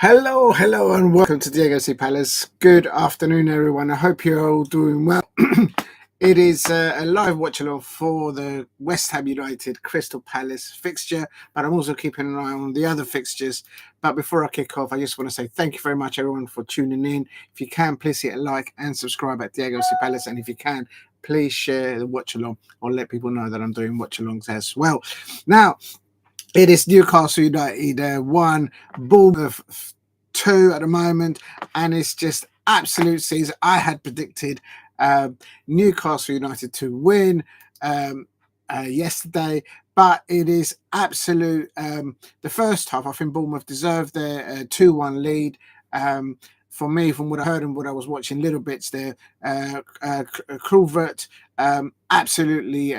Hello, and welcome to Diego C. Palace. Good afternoon, everyone. I hope you're all doing well. It is a live watch along for the West Ham United Crystal Palace fixture, but I'm also keeping an eye on the other fixtures. But before I kick off, I just want to say thank you very much, everyone, for tuning in. If you can, please hit a like and subscribe at Diego C. Palace, and if you can, please share the watch along or let people know that I'm doing watch alongs as well. Now, it is Newcastle United 1, Bournemouth 2 at the moment, and it's just absolute season. I had predicted Newcastle United to win yesterday, but it is absolute. The first half, I think Bournemouth deserved their 2-1 lead. For me, from what I heard and what I was watching, little bits there, Kluivert absolutely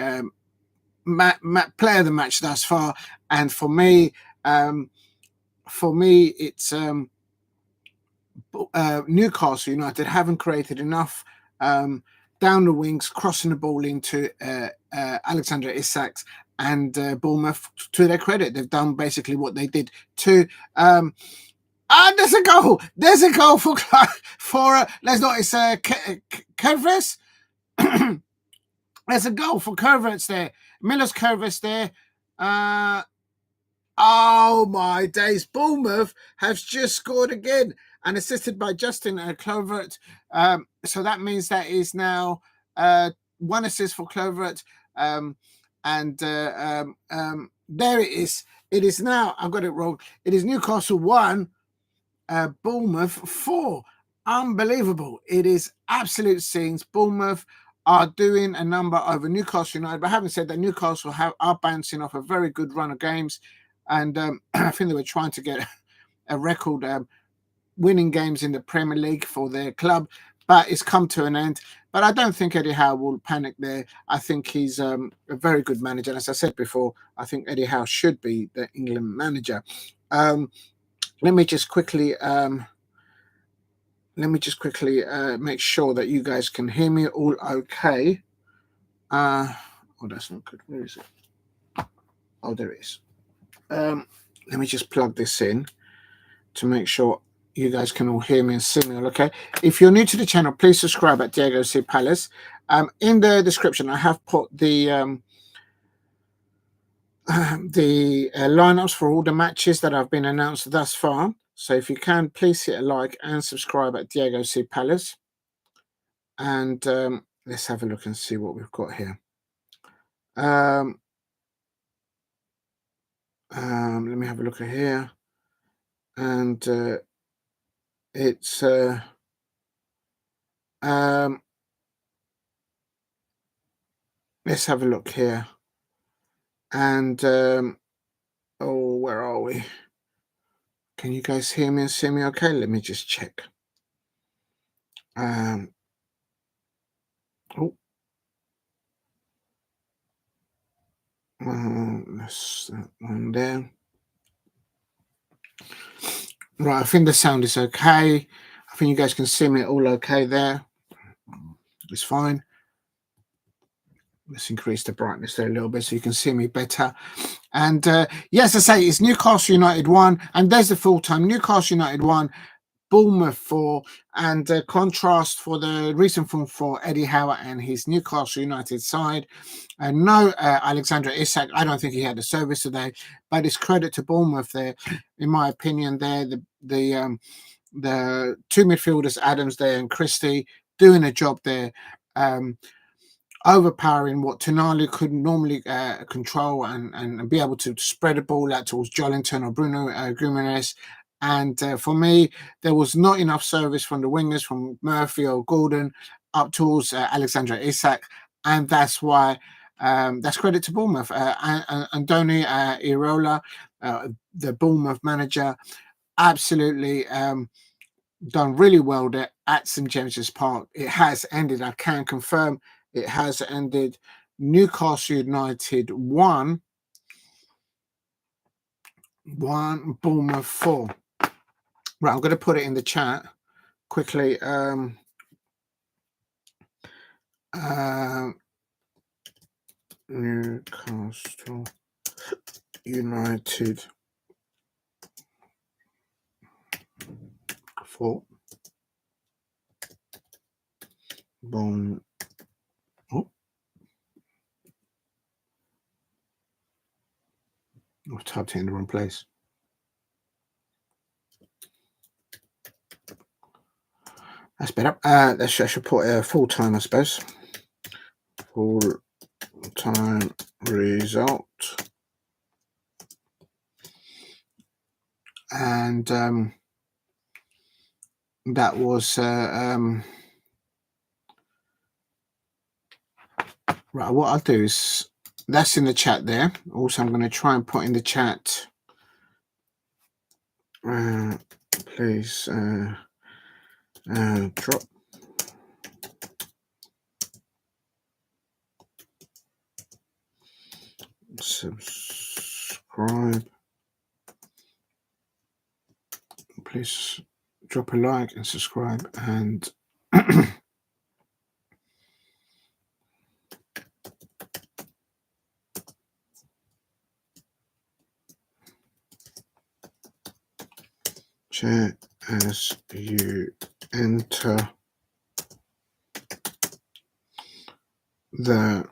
player of the match thus far, and for me, it's Newcastle United haven't created enough down the wings, crossing the ball into Alexander Isak, and Bournemouth, to their credit, they've done basically what they did to. There's a goal. There's a goal for let's not. It's Kerkez. There's a goal for Kluivert there. Miller's Kerkez there. Oh my days! Bournemouth has just scored again, and assisted by Justin Kluivert. So that means that is now one assist for Kluivert. And there it is. It is now. I've got it wrong. It is Newcastle 1, Bournemouth 4. Unbelievable! It is absolute scenes. Bournemouth are doing a number over Newcastle United, but having said that, Newcastle are bouncing off a very good run of games, and I think they were trying to get a record winning games in the Premier League for their club, but it's come to an end. But I don't think Eddie Howe will panic there. I think he's a very good manager, and as I said before, I think Eddie Howe should be the England manager. Let me just quickly make sure that you guys can hear me all okay. Oh, that's not good. Where is it? Oh, there it is. Let me just plug this in to make sure you guys can all hear me and see me all okay. If you're new to the channel, please subscribe at Diego C. Palace. In the description, I have put the lineups for all the matches that have been announced thus far. So if you can, please hit a like and subscribe at Diego C. Palace. And let's have a look and see what we've got here. Let me have a look at here. And it's let's have a look here. And oh, where are we? Can you guys hear me and see me okay? Let me just check. Oh, that's that one there. Right, I think the sound is okay. I think you guys can see me all okay there. It's fine. Let's increase the brightness there a little bit so you can see me better. And yes, I say it's Newcastle United 1, and there's the full time. Newcastle United 1, Bournemouth 4, and contrast for the recent form for Eddie Howe and his Newcastle United side. No Alexander Isak. I don't think he had a service today, but it's credit to Bournemouth there, in my opinion. There, the two midfielders, Adams there and Christie, doing a job there. Overpowering what Tonali could normally control and be able to spread the ball out towards Joelinton or Bruno Guimaraes. And for me, there was not enough service from the wingers, from Murphy or Gordon, up towards Alexander Isak. And that's why that's credit to Bournemouth. Andoni Iraola, the Bournemouth manager, absolutely done really well there at St James's Park. It has ended, I can confirm, it has ended Newcastle United 1, Bournemouth 4. Right, I'm going to put it in the chat quickly. Newcastle United 4. Boom. Oh. I've typed it in the wrong place. That's better. I should put full time, I suppose. Full time result. And that was right. What I'll do is that's in the chat there. Also, I'm going to try and put in the chat. Please drop subscribe. Please drop a like and subscribe and share as you enter the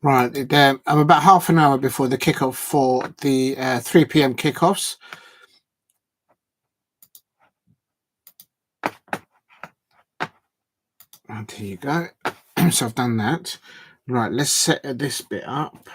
right. I'm about half an hour before the kickoff for the 3 p.m. kickoffs. And here you go. So I've done that. Right, let's set this bit up.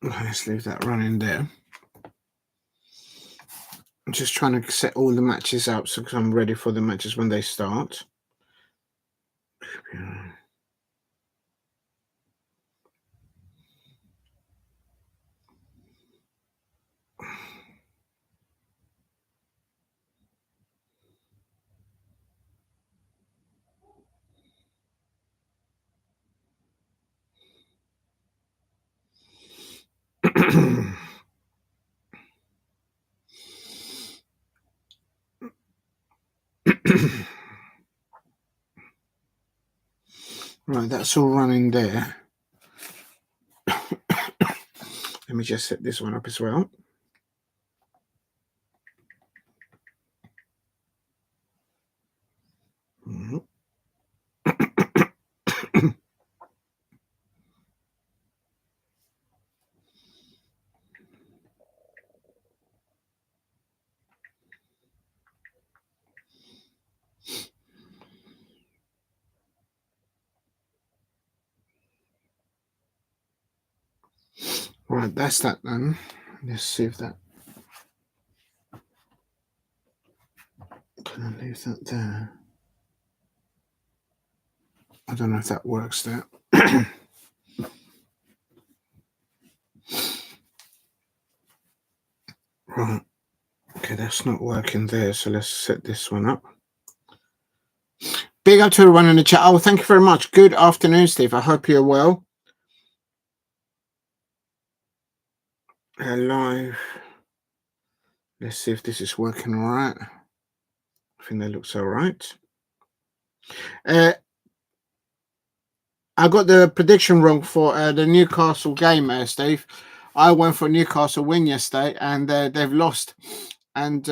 Let's leave that running there. I'm just trying to set all the matches up so I'm ready for the matches when they start. Right, that's all running there. Let me just set this one up as well. Right, that's that done. Let's see if that. Can I leave that there? I don't know if that works there. Right. Okay, that's not working there, so let's set this one up. Big up to everyone in the chat. Oh, thank you very much. Good afternoon, Steve. I hope you're well. Live. Let's see if this is working all right. I think that looks all right. I got the prediction wrong for the Newcastle game, Steve. I went for Newcastle win yesterday, and they've lost. And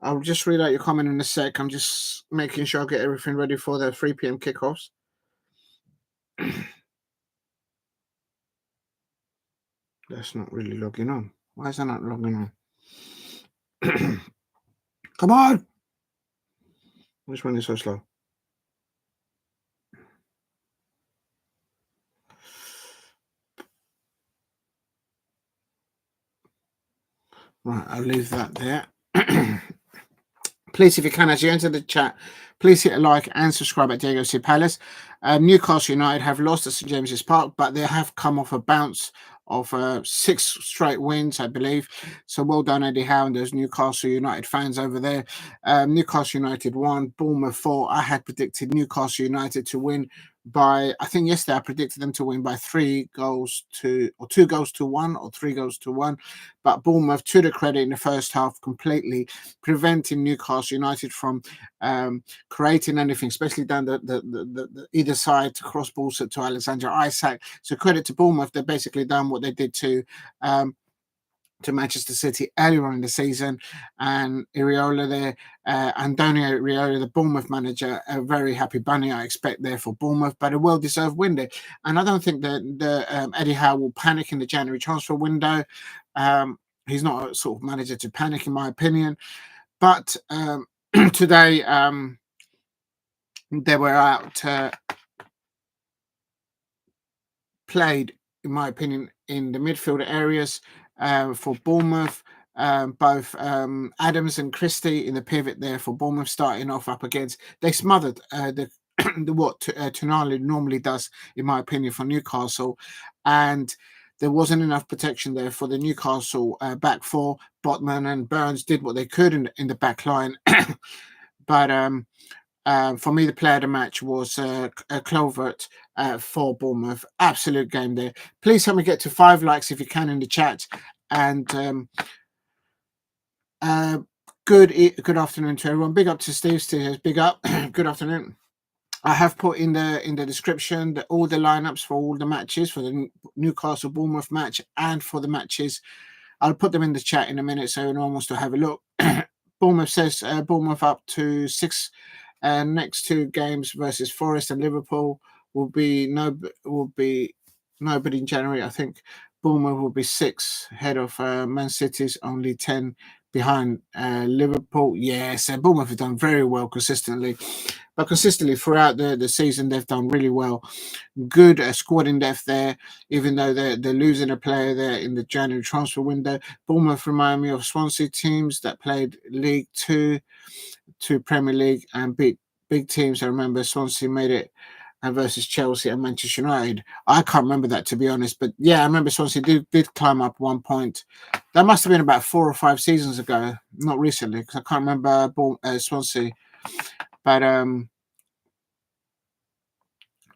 I'll just read out your comment in a sec. I'm just making sure I get everything ready for the 3 p.m. kickoffs. That's not really logging on. Why is that not logging on? Come on! Which one is so slow? Right, I'll leave that there. Please, if you can, as you enter the chat, please hit a like and subscribe at Diego C. Palace. Newcastle United have lost at St James's Park, but they have come off a bounce of 6 straight wins, I believe. So well done, Eddie Howe, and those Newcastle United fans over there. Newcastle United 1, Bournemouth 4. I had predicted Newcastle United to win by, I think yesterday I predicted them to win by 2 goals to 1 or 3 goals to 1. But Bournemouth, to the credit in the first half, completely preventing Newcastle United from creating anything, especially down the either side to cross balls to Alexander Isak. So credit to Bournemouth, they've basically done what they did to Manchester City earlier on in the season, and Iraola there, Antonio Iraola, the Bournemouth manager, a very happy bunny, I expect, there for Bournemouth, but a well-deserved win there. And I don't think that Eddie Howe will panic in the January transfer window. He's not a sort of manager to panic, in my opinion. But today they were out played, in my opinion, in the midfield areas for Bournemouth. Both Adams and Christie in the pivot there for Bournemouth, starting off up against. They smothered what Tonali normally does, in my opinion, for Newcastle, and there wasn't enough protection there for the Newcastle back four. Botman and Burns did what they could in the back line, but for me, the player of the match was Kluivert for Bournemouth. Absolute game there. Please help me get to 5 likes if you can in the chat. And good afternoon to everyone. Big up to Steve. Steve, big up. Good afternoon. I have put in the description all the lineups for all the matches, for the Newcastle Bournemouth match and for the matches. I'll put them in the chat in a minute so anyone wants to have a look. Bournemouth says Bournemouth up to 6. Next 2 games versus Forest and Liverpool will be nobody in January. I think Bournemouth will be 6 ahead of Man City's only 10 behind Liverpool. Yes, Bournemouth have done very well consistently, but consistently throughout the season they've done really well. Good squad in depth there, even though they're losing a player there in the January transfer window. Bournemouth remind me of Swansea teams that played League 2 to Premier League and beat big teams. I remember Swansea made it versus Chelsea and Manchester United. I can't remember that, to be honest, but yeah, I remember Swansea did climb up 1 point. That must have been about 4 or 5 seasons ago, not recently, because I can't remember Swansea. But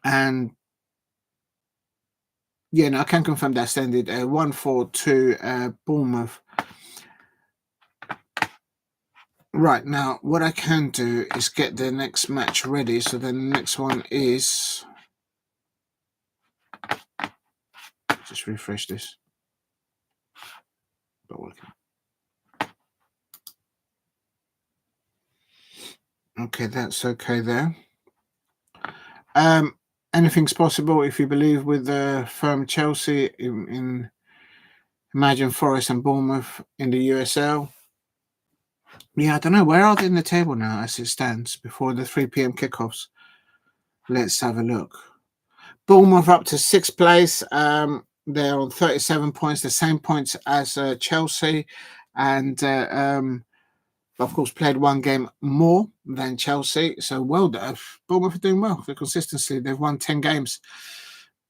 and yeah, no, I can confirm that ended 1-4 to Bournemouth. Right, now what I can do is get the next match ready. So the next one is, just refresh this. Not working. Okay, that's okay there. Anything's possible if you believe with the firm Chelsea in imagine Forest and Bournemouth in the USL. Yeah, I don't know. Where are they in the table now as it stands before the 3 p.m. kickoffs? Let's have a look. Bournemouth up to 6th place. They're on 37 points, the same points as Chelsea. And, of course, played 1 game more than Chelsea. So, well done. Bournemouth are doing well. The consistency. They've won 10 games.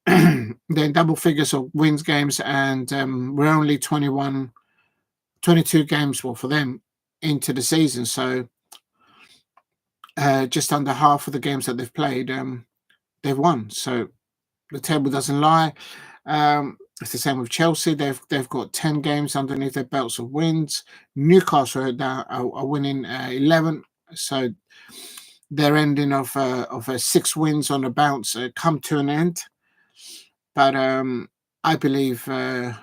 They're in double figures of wins games. And we're only 22 games for them into the season. So just under half of the games that they've played, they've won. So the table doesn't lie. It's the same with Chelsea. They've got 10 games underneath their belts of wins. Newcastle are winning 11. So their ending of 6 wins on a bounce come to an end. But I believe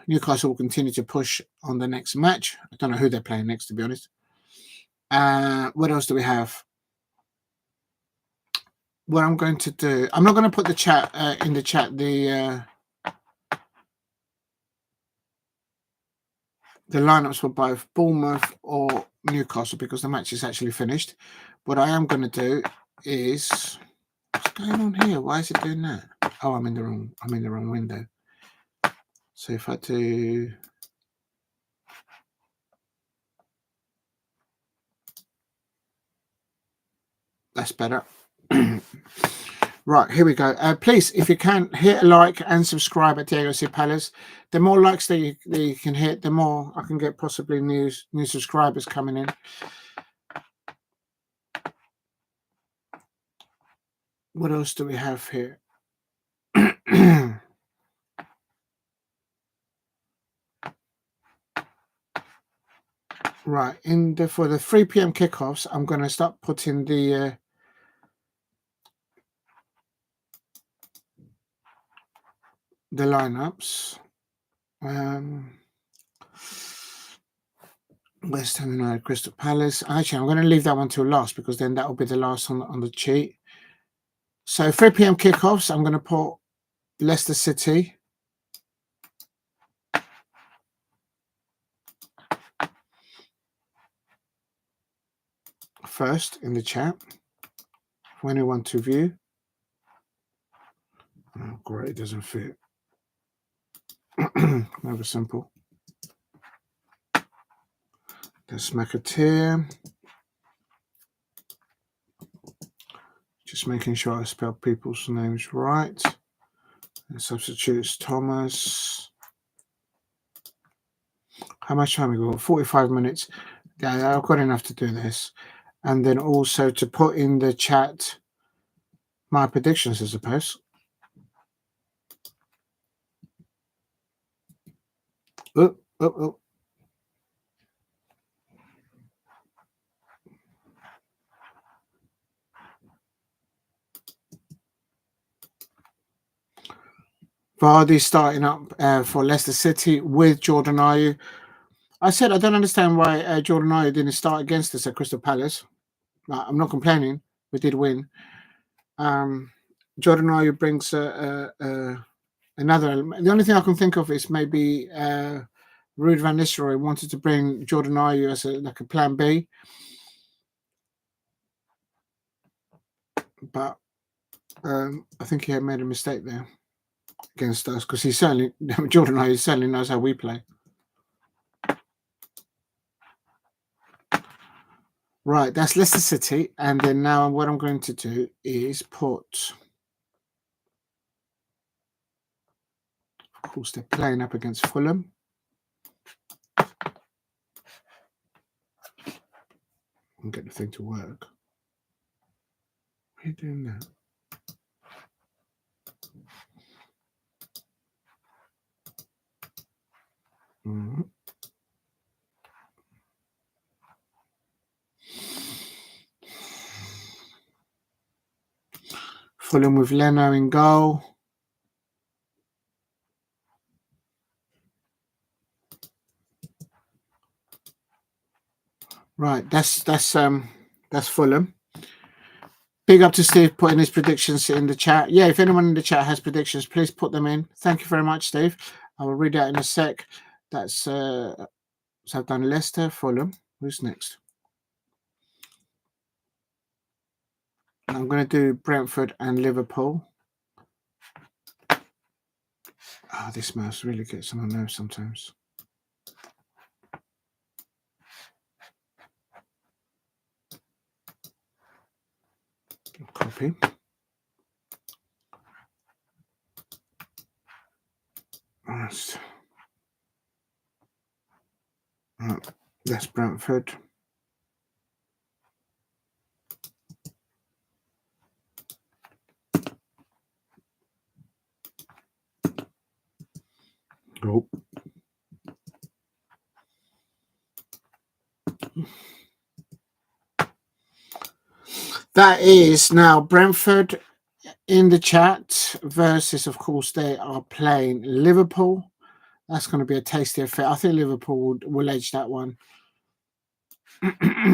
Newcastle will continue to push on the next match. I don't know who they're playing next, to be honest. What else do we have? What I'm going to do, I'm not going to put the chat in the chat the lineups for both Bournemouth or Newcastle because the match is actually finished. What I am going to do is, what's going on here? Why is it doing that? Oh, I'm in the wrong window. So if I do, That's better. Right, here we go. Please, if you can, hit a like and subscribe at Diego C. Palace. The more likes that you can hit, the more I can get possibly new subscribers coming in. What else do we have here? Right, for the 3 p.m. kickoffs, I'm going to start putting the lineups. West Ham United, Crystal Palace. Actually, I'm going to leave that one till last because then that will be the last on the cheat. So 3 p.m. kickoffs, I'm going to put Leicester City. First in the chat for anyone to view. Oh, great, it doesn't fit. Never simple. There's McAteer. Just making sure I spell people's names right. And substitutes Thomas. How much time we got? 45 minutes. Yeah, I've got enough to do this. And then also to put in the chat my predictions, I suppose. Oh. Vardy starting up for Leicester City with Jordan Ayew. I said I don't understand why Jordan Ayew didn't start against us at Crystal Palace. I'm not complaining. We did win. Jordan Ayew brings another element. The only thing I can think of is maybe Ruud van Nistelrooy wanted to bring Jordan Ayew as like a plan B. But I think he had made a mistake there against us because Jordan Ayew certainly knows how we play. Right, that's Leicester City, and then now what I'm going to do is put. Of course, they're playing up against Fulham. And get the thing to work. What are you doing now? Mm-hmm. Fulham with Leno in goal. Right, that's Fulham. Big up to Steve putting his predictions in the chat. Yeah, if anyone in the chat has predictions, please put them in. Thank you very much, Steve. I will read out in a sec. That's so I've done Leicester, Fulham. Who's next? I'm going to do Brentford and Liverpool. Oh, this mouse really gets on my nerves sometimes. Copy. Right. That's Brentford. Oh. That is now Brentford in the chat versus, of course, they are playing Liverpool. That's going to be a tasty affair. I think Liverpool will edge that one. Oh, come on.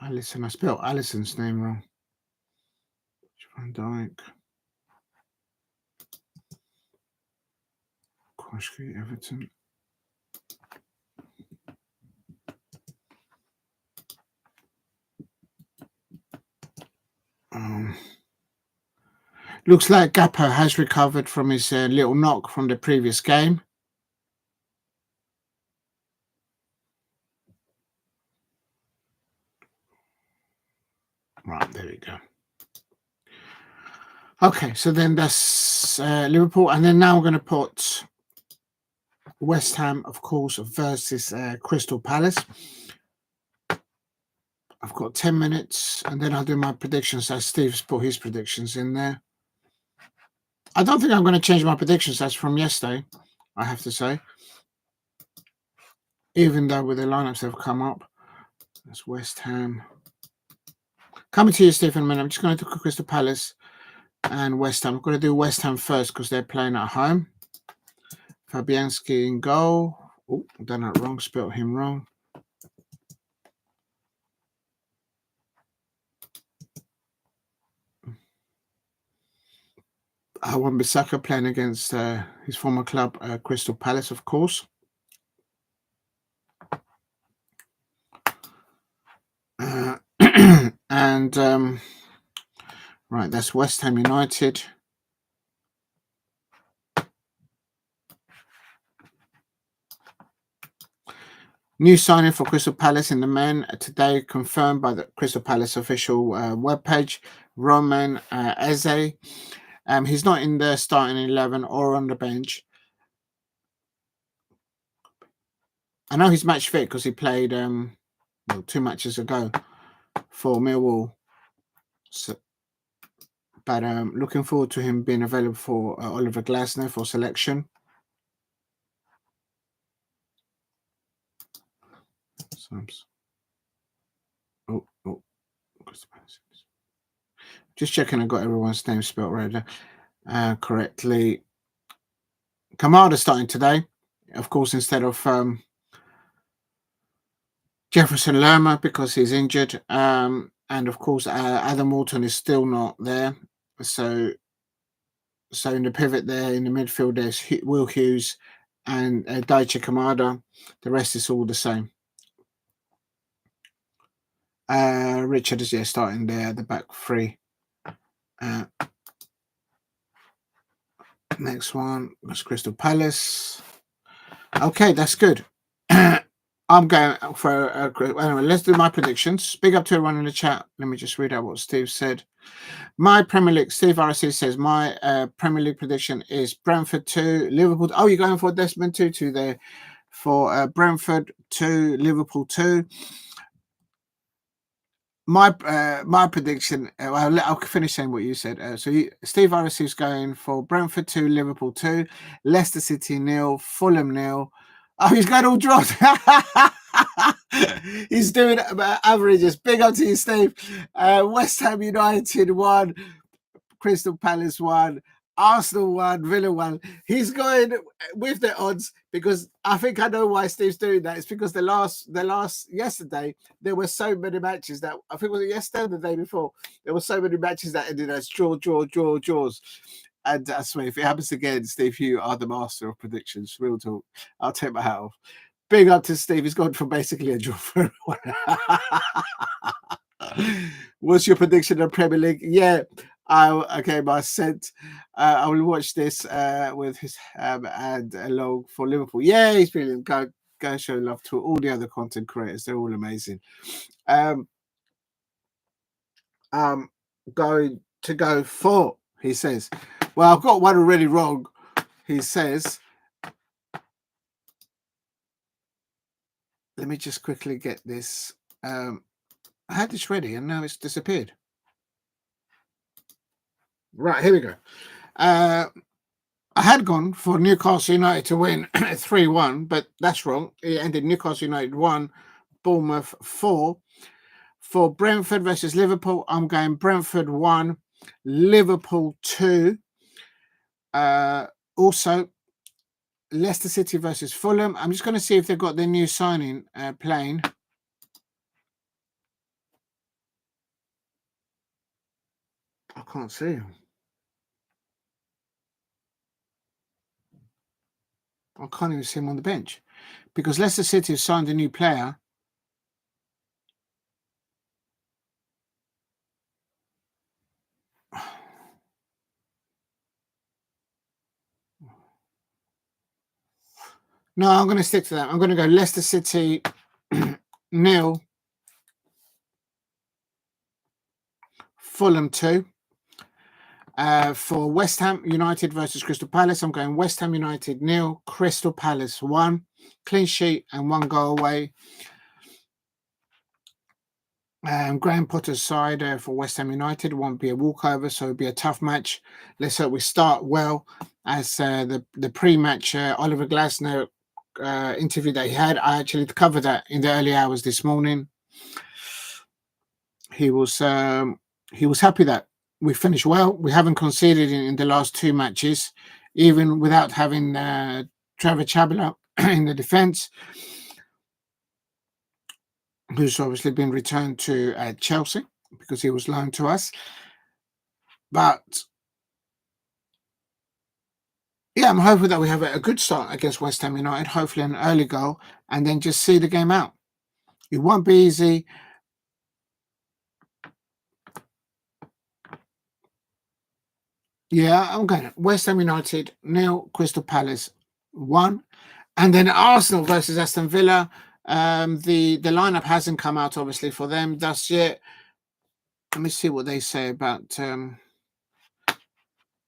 Alisson. I spelled Alisson's name wrong. Van Dijk. Koshki, Everton. Looks like Kepa has recovered from his little knock from the previous game. Right, there we go. Okay, so then that's Liverpool. And then now we're going to put West Ham, of course, versus Crystal Palace. I've got 10 minutes, and then I'll do my predictions as Steve's put his predictions in there. I don't think I'm going to change my predictions. That's from yesterday, I have to say. Even though with the lineups that have come up. That's West Ham. Coming to you, Steve, in a minute. I'm just going to do Crystal Palace and West Ham. I'm going to do West Ham first because they're playing at home. Fabianski in goal. Oh, I've done that wrong. Spelled him wrong. Wan-Bissaka playing against his former club, Crystal Palace, of course. And right, that's West Ham United. New signing for Crystal Palace in the men today, confirmed by the Crystal Palace official webpage, Romain Eze. He's not in the starting 11 or on the bench. I know he's match fit because he played 2 matches ago for Millwall. So, but looking forward to him being available for Oliver Glasner for selection. Just checking I got everyone's name spelled right correctly. Kamada starting today, of course, instead of Jefferson Lerma because he's injured. And of course, Adam Walton is still not there. So in the pivot there in the midfield, there's Will Hughes and Daichi Kamada. The rest is all the same. Richard is starting there at the back three. Next one was Crystal Palace. Okay, that's good. I'm going for anyway. Let's do my predictions. Big up to everyone in the chat. Let me just read out what Steve said. My Premier League, Steve RSC says my Premier League prediction is Brentford 2, Liverpool. Oh, you're going for Desmond Tutu there for Brentford 2, Liverpool 2. My prediction. I'll finish saying what you said. Steve RSC is going for Brentford 2, Liverpool 2, Leicester City 0, Fulham 0. Oh, he's got all draws. He's doing averages. Big up to you, Steve. West Ham United 1, Crystal Palace 1, Arsenal 1, Villa 1. He's going with the odds because I think I know why Steve's doing that. It's because the last yesterday there were so many matches that I think was it yesterday or the day before. There were so many matches that ended as draws. And I swear, if it happens again, Steve, you are the master of predictions. Real talk. I'll take my hat off. Big up to Steve. He's gone from basically a draw for everyone. What's your prediction of Premier League? Yeah. I sent. I will watch this with his and along for Liverpool. Yeah, he's brilliant. Go show love to all the other content creators. They're all amazing. Going to go for, he says. Well, I've got one already wrong. He says. Let me just quickly get this. I had this ready and now it's disappeared. Right, here we go. I had gone for Newcastle United to win 3-1, but that's wrong. It ended Newcastle United 1, Bournemouth 4. For Brentford versus Liverpool, I'm going Brentford 1, Liverpool 2. Also, Leicester City versus Fulham. I'm just going to see if they've got their new signing playing. can't see him. I can't even see him on the bench because Leicester City have signed a new player. No, I'm going to stick to that. I'm going to go Leicester City 0, Fulham 2. For West Ham United versus Crystal Palace, I'm going West Ham United 0, Crystal Palace 1. Clean sheet and 1 goal away. Graham Potter's side for West Ham United won't be a walkover, so it'll be a tough match. Let's hope we start well. As the pre-match Oliver Glasner interview that he had, I actually covered that in the early hours this morning. He was happy that we finished well. We haven't conceded in the last 2 matches, even without having Trevor Chabala in the defence, who's obviously been returned to Chelsea because he was loaned to us. But yeah, I'm hoping that we have a good start against West Ham United, hopefully an early goal, and then just see the game out. It won't be easy. Yeah, I'm going West Ham United 0, Crystal Palace 1. And then Arsenal versus Aston Villa. The lineup hasn't come out, obviously, for them thus yet. Let me see what they say about... do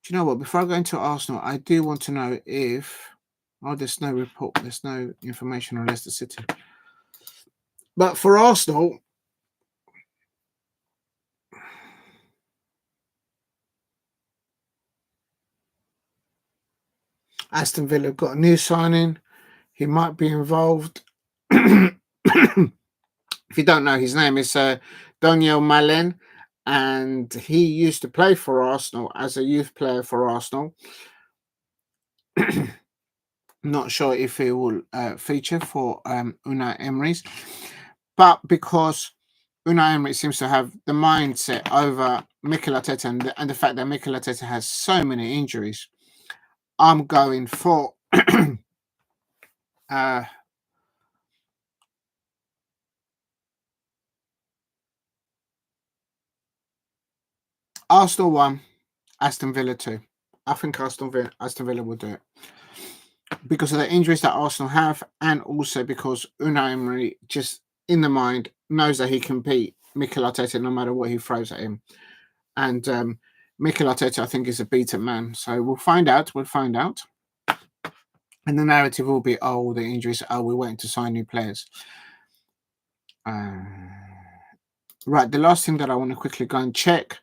you know what? Before I go into Arsenal, I do want to know if... Oh, there's no report. There's no information on Leicester City. But for Arsenal... Aston Villa got a new signing. He might be involved. If you don't know, his name is Daniel Malen, and he used to play for Arsenal as a youth player for Arsenal. Not sure if he will feature for Unai Emery's, but because Unai Emery seems to have the mindset over Mikel Arteta and the fact that Mikel Arteta has so many injuries, I'm going for Arsenal 1, Aston Villa 2. I think Aston Villa will do it because of the injuries that Arsenal have, and also because Unai Emery, just in the mind, knows that he can beat Mikel Arteta no matter what he throws at him. And Mikel Arteta, I think, is a beaten man. So we'll find out. And the narrative will be, oh, the injuries, oh, we're waiting to sign new players. Right, the last thing that I want to quickly go and check.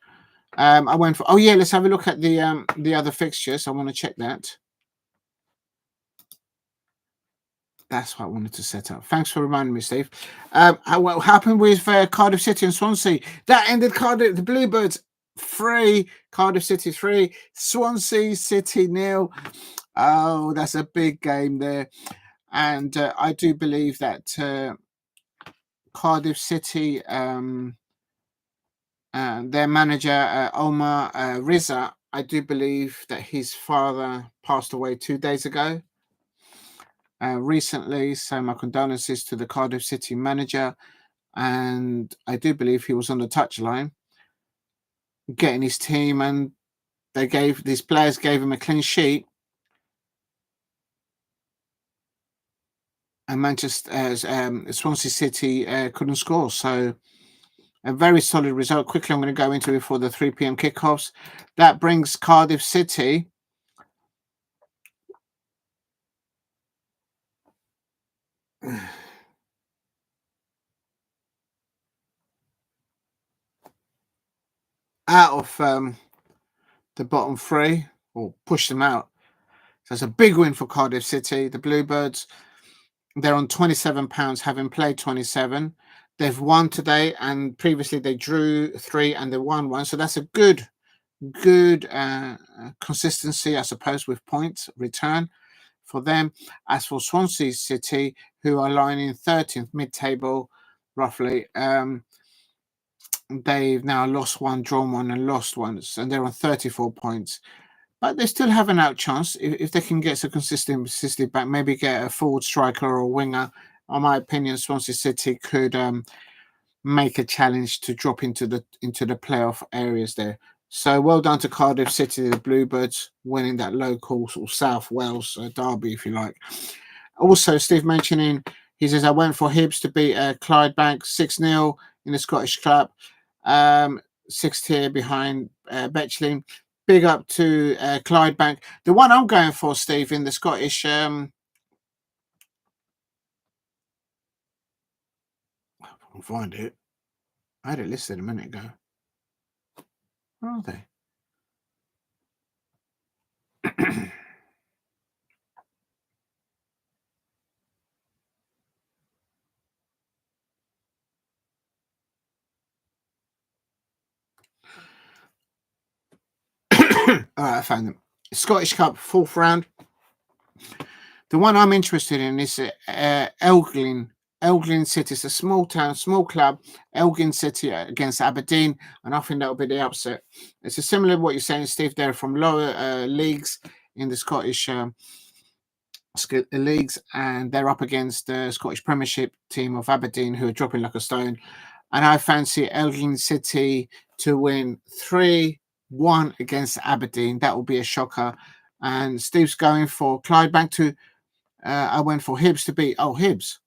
I went for, let's have a look at the other fixtures. I want to check that. That's what I wanted to set up. Thanks for reminding me, Steve. What happened with Cardiff City and Swansea? That ended Cardiff, the Bluebirds 3, Cardiff City 3, Swansea City 0. Oh, that's a big game there. And I do believe that Cardiff City, their manager, Omar Riza, I do believe that his father passed away 2 days ago. Recently, so my condolences to the Cardiff City manager, and I do believe he was on the touchline getting his team, and these players gave him a clean sheet, and Swansea City couldn't score. So a very solid result. Quickly, I'm going to go into it for the 3 p.m. kickoffs. That brings Cardiff City out of the bottom 3, or push them out. So it's a big win for Cardiff City. The Bluebirds, they're on £27, having played 27. They've won today, and previously they drew 3 and they won 1. So that's a good consistency, I suppose, with points return for them. As for Swansea City, who are lying in 13th mid-table, roughly, they've now lost one, drawn one, and lost once, and they're on 34 points. But they still have an out chance if they can get some consistency back. Maybe get a forward striker or a winger. In my opinion, Swansea City could make a challenge to drop into the playoff areas there. So well done to Cardiff City, the Bluebirds, winning that local sort of South Wales derby, if you like. Also, Steve mentioning, he says, I went for Hibs to beat Clydebank 6-0 in the Scottish Cup. 6th tier behind Betchling. Big up to Clydebank. The one I'm going for, Steve, in the Scottish... I can find it. I had it listed a minute ago. Where are they? All right, I found them. Scottish Cup, 4th round. The one I'm interested in is Elgin City. It's a small town, small club. Elgin City against Aberdeen, and I think that'll be the upset. It's a similar to what you're saying, Steve. They're from lower leagues in the Scottish leagues, and they're up against the Scottish Premiership team of Aberdeen, who are dropping like a stone. And I fancy Elgin City to win 3-1 against Aberdeen. That will be a shocker. And Steve's going for Clydebank to. I went for Hibs to beat. Oh, Hibs.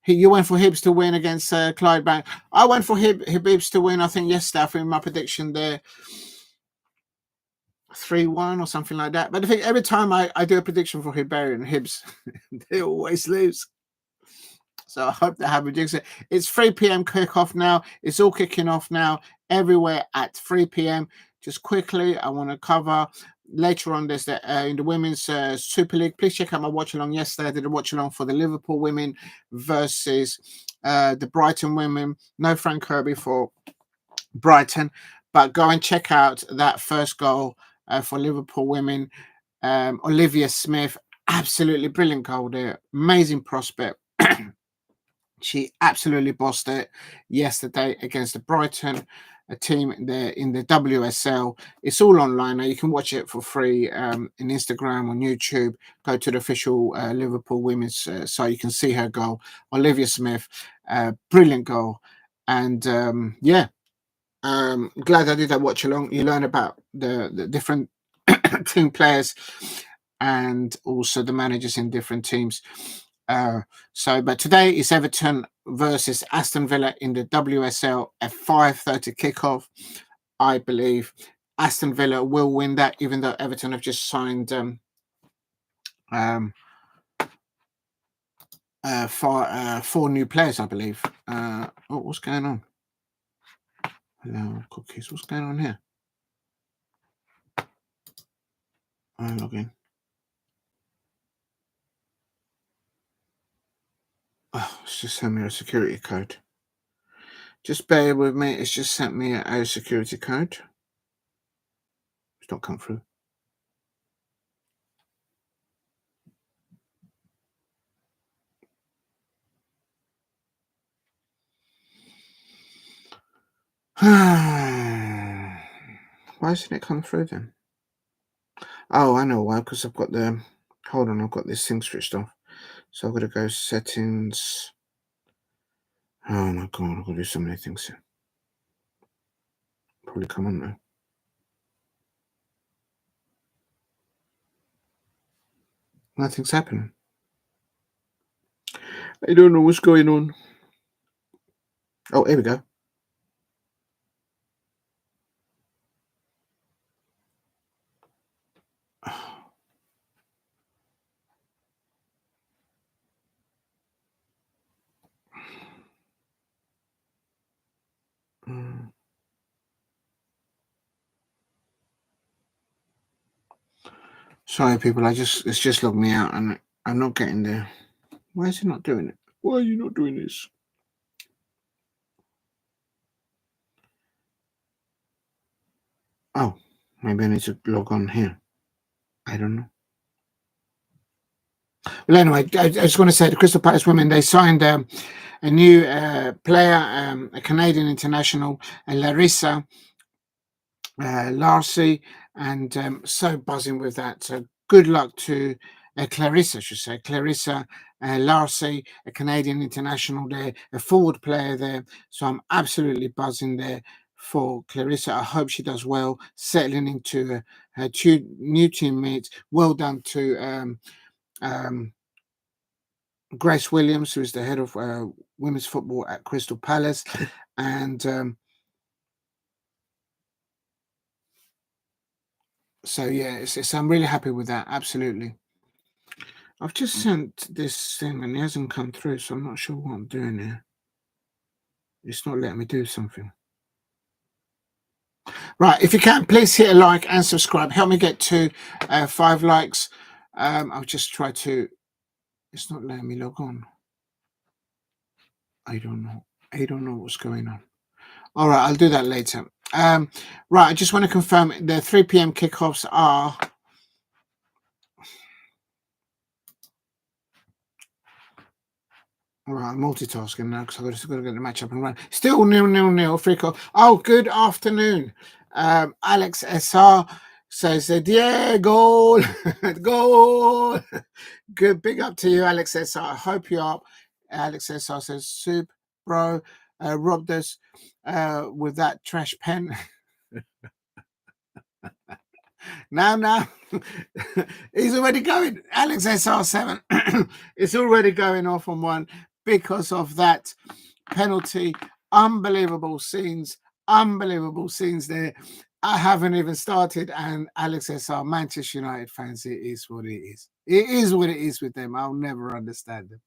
You went for Hibs to win against Clydebank. I went for Hibs to win. I think yesterday, I think my prediction there 3-1 or something like that. But I think every time I do a prediction for Hibernian Hibs, they always lose. So I hope they have reduced it. It's 3 p.m. kickoff now. It's all kicking off now everywhere at 3 p.m. Just quickly, I want to cover later on. There's in the women's Super League. Please check out my watch along yesterday. I did a watch along for the Liverpool women versus the Brighton women. No Frank Kirby for Brighton, but go and check out that first goal for Liverpool women. Olivia Smith, absolutely brilliant goal there. Amazing prospect. She absolutely bossed it yesterday against the Brighton team there in the WSL. It's all online now. You can watch it for free in Instagram, on YouTube. Go to the official Liverpool women's site. You can see her goal. Olivia Smith, brilliant goal. And glad I did that watch along. You learn about the different team players and also the managers in different teams. But today is Everton versus Aston Villa in the WSL at 5:30 kickoff. I believe Aston Villa will win that, even though Everton have just signed 4 new players, I believe. What's going on? Hello, cookies. What's going on here? I'll log in. Oh, it's just sent me a security code. Just bear with me. It's just sent me a security code. It's not come through. Why isn't it come through then? Oh, I know why. Because I've got the... Hold on, I've got this thing switched off. So I've got to go settings. Oh my God, I've got to do so many things here. Probably come on now. Nothing's happening. I don't know what's going on. Oh, here we go. Sorry, people. It's just logged me out, and I'm not getting there. Why is it not doing it? Why are you not doing this? Oh, maybe I need to log on here. I don't know. Well, anyway, I just want to say the Crystal Palace women, they signed a new player, a Canadian international, Larissa Larcy, and so buzzing with that. So good luck to Clarissa, I should say. Clarissa Larcy, a Canadian international there, a forward player there. So I'm absolutely buzzing there for Clarissa. I hope she does well, settling into her new teammates. Well done to Grace Williams, who is the head of women's football at Crystal Palace. And so, yeah, I'm really happy with that. Absolutely. I've just sent this thing and it hasn't come through, so I'm not sure what I'm doing here. It's not letting me do something. Right, if you can, please hit a like and subscribe. Help me get to 5 likes. I'll just try to... It's not letting me log on. I don't know what's going on. All right, I'll do that later. Right, I just want to confirm the 3 p.m. kickoffs are... All right, I'm multitasking now because I've got to get the match up and run. Still 0-0, Frico. Oh, good afternoon. Alex SR says that, yeah, goal, goal. Good, big up to you, Alex SR. I hope you're up. Alex SR says, soup, bro. Robbed us with that trash pen. Now, he's already going. Alex SR7 is already going off on one because of that penalty. Unbelievable scenes there. I haven't even started, and Alex SR, Manchester United fans, it is what it is. It is what it is with them. I'll never understand them.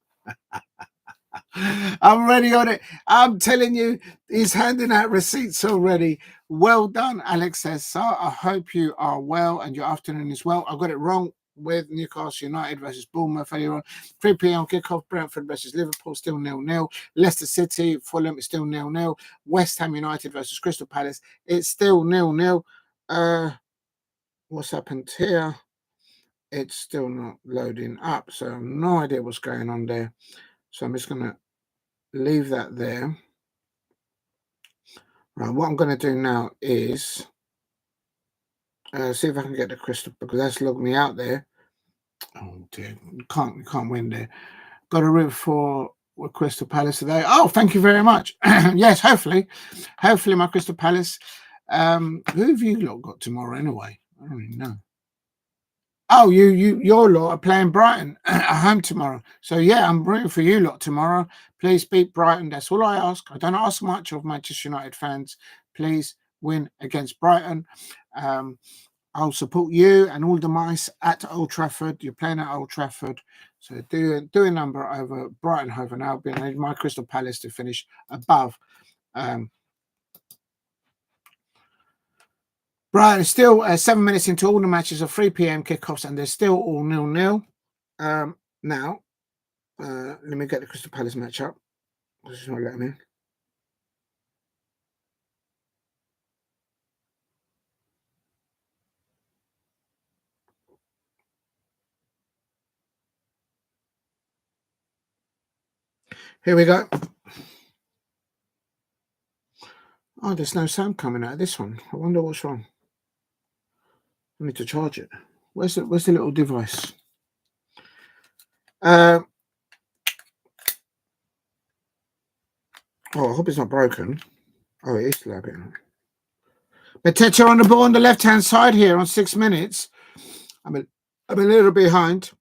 I'm ready on it. I'm telling you, he's handing out receipts already. Well done, Alex SR. I hope you are well and your afternoon is well. I got it wrong with Newcastle United versus Bournemouth earlier on. 3 p.m. kickoff, Brentford versus Liverpool, still 0-0. Leicester City, Fulham, is still 0-0. West Ham United versus Crystal Palace, it's still 0-0. What's happened here? It's still not loading up, so I have no idea what's going on there. So I'm just going to leave that there. Right, what I'm going to do now is see if I can get the crystal, because that's logged me out there. Oh dear, you can't win there. Got a root for Crystal Palace today. Oh, thank you very much. Yes, hopefully my Crystal Palace. Who have you lot got tomorrow anyway? I don't even know. Oh, your lot are playing Brighton at home tomorrow. So yeah, I'm rooting for you lot tomorrow. Please beat Brighton. That's all I ask. I don't ask much of Manchester United fans. Please win against Brighton. I'll support you and all the mice at Old Trafford. You're playing at Old Trafford. So do a number over Brighton, Hove and Albion. I need my Crystal Palace to finish above. Brighton is still 7 minutes into all the matches of 3 p.m. kickoffs, and they're still all 0-0. Now, let me get the Crystal Palace match up. This is not letting me. Here we go. Oh, there's no sound coming out of this one. I wonder what's wrong. I need to charge it. Where's the little device? Oh, I hope it's not broken. Oh, it is lagging. Mateta on the ball on the left-hand side here on 6 minutes. I'm a little behind.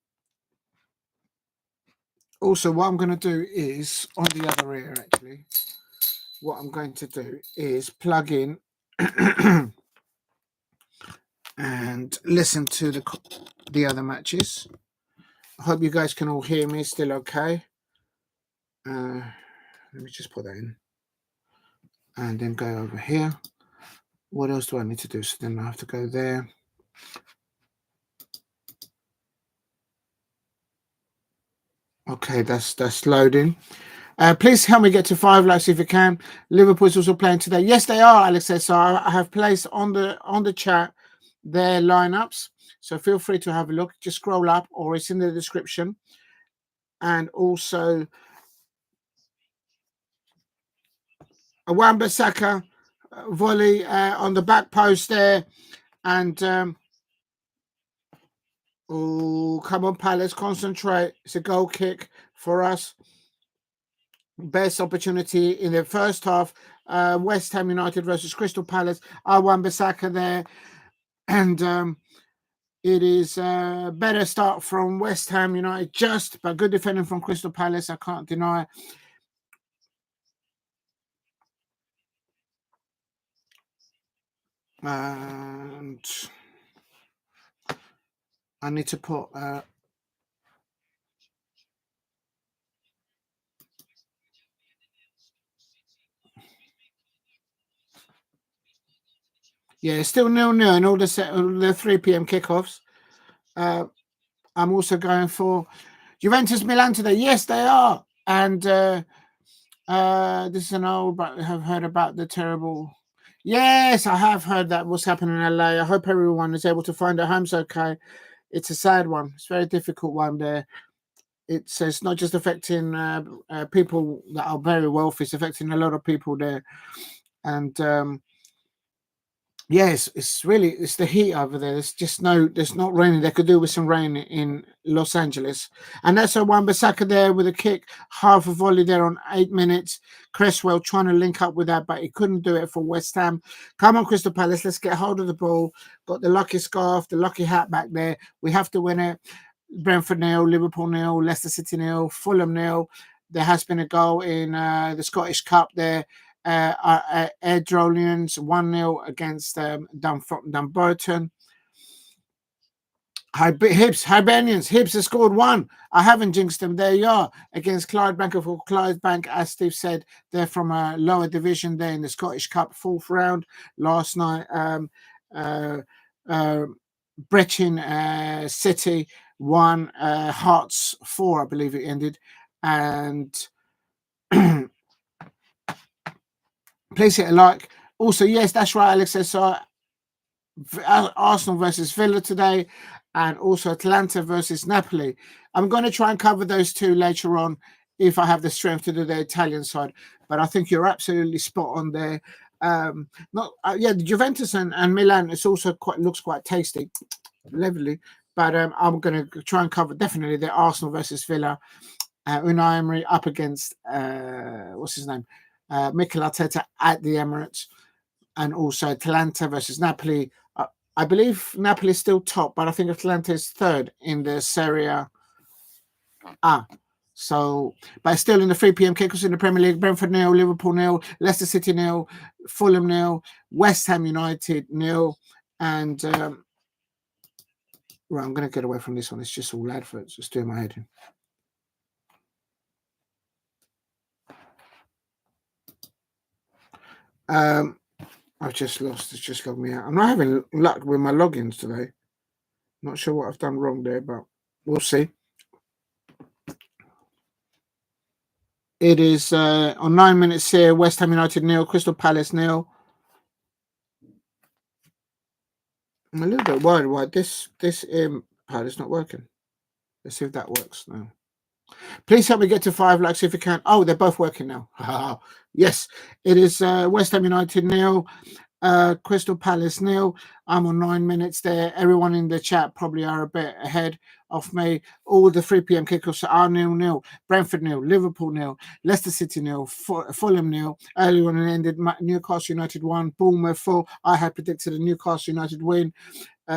Also, what I'm going to do is, on the other ear actually, what I'm going to do is plug in and listen to the other matches. I hope you guys can all hear me still okay. Let me just put that in. And then go over here. What else do I need to do? So then I have to go there. Okay, that's loading. Please help me get to 5 likes if you can. Liverpool's also playing today. Yes, they are, Alex says. So I have placed on the chat their lineups. So feel free to have a look. Just scroll up, or it's in the description. And also, A Wan-Bissaka volley on the back post there. And oh, come on, Palace, concentrate. It's a goal kick for us. Best opportunity in the first half. West Ham United versus Crystal Palace. Wan-Bissaka there. And it is a better start from West Ham United, but good defending from Crystal Palace. I can't deny. And I need to put yeah, still 0-0 in all the 3 p.m. kickoffs. I'm also going for Juventus Milan today. Yes, they are. And this is an old, but I have heard about the terrible. Yes, I have heard that what's happening in LA. I hope everyone is able to find their homes okay. It's a sad one. It's a very difficult one there. It's not just affecting people that are very wealthy. It's affecting a lot of people there. And yes, it's the heat over there. There's not raining. They could do with some rain in Los Angeles. And that's a Wan-Bissaka there with a kick, half a volley there on 8 minutes. Cresswell trying to link up with that, but he couldn't do it for West Ham. Come on, Crystal Palace, let's get hold of the ball. Got the lucky scarf, the lucky hat back there. We have to win it. Brentford 0, Liverpool 0, Leicester City 0, Fulham 0. There has been a goal in the Scottish Cup there. Joelinton 1-0 against Dumbarton. Hibernians. Hibs has scored 1. I haven't jinxed them. There you are against Clydebank. For Clydebank, as Steve said, they're from a lower division there in the Scottish Cup, 4th round last night. Brechin City 1, Hearts 4, I believe it ended, and please hit a like. Also, yes, that's right, Alex says so. Arsenal versus Villa today, and also Atalanta versus Napoli. I'm going to try and cover those two later on if I have the strength to do the Italian side. But I think you're absolutely spot on there. The Juventus and Milan. It's also looks quite tasty, lovely. But I'm going to try and cover definitely the Arsenal versus Villa. Unai Emery up against what's his name, Mikel Arteta at the Emirates, and also Atalanta versus Napoli. I believe Napoli is still top, but I think Atalanta is 3rd in the Serie A. So, but still in the 3 p.m. kickoffs in the Premier League: Brentford 0, Liverpool 0, Leicester City 0, Fulham 0, West Ham United 0, and right, I'm going to get away from this one. It's just all adverts. It's doing my head in. I've just lost. It's just logged me out. I'm not having luck with my logins today. Not sure what I've done wrong there, but we'll see. It is on 9 minutes here. West Ham United 0, Crystal Palace 0. I'm a little bit worried why this pad is not working. Let's see if that works now. Please help me get to 5 likes if you can. Oh, they're both working now. Yes, it is West Ham United 0. Crystal Palace 0. I'm on 9 minutes there. Everyone in the chat probably are a bit ahead of me. All the 3 p.m. kickoffs are 0-0. Brentford 0, Liverpool 0, Leicester City 0, Fulham 0. Early on and ended. Newcastle United 1, Bournemouth 4. I had predicted a Newcastle United win.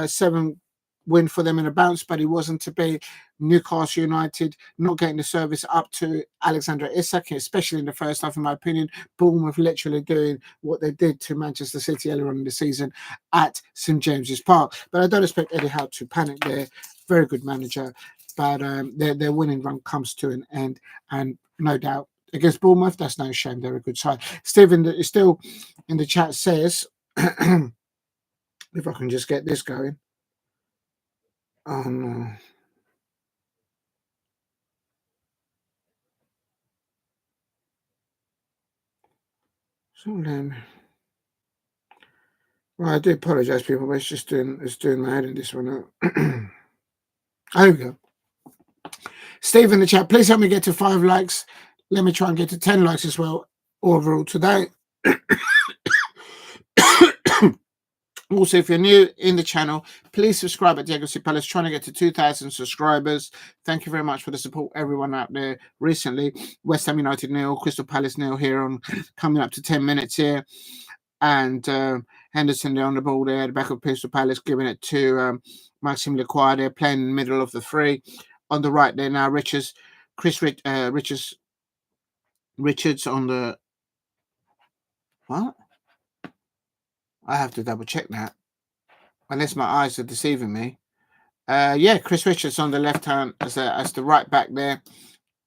7 win for them in a bounce, but it wasn't to be. Newcastle United not getting the service up to Alexander Isak, especially in the first half, in my opinion. Bournemouth literally doing what they did to Manchester City earlier on in the season at St James's Park. But I don't expect Eddie Howe to panic there. Very good manager, but their winning run comes to an end, and no doubt against Bournemouth, that's no shame. They're a good side. Stephen is still in the chat says, if I can just get this going. Oh no. So well, I do apologise, people, but it's doing my head in this one. There we go. Steve in the chat, please help me get to 5 likes. Let me try and get to 10 likes as well overall today. Also, if you're new in the channel, please subscribe at Diego C. Palace, trying to get to 2,000 subscribers. Thank you very much for the support, everyone out there recently. West Ham United 0, Crystal Palace 0 here on coming up to 10 minutes here. And Henderson there on the ball there, the back of Crystal Palace, giving it to Maxime Lequois there, playing in the middle of the three. On the right there now, Richards on the... What? I have to double check that. Unless my eyes are deceiving me. Yeah, Chris Richards on the left hand as the right back there.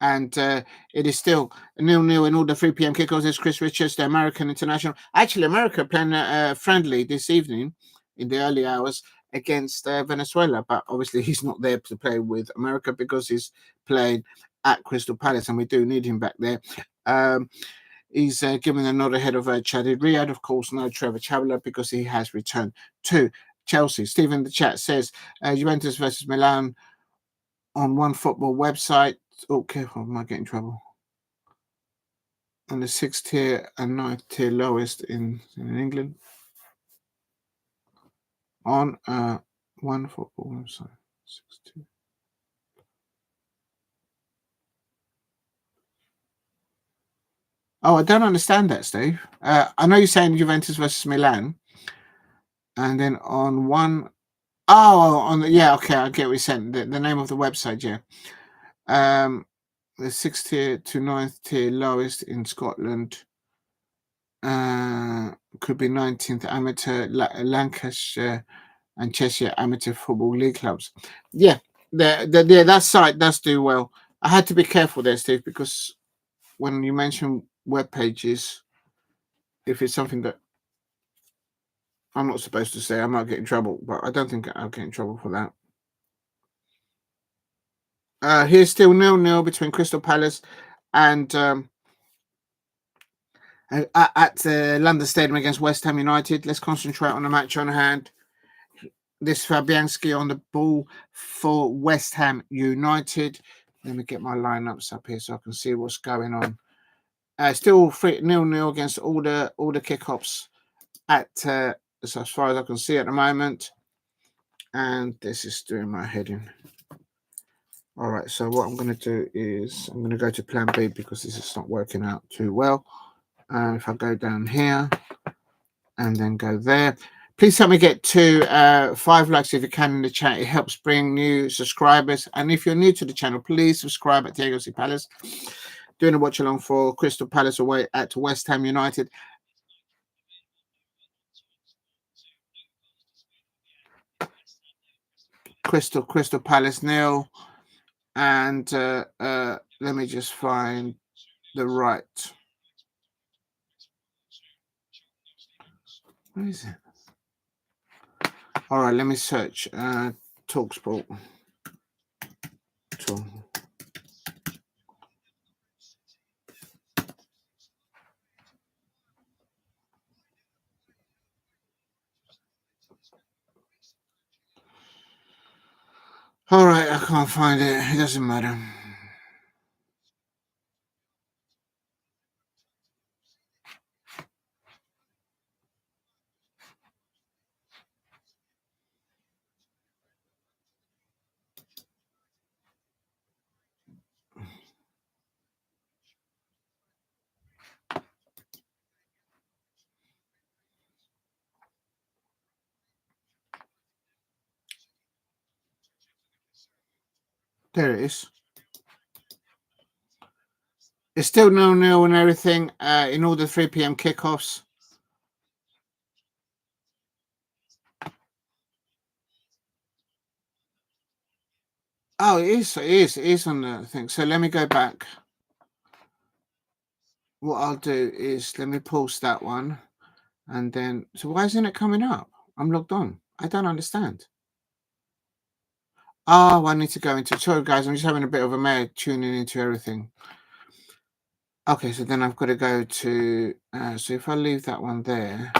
And it is still 0-0 in all the 3 p.m. kickoffs. There's Chris Richards, the American international. Actually, America playing friendly this evening in the early hours against Venezuela. But obviously he's not there to play with America because he's playing at Crystal Palace and we do need him back there. He's given a nod ahead of Chadid Riyad. Of course, no Trevor Chavler because he has returned to Chelsea. Stephen in the chat says Juventus versus Milan on One Football website. Oh, careful, I might get in trouble. On the 6th tier and 9th tier lowest in England. On One Football website. 6th tier. Oh, I don't understand that, Steve. I know you're saying Juventus versus Milan. And then on one... Oh, on the... Yeah, okay, I get what you're saying. The name of the website, yeah. The 6th tier to 9th tier lowest in Scotland. Could be 19th amateur, Lancashire and Cheshire Amateur Football League clubs. Yeah, that site does do well. I had to be careful there, Steve, because when you mention web pages, if it's something that I'm not supposed to say, I might get in trouble, but I don't think I'll get in trouble for that. Here's still 0-0 between Crystal Palace and at London Stadium against West Ham United. Let's concentrate on the match on hand. This Fabianski on the ball for West Ham United. Let me get my lineups up here so I can see what's going on. Still 0-0 against all the kickoffs at as far as I can see at the moment. And this is doing my head in. All right, so what I'm going to do is I'm going to go to plan B because this is not working out too well. If I go down here and then go there. Please help me get to 5 likes if you can in the chat. It helps bring new subscribers. And if you're new to the channel, please subscribe at Diego C. Palace. Doing a watch along for Crystal Palace away at West Ham United. Crystal Palace 0. And let me just find the right. Where is it? All right, let me search TalkSport. All right, I can't find it. It doesn't matter. There it is. It's still 0-0 and everything in all the 3 p.m. kickoffs. Oh, it is on the thing. So let me go back. What I'll do is let me pause that one. And then, so why isn't it coming up? I'm logged on. I don't understand. Oh, I need to go into... Sorry, guys, I'm just having a bit of a mare tuning into everything. Okay, so then I've got to go to... so if I leave that one there,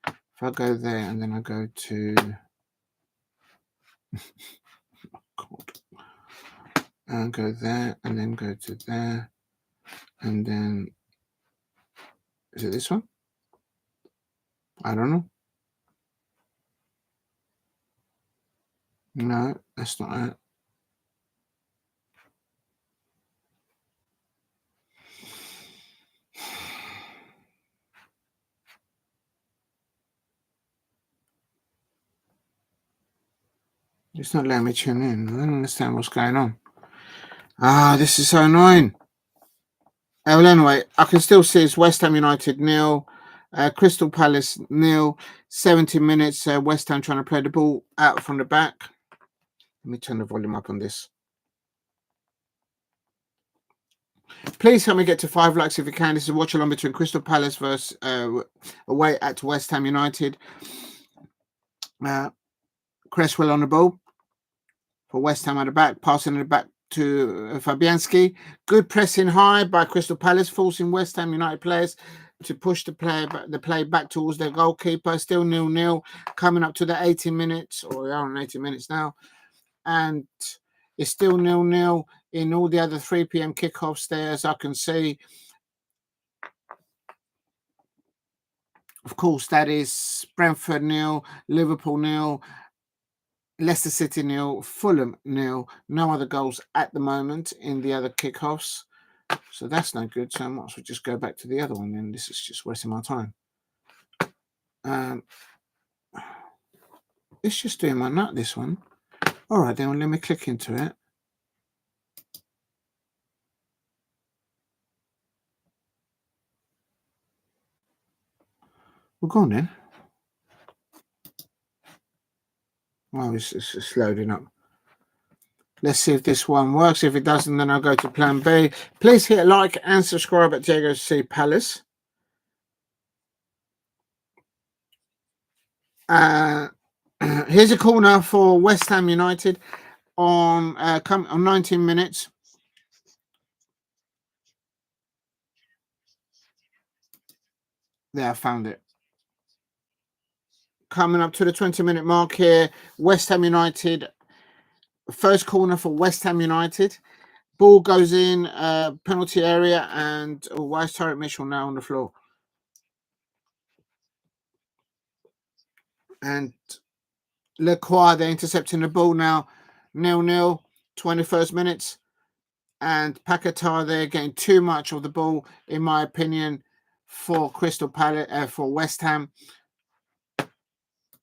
if I go there and then I go to... God. And go there and then go to there. And then... Is it this one? I don't know. No, that's not it. It's not letting me tune in. I don't understand what's going on. This is so annoying. Well, anyway, I can still see it's West Ham United 0, Crystal Palace 0. 70 minutes. West Ham trying to play the ball out from the back. Let me turn the volume up on this. Please help me get to 5 likes if you can. This is a watch along between Crystal Palace versus away at West Ham United. Cresswell on the ball for West Ham at the back, passing in the back to Fabianski. Good pressing high by Crystal Palace, forcing West Ham United players to push the play back towards their goalkeeper. Still 0-0, coming up to the 18 minutes, or we are on 18 minutes now, and it's still 0-0 in all the other 3 p.m. kickoffs there, as I can see. Of course, that is Brentford 0, Liverpool 0, Leicester City 0, Fulham 0. No other goals at the moment in the other kickoffs. So that's no good. So I might as well just go back to the other one then. This is just wasting my time. It's just doing my nut, this one. All right, then let me click into it. Well, go on then. Oh, it's loading up. Let's see if this one works. If it doesn't, then I'll go to plan B. Please hit like and subscribe at Diego C. Palace. Here's a corner for West Ham United on 19 minutes. There, I found it. Coming up to the 20-minute mark here, West Ham United. First corner for West Ham United. Ball goes in, penalty area, and why is Tarek Mitchell now on the floor? And Lecroix, they're intercepting the ball now. 0-0, 21st minutes. And Paquetá, they're getting too much of the ball, in my opinion, for Crystal Palace, for West Ham.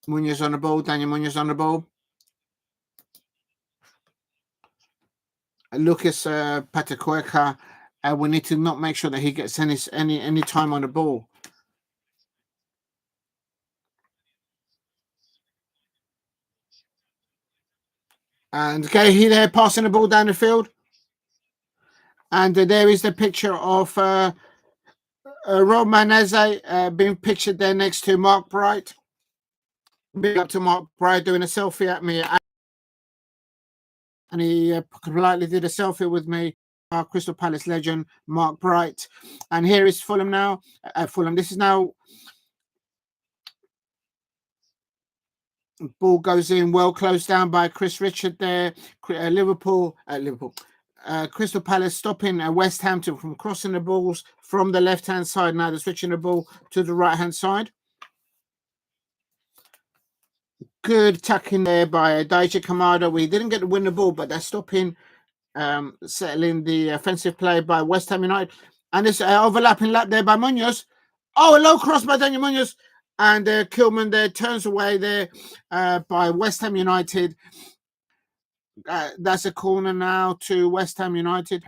Munoz on the ball, Daniel Munoz on the ball. Lucas Paquetá, we need to not make sure that he gets any time on the ball. And Gahey there passing the ball down the field. And there is the picture of Rob Maneze being pictured there next to Mark Bright. Big up to Mark Bright doing a selfie at me. And he politely did a selfie with me, our Crystal Palace legend, Mark Bright. And here is Fulham now. Fulham, this is now. Ball goes in, well closed down by Chris Richard there. Liverpool. Crystal Palace stopping West Ham from crossing the balls from the left-hand side. Now they're switching the ball to the right-hand side. Good tucking there by Daichi Kamada. We didn't get to win the ball, but they're stopping, settling the offensive play by West Ham United. And this overlapping lap there by Munoz. Oh, a low cross by Daniel Munoz. And Kilman there turns away there by West Ham United. That's a corner now to West Ham United.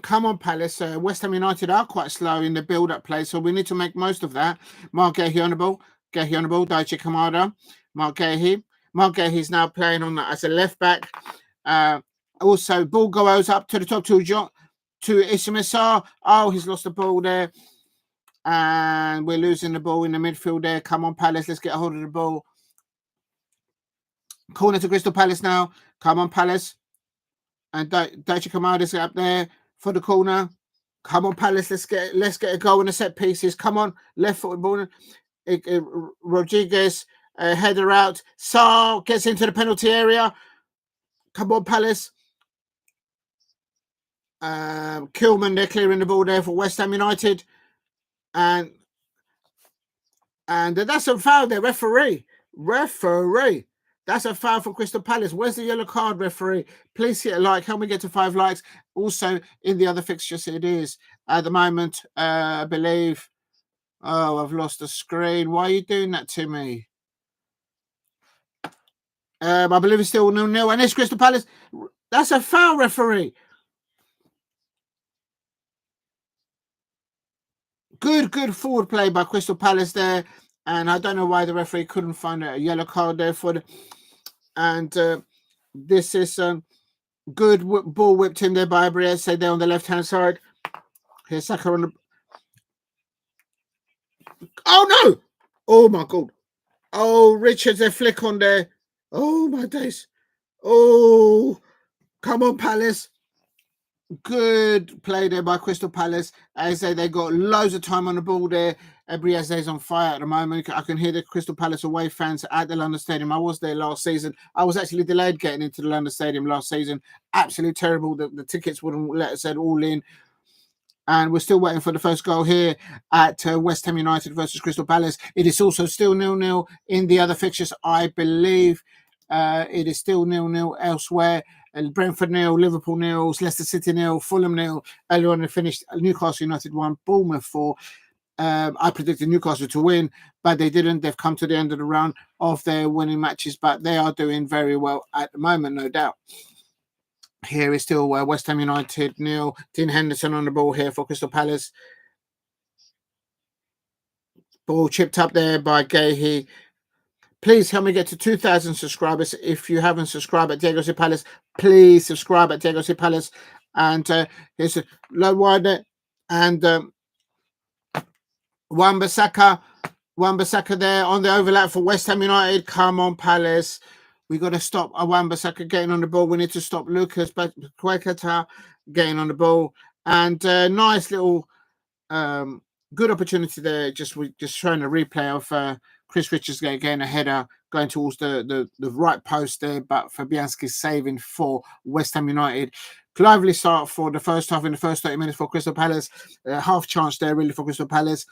Come on, Palace. West Ham United are quite slow in the build-up play, so we need to make most of that. Mark Gahey on the ball. Gahey on the ball. Daichi Kamada. Mark Gahey. Mark Gahey's now playing on that as a left-back. Also, ball goes up to the top to Issam Sarr. Oh, he's lost the ball there. And we're losing the ball in the midfield there. Come on, Palace. Let's get a hold of the ball. Corner to Crystal Palace now. Come on, Palace. And Daichi Kamada's up there for the corner. Come on, Palace. Let's get a goal in the set pieces. Come on. Left foot ball. Rodriguez header out. Sarr gets into the penalty area. Come on, Palace. Kilman, they're clearing the ball there for West Ham United. And that's a foul there, referee. That's a foul for Crystal Palace. Where's the yellow card, referee? Please hit a like. Help me get to 5 likes. Also, in the other fixtures, it is at the moment, I believe. Oh, I've lost the screen. Why are you doing that to me? I believe it's still 0-0. And it's Crystal Palace. That's a foul, referee. Good forward play by Crystal Palace there. And I don't know why the referee couldn't find a yellow card there for the... And this is good ball whipped in there by Briese there on the left-hand side. Here's Saka on the... Oh, no! Oh, my God. Oh, Richards, a flick on there. Oh, my days. Oh, come on, Palace. Good play there by Crystal Palace. As they got loads of time on the ball there. Briese on fire at the moment. I can hear the Crystal Palace away fans at the London Stadium. I was there last season. I was actually delayed getting into the London Stadium last season. Absolutely terrible. The tickets wouldn't let us all in. And we're still waiting for the first goal here at West Ham United versus Crystal Palace. It is also still 0-0 in the other fixtures, I believe. It is still 0-0 elsewhere. Brentford 0, Liverpool 0, Leicester City 0, Fulham 0. Earlier on, they finished Newcastle United 1, Bournemouth 4. I predicted Newcastle to win, but they didn't. They've come to the end of the round of their winning matches, but they are doing very well at the moment, no doubt. Here is still West Ham United 0. Dean Henderson on the ball here for Crystal Palace. Ball chipped up there by Gahey. Please help me get to 2,000 subscribers. If you haven't subscribed at Diego C. Palace, please subscribe at Diego C. Palace. And here's a low wide net. And Wan-Bissaka there on the overlap for West Ham United. Come on, Palace. We got to stop Wan-Bissaka getting on the ball. We need to stop Lucas Paqueta getting on the ball. And nice little good opportunity there. Just showing a replay of Chris Richards getting a header going towards the right post there, but Fabianski saving for West Ham United. Lively start for the first half in the first 30 minutes for Crystal Palace. Half chance there really for Crystal Palace.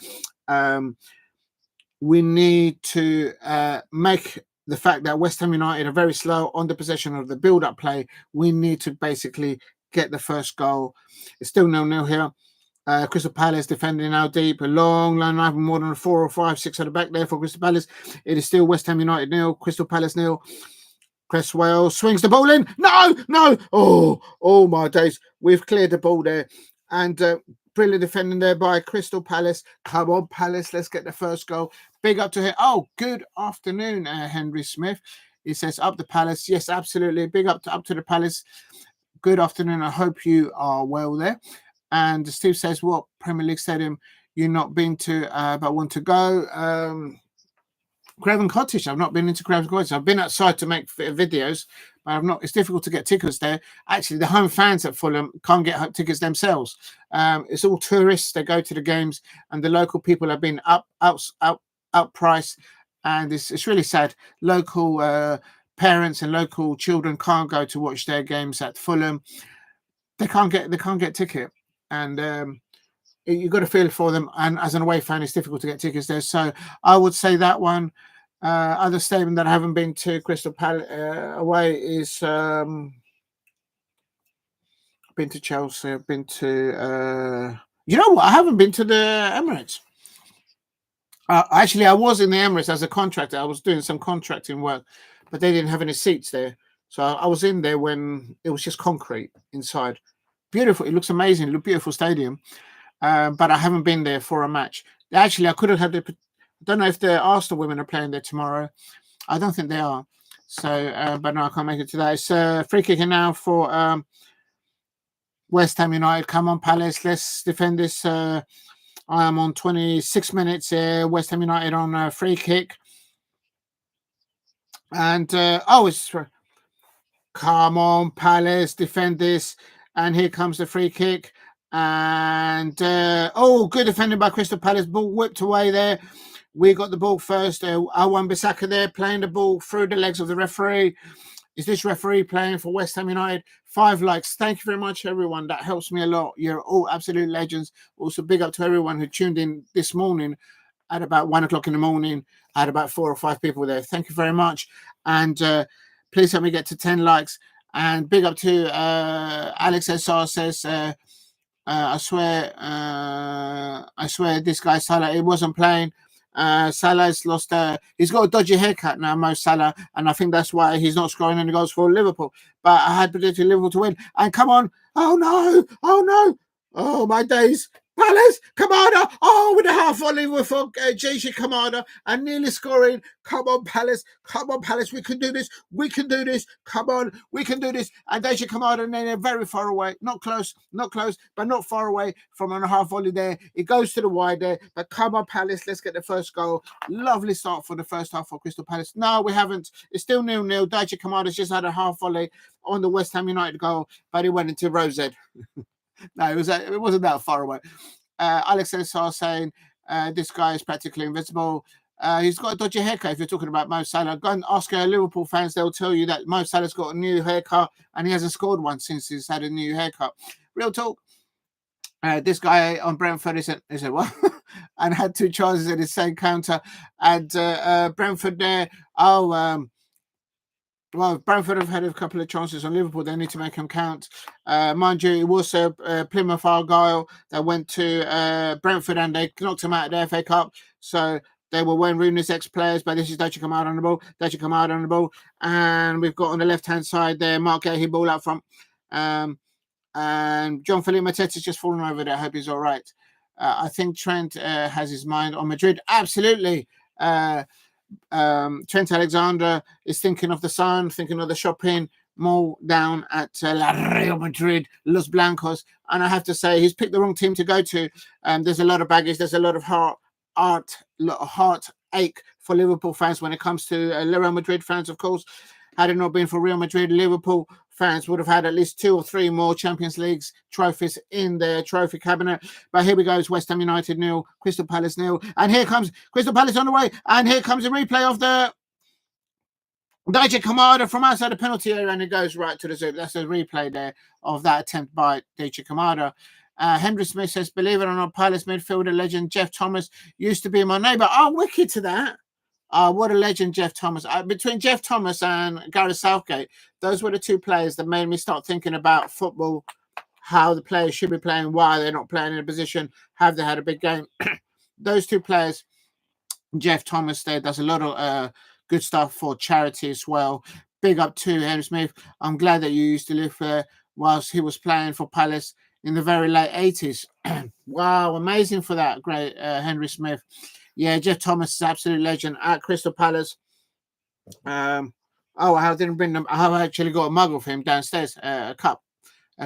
We need to make the fact that West Ham United are very slow on the possession of the build-up play. We need to basically get the first goal. It's still 0-0 here. Crystal Palace defending now deep, a long line, having more than 4 or 5, 6 at the back there for Crystal Palace. It is still West Ham United 0, Crystal Palace 0. Cresswell swings the ball in. No. Oh my days. We've cleared the ball there. And brilliant defending there by Crystal Palace. Come on, Palace. Let's get the first goal. Big up to him. Oh, good afternoon, Henry Smith. He says, up the Palace. Yes, absolutely. Big up to the Palace. Good afternoon. I hope you are well there. And Steve says, what Premier League stadium you've not been to but want to go? Craven Cottage. I've not been into Craven Cottage. I've been outside to make videos, but I've not. It's difficult to get tickets there. Actually, the home fans at Fulham can't get tickets themselves. It's all tourists. They go to the games, and the local people have been outpriced, and it's really sad. Local parents and local children can't go to watch their games at Fulham. They can't get ticket. And you've got to feel for them. And as an away fan, it's difficult to get tickets there. So I would say that one. Other statement that I haven't been to Crystal Palace away is I've been to Chelsea. I've been to you know what? I haven't been to the Emirates. Actually, I was in the Emirates as a contractor. I was doing some contracting work, but they didn't have any seats there. So I was in there when it was just concrete inside. Beautiful. It looks amazing. It looks beautiful stadium. But I haven't been there for a match. Actually, I could have had I don't know if the Arsenal women are playing there tomorrow. I don't think they are. So, but no, I can't make it today. It's free kicking now for West Ham United. Come on, Palace. Let's defend this. I am on 26 minutes. West Ham United on a free kick. And, it's... Come on, Palace. Defend this. And here comes the free kick. And, good defending by Crystal Palace. Ball whipped away there. We got the ball first. Wan-Bissaka there playing the ball through the legs of the referee. Is this referee playing for West Ham United? 5 likes. Thank you very much, everyone. That helps me a lot. You're all absolute legends. Also, big up to everyone who tuned in this morning at about 1 o'clock in the morning. I had about 4 or 5 people there. Thank you very much. And please help me get to 10 likes. And big up to Alex SR says, I swear this guy Salah, he wasn't playing. Salah's lost. He's got a dodgy haircut now, Mo Salah, and I think that's why he's not scoring any goals for Liverpool. But I had predicted Liverpool to win. And come on, oh no, oh my days. Palace, Kamada, oh, with a half volley with JJ Kamada and nearly scoring. Come on, Palace, we can do this, come on, we can do this. And JJ Kamada, and then they're very far away, not close, but not far away from on a half volley there. It goes to the wide there, but come on, Palace, let's get the first goal. Lovely start for the first half for Crystal Palace. No, we haven't. It's still 0-0. JJ Kamada's just had a half volley on the West Ham United goal, but it went into Rosette. No, it wasn't that far away. Alex SR saying this guy is practically invisible. He's got a dodgy haircut. If you're talking about Mo Salah, go and ask Liverpool fans. They'll tell you that Mo Salah's got a new haircut and he hasn't scored one since he's had a new haircut. Real talk. This guy on Brentford is a what? And had 2 chances in his same counter. And Brentford there. Well, Brentford have had a couple of chances on Liverpool. They need to make them count. Mind you, it was Plymouth Argyle that went to Brentford and they knocked them out of the FA Cup. So they were Wayne Rooney's ex-players, but this is Dutchy Kamada on the ball. And we've got on the left-hand side there, Mark Gahey ball out front. And John Philippe Mateta's just fallen over there. I hope he's all right. I think Trent has his mind on Madrid. Absolutely. Trent Alexander is thinking of the sun, thinking of the shopping mall down at Real Madrid, Los Blancos, and I have to say he's picked the wrong team to go to. There's a lot of baggage, there's a lot of heartache for Liverpool fans when it comes to Real Madrid fans, of course. Had it not been for Real Madrid, Liverpool fans would have had at least 2 or 3 more Champions League trophies in their trophy cabinet. But here we go. It's West Ham United 0, Crystal Palace 0. And here comes Crystal Palace on the way. And here comes a replay of the JJ Kamada from outside the penalty area. And it goes right to the zoom. That's a replay there of that attempt by JJ Kamada. Henry Smith says, believe it or not, Palace midfielder legend Jeff Thomas used to be my neighbour. Oh, wicked to that. What a legend Jeff Thomas. Between Jeff Thomas and Gareth Southgate, those were the 2 players that made me start thinking about football, how the players should be playing, why they're not playing in a position, have they had a big game. Those 2 players, Jeff Thomas there does a lot of good stuff for charity as well. Big up to Henry Smith. I'm glad that you used to live there whilst he was playing for Palace in the very late 80s. Wow, amazing for that great Henry Smith. Yeah, Jeff Thomas is absolute legend at Crystal Palace. I didn't bring them. I have actually got a mug of him downstairs, a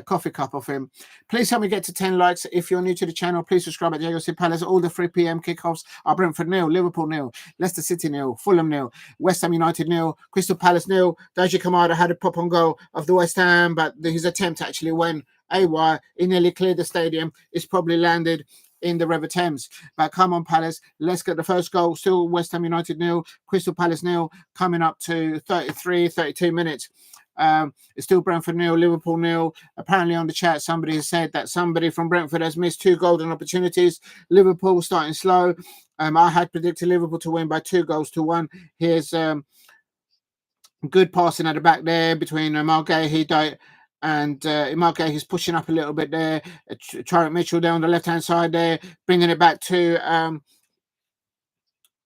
coffee cup of him. Please help me get to 10 likes. If you're new to the channel, please subscribe at Diego City Palace. All the 3 p.m. kickoffs are Brentford 0, Liverpool 0, Leicester City 0, Fulham 0, West Ham United 0, Crystal Palace 0. JJ Kamada had a pop on goal of the West Ham, but his attempt actually went AY. He nearly cleared the stadium. It's probably landed in the River Thames. But come on, Palace, let's get the first goal. Still West Ham United 0, Crystal Palace 0, coming up to 32 minutes. It's still Brentford 0, Liverpool 0. Apparently on the chat, somebody has said that somebody from Brentford has missed 2 golden opportunities. Liverpool starting slow. I had predicted Liverpool to win by 2-1. Here's good passing at the back there between Mark Gahey and Mark Gahey is pushing up a little bit there. Trent Mitchell there on the left-hand side there, bringing it back to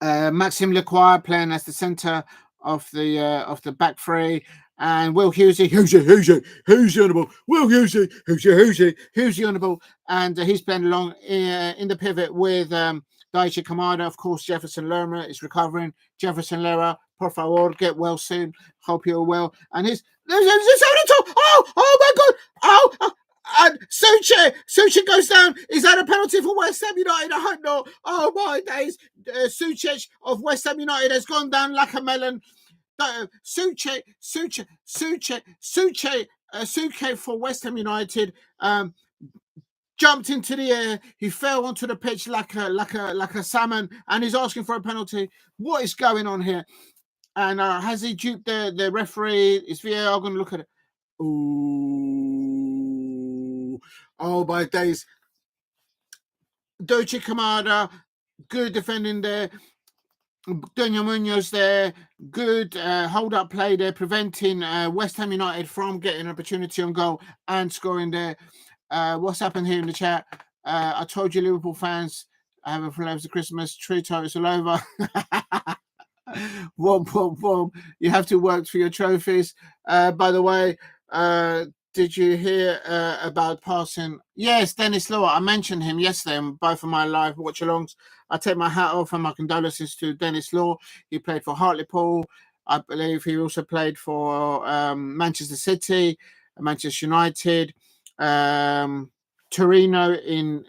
Maxime Lacroix playing as the centre of the back 3. And Will Hughesy on the ball. Will Hughesy on the ball. And he's playing along in the pivot with Daichi Kamada. Of course, Jefferson Lerma is recovering. Jefferson Lerma, por favor, get well soon. Hope you're well. And there's oh my God. And Suchek goes down. Is that a penalty for West Ham United? I hope not. Oh my days. Suchek of West Ham United has gone down like a melon. Suchek for West Ham United jumped into the air. He fell onto the pitch like a salmon, and he's asking for a penalty. What is going on here? And has he duped the referee? Is VAR going to look at it? Ooh. Oh, my days. Dochi Kamada, good defending there. Daniel Munoz there, good hold-up play there, preventing West Ham United from getting an opportunity on goal and scoring there. What's happened here in the chat? I told you, Liverpool fans, I have a flavours of Christmas. Tree totes all over. Womp, womp, womp. You have to work for your trophies. By the way, did you hear about passing? Yes, Dennis Law. I mentioned him yesterday in both of my live watch-alongs. I take my hat off and my condolences to Dennis Law. He played for Hartlepool. I believe he also played for Manchester City, Manchester United, Torino in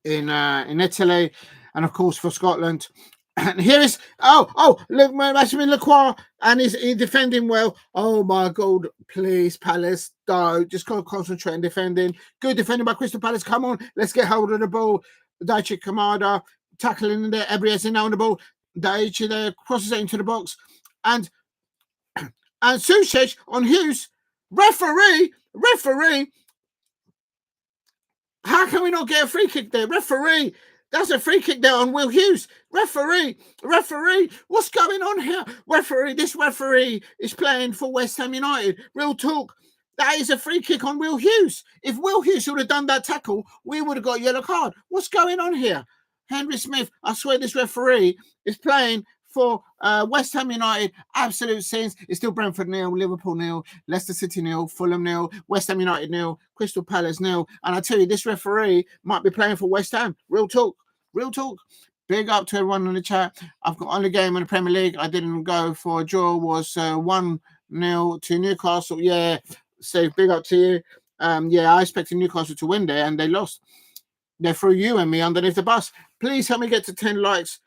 Italy, and of course for Scotland. And here is look, Benjamin Lacroix, and he's defending well. Oh my God, please, Palace, don't just concentrate on defending. Good defending by Crystal Palace. Come on, let's get hold of the ball. Daichi Kamada tackling in there. Ebriez in on the ball. Daichi there crosses it into the box, and Suchek on Hughes. Referee. How can we not get a free kick there? Referee. That's a free kick there on Will Hughes. Referee, what's going on here? This referee is playing for West Ham United. Real talk. That is a free kick on Will Hughes. If Will Hughes would have done that tackle, we would have got a yellow card. What's going on here? Henry Smith, I swear this referee is playing for West Ham United. Absolute sins. It's still Brentford 0, Liverpool 0, Leicester City 0, Fulham 0, West Ham United 0, Crystal Palace 0. And I tell you, this referee might be playing for West Ham. Real talk. Big up to everyone in the chat. I've got only game in the Premier League I didn't go for a draw was 1-0 to Newcastle. Yeah, Steve, big up to you. I expected Newcastle to win there and they lost. They threw you and me underneath the bus. Please help me get to 10 likes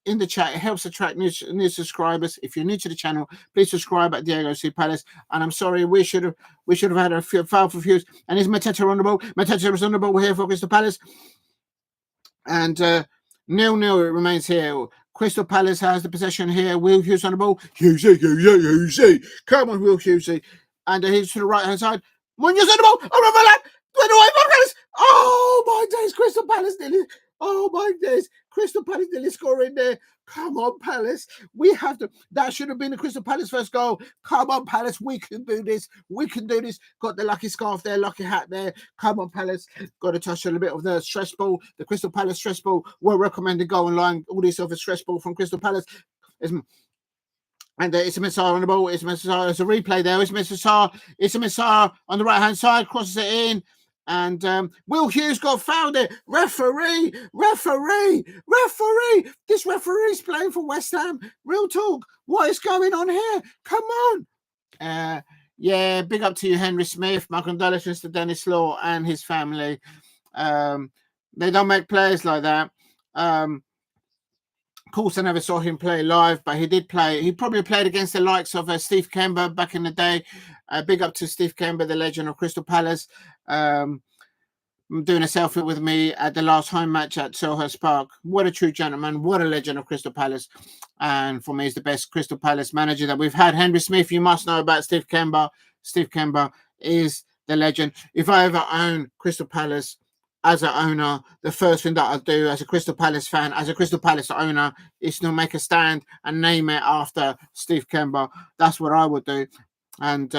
in the chat. It helps attract new subscribers. If you're new to the channel, please subscribe at Diego C. Palace. And I'm sorry, we should have had a foul for views. And is Mateta on the ball? Mateta is on the ball here for Crystal Palace. And 0-0 it remains here. Crystal Palace has the possession here. Will Hughes on the ball. Hughesy. Come on, Will Hughesy. And he's to the right-hand side. Munoz on the ball. Oh, my days. Crystal Palace nearly scoring there. Come on, Palace. We have to. That should have been the Crystal Palace first goal. Come on, Palace. We can do this. Got the lucky scarf there, lucky hat there. Come on, Palace. Got to touch a little bit of the stress ball. The Crystal Palace stress ball. Well recommended goal online. All this of a stress ball from Crystal Palace. And it's a Mensah on the ball. It's a Mensah. There's a replay there. It's a Mensah on the right-hand side. Crosses it in. And Will Hughes got fouled there. Referee. This referee's playing for West Ham. Real talk. What is going on here? Come on. Big up to you, Henry Smith. My condolences to Dennis Law and his family. They don't make players like that. Of course, I never saw him play live, but he did play. He probably played against the likes of Steve Kemba back in the day. Big up to Steve Kemba, the legend of Crystal Palace. Doing a selfie with me at the last home match at Selhurst Park. What a true gentleman. What a legend of Crystal Palace. And for me, he's the best Crystal Palace manager that we've had. Henry Smith, you must know about Steve Kemba. Steve Kemba is the legend. If I ever own Crystal Palace as an owner, the first thing that I'll do as a Crystal Palace fan, as a Crystal Palace owner, is to make a stand and name it after Steve Kemba. That's what I would do. And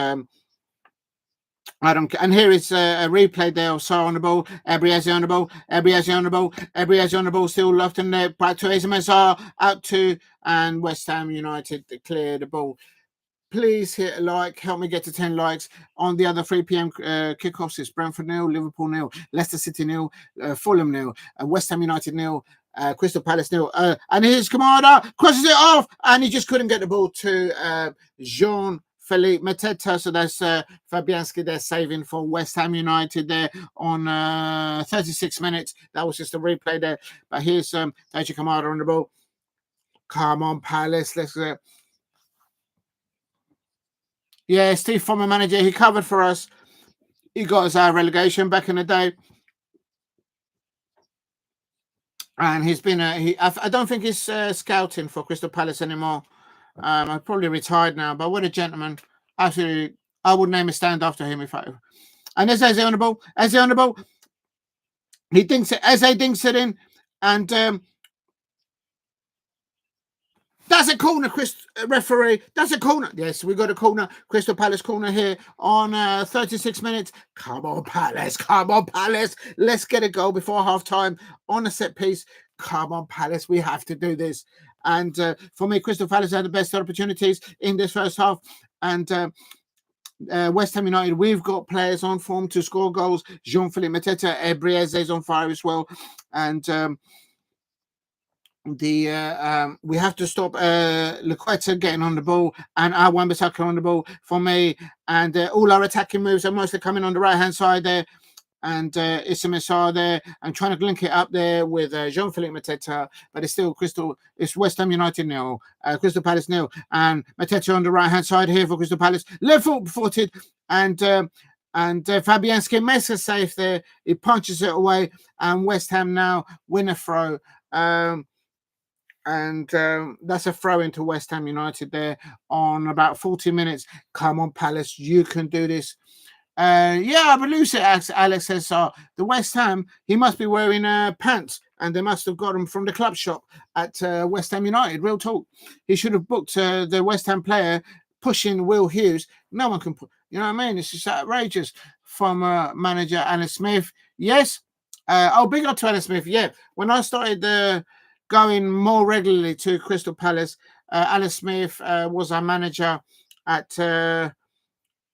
I don't care. And here is a replay there of Schar on the ball. Ebriez on the ball. Still left in there. Back to Mensah. Out to, and West Ham United clear the ball. Please hit a like. Help me get to 10 likes. On the other 3 p.m. kickoffs, it's Brentford 0, Liverpool 0, Leicester City 0, Fulham 0, West Ham United 0, Crystal Palace 0. And here's Kamada. Crosses it off. And he just couldn't get the ball to Jean-Philippe Mateta. So that's Fabianski there saving for West Ham United there on 36 minutes. That was just a replay there. But here's Daichi Kamada on the ball. Come on, Palace. Let's go. Yeah, Steve, former manager, he covered for us. He got us our relegation back in the day. And he's been I don't think he's scouting for Crystal Palace anymore. I'm probably retired now, but what a gentleman. Actually, I would name a stand after him if I. And Eze on the ball. Eze on the ball. He dinks it. Eze dinks it in. And that's a corner, referee. That's a corner. Yes, we got a corner. Crystal Palace corner here on 36 minutes. Come on, Palace. Come on, Palace. Let's get a goal before half time on a set piece. Come on, Palace. We have to do this. And for me, Crystal Palace had the best opportunities in this first half. And West Ham United, we've got players on form to score goals. Jean-Philippe Mateta, Ebrieze is on fire as well. And we have to stop Luqueta getting on the ball and our Wan-Bissaka on the ball for me. And all our attacking moves are mostly coming on the right-hand side there. And Issa Mensah there. I'm trying to link it up there with Jean-Philippe Mateta, but it's still it's West Ham United nil, Crystal Palace nil. And Mateta on the right-hand side here for Crystal Palace. Left-footed. And Fabianski makes a save there. He punches it away. And West Ham now win a throw. And that's a throw into West Ham United there on about 40 minutes. Come on, Palace, you can do this. I believe it, Alex says. The West Ham, he must be wearing pants, and they must have got them from the club shop at West Ham United. Real talk. He should have booked the West Ham player pushing Will Hughes. No one can put, you know what I mean? It's just outrageous from manager Alan Smith. Yes. Big up to Alan Smith. Yeah. When I started going more regularly to Crystal Palace, Alan Smith was our manager at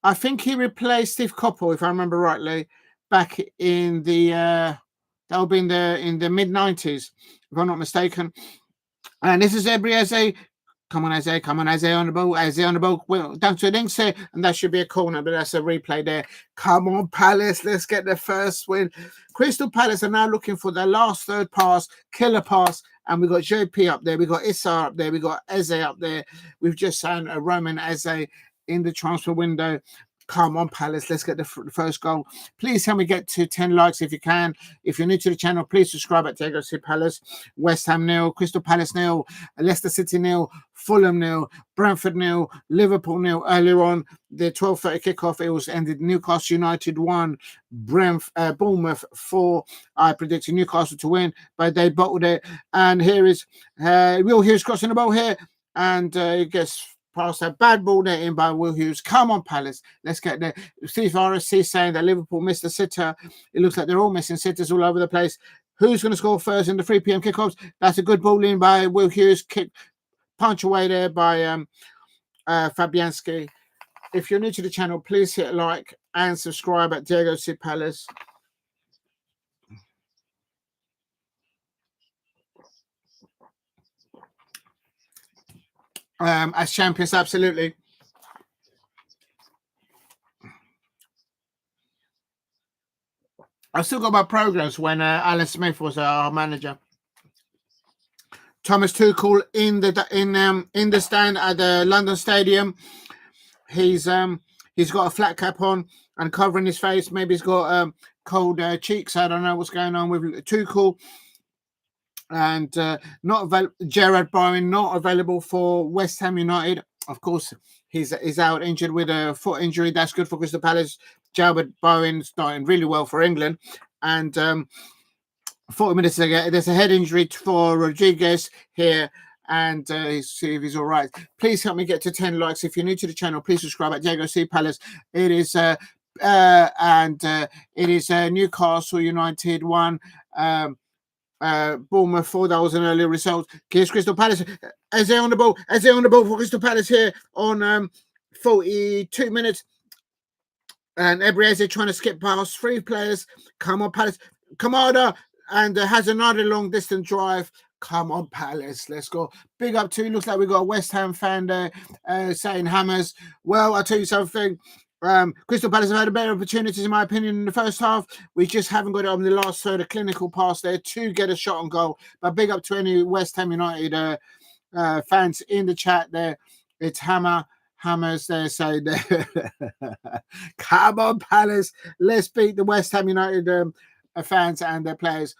I think he replaced Steve Coppell, if I remember rightly, back in the that would be in the mid-90s, if I'm not mistaken. And this is Ebrieze. Come on, Eze. Come on, Eze on the ball. Eze on the ball. Well, down to links here, and that should be a corner, but that's a replay there. Come on, Palace. Let's get the first win. Crystal Palace are now looking for their last third pass, killer pass, and we've got JP up there. We've got Issa up there. We've got Eze up there. We've just signed a Roman Eze in the transfer window. Come on, Palace. Let's get the first goal. Please help me get to 10 likes if you can. If you're new to the channel, please subscribe at Diego C. Palace. West Ham nil, Crystal Palace nil, Leicester City nil, Fulham nil, Brentford nil, Liverpool nil. Earlier on, the 12:30 kickoff, it was ended Newcastle United 1, Bournemouth 4. I predicted Newcastle to win, but they bottled it. And here is Will Hughes crossing the ball here, and it gets past a bad ball there in by Will Hughes. Come on, Palace. Let's get there. Steve RSC saying that Liverpool missed a sitter. It looks like they're all missing sitters all over the place. Who's going to score first in the 3 p.m. kickoffs? That's a good ball in by Will Hughes. Kick, punch away there by Fabianski. If you're new to the channel, please hit like and subscribe at Diego C. Palace. As champions, absolutely. I still got my programs when Alan Smith was our manager. Thomas Tuchel in the stand at the London Stadium. He's got a flat cap on and covering his face. Maybe he's got cold cheeks. I don't know what's going on with Tuchel. And Gerard Bowen not available for West Ham United. Of course, he's out injured with a foot injury. That's good for Crystal Palace. Gerard Bowen starting really well for England. And 40 minutes ago, there's a head injury for Rodriguez here. And see if he's all right. Please help me get to 10 likes. If you're new to the channel, please subscribe at Diego C. Palace. It is Newcastle United 1. Bournemouth 4. That was an early result. Here's Crystal Palace. Eze on the ball for Crystal Palace here on 42 minutes. And Ebrieze trying to skip past 3 players. Come on, Palace. Kamada and has another long distance drive. Come on, Palace. Let's go. Big up to. Looks like we got a West Ham fan there saying hammers. Well, I'll tell you something. Crystal Palace have had a better opportunities, in my opinion, in the first half. We just haven't got it on the last third, a clinical pass there to get a shot on goal. But big up to any West Ham United fans in the chat there. It's hammers there saying come on, Palace. Let's beat the West Ham United fans and their players.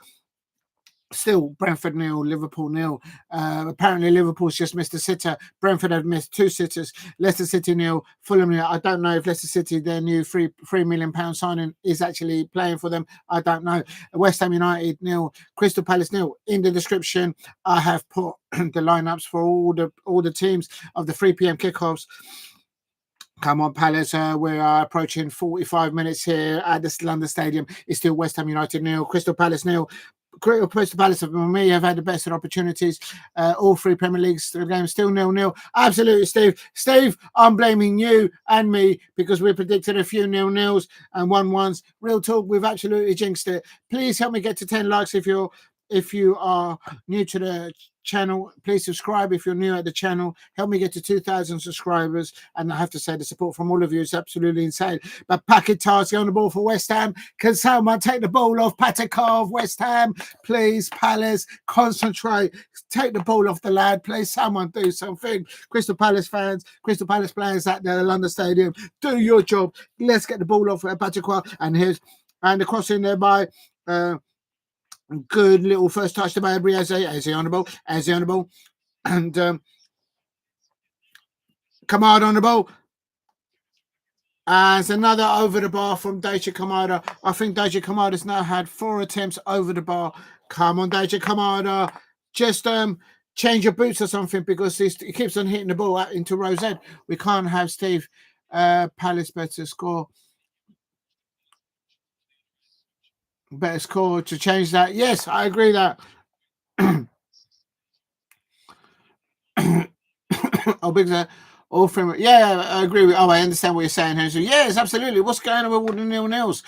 Still, Brentford 0, Liverpool 0. Apparently, Liverpool's just missed a sitter. Brentford have missed 2 sitters. Leicester City 0, Fulham 0. I don't know if Leicester City, their new £3 million signing, is actually playing for them. I don't know. West Ham United 0, Crystal Palace 0. In the description, I have put the lineups for all the teams of the 3 p.m. kickoffs. Come on, Palace. We are approaching 45 minutes here at the London Stadium. It's still West Ham United 0, Crystal Palace 0. Crystal Palace for me have had the best opportunities. All 3 Premier League games still 0-0. Absolutely, Steve. Steve, I'm blaming you and me because we predicted a few 0-0s and 1-1s. Real talk, we've absolutely jinxed it. Please help me get to 10 likes if you are new to the channel. Please subscribe if you're new at the channel. Help me get to 2,000 subscribers. And I have to say, the support from all of you is absolutely insane. But Paquetá's on the ball for West Ham. Can someone take the ball off Paquetá, West Ham? Please, Palace, concentrate. Take the ball off the lad. Please, someone do something. Crystal Palace fans, Crystal Palace players at the London Stadium, do your job. Let's get the ball off Paquetá. And the crossing there by good little first touch to Adu-Adjei as the on the ball, and Kamada on the ball. And it's another over the bar from Daichi Kamada. I think Daichi Kamada's now had 4 attempts over the bar. Come on, Daichi Kamada. Just change your boots or something, because he keeps on hitting the ball out into Rose Ed. We can't have Steve Palace better score to change that. Yes, I agree that. Oh, big all from yeah, I agree with. Oh, I understand what you're saying, Henry. Yes, absolutely. What's going on with all the 0-0s?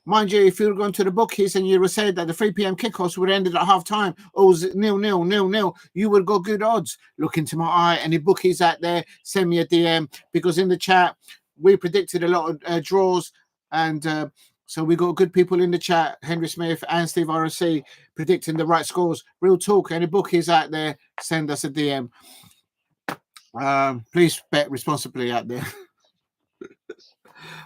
Mind you, if you'd gone to the bookies and you would said that the 3 p.m. kickoffs would have ended at half time, or was it 0-0, 0-0, you would have got good odds. Look into my eye. Any bookies out there, send me a DM, because in the chat we predicted a lot of draws, and so we got good people in the chat, Henry Smith and Steve RSC, predicting the right scores. Real talk. Any bookies out there, send us a DM. Please bet responsibly out there.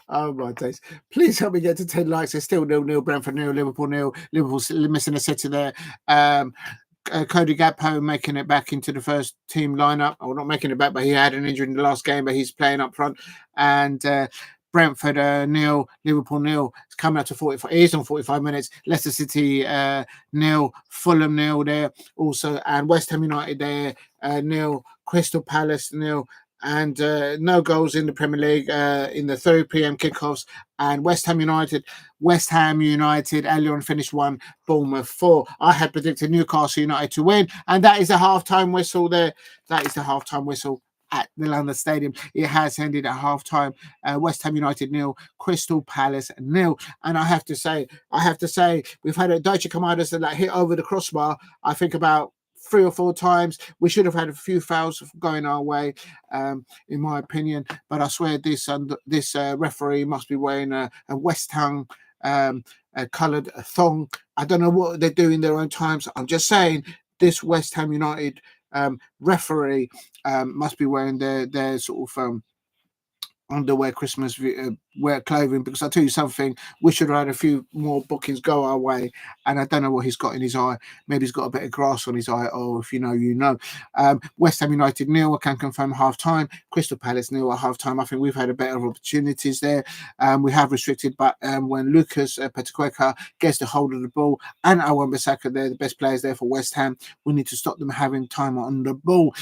Oh my days. Please help me get to 10 likes. It's still 0-0, Brentford 0, Liverpool 0. Liverpool's missing a city there. Cody Gakpo making it back into the first team lineup. Or not making it back, but he had an injury in the last game, but he's playing up front. And Brentford 0, Liverpool 0. It's coming up to 45. He's on 45 minutes. Leicester City 0, Fulham 0 there also, and West Ham United there 0, Crystal Palace 0, and no goals in the Premier League in the 3 p.m. kickoffs. And West Ham United earlier on finished 1, Bournemouth 4. I had predicted Newcastle United to win, and that is the halftime whistle there. That is the halftime whistle at the London Stadium. It has ended at half-time. West Ham United 0, Crystal Palace 0. And I have to say, we've had a Daichi Kamada that hit over the crossbar, I think about 3 or 4 times. We should have had a few fouls going our way, in my opinion. But I swear this referee must be wearing a West Ham coloured thong. I don't know what they do in their own times. I'm just saying, this West Ham United referee must be wearing their sort of underwear Christmas wear clothing, because I'll tell you something, we should have had a few more bookings go our way, and I don't know what he's got in his eye. Maybe he's got a bit of grass on his eye, or if you know, you know. West Ham United 0, I can confirm half time. Crystal Palace 0 at half time. I think we've had a better opportunities there. We have restricted, but when Lucas Paquetá gets the hold of the ball, and Wan-Bissaka, they're the best players there for West Ham, we need to stop them having time on the ball.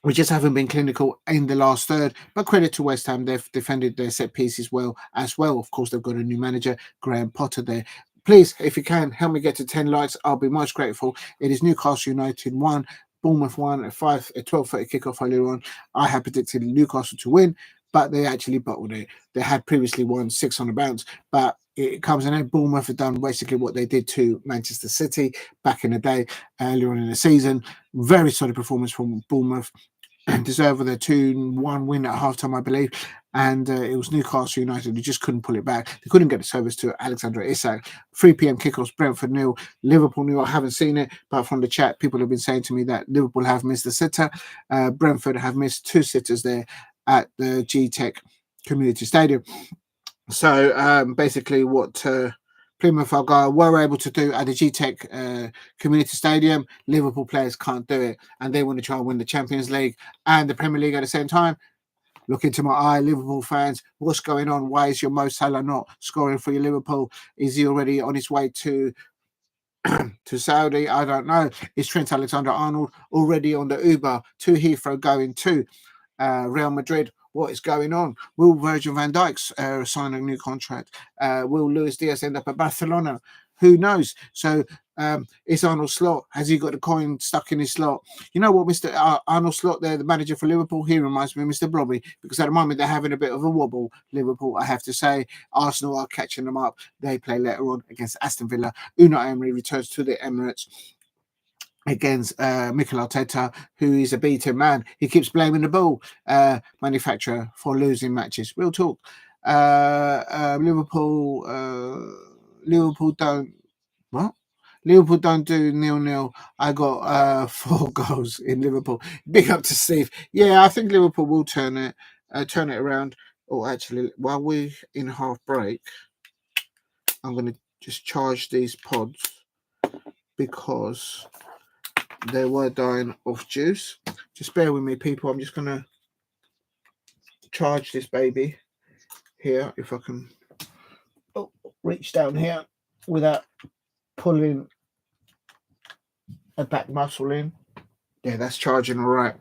We just haven't been clinical in the last third, but credit to West Ham. They've defended their set pieces well as well. Of course, they've got a new manager, Graham Potter, there. Please, if you can, help me get to 10 likes. I'll be much grateful. It is Newcastle United 1, Bournemouth 1 at 12:30 kickoff earlier on. I had predicted Newcastle to win, but they actually bottled it. They had previously won 6 on the bounce, but it comes in. Bournemouth have done basically what they did to Manchester City back in the day, earlier on in the season. Very solid performance from Bournemouth. Deserve their 2-1 win at halftime, I believe, and it was Newcastle United who just couldn't pull it back. They couldn't get the service to Alexander Isak. 3 p.m. kickoffs, Brentford 0, Liverpool 0. I haven't seen it, but from the chat, people have been saying to me that Liverpool have missed a sitter. Brentford have missed 2 sitters there at the G-Tech Community Stadium. So basically, what Plymouth Argyle were able to do at the G-Tech Community Stadium. Liverpool players can't do it, and they want to try and win the Champions League and the Premier League at the same time. Look into my eye, Liverpool fans. What's going on? Why is your Mo Salah not scoring for your Liverpool? Is he already on his way to Saudi? I don't know. Is Trent Alexander-Arnold already on the Uber to Heathrow going to Real Madrid? What is going on? Will Virgil van Dijk sign a new contract? Will Luis Diaz end up at Barcelona? Who knows? So is Arnold Slot, has he got the coin stuck in his slot? You know what, Mr. Arnold Slot there, the manager for Liverpool, he reminds me of Mr. Blobby, because at the moment they're having a bit of a wobble, Liverpool, I have to say. Arsenal are catching them up. They play later on against Aston Villa. Unai Emery returns to the Emirates against Mikel Arteta, who is a beaten man. He keeps blaming the ball manufacturer for losing matches. Real talk. Liverpool don't do 0-0. I got 4 goals in Liverpool. Big up to Steve. Yeah, I think Liverpool will turn it around. Oh, actually, while we're in half break, I'm going to just charge these pods because they were dying of juice. Just bear with me, people. I'm just going to charge this baby here, if I can reach down here without pulling a back muscle in. Yeah, that's charging all right.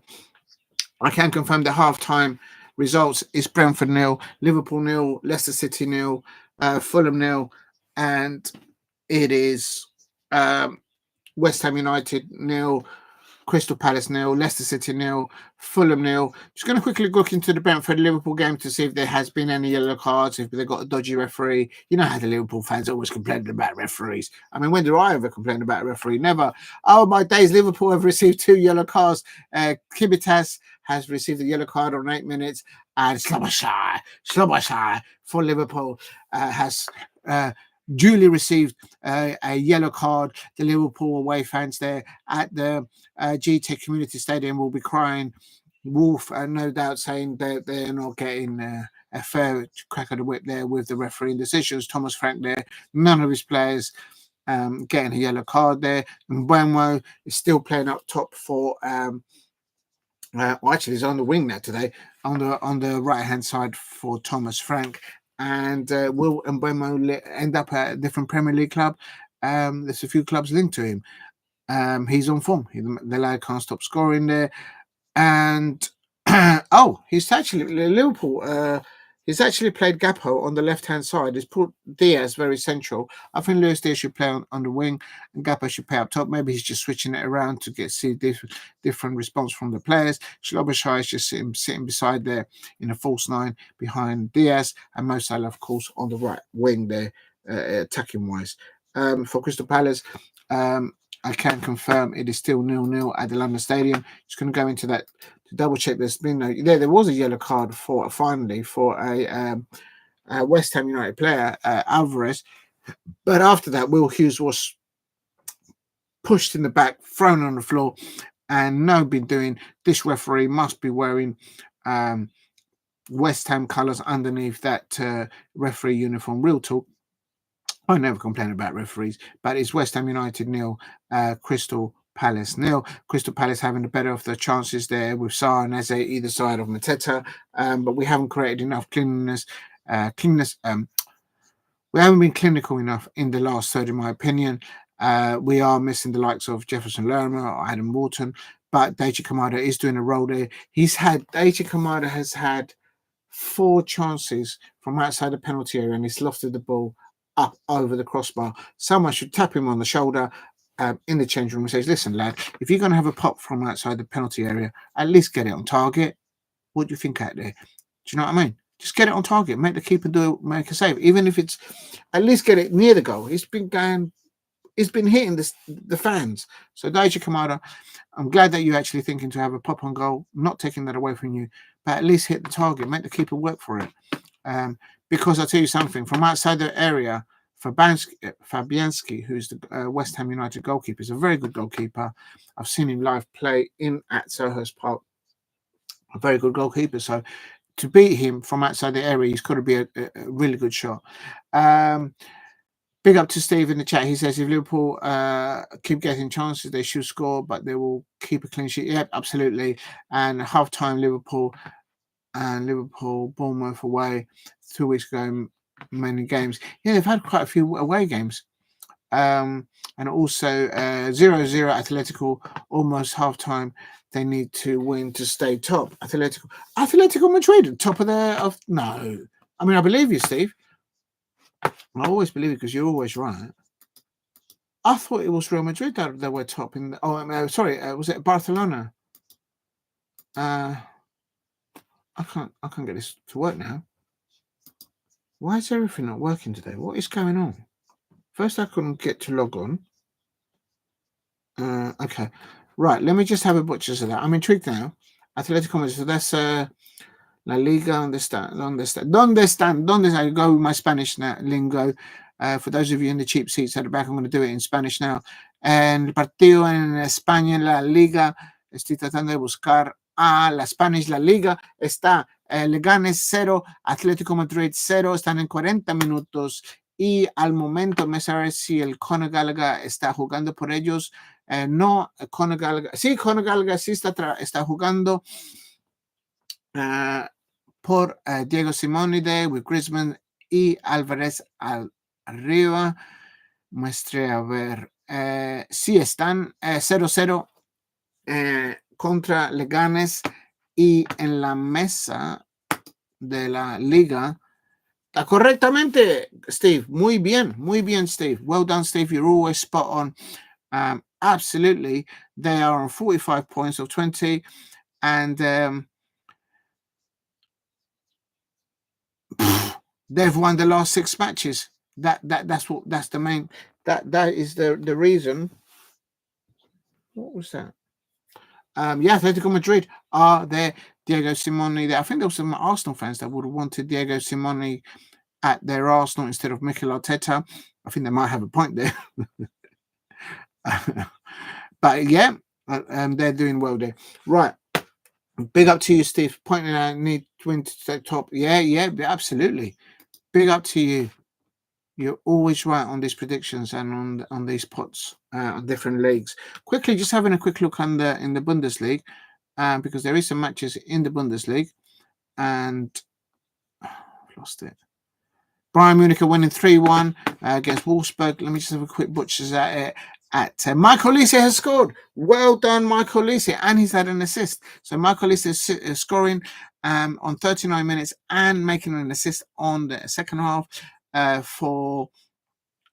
I can confirm the halftime results is Brentford 0, Liverpool 0, Leicester City 0, Fulham 0, and it is West Ham United 0, Crystal Palace 0, Leicester City 0, Fulham 0. Just going to quickly look into the Brentford Liverpool game to see if there has been any yellow cards, if they got a dodgy referee. You know how the Liverpool fans always complain about referees. I mean, when do I ever complain about a referee? Never. Oh, my days, Liverpool have received 2 yellow cards. Kibitas has received a yellow card on 8 minutes, and Slobosai for Liverpool has duly received a yellow card. The Liverpool away fans there at the G-Tech Community Stadium will be crying wolf, no doubt, saying that they're not getting a fair crack of the whip there with the refereeing decisions. Thomas Frank there, none of his players getting a yellow card there. And Mbeumo is still playing up top for actually he's on the wing now today, on the right hand side for Thomas Frank. And will Mbeumo end up at a different Premier League club? There's a few clubs linked to him. He's on form. The lad can't stop scoring there. And he's actually Liverpool. He's actually played Gakpo on the left-hand side. He's put Diaz very central. I think Luis Diaz should play on the wing and Gakpo should play up top. Maybe he's just switching it around to see different response from the players. Slobosai is just sitting beside there in a false 9 behind Diaz, and Mo Salah, of course, on the right wing there, attacking-wise. For Crystal Palace, I can confirm it is still 0-0 at the London Stadium. Just going to go into that to double check. There was a yellow card for a West Ham United player, Alvarez, but after that, Will Hughes was pushed in the back, thrown on the floor, and no been doing. This referee must be wearing West Ham colours underneath that referee uniform. Real talk. I never complain about referees, but it's West Ham United 0, Crystal Palace 0. Crystal Palace having the better of the chances there with Schar and Eze either side of Mateta, but we haven't created enough cleanliness. We haven't been clinical enough in the last third, in my opinion. We are missing the likes of Jefferson Lerma or Adam Wharton, but Daichi Kamada is doing a role there. Daichi Kamada has had 4 chances from outside the penalty area, and he's lofted the ball up over the crossbar. Someone should tap him on the shoulder in the change room and say, listen, lad, if you're going to have a pop from outside the penalty area, at least get it on target. What do you think out there? Do you know what I mean? Just get it on target. Make the keeper make a save. Even if it's, at least get it near the goal. It's been hitting the fans. So Daichi Kamada, I'm glad that you're actually thinking to have a pop on goal, not taking that away from you, but at least hit the target. Make the keeper work for it. Because I'll tell you something, from outside the area, Fabianski, who's the West Ham United goalkeeper, is a very good goalkeeper. I've seen him live play at Selhurst Park. A very good goalkeeper. So to beat him from outside the area, he's got to be a really good shot. Big up to Steve in the chat. He says if Liverpool keep getting chances, they should score, but they will keep a clean sheet. Yep, absolutely. And half-time Liverpool Bournemouth away 2 weeks ago, many games. Yeah, they've had quite a few away games. And also 0-0 Atletico, almost half-time. They need to win to stay top. Atletico Madrid, top of no. I mean, I believe you, Steve. I always believe it because you're always right. I thought it was Real Madrid that were top in. Was it Barcelona? I can't get this to work now. Why is everything not working today? What is going on? First, I couldn't get to log on. Okay, right. Let me just have a butcher's of that. I'm intrigued now. Atletico Madrid. So that's La Liga. ¿Dónde I go with my Spanish lingo? For those of you in the cheap seats at the back, I'm going to do it in Spanish now. El partido en España, en la Liga. Estoy tratando de buscar la Spanish La Liga. Está Leganes 0, Atlético Madrid 0. Están en 40 minutos. Y al momento me sabe si el Conor Gallagher está jugando por ellos. No, Conor Gallagher. Sí, Conor Gallagher sí está jugando. Por Diego Simonide, with Griezmann y Álvarez arriba. Muestre a ver. Sí están 0-0 contra Leganes y en la mesa de la liga. Correctamente, Steve. Muy bien, Steve. Well done, Steve. You're always spot on. Absolutely. They are on 45 points of 20 and they've won the last 6 matches. That's the main that is the reason. What was that? Yeah, Atletico Madrid are there. Diego Simeone there. I think there were some Arsenal fans that would have wanted Diego Simeone at their Arsenal instead of Mikel Arteta. I think they might have a point there. But yeah, they're doing well there. Right. Big up to you, Steve. Pointing out need to win to the top. Yeah, absolutely. Big up to you. You're always right on these predictions and on these pots on different leagues. Quickly, just having a quick look in the Bundesliga, because there is some matches in the Bundesliga, and I've lost it. Bayern Munich are winning 3-1 against Wolfsburg. Let me just have a quick butcher's at it. Michael Olise has scored. Well done, Michael Olise, and he's had an assist. So Michael Olise is scoring on 39 minutes and making an assist on the second half for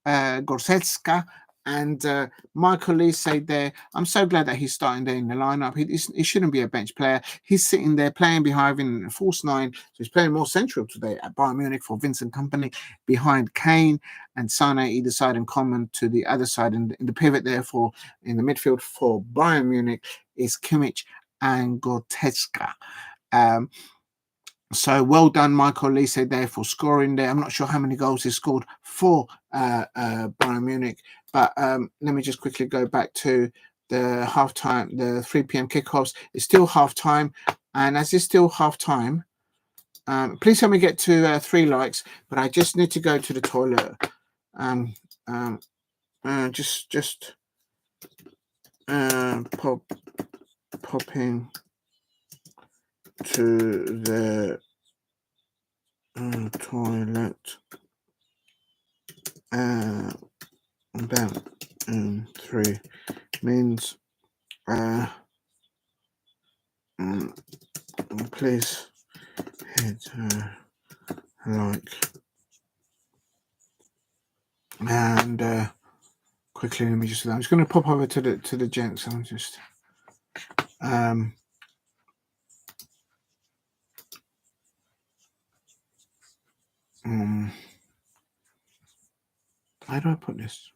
Goretzka. And Michael Olise there. I'm so glad that he's starting there in the lineup. He shouldn't be a bench player. He's sitting there playing behind in a false 9. So he's playing more central today at Bayern Munich for Vincent Kompany behind Kane and Sane either side and Coman to the other side. And in the pivot therefore in the midfield for Bayern Munich is Kimmich and Goretzka. So well done, Michael Olise there for scoring there. I'm not sure how many goals he scored for Bayern Munich, but let me just quickly go back to the halftime, the 3 p.m. kickoffs. It's still halftime, and as it's still halftime, please help me get to 3 likes. But I just need to go to the toilet. Just popping to the toilet about 3 means please hit like and quickly let me just I'm just going to pop over to the gents and just how do I put this?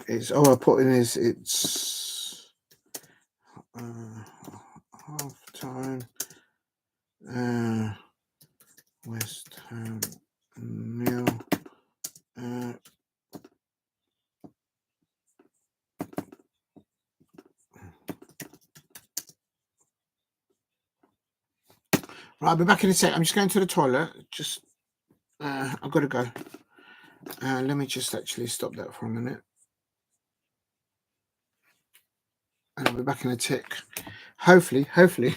It's I put in is it's half time West Ham nil right, I'll be back in a sec. I'm just going to the toilet. Just I've got to go. Let me just actually stop that for a minute. And I'll be back in a tick. Hopefully,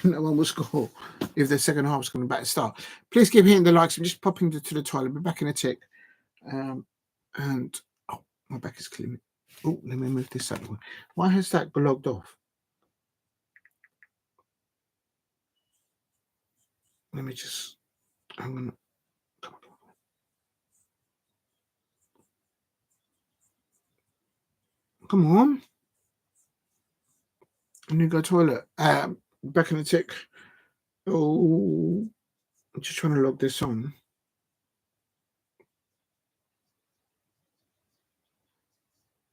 no one will score if the second half is going to back start. Please keep hitting the likes. I'm just popping to the toilet. I'll be back in a tick. And oh, my back is clean. Oh, let me move this up. Why has that logged off? Let me just. I'm gonna. Come on. I need to go to the toilet. Back in the tick. Oh, I'm just trying to log this on.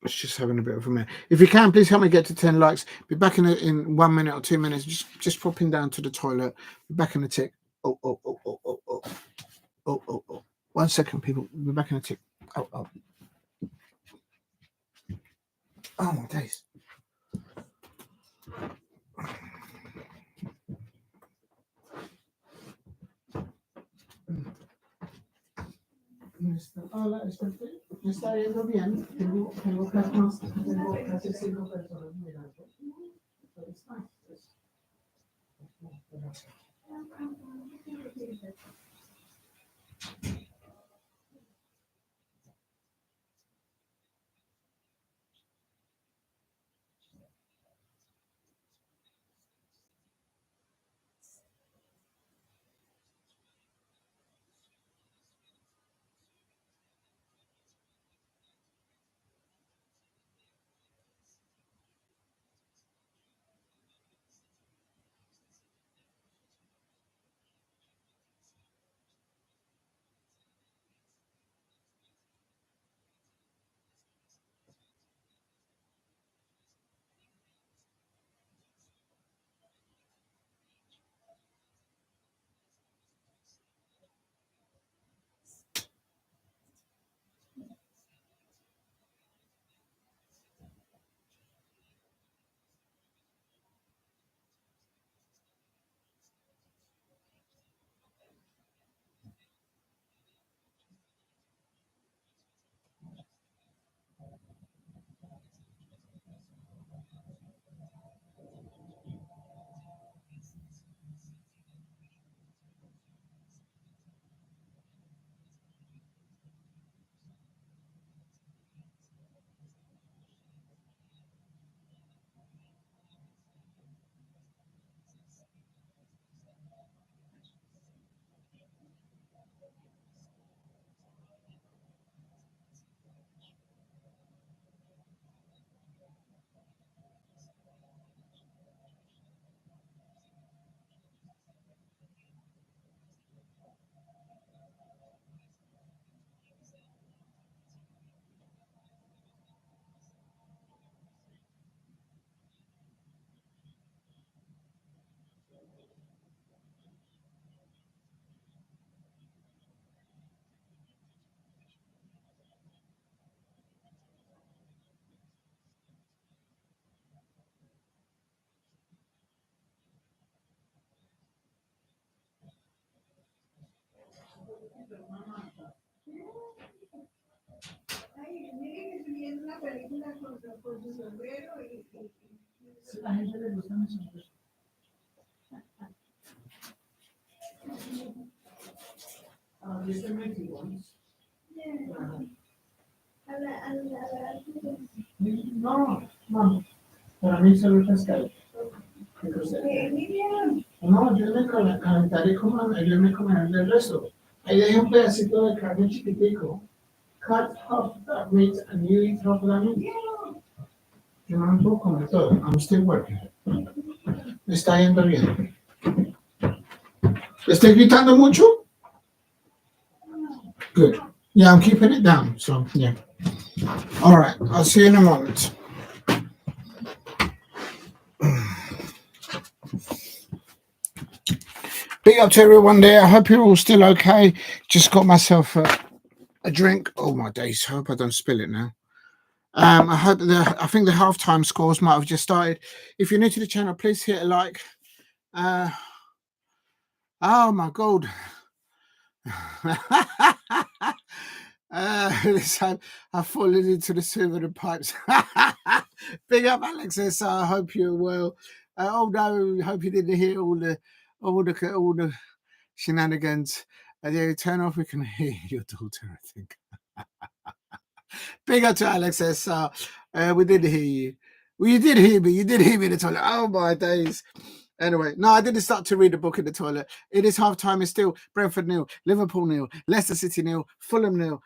It's just having a bit of a minute. If you can, please help me get to 10 likes. Be back in 1 minute or 2 minutes. Just popping down to the toilet. Be back in the tick. Oh. 1 second, people. Be back in the tick. Oh. Oh my days. Hola, ¿me está yendo bien? Tengo casi 5 personas mirando. La gente le gusta nosotros. These are mighty ones. No, para mí solo el pescado. No, yo me calentaré como yo me comeré el resto. Ahí dejé un pedacito de carne chiquitico. Cut half that meat and you eat half that meat. Yo no me puedo comer todo. I'm still working. Me está yendo bien. ¿Le estoy gritando mucho? Good. Yeah, I'm keeping it down. So, yeah. All right. I'll see you in a moment. Big up to everyone there. I hope you're all still okay. Just got myself a drink. Oh, my days. I hope I don't spill it now. I think the halftime scores might have just started. If you're new to the channel, please hit a like. Oh, my God. This time I've fallen into the sewer and pipes. Big up, Alexis. I hope you're well. Oh no, hope you didn't hear all the shenanigans. Yeah, turn off. We can hear your daughter, I think. Big up to Alexis. We did hear you. Well, you did hear me. You did hear me in the toilet. Oh my days. Anyway, no, I didn't start to read the book in the toilet. It is half time. It's still Brentford 0, Liverpool 0, Leicester City 0, Fulham 0.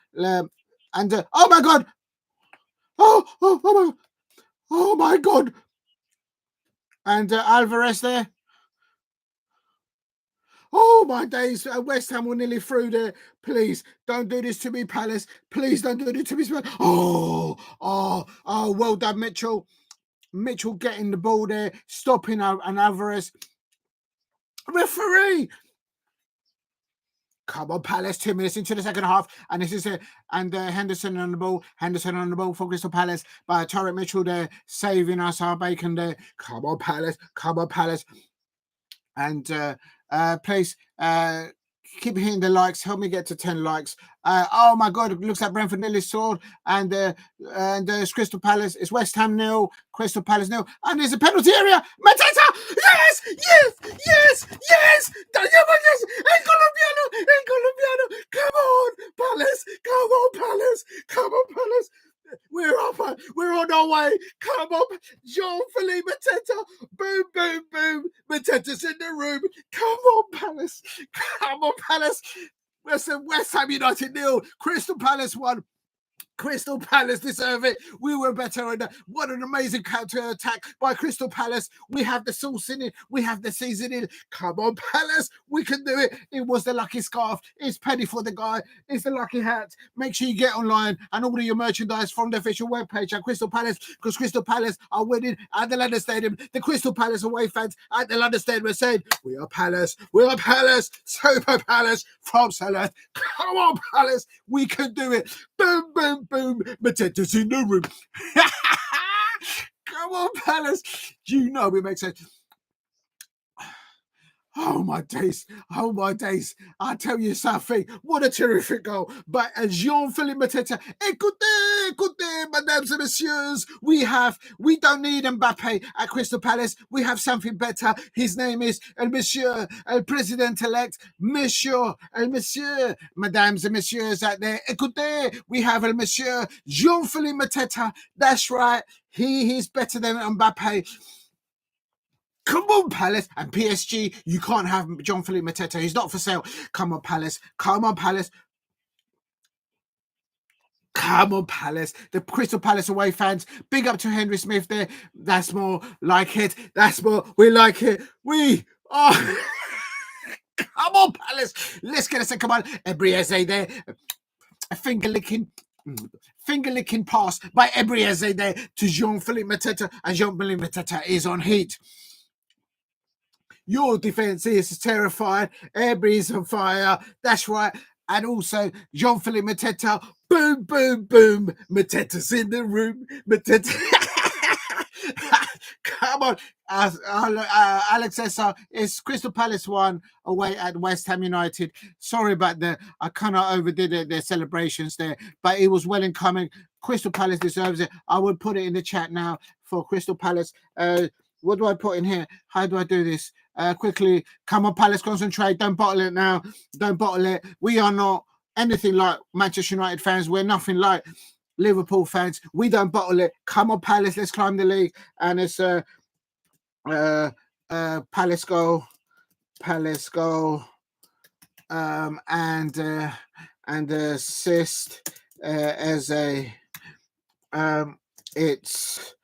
And oh my God. Oh my God. And Alvarez there. Oh my days. West Ham were nearly through there. Please don't do this to me, Palace. Please don't do this to me. Oh, well done, Mitchell. Mitchell getting the ball there, stopping an Alvarez. Referee! Come on, Palace. 2 minutes into the second half, and this is it. And Henderson on the ball. Henderson on the ball for Crystal Palace. By Tarek Mitchell there, saving us our bacon there. Come on, Palace. Come on, Palace. And please keep hitting the likes. Help me get to 10 likes. Oh my God! It looks like Brentford nearly scored, and it's Crystal Palace. It's West Ham 0, Crystal Palace 0, and there's a penalty area. Mateta, yes, Colombiano. Come on, Palace. Come on, Palace. We're up. We're on our way. Come on, Jean-Philippe Mateta. Boom. Mateta's in the room. Come on, Palace. West Ham United 0. Crystal Palace 1. Crystal Palace deserve it. We were better. And what an amazing counter attack by Crystal Palace. We have the sauce in it. We have the seasoning. Come on, Palace. We can do it. It was the lucky scarf. It's penny for the guy. It's the lucky hat. Make sure you get online and order your merchandise from the official webpage at Crystal Palace, because Crystal Palace are winning at the London Stadium. The Crystal Palace away fans at the London Stadium are saying, we are Palace. Super Palace from Selhurst. Come on, Palace. We can do it. Boom. Mateta's in the room. Come on, Palace. You know it makes sense. Oh my days. I tell you something. What a terrific goal by Jean-Philippe Mateta. Écoutez, mesdames et messieurs. We don't need Mbappe at Crystal Palace. We have something better. His name is El Monsieur, El President-elect, Monsieur, mesdames et messieurs out there. Écoutez, we have El Monsieur, Jean-Philippe Mateta. That's right. He is better than Mbappe. Come on, Palace. And PSG, you can't have Jean-Philippe Mateta. He's not for sale. Come on, Palace. The Crystal Palace away fans, big up to Henry Smith there. That's more like it. We like it. We are. Come on, Palace. Let's get a second one. Adu-Adjei there. A finger licking pass by Adu-Adjei there to Jean-Philippe Mateta. And Jean-Philippe Mateta is on heat. Your defense is terrified. Everybody's on fire. That's right. And also, Jean-Philippe Mateta. Boom. Mateta's in the room. Come on. Alex SR, it's Crystal Palace 1 away at West Ham United. Sorry about I kind of overdid their celebrations there, but it was well in coming. Crystal Palace deserves it. I would put it in the chat now for Crystal Palace. What do I put in here? How do I do this? Quickly, come on, Palace, concentrate. Don't bottle it now. Don't bottle it. We are not anything like Manchester United fans. We're nothing like Liverpool fans. We don't bottle it. Come on, Palace, let's climb the league. And it's Palace goal, and assist as a it's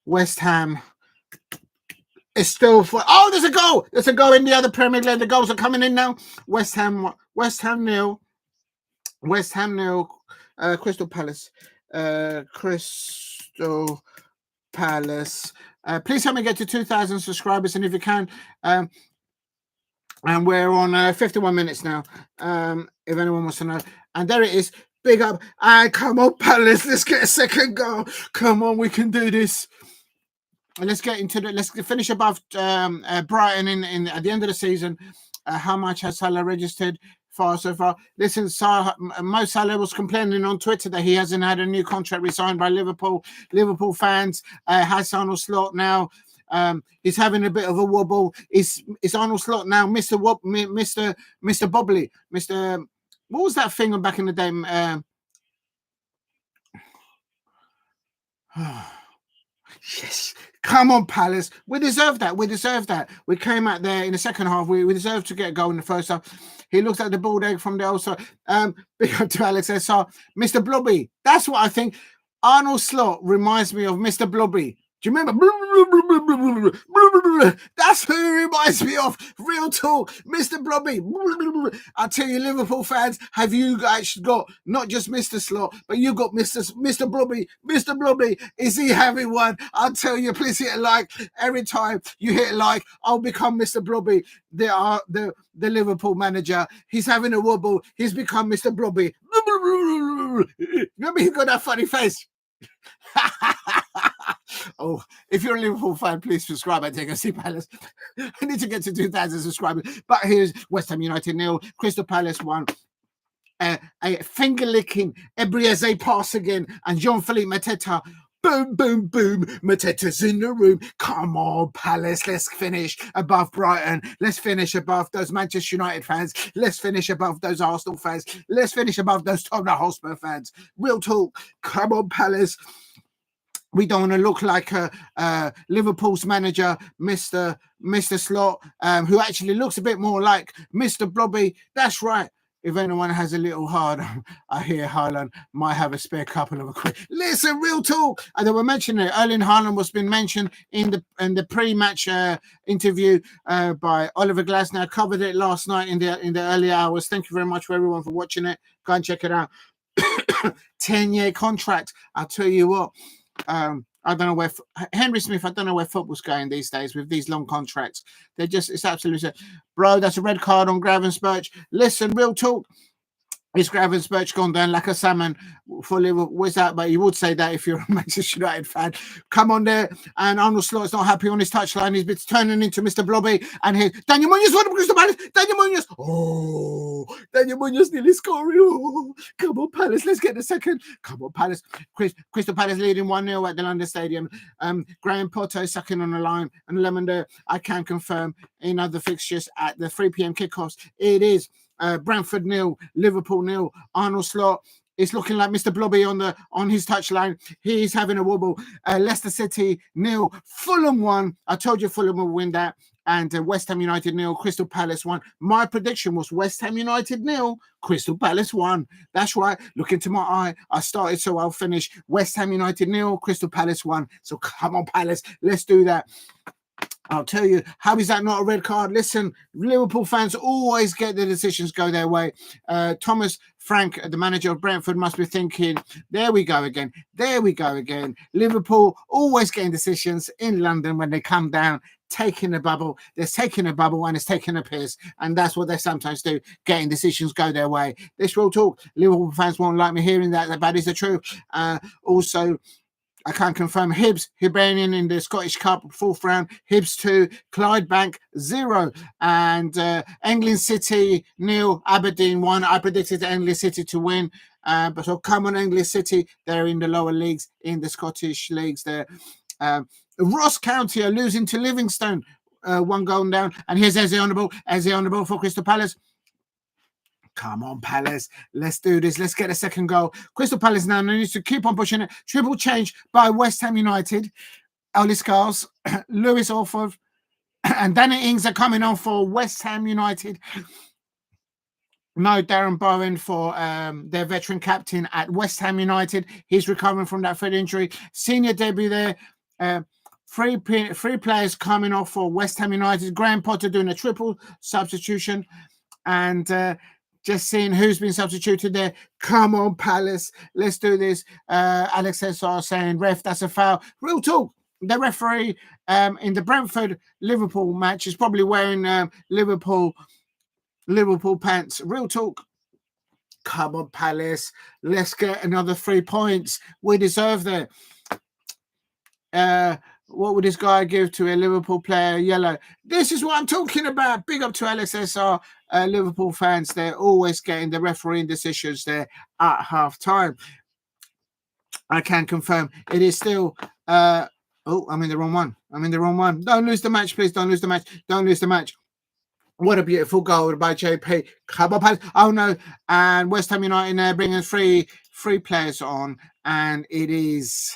West Ham. It's still for. Oh, there's a goal. There's a goal in the other Premier League. The goals are coming in now. West Ham 0. Crystal Palace. Crystal Palace. Please help me get to 2,000 subscribers, and if you can, and we're on 51 minutes now. If anyone wants to know, and there it is. Big up. Come on, Palace. Let's get a second goal. Come on, we can do this. Let's get into let's finish above Brighton in at the end of the season. How much has Salah registered so far? Listen, Mo Salah was complaining on Twitter that he hasn't had a new contract re-signed by Liverpool. Liverpool fans, has Arnold Slot now. He's having a bit of a wobble. Is Arnold Slot now Mr. Bobbly? What was that thing back in the day? Yes, come on, Palace. We deserve that. We came out there in the second half. We deserved to get a goal in the first half. He looks like the bald egg from the old side. Big up to Alex SR. Mr. Blobby. That's what I think. Arnold Slot reminds me of Mr. Blobby. Do you remember? That's who he reminds me of. Real talk. Mr. Blobby. I tell you, Liverpool fans, have you guys got not just Mr. Slot, but you got Mr. Blobby. Mr. Blobby, is he having one? I'll tell you, please hit a like. Every time you hit a like, I'll become Mr. Blobby. The Liverpool manager. He's having a wobble. He's become Mr. Blobby. Remember, he got that funny face. Oh, if you're a Liverpool fan, please subscribe and take a see Palace. I need to get to 2,000 subscribers. But here's West Ham United 0, Crystal Palace 1. A finger-licking Adu-Adjei pass again, and Jean-Philippe Mateta. Boom, boom, boom. Mateta's in the room. Come on, Palace. Let's finish above Brighton. Let's finish above those Manchester United fans. Let's finish above those Arsenal fans. Let's finish above those Tottenham Hotspur fans. Real talk. Come on, Palace. We don't want to look like Liverpool's manager, Mr. Slot, who actually looks a bit more like Mr. Blobby. That's right. If anyone has a little hard, I hear Haaland might have a spare couple of quid. Listen, real talk. And they were mentioning it. Erling Haaland was been mentioned in the pre-match interview by Oliver Glasner. I covered it last night in the early hours. Thank you very much for everyone for watching it. Go and check it out. 10-year contract. I'll tell you what. I don't know where Henry Smith. I don't know where football's going these days with these long contracts. It's absolutely, bro. That's a red card on Gravenberch. Listen, real talk. Is Gravenberch gone down like a salmon for Liverpool? What's that? But you would say that if you're a Manchester United fan. Come on there. And Arnold Slot's not happy on his touchline. He's been turning into Mr. Blobby. And here, Daniel Munoz, what about Crystal Palace? Daniel Munoz. Oh, Daniel Munoz nearly scoring. Oh, come on, Palace. Let's get the second. Come on, Palace. Crystal Palace leading 1-0 at the London Stadium. Graham Potter second on the line. And Lemon, I can confirm in other fixtures at the 3 p.m. kickoffs. It is Brentford 0, Liverpool 0. Arnold Slot is looking like Mr. Blobby on his touchline. He's having a wobble. Leicester City 0, Fulham 1. I told you Fulham will win that. And West Ham United 0, Crystal Palace 1. My prediction was West Ham United 0, Crystal Palace 1. That's right. Look into my eye. I started, so I'll finish. West Ham United 0, Crystal Palace 1. So come on, Palace. Let's do that. I'll tell you, how is that not a red card? Listen, Liverpool fans always get the decisions go their way. Thomas Frank, the manager of Brentford, must be thinking, there we go again. Liverpool always getting decisions in London when they come down, taking a bubble. They're taking a bubble and it's taking a piss. And that's what they sometimes do, getting decisions go their way. This real talk. Liverpool fans won't like me hearing that, but it's the truth. Also, I can't confirm Hibernian in the Scottish Cup, 4th round. Hibs 2, Clydebank 0. And England City 0, Aberdeen 1. I predicted England City to win. But so come on, England City. They're in the lower leagues, in the Scottish leagues there. Ross County are losing to Livingston. 1 goal down. And here's Eze on the ball. Eze on the ball for Crystal Palace. Come on, Palace. Let's do this. Let's get a second goal. Crystal Palace now needs to keep on pushing it. Triple change by West Ham United. Oli Scars, Lewis Orford, and Danny Ings are coming on for West Ham United. No, Darren Bowen for their veteran captain at West Ham United. He's recovering from that foot injury. Senior debut there. Three players coming off for West Ham United. Graham Potter doing a triple substitution. And just seeing who's been substituted there. Come on, Palace. Let's do this. Alex SR saying, ref, that's a foul. Real talk. The referee in the Brentford-Liverpool match is probably wearing Liverpool pants. Real talk. Come on, Palace. Let's get another 3 points. We deserve that. What would this guy give to a Liverpool player? Yellow. This is what I'm talking about. Big up to LSSR Liverpool fans. They're always getting the refereeing decisions there at half time. I can confirm it is still. I'm in the wrong one. Don't lose the match, please. Don't lose the match. What a beautiful goal by JP. Oh no! And West Ham United now bringing three players on, and it is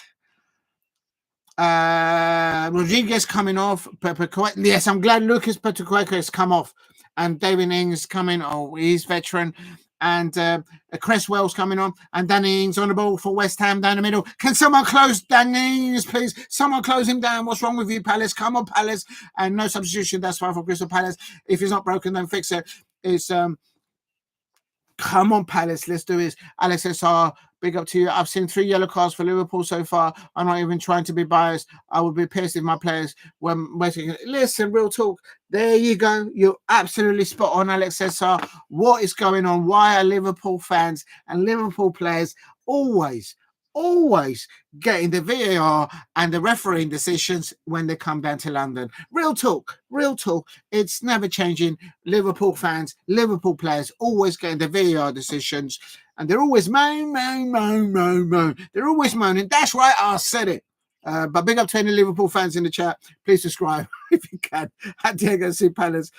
Rodriguez coming off. Yes, I'm glad Lucas Petuqueka has come off, and David Ings coming. Oh, he's veteran. And Cresswell's coming on, and Danny Ings on the ball for West Ham down the middle. Can someone close Danny Ings, please? Someone close him down. What's wrong with you, Palace? Come on, Palace. And no substitution. That's fine for Crystal Palace. If he's not broken, then fix it. It's come on, Palace. Let's do this. Alex SR, big up to you. I've seen 3 yellow cards for Liverpool so far. I'm not even trying to be biased. I would be pissed if my players were waiting. Listen, real talk. There you go. You're absolutely spot on, Alex SR. What is going on? Why are Liverpool fans and Liverpool players always getting the VAR and the refereeing decisions when they come down to London? Real talk. It's never changing. Liverpool fans, Liverpool players always getting the VAR decisions, and they're always moan. They're always moaning. That's right, I said it. But big up to any Liverpool fans in the chat. Please subscribe if you can. At Diego C. Palace.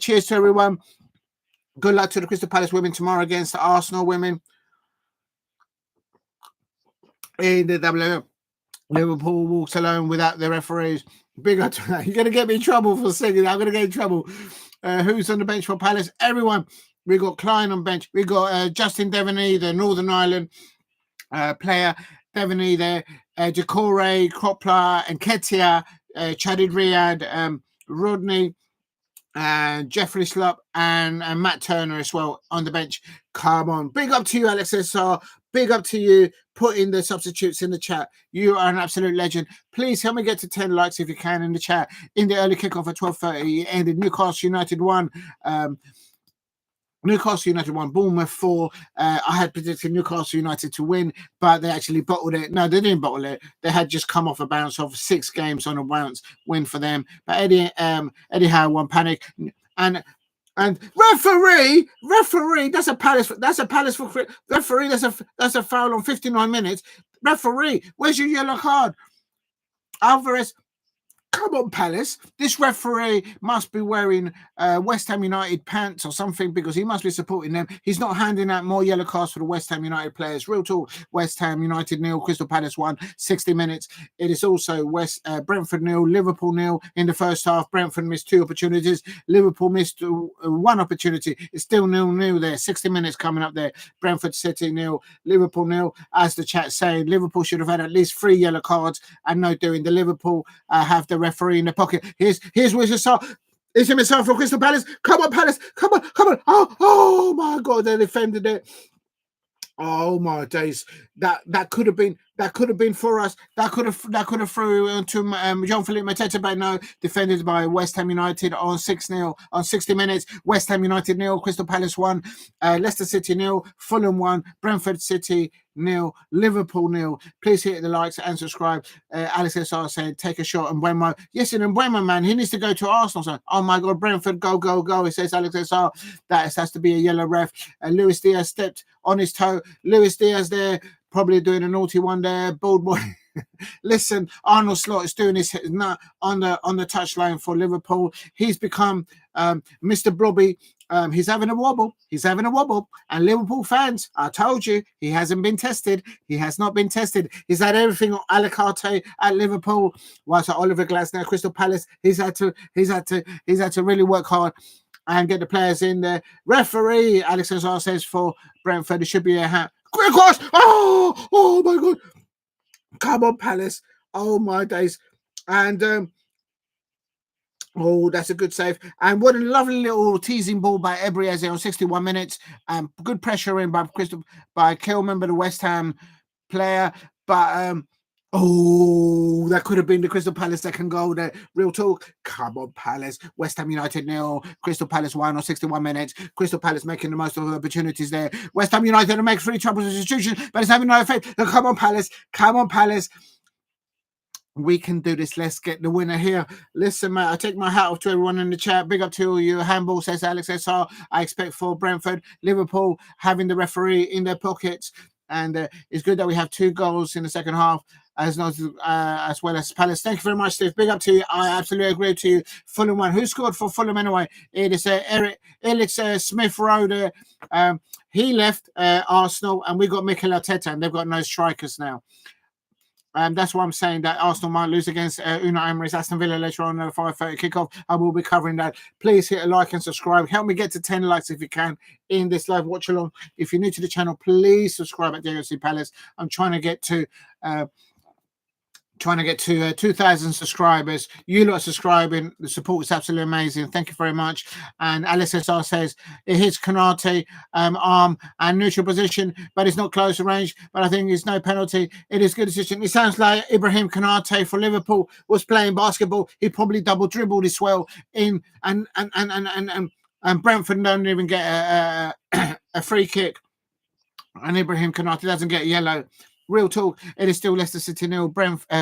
Cheers to everyone. Good luck to the Crystal Palace women tomorrow against the Arsenal women. In the WM, Liverpool walks alone without the referees. Big up to that. You're going to get me in trouble for singing. I'm going to get in trouble. Who's on the bench for Palace? Everyone. We got Klein on bench. We got Justin Devaney, the Northern Ireland player. Devaney there. Jacore, Kropla, and Ketia, Chadid Riyad, Rodney, Jeffrey Slupp, and Matt Turner as well on the bench. Come on. Big up to you, Alex SR. Big up to you. Put in the substitutes in the chat. You are an absolute legend. Please help me get to 10 likes if you can in the chat. In the early kickoff at 12:30, it ended Newcastle United 1. Newcastle United 1, Bournemouth 4. I had predicted Newcastle United to win, but they actually bottled it. No, they didn't bottle it. They had just come off a bounce of 6 games on a bounce win for them. But Eddie Howe won panic. And referee, that's a Palace for referee. That's a foul on 59 minutes. Referee, where's your yellow card? Alvarez, come on, Palace. This referee must be wearing West Ham United pants or something, because he must be supporting them. He's not handing out more yellow cards for the West Ham United players. Real talk. West Ham United 0, Crystal Palace 1, 60 minutes. It is also Brentford 0, Liverpool 0 in the first half. Brentford missed 2 opportunities. Liverpool missed 1 opportunity. It's still 0-0 there. 60 minutes coming up there. Brentford City 0, Liverpool 0. As the chat saying, Liverpool should have had at least 3 yellow cards, and no doing. The Liverpool have the referee in the pocket. Here's Wilson. Is him himself for Crystal Palace. Come on, Palace. Come on. Oh my God, they defended it. Oh my days. That could have been for us. That could have through into Jean-Philippe Mateta, but no, defended by West Ham United on 6-0 on 60 minutes. West Ham United 0, Crystal Palace 1, Leicester City 0, Fulham 1, Brentford City 0, Liverpool 0. Please hit the likes and subscribe. Alex SR said, take a shot. And Mbeumo, yes, and Mbeumo, man, he needs to go to Arsenal. So, oh my God, Brentford, go. It says Alex SR. That has to be a yellow ref. Luis Diaz stepped on his toe. Luis Diaz there, probably doing a naughty one there. Bold boy. Listen, Arnold Slot is doing his nut on the touchline for Liverpool. He's become Mr. Blobby. He's having a wobble. And Liverpool fans, I told you, he hasn't been tested. He has not been tested. He's had everything a la carte at Liverpool. Whilst at Oliver Glasner, Crystal Palace, he's had to really work hard and get the players in there. Referee, Alex Azar says for Brentford, it should be a hat. Quick cross! Oh my God! Come on, Palace! Oh my days! And oh, that's a good save. And what a lovely little teasing ball by Adu-Adjei on 61 minutes. Good pressure in by Kill, member the West Ham player. But oh, that could have been the Crystal Palace second goal there. Real talk. Come on, Palace. West Ham United 0, Crystal Palace 1 on 61 minutes. Crystal Palace making the most of the opportunities there. West Ham United to make 3 trouble substitutions, but it's having no effect. Come on, Palace. We can do this. Let's get the winner here. Listen, mate, I take my hat off to everyone in the chat. Big up to all you. Handball, says Alex SR. I expect for Brentford. Liverpool having the referee in their pockets. And it's good that we have 2 goals in the second half, as well as Palace. Thank you very much, Steve. Big up to you. I absolutely agree to you. Fulham won. Who scored for Fulham anyway? It is Alex Smith Rowe. He left Arsenal, and we got Mikel Arteta, and they've got no strikers now. That's why I'm saying that Arsenal might lose against Unai Emery's Aston Villa later on at 5:30 kickoff. I will be covering that. Please hit a like and subscribe. Help me get to 10 likes if you can in this live watch along. If you're new to the channel, please subscribe at JOC Palace. I'm trying to get to 2,000 subscribers. You lot are subscribing. The support is absolutely amazing. Thank you very much. And Alice SR says it hits Konate arm and neutral position, but it's not close range. But I think it's no penalty. It is good decision. It sounds like Ibrahim Konate for Liverpool was playing basketball. He probably double dribbled as well in and Brentford don't even get a free kick. And Ibrahim Konate doesn't get yellow. Real talk, it is still Leicester City 0,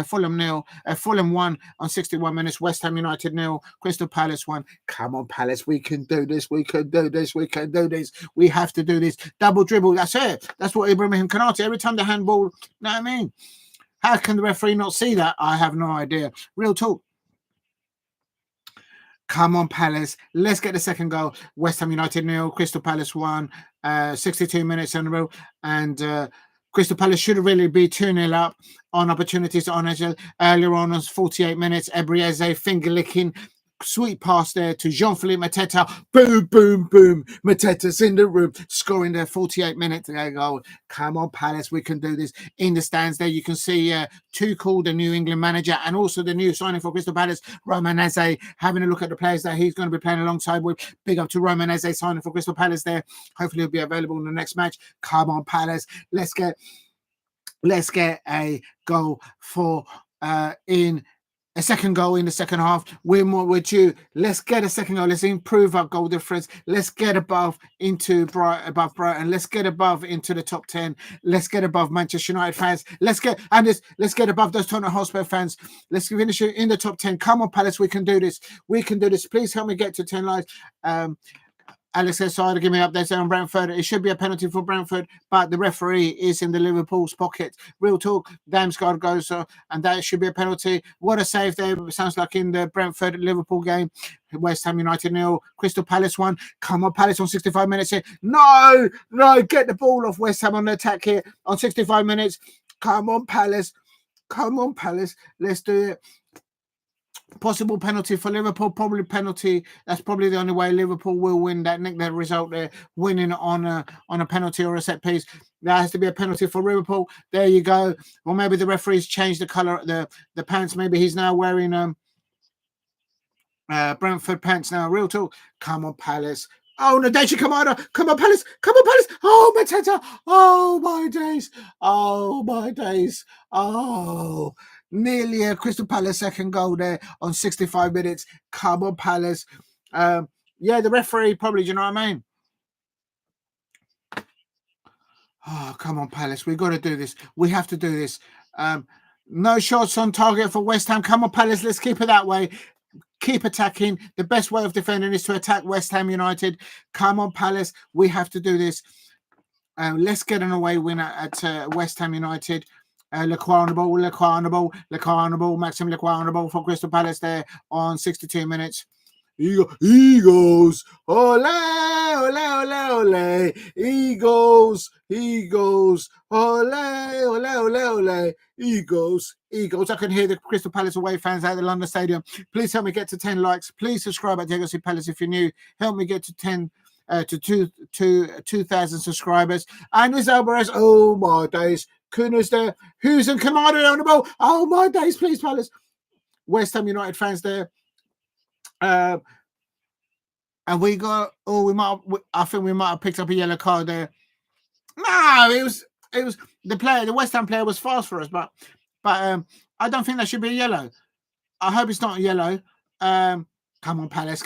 Fulham 0, Fulham 1 on 61 minutes, West Ham United 0, Crystal Palace 1. Come on, Palace, we can do this, we can do this, we can do this. We have to do this. Double dribble, that's it. That's what Ibrahim Konate, every time the handball, you know what I mean? How can the referee not see that? I have no idea. Real talk. Come on, Palace. Let's get the second goal. West Ham United 0, Crystal Palace 1, 62 minutes in a row. And Crystal Palace should really be 2-0 up on opportunities on earlier on 48 minutes. Adu-Adjei finger licking. Sweet pass there to Jean-Philippe Mateta. Boom, boom, boom. Mateta's in the room, scoring their 48-minute goal. Come on, Palace, we can do this. In the stands there, you can see Tuchel, the New England manager, and also the new signing for Crystal Palace, Romanese, having a look at the players that he's going to be playing alongside with. Big up to Romanese signing for Crystal Palace there. Hopefully he'll be available in the next match. Come on, Palace. Let's get a goal for in a second goal in the second half. We're due. Let's get a second goal. Let's improve our goal difference. Let's get above Brighton. Let's get above into the top 10. Let's get above Manchester United fans. Let's get above those Tottenham Hotspur fans. Let's finish in the top 10. Come on, Palace, we can do this. We can do this. Please help me get to 10 likes. Alex says, sorry to give me updates on Brentford. It should be a penalty for Brentford, but the referee is in the Liverpool's pocket. Real talk, Damsgaard goes, and that should be a penalty. What a save there. It sounds like in the Brentford-Liverpool game. West Ham United 0, Crystal Palace 1. Come on, Palace on 65 minutes here. No, get the ball off West Ham on the attack here on 65 minutes. Come on, Palace. Let's do it. Possible penalty for Liverpool, probably penalty. That's probably the only way Liverpool will win that result there, winning on a penalty or a set piece. That has to be a penalty for Liverpool. There you go. Or maybe the referees changed the colour, the pants. Maybe he's now wearing Brentford pants now. Real talk. Come on, Palace. Oh, Nadeja Kamada. Come on, Palace. Oh, Mateta. Oh, my days. Oh. Nearly a Crystal Palace second goal there on 65 minutes. Come on, Palace. The referee probably, do you know what I mean? Oh, come on, Palace. We've got to do this. We have to do this. No shots on target for West Ham. Come on, Palace. Let's keep it that way. Keep attacking. The best way of defending is to attack West Ham United. Come on, Palace. We have to do this. Let's get an away winner at West Ham United. Maxim Lequanable for Crystal Palace there on 62 minutes. Eagles, ole, ole, ole, ole. Eagles, ole, ole, ole, ole. Eagles. I can hear the Crystal Palace away fans at the London Stadium. Please help me get to 10 likes. Please subscribe at JOC Palace if you're new. Help me get to 2,000 subscribers. And with Alvarez, oh my days. Kuna's there. Huijsen Kamada on the ball. Oh my days, please, Palace. West Ham United fans there. And we got. I think we might have picked up a yellow card there. No, it was the West Ham player was fast for us, but I don't think that should be a yellow. I hope it's not a yellow. Come on, Palace.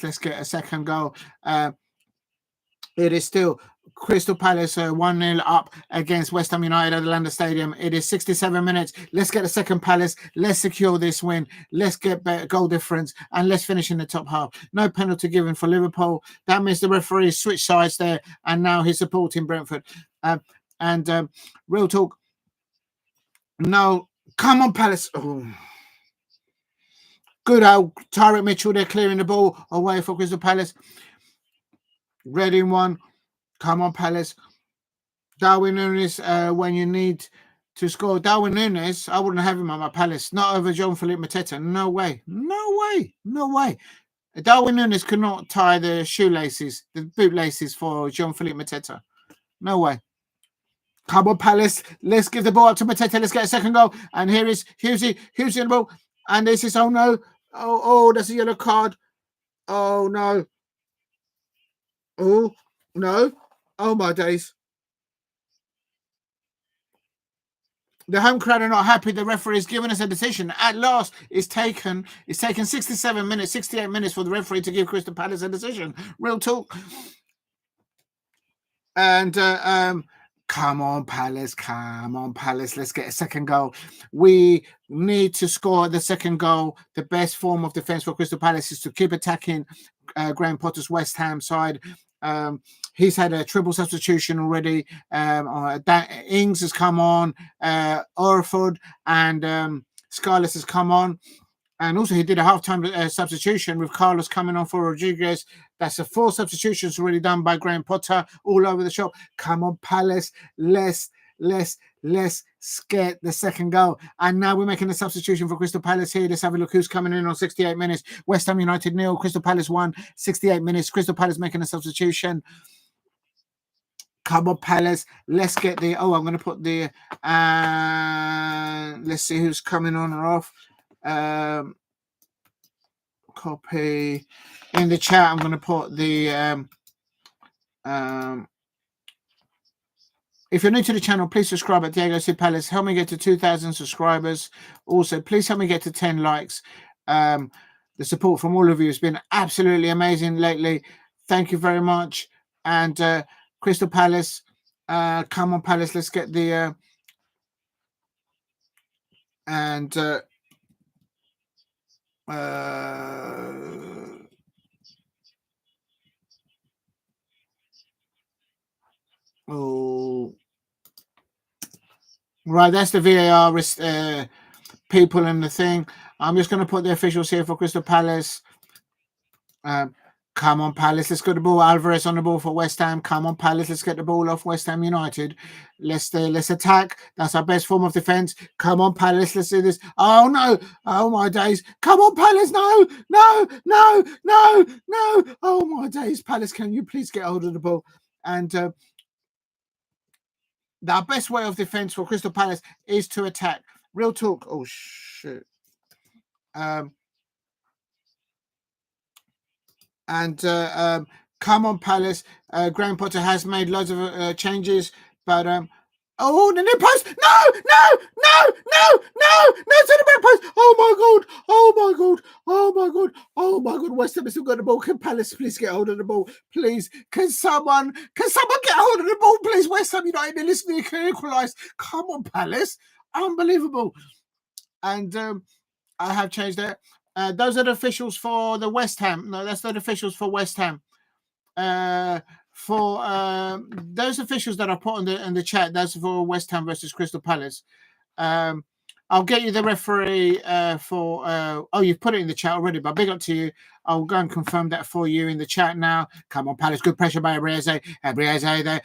Let's get a second goal. It is still Crystal Palace 1-0 up against West Ham United at Atalanta Stadium. It is 67 minutes. Let's get a second Palace. Let's secure this win. Let's get better goal difference and let's finish in the top half. No penalty given for Liverpool. That means the referee switched sides there and now he's supporting Brentford. Real talk. No, come on, Palace. Oh. Good old Tyrick Mitchell there clearing the ball away for Crystal Palace. Reading one. Come on, Palace. Darwin Núñez, when you need to score. Darwin Núñez, I wouldn't have him on my Palace. Not over Jean-Philippe Mateta. No way. No way. No way. Darwin Núñez could not tie the shoelaces, the bootlaces for Jean-Philippe Mateta. No way. Come on, Palace. Let's give the ball up to Mateta. Let's get a second goal. And here is Hughesy. Hughesy in the ball. And this is, oh no. Oh, that's a yellow card. Oh no. Oh, no. Oh my days. The home crowd are not happy. The referee has given us a decision. At last, it's taken 67 minutes, 68 minutes for the referee to give Crystal Palace a decision. Real talk. And come on, Palace. Come on, Palace. Let's get a second goal. We need to score the second goal. The best form of defense for Crystal Palace is to keep attacking Graham Potter's West Ham side. He's had a triple substitution already. Ings has come on. Orford and Scarlett has come on. And also he did a half-time substitution with Carlos coming on for Rodriguez. That's a 4 substitutions already done by Graham Potter all over the shop. Come on, Palace. Let's get the second goal. And now we're making a substitution for Crystal Palace here. Let's have a look who's coming in on 68 minutes. West Ham United 0, Crystal Palace 1, 68 minutes. Crystal Palace making a substitution. Come on, Palace. Let's get the... Oh, I'm going to put the... let's see who's coming on or off. Copy. In the chat, I'm going to put the... if you're new to the channel, please subscribe at Diego C. Palace. Help me get to 2,000 subscribers. Also, please help me get to 10 likes. The support from all of you has been absolutely amazing lately. Thank you very much. And Crystal Palace, come on, Palace. Let's get the... oh, right, that's the VAR people in the thing. I'm just going to put the officials here for Crystal Palace. Come on, Palace. Let's get the ball. Alvarez on the ball for West Ham. Come on, Palace. Let's get the ball off West Ham United. Let's attack. That's our best form of defense. Come on, Palace. Let's do this. Oh, no. Oh, my days. Come on, Palace. No. Oh, my days. Palace, can you please get hold of the ball? And the best way of defense for Crystal Palace is to attack. Real talk. Oh, shit. Come on, Palace. Graham Potter has made loads of changes, but oh, the near post! No, to the back post! Oh my god! West Ham has still got the ball. Can Palace please get hold of the ball, please? Can someone get hold of the ball, please? West Ham United, listening, can equalise. Come on, Palace! Unbelievable. And I have changed that. Those are the officials for the West Ham. No, that's not the officials for West Ham. For those officials that I put in the chat, that's for West Ham versus Crystal Palace. I'll get you the referee for... oh, you've put it in the chat already, but big up to you. I'll go and confirm that for you in the chat now. Come on, Palace. Good pressure by Abrieze. Abrieze there.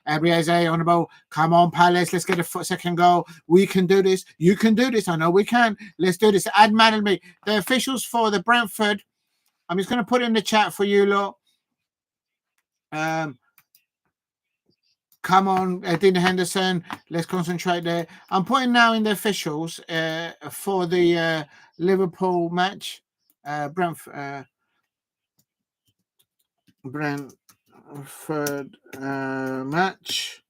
Abrieze on the ball. Come on, Palace. Let's get a second goal. We can do this. You can do this. I know we can. Let's do this. Add man and me. The officials for the Brentford. I'm just going to put it in the chat for you lot. Come on, Dean Henderson. Let's concentrate there. I'm putting now in the officials for the Liverpool match. Brentford match.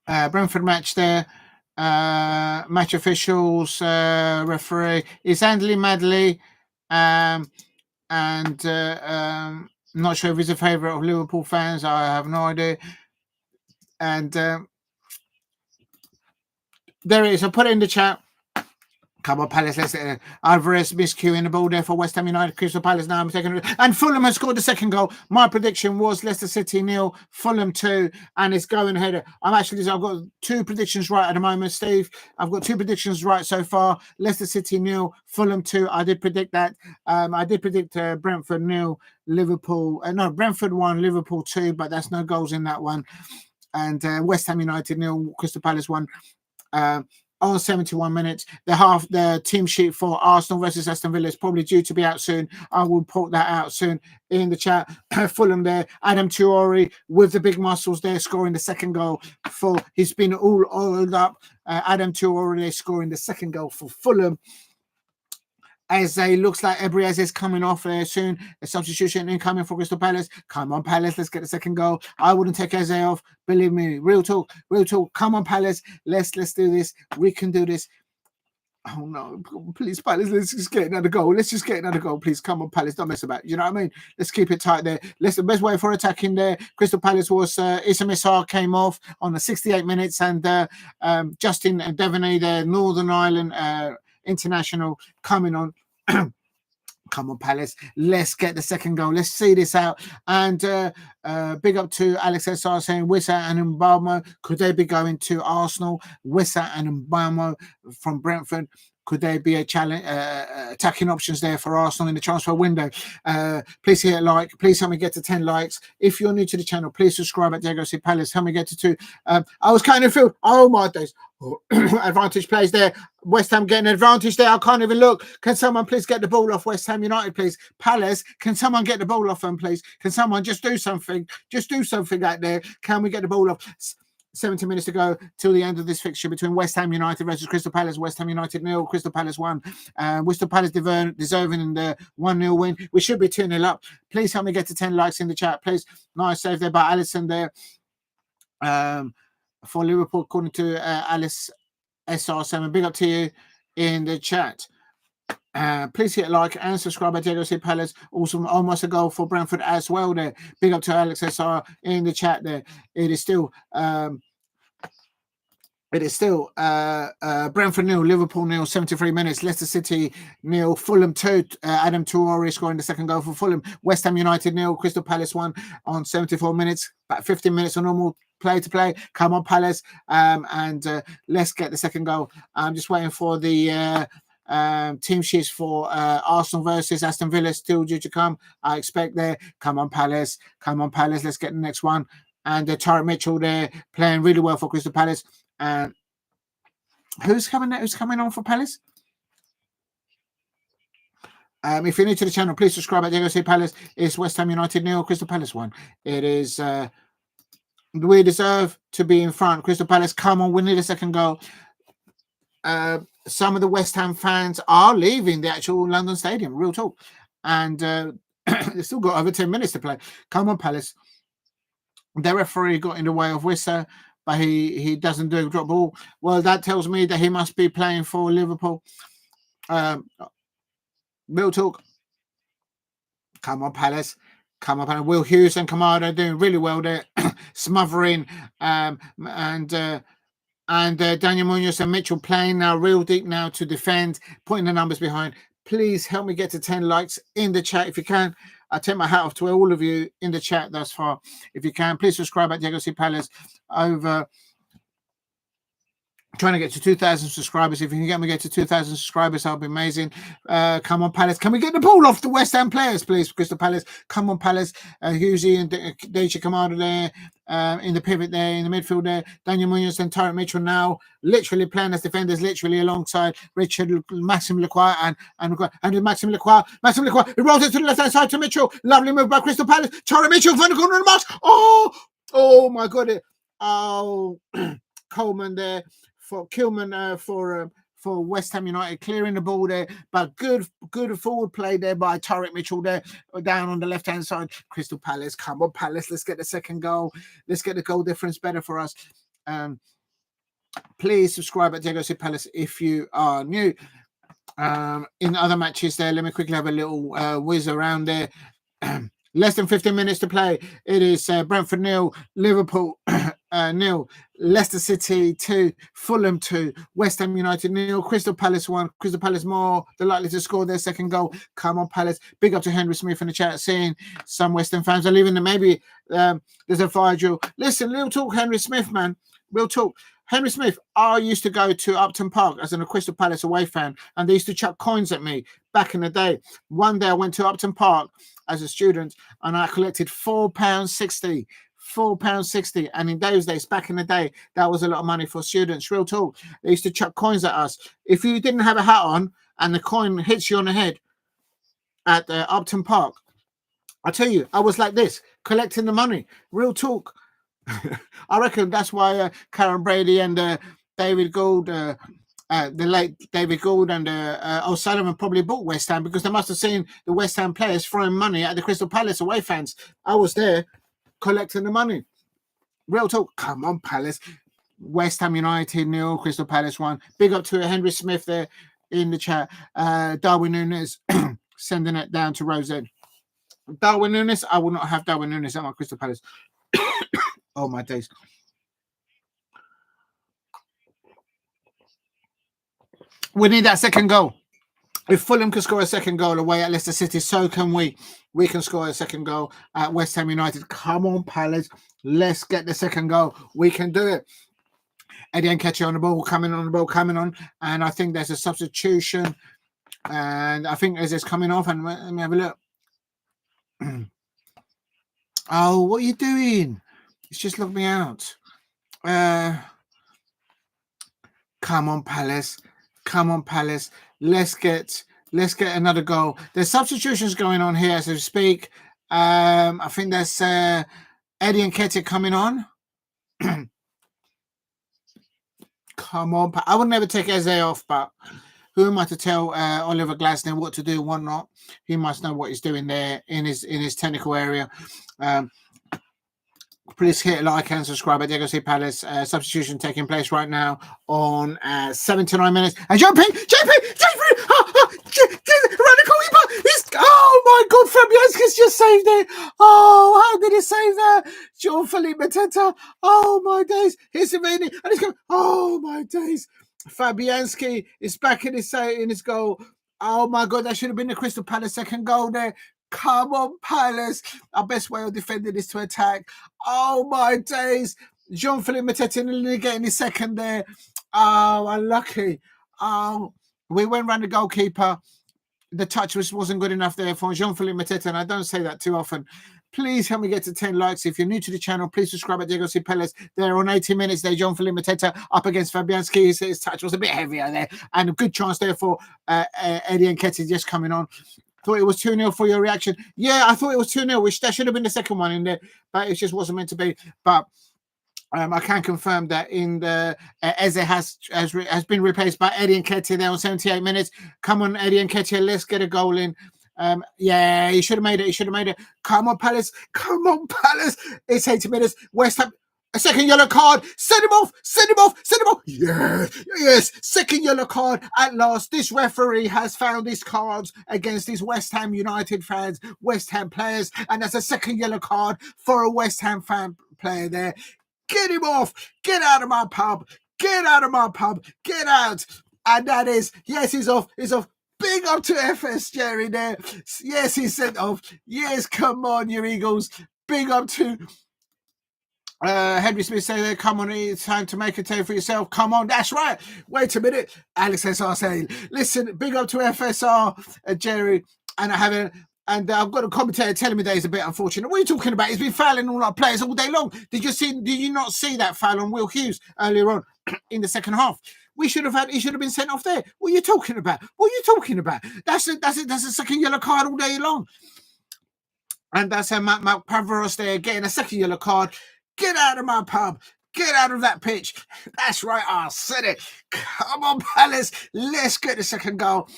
Brentford match there. Match officials, referee is Andy Madley, and I'm not sure if he's a favourite of Liverpool fans. I have no idea. And there it is. I'll put it in the chat. Come on, Palace. Let's Alvarez miscuing the ball there for West Ham United. Crystal Palace now taking it. And Fulham has scored the second goal. My prediction was Leicester City 0, Fulham 2, and it's going ahead. I've got 2 predictions right at the moment, Steve. I've got 2 predictions right so far. Leicester City 0, Fulham 2. I did predict that. I did predict Brentford 0, Liverpool. Brentford 1, Liverpool 2, but that's no goals in that one. And West Ham United 0, Crystal Palace 1. On 71 minutes, the team sheet for Arsenal versus Aston Villa is probably due to be out soon. I will put that out soon in the chat. Fulham there, Adam Traore with the big muscles there, scoring the second goal he's been all oiled up. Adam Traore there scoring the second goal for Fulham. As it looks like Ebriaz is coming off soon. A substitution incoming for Crystal Palace. Come on, Palace. Let's get the second goal. I wouldn't take Eze off. Believe me. Real talk. Come on, Palace. Let's do this. We can do this. Oh, no. Please, Palace. Let's just get another goal. Please, come on, Palace. Don't mess about. You know what I mean? Let's keep it tight there. The best way for attacking there. Crystal Palace was Issa came off on the 68 minutes. And Justin Devaney there, Northern Ireland international, coming on. Come on, Palace. Let's get the second goal. Let's see this out. And big up to Alex SR saying Wissa and Mbamo. Could they be going to Arsenal? Wissa and Mbamo from Brentford. Could there be a challenge, attacking options there for Arsenal in the transfer window? Please hit a like. Please help me get to 10 likes. If you're new to the channel, please subscribe at Diego C. Palace. Help me get to 2. I was kind of feel, oh my days. Advantage plays there. West Ham getting an advantage there. I can't even look. Can someone please get the ball off West Ham United, please? Palace, can someone get the ball off them, please? Can someone just do something? Just do something out there. Can we get the ball off? 70 minutes to go till the end of this fixture between West Ham United versus Crystal Palace. West Ham United 0, Crystal Palace 1. Crystal Palace deserving the 1-0 win. We should be 2-0 up. Please help me get to 10 likes in the chat, please. Nice save there by Alisson there. For Liverpool, according to Alice SR7. Big up to you in the chat. Please hit like and subscribe at Diego C. Palace. Also, almost a goal for Brentford as well there. Big up to Alex SR in the chat there. It is still Brentford 0, Liverpool 0, 73 minutes. Leicester City 0, Fulham 2. Adam Traore scoring the second goal for Fulham. West Ham United 0, Crystal Palace 1 on 74 minutes. About 15 minutes of normal play to play. Come on, Palace. And let's get the second goal. I'm just waiting for the team sheets for Arsenal versus Aston Villa still due to come. I expect there. Come on, Palace. Let's get the next one. And Tyrick Mitchell there playing really well for Crystal Palace. Who's coming on for Palace? If you're new to the channel, please subscribe at Diego C. Palace. It's West Ham United 0, Crystal Palace 1. It is we deserve to be in front. Crystal Palace, come on, we need a second goal. Some of the West Ham fans are leaving the actual London Stadium, real talk. And they've still got over 10 minutes to play. Come on, Palace. The referee got in the way of Wissa, but he doesn't do a drop ball. Well, that tells me that he must be playing for Liverpool. Real talk. Come on, Palace. Will Hughes and Kamada doing really well there, smothering. And Daniel Munoz and Mitchell playing now real deep now to defend, putting the numbers behind. Please help me get to 10 likes in the chat if you can. I take my hat off to all of you in the chat thus far. If you can, please subscribe at Diego C. Palace. Over trying to get to 2,000 subscribers. If you can get me to 2,000 subscribers, that'll be amazing. Come on, Palace. Can we get the ball off the West Ham players, please? Crystal Palace. Come on, Palace. Hughesy and Deja Kamada there in the pivot there, in the midfield there. Daniel Munoz and Tyrick Mitchell now literally playing as defenders, literally alongside Richard, Maxime Lacroix and Maxime Lacroix. He rolls it to the left-hand side to Mitchell. Lovely move by Crystal Palace. Tyrick Mitchell from the corner of the box. Oh, my God. Oh, Coleman there. For Kilman for West Ham United, clearing the ball there, but good forward play there by Tyrick Mitchell there, down on the left-hand side. Crystal Palace, come on, Palace, let's get the second goal. Let's get the goal difference better for us. Please subscribe at Diego C. Palace if you are new. In other matches there, let me quickly have a little whiz around there. Less than 15 minutes to play. It is Brentford 0, Liverpool 0, Leicester City 2, Fulham 2, West Ham United 0, Crystal Palace 1. Crystal Palace more than likely to score their second goal. Come on, Palace. Big up to Henry Smith in the chat, saying some West Ham fans are leaving them. Maybe there's a fire drill. Listen, real talk, Henry Smith, man. Real talk. Henry Smith, I used to go to Upton Park as a Crystal Palace away fan, and they used to chuck coins at me back in the day. One day I went to Upton Park as a student, and I collected £4.60. £4.60. And in those days, back in the day, that was a lot of money for students. Real talk. They used to chuck coins at us. If you didn't have a hat on and the coin hits you on the head at Upton Park, I tell you, I was like this, collecting the money. Real talk. I reckon that's why Karen Brady and David Gould, the late David Gould and O'Sullivan probably bought West Ham, because they must have seen the West Ham players throwing money at the Crystal Palace away fans. I was there collecting the money. Real talk. Come on, Palace. West Ham United 0, Crystal Palace 1. Big up to Henry Smith there in the chat. Darwin Núñez sending it down to Rosette. Darwin Núñez, I will not have Darwin Núñez at my Crystal Palace. Oh, my days. We need that second goal. If Fulham can score a second goal away at Leicester City, so can we. We can score a second goal at West Ham United. Come on, Palace. Let's get the second goal. We can do it. Eddie Nketiah on the ball, coming on. And I think there's a substitution. And I think as it's coming off, and let me have a look. Oh, what are you doing? It's just logged me out. Come on, Palace. Come on, Palace. Let's get another goal. There's substitutions going on here as we speak. I think there's Eddie Nketiah coming on. Come on. I would never take Eze off, but who am I to tell Oliver Glasner what to do and what not? He must know what he's doing there in his technical area. Please hit like and subscribe at Diego C. Palace. Substitution taking place right now on 79 minutes. And JP! Radical Keeper! Oh my God, Fabianski's just saved it. Oh, how did he save that? Jean-Philippe Mateta. Oh my days. Here's Semenyo. And he's going, oh my days. Fabianski is back in his goal. Oh my God, that should have been the Crystal Palace second goal there. Come on, Palace. Our best way of defending is to attack. Oh, my days. Jean-Philippe Mateta nearly getting his second there. Oh, unlucky. Oh, we went round the goalkeeper. The touch wasn't good enough there for Jean-Philippe Mateta, and I don't say that too often. Please help me get to 10 likes. If you're new to the channel, please subscribe at Diego C. Palace. There on 80 minutes there, Jean-Philippe Mateta up against Fabianski. His touch was a bit heavier there, and a good chance there for Eddie Nketiah just coming on. Thought it was 2-0 for your reaction. Yeah, I thought it was 2-0, which that should have been the second one in there, but it just wasn't meant to be. But I can confirm that in the Eze has been replaced by Eddie Nketiah there on 78 minutes. Come on, Eddie Nketiah, let's get a goal in. Yeah, he should have made it. Come on, Palace. It's 80 minutes. West Ham. A second yellow card. Send him off. Yes. Second yellow card. At last, this referee has found his cards against these West Ham United fans, West Ham players. And that's a second yellow card for a West Ham fan player there. Get him off. Get out of my pub. Get out. And that is, yes, he's off. Big up to FS Jerry there. Yes, he's sent off. Yes, come on, you Eagles. Big up to Henry Smith saying, come on, it's time to make a tale for yourself. Come on, that's right. Wait a minute. Alex SR saying, listen, big up to FSR, Jerry. And I've got a commentator telling me that he's a bit unfortunate. What are you talking about? He's been fouling all our players all day long. Did you not see that foul on Will Hughes earlier on in the second half? He should have been sent off there. What are you talking about? That's a second yellow card all day long. And that's Matt Pavros there getting a second yellow card. Get out of my pub. Get out of that pitch. That's right. I said it. Come on, Palace. Let's get the second goal.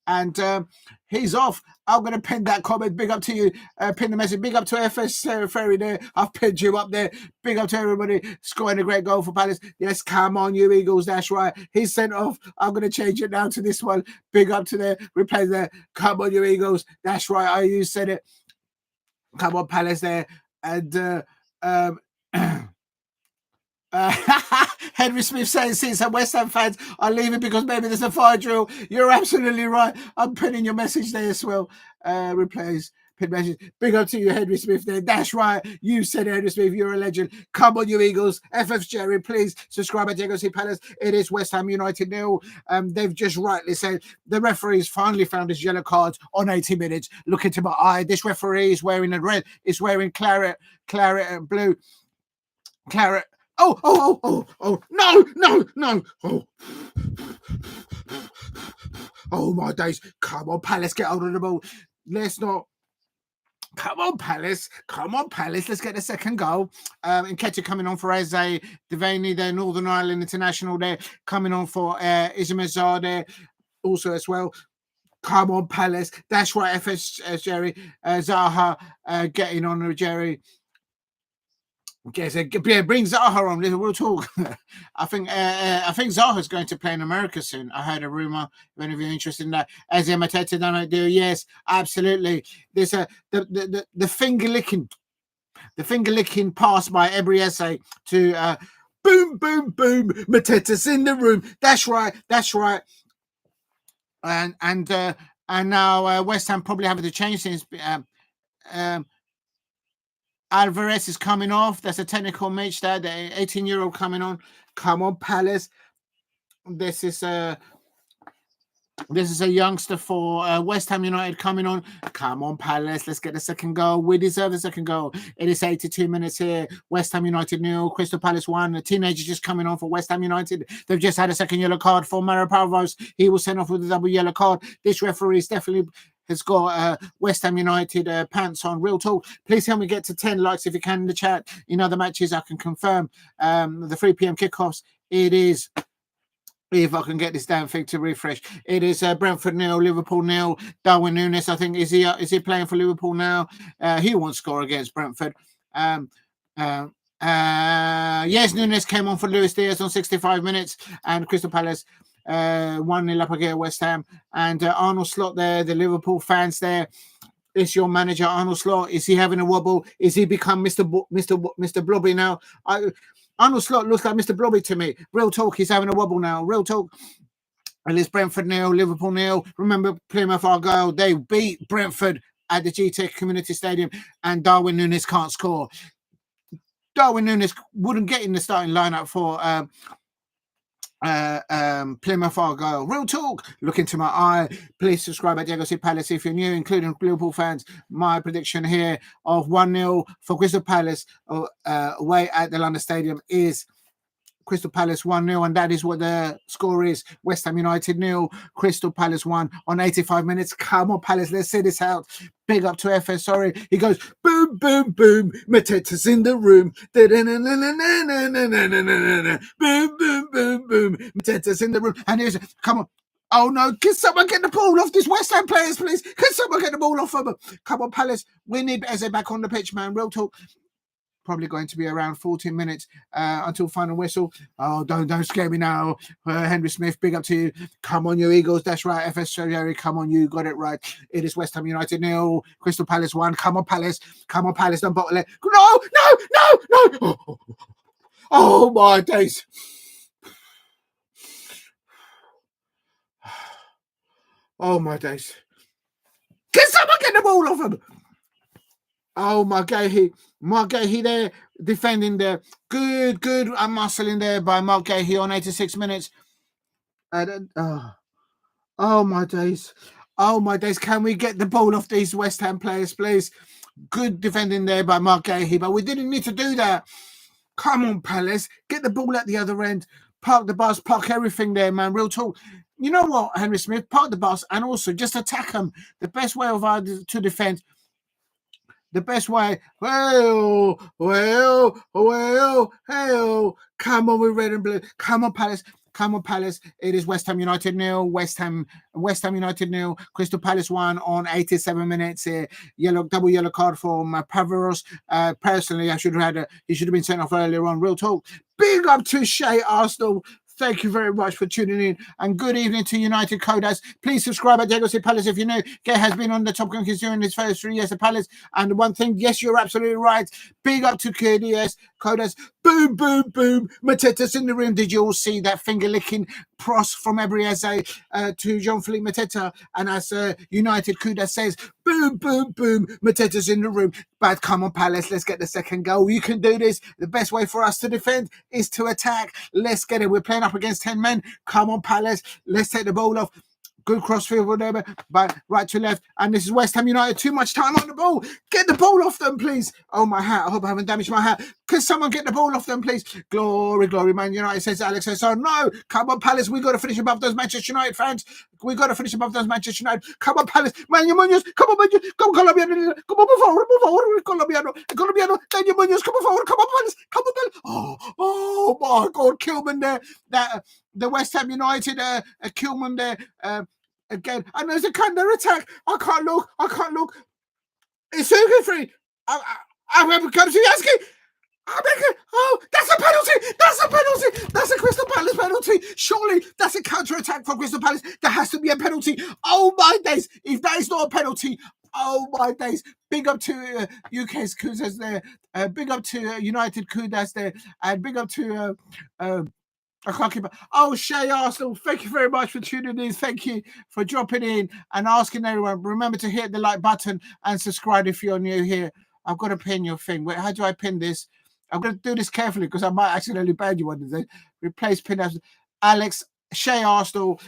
And he's off. I'm going to pin that comment. Big up to you. Pin the message. Big up to FS Ferry there. I've pinned you up there. Big up to everybody scoring a great goal for Palace. Yes, come on, you Eagles. That's right. He's sent off. I'm going to change it now to this one. Big up to the replay there. Come on, you Eagles. That's right. You said it. Come on, Palace there. And Henry Smith saying, since some West Ham fans are leaving because maybe there's a fire drill. You're absolutely right. I'm pinning your message there as well. Replays. Big up to you, Henry Smith there. That's right. You said, Henry Smith, you're a legend. Come on, you Eagles. FF Jerry, please subscribe at Diego C. Palace. It is West Ham United 0. They've just rightly said the referee's finally found his yellow cards on 80 minutes. Look into my eye. This referee is wearing a red. Is wearing claret and blue. Claret. Oh, no. Oh, my days. Come on, Palace, get hold of the ball. Let's not. Come on, Palace. Let's get the second goal. And Kepa coming on for Eze Devaney, their Northern Ireland international there. Coming on for Ismail there also as well. Come on, Palace. That's right, FS Jerry. Zaha getting on with Jerry. Yeah, bring Zaha on. We'll talk. I think Zaha's going to play in America soon. I heard a rumor. If any of you are interested in that, as Mateta don't do. Yes, absolutely. There's the finger licking pass by Ebriese to boom. Mateta's in the room. That's right. And now West Ham probably having to change things. Alvarez is coming off. That's a technical match there. The 18-year-old coming on. Come on, Palace. This is a youngster for West Ham United coming on. Come on, Palace. Let's get the second goal. We deserve the second goal. It is 82 minutes here. West Ham United 0. Crystal Palace 1. A teenager just coming on for West Ham United. They've just had a second yellow card for Maropavos. He was sent off with a double yellow card. This referee is definitely has got West Ham United pants on. Real talk. Please help me get to 10 likes if you can in the chat. In other matches, I can confirm the 3 p.m. kickoffs. It is, if I can get this damn thing to refresh, it is Brentford 0, Liverpool 0. Darwin Núñez, I think, is he playing for Liverpool now? He won't score against Brentford. Yes, Núñez came on for Luis Diaz on 65 minutes, and Crystal Palace 1-0 up against West Ham. And Arnold Slot there, the Liverpool fans there. It's your manager, Arnold Slot. Is he having a wobble? Is he become Mr. Blobby now? Arnold Slot looks like Mr. Blobby to me. Real talk, he's having a wobble now. Real talk. And it's Brentford 0, Liverpool 0. Remember Plymouth Argyle, they beat Brentford at the GTEC Community Stadium, and Darwin Núñez can't score. Darwin Núñez wouldn't get in the starting lineup for Plymouth Argyle. Real talk. Look into my eye. Please subscribe at Diego C. Palace if you're new, including Liverpool fans. My prediction here of 1-0 for Crystal Palace away at the London Stadium is Crystal Palace 1-0, and that is what the score is. West Ham United 0, Crystal Palace 1 on 85 minutes. Come on, Palace, let's see this out. Big up to FS, sorry. He goes, boom, Mateta's in the room. Boom, Mateta's in the room. And here's, come on. Oh, no, can someone get the ball off these West Ham players, please? Can someone get the ball off of them? Come on, Palace, we need Eze back on the pitch, man. Real talk. Probably going to be around 14 minutes until final whistle. Oh, don't scare me now. Henry Smith, big up to you. Come on, you Eagles. That's right. FS Jerry, come on, you got it right. It is West Ham United 0, Crystal Palace 1. Come on, Palace. Don't bottle it. No. Oh, my days. Oh, my days. Can someone get the ball off him? Oh, Margay there defending there. Good muscle in there by Margay on 86 minutes. Oh, my days. Can we get the ball off these West Ham players, please? Good defending there by Margay, but we didn't need to do that. Come on, Palace. Get the ball at the other end. Park the bus. Park everything there, man. Real talk. You know what, Henry Smith? Park the bus and also just attack them. The best way to defend. The best way, well, come on with red and blue. Come on, Palace. It is West Ham United 0, West Ham United 0, Crystal Palace 1 on 87 minutes. Double yellow card for Pavaros. Personally, he should have been sent off earlier on. Real talk. Big up to Shea Arsenal. Thank you very much for tuning in. And good evening to United Coders. Please subscribe at Diego C. Palace if you know. Gay has been on the top rankings during his first 3 years at Palace. And one thing, yes, you're absolutely right. Big up to KDS Coders. Boom, boom, boom. Mateta's in the room. Did you all see that finger licking pros from Adu-Adjei to Jean-Philippe Mateta? And as United Kuda says, boom, boom, boom. Mateta's in the room. But come on, Palace, let's get the second goal. You can do this. The best way for us to defend is to attack. Let's get it. We're playing up against 10 men. Come on, Palace. Let's take the ball off. Good crossfield, whatever, but right to left. And this is West Ham United. Too much time on the ball. Get the ball off them, please. Oh, my hat. I hope I haven't damaged my hat. Can someone get the ball off them, please? Glory, glory, Man United, says Alex. So no, come on, Palace. We got to finish above those Manchester United fans. We got to finish above those Manchester United. Come on, Palace. Man, Munoz. Come on, Munoz. Come on, Colombiano. Come on, move forward. Colombiano. Daniel Munoz. Come on, forward. Come on, Palace. Come on, Palace. Oh, my God. Kilman there. The West Ham United, Kilman there. Again, and there's a counter attack. I can't look. It's super free. I'm comes to Yaski. Oh, that's a penalty. That's a Crystal Palace penalty. Surely that's a counter attack from Crystal Palace. There has to be a penalty. Oh my days! If that is not a penalty, oh my days! Big up to UK's Kudas there. Big up to United Kudas there, and big up to. I can't keep it. Oh, Shay Arsenal, thank you very much for tuning in. Thank you for dropping in and asking everyone. Remember to hit the like button and subscribe if you're new here. I've got to pin your thing. Wait, how do I pin this? I'm going to do this carefully because I might accidentally ban you one today. Replace pin as Alex, Shay Arsenal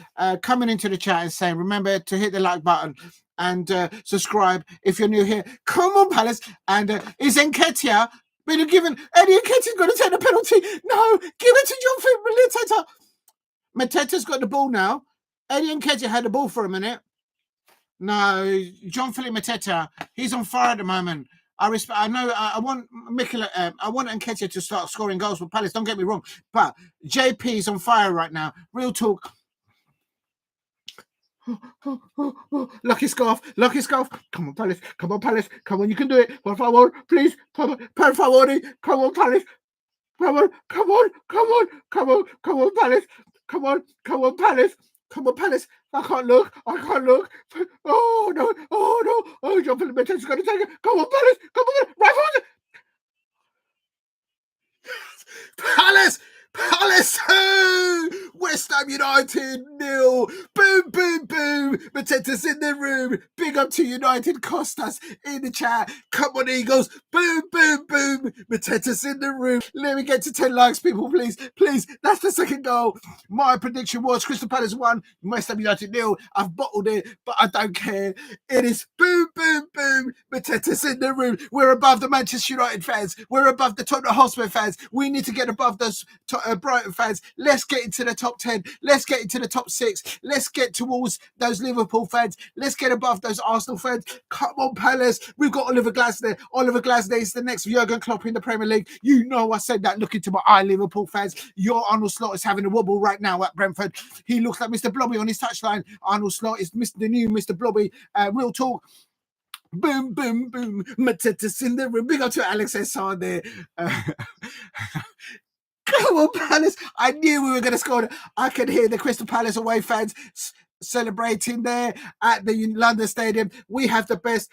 coming into the chat and saying, remember to hit the like button and subscribe if you're new here. Come on, Palace. And is Nketiah been given? Eddie Nketiah's going to take the penalty. No, give it to John Mateta. Mateta's got the ball now. Eddie Nketiah had the ball for a minute. No, Jean-Philippe Mateta, he's on fire at the moment. I want Nketiah to start scoring goals for Palace. Don't get me wrong, but JP is on fire right now. Real talk. Lucky scarf. Come on, Palace. Come on, you can do it. Por favor, please. Per favor. Come on, Palace. Come on, Palace. Come on, Palace. I can't look. Oh, no. Oh, John-Philippe Mateta's going to take it. Come on, Palace. Right forward. Palace 2, West Ham United 0. Boom. Mateta's in the room. Big up to United Costas in the chat. Come on, Eagles. Boom. Mateta's in the room. Let me get to 10 likes, people, please. That's the second goal. My prediction was Crystal Palace 1, West Ham United 0. I've bottled it, but I don't care. It is boom. Mateta's in the room. We're above the Manchester United fans. We're above the Tottenham Hotspur fans. We need to get above those Brighton fans. Let's get into the top 10. Let's get into the top 6. Let's get towards those Liverpool fans. Let's get above those Arsenal fans. Come on, Palace. We've got Oliver Glasner. Oliver Glasner is the next Jurgen Klopp in the Premier League. You know I said that. Look into my eye, Liverpool fans. Your Arnold Slot is having a wobble right now at Brentford. He looks like Mr. Blobby on his touchline. Arnold Slot is the new Mr. Blobby. Real talk. Boom. Mateta's in the room. Big up to Alex SR there. Come on, Palace. I knew we were going to score. I could hear the Crystal Palace away fans celebrating there at the London Stadium. We have the best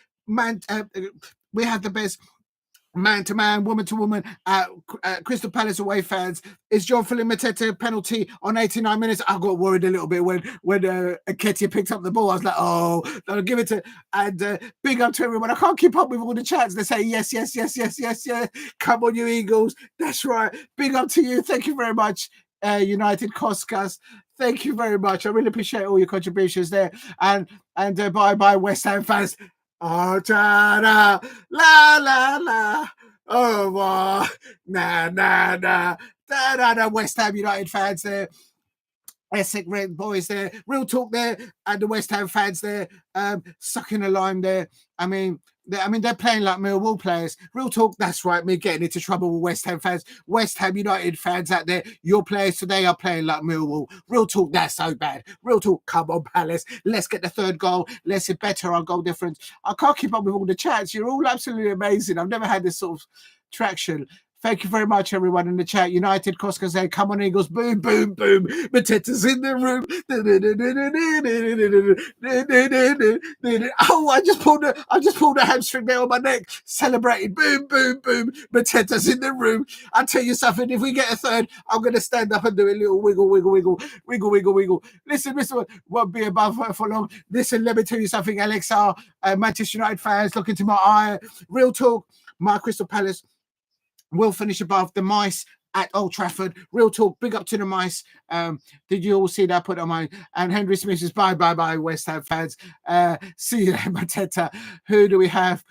man-to-man, woman-to-woman Crystal Palace away fans. Is Jean-Philippe Mateta penalty on 89 minutes? I got worried a little bit when Nketiah picked up the ball. I was like, oh, I'll give it to... And big up to everyone. I can't keep up with all the chats. They say, yes. Come on, you Eagles. That's right. Big up to you. Thank you very much, United Coscast. Thank you very much. I really appreciate all your contributions there. And bye-bye, West Ham fans. Oh, ta-da, la. Oh, wow. Nah. Da-da-da. West Ham United fans there. Essex Red boys there. Real talk there. And the West Ham fans there. Sucking a lime there. I mean, they're playing like Millwall players. Real talk, that's right, me getting into trouble with West Ham fans. West Ham United fans out there, your players today are playing like Millwall. Real talk, that's so bad. Real talk, come on, Palace. Let's get the third goal. Let's better our goal difference. I can't keep up with all the chats. You're all absolutely amazing. I've never had this sort of traction. Thank you very much, everyone in the chat. United Costco say, come on, Eagles. Boom, boom, boom. Mateta's in the room. Oh, I just pulled a hamstring there on my neck. Celebrating. Boom, boom, boom. Mateta's in the room. I'll tell you something. If we get a third, I'm going to stand up and do a little wiggle, wiggle, wiggle, wiggle, wiggle, wiggle. Listen, won't be above for long. Listen, let me tell you something, LXR, Manchester United fans, look into my eye. Real talk, my Crystal Palace will finish above the Mice at Old Trafford. Real talk, big up to the Mice. Did you all see that? Put on my... And Henry Smith says, bye, bye, bye, West Ham fans. See you there, Mateta. Who do we have?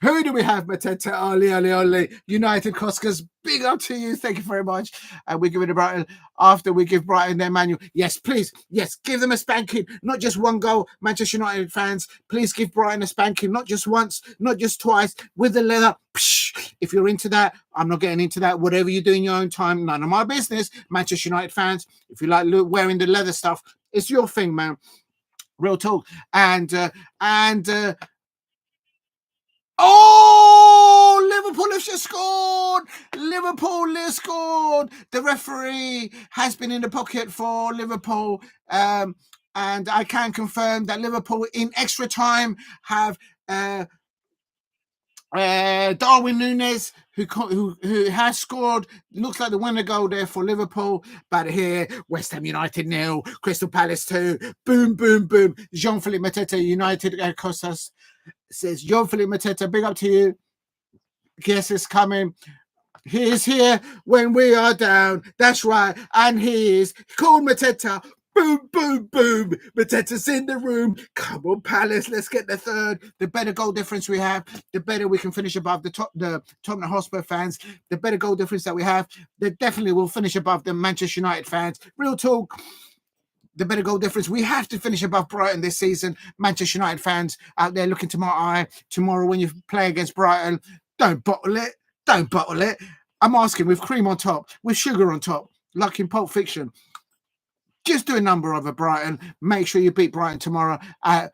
Who do we have, Mateta? Ole. United Coscas, big up to you. Thank you very much. We give it to Brighton. After we give Brighton their manual. Yes, please. Yes, give them a spanking. Not just one goal. Manchester United fans, please give Brighton a spanking. Not just once, not just twice. With the leather. If you're into that, I'm not getting into that. Whatever you do in your own time, none of my business. Manchester United fans, if you like wearing the leather stuff, it's your thing, man. Real talk. Oh, Liverpool have just scored. Liverpool has scored. The referee has been in the pocket for Liverpool. And I can confirm that Liverpool in extra time have Darwin Núñez, who has scored. Looks like the winner goal there for Liverpool. But here, West Ham United 0, Crystal Palace 2. Boom, boom, boom. Jean-Philippe Mateta, United Costas says, Jean-Philippe Mateta, big up to you. Guess it's coming. He is here when we are down. That's right. And he is called Mateta. Boom, boom, boom. Mateta's in the room. Come on, Palace. Let's get the third. The better goal difference we have, the better we can finish above the Tottenham Hotspur fans. The better goal difference that we have, they definitely will finish above the Manchester United fans. Real talk. The better goal difference. We have to finish above Brighton this season. Manchester United fans out there looking to my eye tomorrow when you play against Brighton. Don't bottle it. Don't bottle it. I'm asking with cream on top, with sugar on top, like in Pulp Fiction. Just do a number over Brighton. Make sure you beat Brighton tomorrow.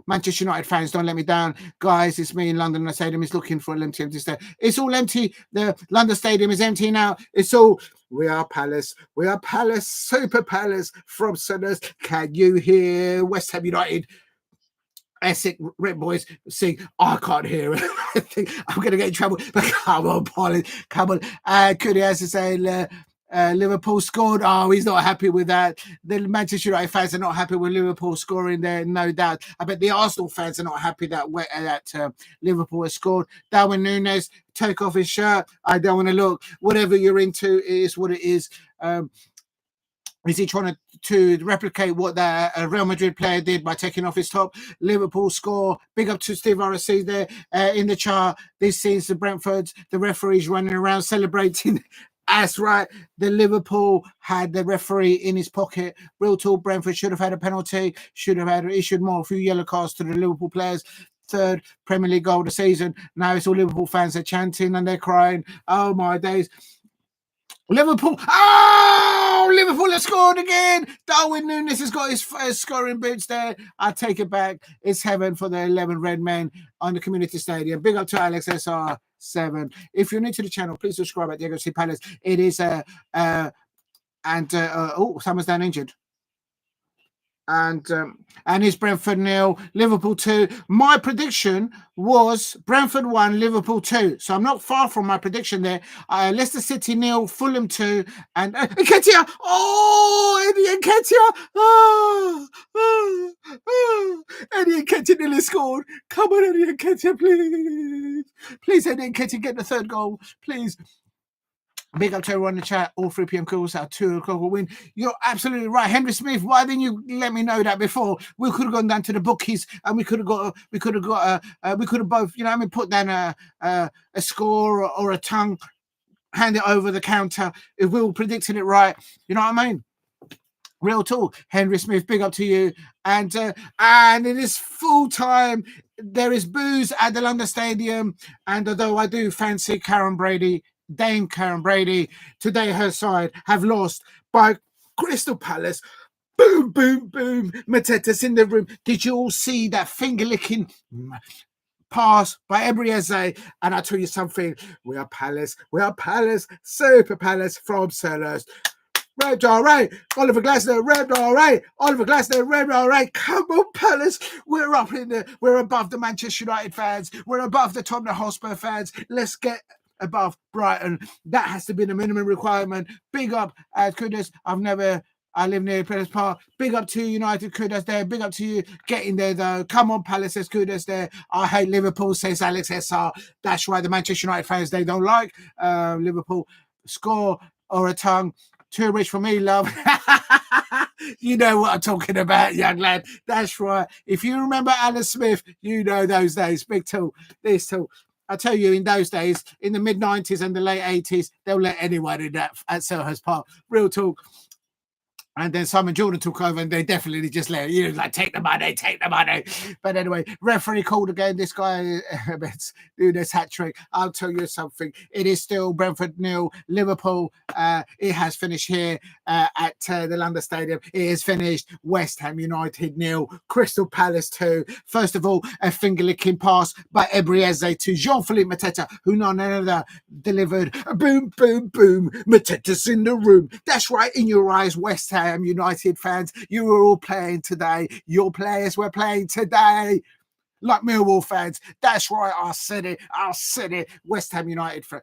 Manchester United fans, don't let me down. Guys, it's me in London. The stadium is looking for an empty stadium. It's all empty. The London stadium is empty now. It's all... We are Palace. We are Palace. Super Palace from Sinners. Can you hear West Ham United? Essex Red Boys sing. I can't hear it. I think I'm going to get in trouble. But come on, Polly. Come on. Could he has to say... Liverpool scored. Oh, he's not happy with that. The Manchester United fans are not happy with Liverpool scoring there, no doubt. I bet the Arsenal fans are not happy that Liverpool has scored. Darwin Núñez, take off his shirt. I don't want to look. Whatever you're into, it is what it is. Is he trying to replicate what that Real Madrid player did by taking off his top? Liverpool score. Big up to Steve RSC there in the chart. This scene's the Brentfords. The referees running around celebrating. That's right. The Liverpool had the referee in his pocket. Real talk, Brentford should have had a penalty, should have issued a few yellow cards to the Liverpool players. Third Premier League goal of the season. Now it's all Liverpool fans are chanting and they're crying. Oh, my days. Liverpool. Oh, Liverpool has scored again. Darwin Núñez has got his first scoring boots there. I take it back. It's heaven for the 11 red men on the community stadium. Big up to Alex SR7. If you're new to the channel, please subscribe at Diego C. Palace. It is oh, someone's down injured. And it's Brentford 0, Liverpool 2. My prediction was Brentford 1, Liverpool 2. So I'm not far from my prediction there. Leicester City 0, Fulham 2, and Nketiah. Oh, Eddie Nketiah. Eddie Nketiah nearly scored. Come on, Eddie Nketiah, please. Please, Eddie Nketiah, get the third goal, please. Big up to everyone in the chat. All 3 p.m. calls. Our 2 o'clock will win. You're absolutely right, Henry Smith. Why didn't you let me know that before? We could have gone down to the bookies and we could have both, you know, put down a score or a tongue, hand it over the counter if we were predicting it right. You know what I mean? Real talk, Henry Smith. Big up to you. And it is full time. There is booze at the London Stadium, and although I do fancy Dame Karen Brady, today her side have lost by Crystal Palace. Boom, boom, boom. Mateta's in the room. Did you all see that finger licking? pass by Adu-Adjei, and I tell you something, we are Palace, Super Palace from Sellers. Red-Dottin, Oliver Glasner, Red-Dottin, Oliver Glasner, Red-Dottin. Come on, Palace. We're up in there. We're above the Manchester United fans. We're above the Tottenham Hotspur fans. Let's get above Brighton. That has to be the minimum requirement. Big up, kudos. I live near Palace Park. Big up to United, kudos there. Big up to you getting there, though. Come on, Palace, says kudos there. I hate Liverpool, says Alex SR. That's right, the Manchester United fans, they don't like Liverpool. Score or a tongue. Too rich for me, love. You know what I'm talking about, young lad. That's right. If you remember Alan Smith, you know those days. Big tool. This tool. I tell you, in those days, in the mid-90s and the late 80s, they'll let anyone in that at Selhurst Park. Real talk. And then Simon Jordan took over, and they definitely just let you like take the money. But anyway, referee called again. This guy doing this hat trick. I'll tell you something. It is still Brentford 0, Liverpool. It has finished here at the London Stadium. It is finished. West Ham United 0, Crystal Palace 2. First of all, a finger-licking pass by Adu-Adjei to Jean-Philippe Mateta, who none other delivered. Boom, boom, boom. Mateta's in the room. That's right, in your eyes, West Ham United fans, you were all playing today. Your players were playing today. Like Millwall fans. That's right, I said it. West Ham United fans.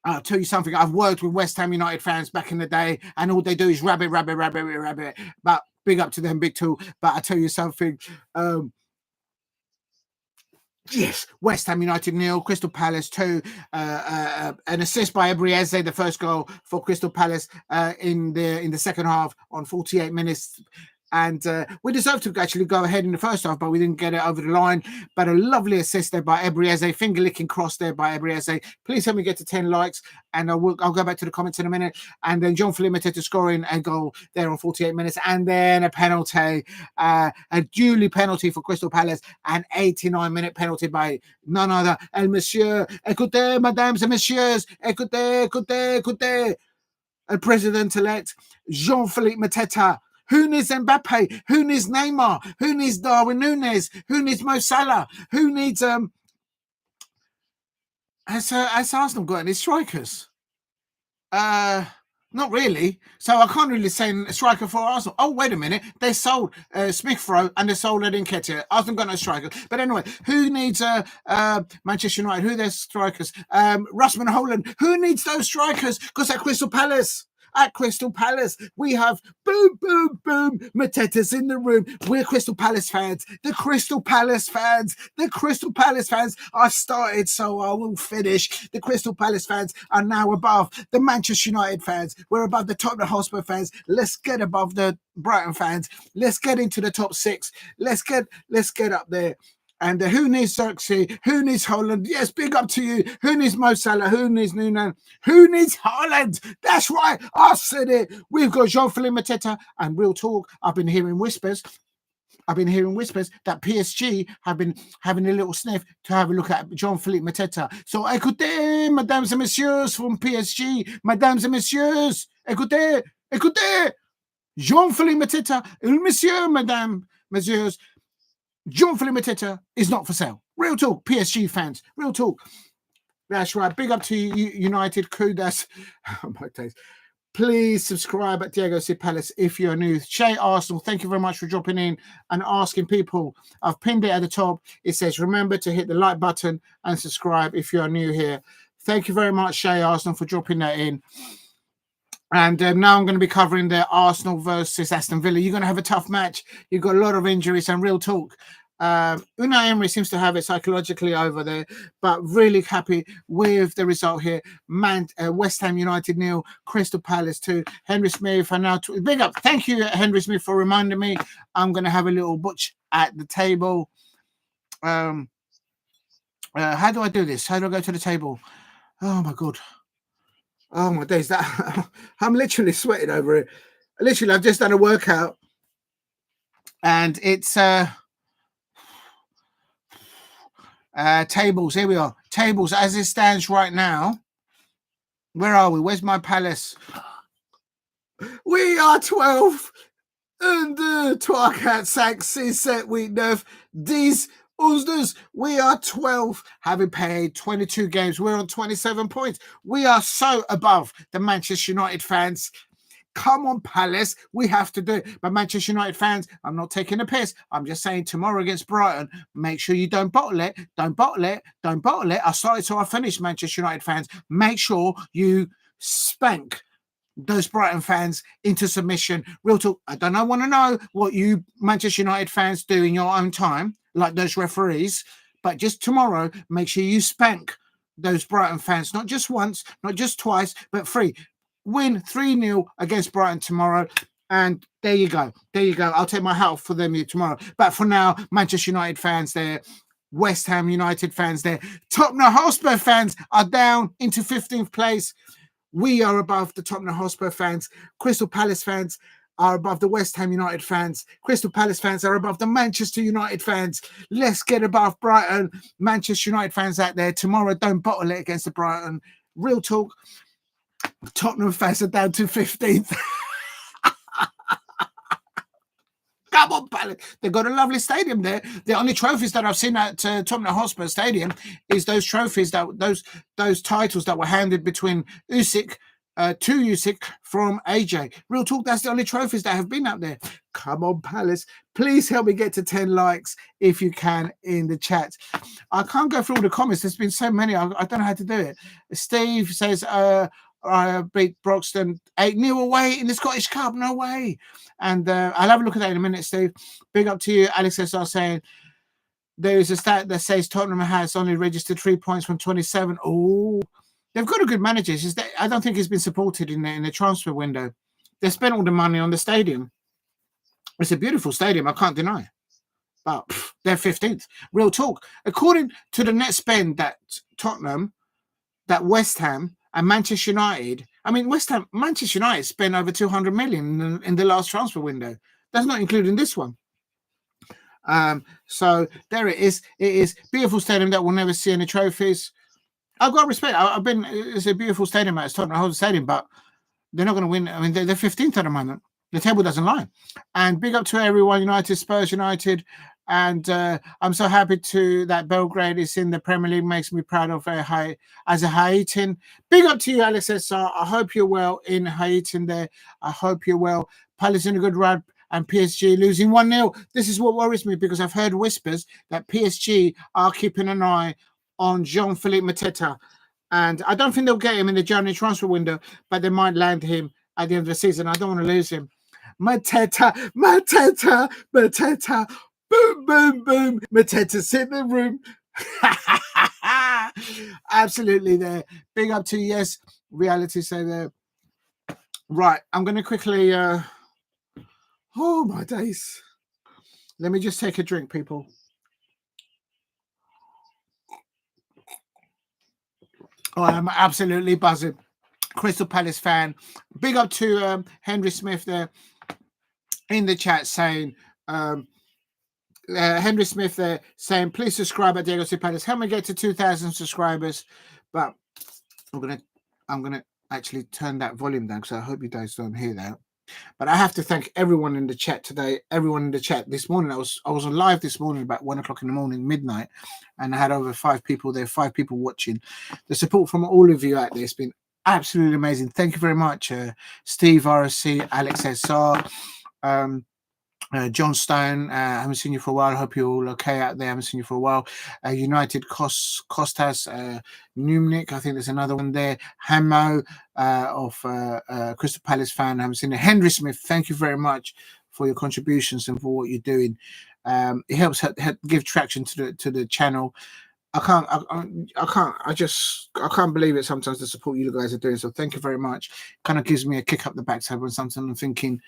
I'll tell you something. I've worked with West Ham United fans back in the day, and all they do is rabbit. But big up to them, big two. But I'll tell you something. Yes, West Ham United 0, Crystal Palace 2. An assist by Adu-Adjei, the first goal for Crystal Palace in the second half on 48 minutes. And we deserved to actually go ahead in the first half, but we didn't get it over the line. But a lovely assist there by Adu-Adjei, finger-licking cross there by Adu-Adjei. Please help me get to 10 likes, and I'll go back to the comments in a minute. And then Jean-Philippe Mateta scoring a goal there on 48 minutes, and then a penalty, a duly penalty for Crystal Palace, an 89-minute penalty by none other, El Monsieur. Écoutez, mesdames et messieurs, écoutez. El President-elect Jean-Philippe Mateta. Who needs Mbappe? Who needs Neymar? Who needs Darwin Núñez? Who needs Mo Salah? Who needs has Arsenal got any strikers? Not really. So I can't really say a striker for Arsenal. Oh, wait a minute. They sold Smith-Rowe and they sold Edin Nketiah. Arsenal got no strikers. But anyway, who needs Manchester United? Who are their strikers? Rasmus Højlund. Who needs those strikers? Because at Crystal Palace, we have boom, boom, boom. Mateta's in the room. We're Crystal Palace fans. The Crystal Palace fans. I started, so I will finish. The Crystal Palace fans are now above the Manchester United fans. We're above the Tottenham Hotspur fans. Let's get above the Brighton fans. Let's get into the top 6. Let's get up there. And who needs Xerxes? Who needs Holland? Yes, big up to you. Who needs Mo Salah? Who needs Núñez? Who needs Holland? That's right. I said it. We've got Jean-Philippe Mateta. And real talk, I've been hearing whispers that PSG have been having a little sniff to have a look at Jean-Philippe Mateta. So, écoutez, mesdames et messieurs from PSG. Mesdames et messieurs, écoutez. Jean-Philippe Mateta, monsieur, mesdames, messieurs. Jean-Philippe Mateta is not for sale. Real talk, PSG fans. Real talk. That's right. Big up to you, United. Kudos. Oh my days. Please subscribe at Diego C. Palace if you're new. Shay Arsenal, thank you very much for dropping in and asking people. I've pinned it at the top. It says, remember to hit the like button and subscribe if you're new here. Thank you very much, Shay Arsenal, for dropping that in. And now I'm going to be covering the Arsenal versus Aston Villa. You're going to have a tough match. You've got a lot of injuries and real talk. Unai Emery seems to have it psychologically over there, but really happy with the result here. West Ham United 0, Crystal Palace 2. Henry Smith and now big up. Thank you, Henry Smith, for reminding me. I'm going to have a little butch at the table. How do I do this? How do I go to the table? Oh my god. Oh my days! That I'm literally sweating over it. Literally, I've just done a workout, and it's tables. Here we are. Tables as it stands right now. Where are we? Where's my Palace? We are 12. And 3, 4, 5, 6, 7, 8, 9, 10. Uzders, we are 12, having played 22 games. We're on 27 points. We are so above the Manchester United fans. Come on, Palace. We have to do it. But Manchester United fans, I'm not taking a piss. I'm just saying tomorrow against Brighton, make sure you don't bottle it. Don't bottle it. Don't bottle it. I started till I finished, Manchester United fans. Make sure you spank those Brighton fans into submission. Real talk. I don't want to know what you Manchester United fans do in your own time, like those referees. But just tomorrow, make sure you spank those Brighton fans. Not just once, not just twice, but 3. Win 3-0 against Brighton tomorrow. And there you go. There you go. I'll take my hat off for them tomorrow. But for now, Manchester United fans there, West Ham United fans there, Tottenham Hotspur fans are down into 15th place. We are above the Tottenham Hotspur fans. Crystal Palace fans are above the West Ham United fans. Crystal Palace fans are above the Manchester United fans. Let's get above Brighton. Manchester United fans out there, tomorrow, don't bottle it against the Brighton. Real talk. Tottenham fans are down to 15th. Come on, Palace. They've got a lovely stadium there. The only trophies that I've seen at Tottenham Hotspur Stadium is those trophies, those titles that were handed between Isak to Isak from Adu-Adjei. Real talk, that's the only trophies that have been up there. Come on, Palace. Please help me get to 10 likes if you can in the chat. I can't go through all the comments. There's been so many. I don't know how to do it. Steve says, I beat Broxton 8-0 away in the Scottish Cup. No way. And I'll have a look at that in a minute, Steve. Big up to you. Alex S.R. saying there is a stat that says Tottenham has only registered 3 points from 27. Oh, they've got a good manager. It's just that I don't think he's been supported in the transfer window. They spent all the money on the stadium. It's a beautiful stadium, I can't deny. But they're 15th. Real talk. According to the net spend that Tottenham, that West Ham, and Manchester United, Manchester United spent over 200 million in the last transfer window. That's not including this one. So there it is. It is beautiful stadium that will never see any trophies. I've got respect. It's a beautiful stadium. It's Tottenham Hotspur Stadium, but they're not going to win. I mean, they're 15th at the moment. The table doesn't lie. And big up to everyone, United, Spurs United. And I'm so happy that Belgrade is in the Premier League. Makes me proud of as a Haitan. Big up to you, Alex SR. I hope you're well in Haitan there. I hope you're well. Palace in a good run and PSG losing 1-0. This is what worries me because I've heard whispers that PSG are keeping an eye on Jean-Philippe Mateta. And I don't think they'll get him in the January transfer window, but they might land him at the end of the season. I don't want to lose him. Mateta. Boom, boom, boom. Mateta's in the room. Absolutely there. Big up to yes. Reality say there. Right. I'm going to quickly... oh, my days. Let me just take a drink, people. Oh, I'm absolutely buzzing. Crystal Palace fan. Big up to Henry Smith there in the chat saying... Henry Smith there saying, please subscribe at Diego C. Palace. Help me get to 2,000 subscribers. But I'm gonna actually turn that volume down because I hope you guys don't hear that. But I have to thank everyone in the chat today. Everyone in the chat this morning. I was on live this morning about 1 o'clock in the morning, midnight, and I had over 5 people there, 5 people watching. The support from all of you out there has been absolutely amazing. Thank you very much, Steve RSC, Alex SR. John Stone, I haven't seen you for a while. I hope you're all okay out there. I haven't seen you for a while. United Costas, Numnik, I think there's another one there. Hamo of Crystal Palace fan. I haven't seen it. Henry Smith, thank you very much for your contributions and for what you're doing. It helps give traction to the channel. I can't believe it sometimes the support you guys are doing. So thank you very much. Kind of gives me a kick up the backside when sometimes I'm thinking,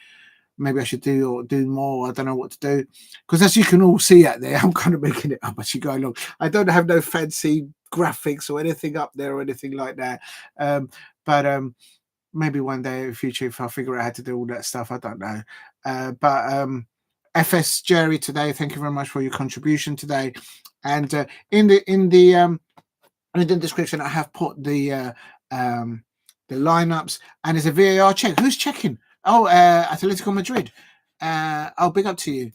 maybe I should do more. I don't know what to do. Because as you can all see out there, I'm kind of making it up as you go along. I don't have no fancy graphics or anything up there or anything like that. But maybe one day in the future, if I figure out how to do all that stuff, I don't know. But FS Jerry today, thank you very much for your contribution today. And in the description, I have put the lineups, and there's a VAR check. Who's checking? Oh, Atletico Madrid. Big up to you.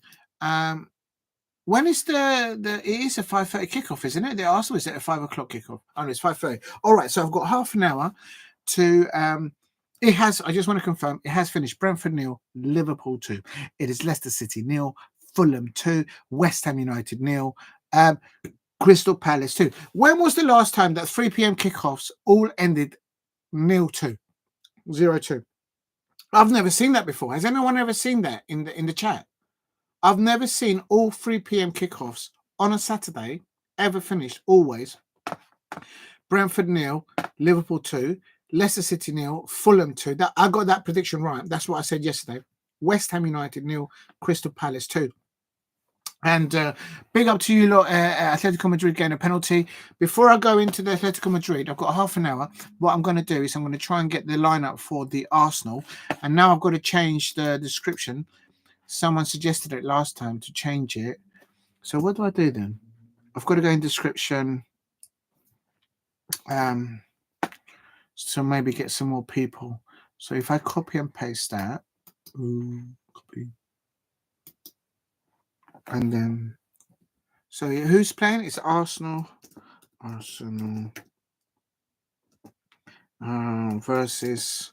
When is it is a 5:30 kickoff, isn't it? The Arsenal is at a 5 o'clock kickoff. Oh, no, it's 5:30. All right, so I've got half an hour to it has, I just want to confirm, it has finished Brentford 0, Liverpool 2. It is Leicester City 0, Fulham 2, West Ham United 0, Crystal Palace 2. When was the last time that 3 p.m. kickoffs all ended 0-2, 0-2? I've never seen that before. Has anyone ever seen that in the chat? I've never seen all 3 p.m. kickoffs on a Saturday ever finished always. Brentford 0, Liverpool 2, Leicester City 0, Fulham 2. I got that prediction right. That's what I said yesterday. West Ham United 0, Crystal Palace 2. And big up to you lot, Atletico Madrid getting a penalty. Before I go into the Atletico Madrid, I've got half an hour. What I'm going to do is I'm going to try and get the lineup for the Arsenal. And now I've got to change the description. Someone suggested it last time to change it. So what do I do then? I've got to go in description. So maybe get some more people. So if I copy and paste that, copy, and then, so who's playing? It's Arsenal versus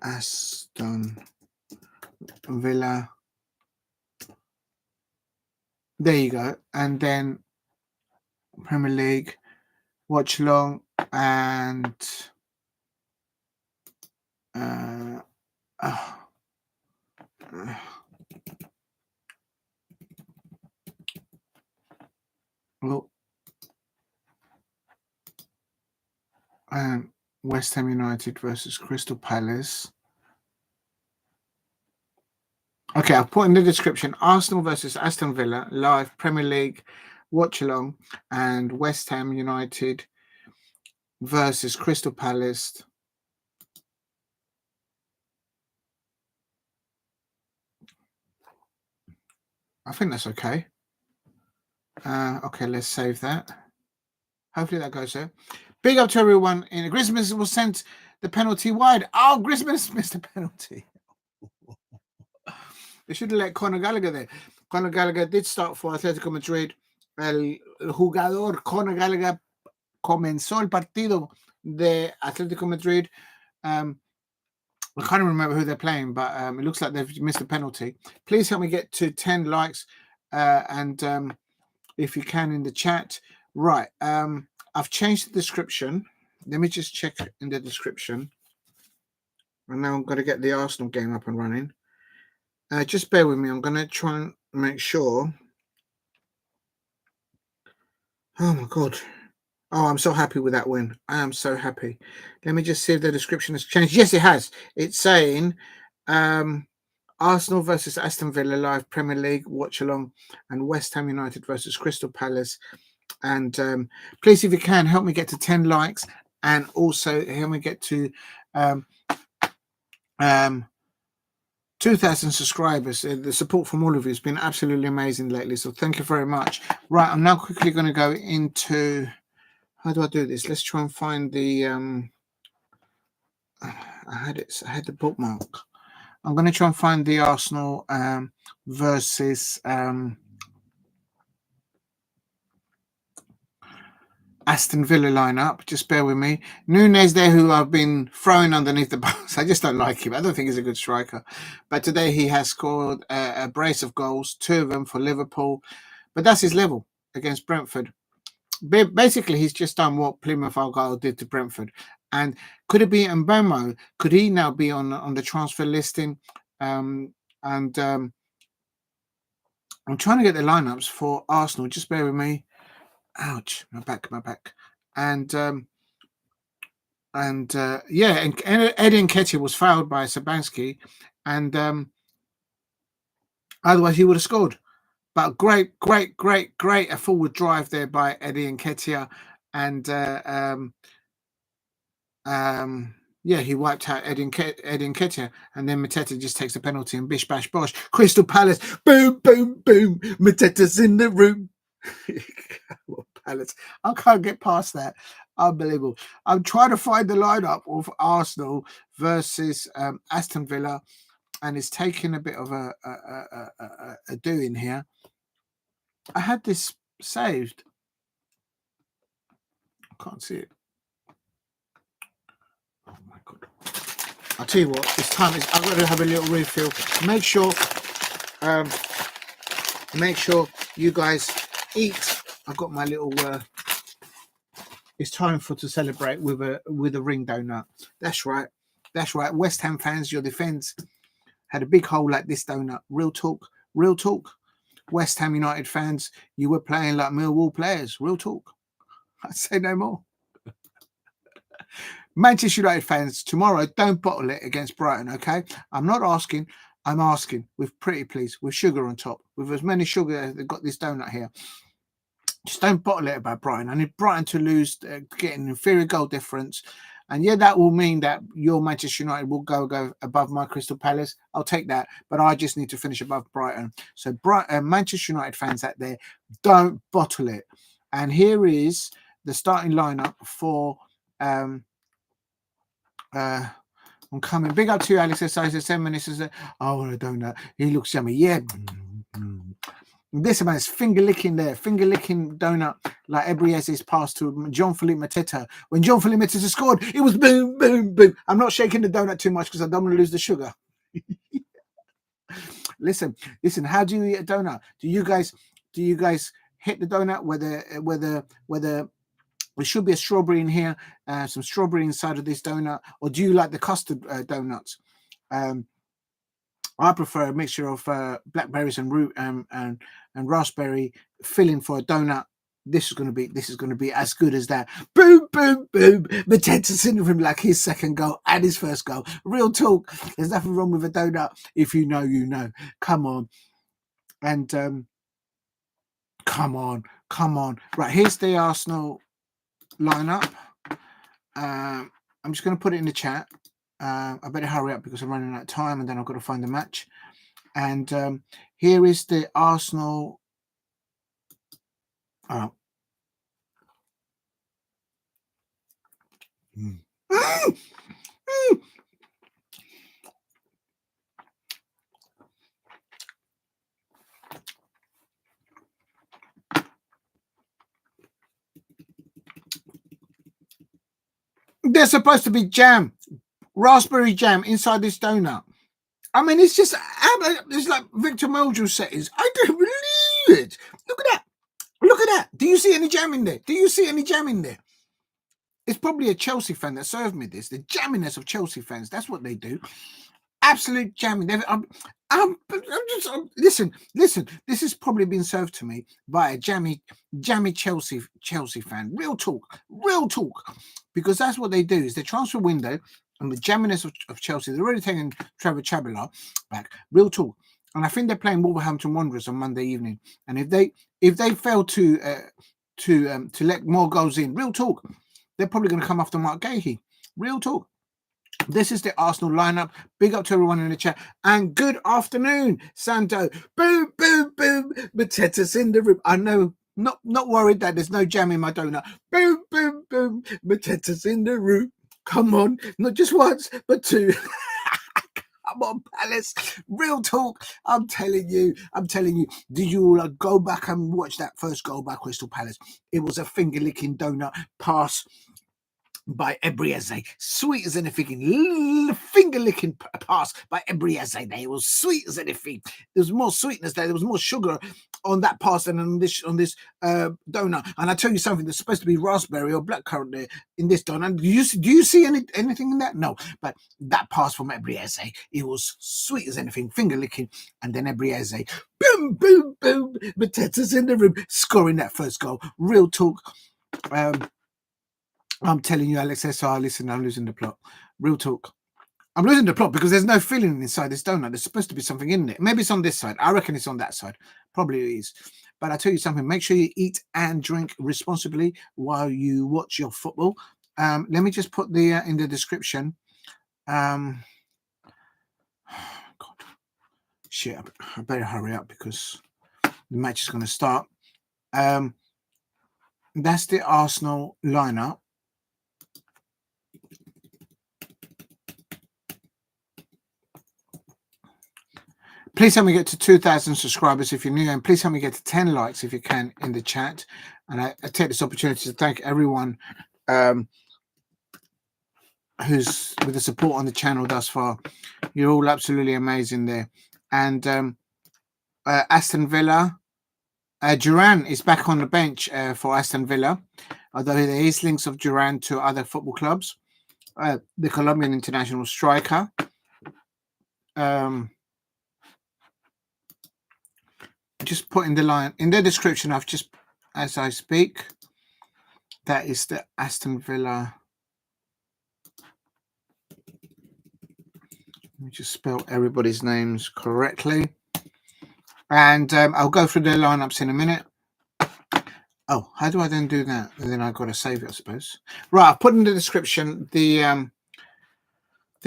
Aston Villa. There you go. And then Premier League, watch along, and West Ham United versus Crystal Palace. Okay, I'll put in the description Arsenal versus Aston Villa, live Premier League, watch along, and West Ham United versus Crystal Palace. I think that's okay. Okay, let's save that. Hopefully that goes there. Big up to everyone. Griezmann was sent the penalty wide. Oh, Griezmann missed the penalty. They should have let Conor Gallagher there. Conor Gallagher did start for Atletico Madrid. El jugador Conor Gallagher comenzó el partido de Atletico Madrid. I can't remember who they're playing, but it looks like they've missed a penalty. Please help me get to 10 likes and if you can in the chat. Right. I've changed the description. Let me just check in the description. And now I'm going to get the Arsenal game up and running. Just bear with me. I'm going to try and make sure. Oh, my God. Oh, I'm so happy with that win. I am so happy. Let me just see if the description has changed. Yes, it has. It's saying Arsenal versus Aston Villa live Premier League watch along, and West Ham United versus Crystal Palace. And please, if you can, help me get to 10 likes, and also help me get to 2,000 subscribers. The support from all of you has been absolutely amazing lately, so thank you very much. Right, I'm now quickly going to go into, how do I do this? Let's try and find the I had the bookmark. I'm going to try and find the Arsenal versus Aston Villa lineup. Just bear with me. Nunes there, who I've been throwing underneath the bus. I just don't like him. I don't think he's a good striker. But today he has scored a brace of goals, 2 of them for Liverpool. But that's his level against Brentford. Basically, he's just done what Plymouth Argyle did to Brentford. And could it be Mbemo? Could he now be on the transfer listing? I'm trying to get the lineups for Arsenal. Just bear with me. Ouch, my back. And yeah, and Eddie Nketiah was fouled by Sabansky, and otherwise he would have scored. But great a forward drive there by Eddie Nketiah, and yeah, he wiped out Eddie Nketiah, and then Mateta just takes a penalty and bish bash bosh. Crystal Palace, boom, Mateta's in the room. Palace. I can't get past that. Unbelievable. I'm trying to find the lineup of Arsenal versus Aston Villa, and it's taking a bit of a doing here. I had this saved. I can't see it. Oh my God. I'll tell you what, it's time. I've got to have a little refill. Make sure you guys eat. I've got my little it's time to celebrate with a ring donut. That's right. West Ham fans, your defence had a big hole like this donut. Real talk. West Ham United fans, you were playing like Millwall players. Real talk. I'd say no more. Manchester United fans, tomorrow, don't bottle it against Brighton, okay? I'm asking with pretty please, with sugar on top, with as many sugar as they've got this donut here. Just don't bottle it about Brighton. I need Brighton to lose, get an inferior goal difference. And yeah, that will mean that your Manchester United will go above my Crystal Palace. I'll take that. But I just need to finish above Brighton. So Manchester United fans out there, don't bottle it. And here is the starting lineup for... I'm coming. Big up to you, Alex. Says 7 minutes. Says, oh, I don't know. He looks yummy. Yeah. This man's finger licking donut like Ebriese's pass to Jean-Philippe Mateta. When Jean-Philippe Mateta scored, it was boom, boom, boom. I'm not shaking the donut too much because I don't want to lose the sugar. Listen. How do you eat a donut? Do you guys hit the donut whether there should be a strawberry in here, some strawberry inside of this donut, or do you like the custard donuts? I prefer a mixture of blackberries and root and raspberry filling for a donut. This is going to be as good as that. Boom, boom, boom. Mateta syndrome like his second goal and his first goal. Real talk. There's nothing wrong with a donut. If you know, you know. Come on. And come on. Right, here's the Arsenal lineup. I'm just going to put it in the chat. I better hurry up because I'm running out of time and then I've got to find the match. And here is the Arsenal. There's supposed to be jam, raspberry jam inside this donut. I mean, it's like Victor Meldrew settings. I don't believe it. Look at that. Do you see any jam in there? It's probably a Chelsea fan that served me this. The jamminess of Chelsea fans. That's what they do. Absolute jamming. Listen. This has probably been served to me by a jammy Chelsea fan. Real talk. Because that's what they do. Is the transfer window and the jamminess of Chelsea. They're already taking Trevor Chabela back. Real talk. And I think they're playing Wolverhampton Wanderers on Monday evening. And if they fail to let more goals in, real talk, they're probably going to come after Mark Gahey. Real talk. This is the Arsenal lineup. Big up to everyone in the chat. And good afternoon, Santo. Boom, boom, boom. Mateta's in the room. I know, not worried that there's no jam in my donut. Boom, boom, boom. Mateta's in the room. Come on. Not just once, but two. Come on, Palace. Real talk. I'm telling you. Did you all go back and watch that first goal by Crystal Palace? It was a finger-licking donut pass by Ebriease, sweet as anything, finger-licking pass by Ebriease. It was sweet as anything. There was more sweetness there. There was more sugar on that pass than on this donut. And I tell you something, there's supposed to be raspberry or blackcurrant there in this donut. Do you see anything in that? No. But that pass from Ebriease, it was sweet as anything, finger-licking, and then Ebriease, boom, boom, boom. Mateta's in the room, scoring that first goal. Real talk. I'm telling you, Alex SR, listen, I'm losing the plot. Real talk. I'm losing the plot because there's no filling inside this donut. There's supposed to be something in it. Maybe it's on this side. I reckon it's on that side. Probably it is. But I tell you something, make sure you eat and drink responsibly while you watch your football. Let me just put the in the description. God. Shit, I better hurry up because the match is going to start. That's the Arsenal lineup. Please help me get to 2,000 subscribers if you're new, and please help me get to 10 likes if you can in the chat. And I take this opportunity to thank everyone who's with the support on the channel thus far. You're all absolutely amazing there. And Aston Villa, Duran is back on the bench for Aston Villa, although there is links of Duran to other football clubs. The Colombian international striker. Just putting the line in the description. I've just, as I speak, that is the Aston Villa. Let me just spell everybody's names correctly. And I'll go through the lineups in a minute. Oh, how do I then do that? And then I've got to save it, I suppose. Right, I've put in the description the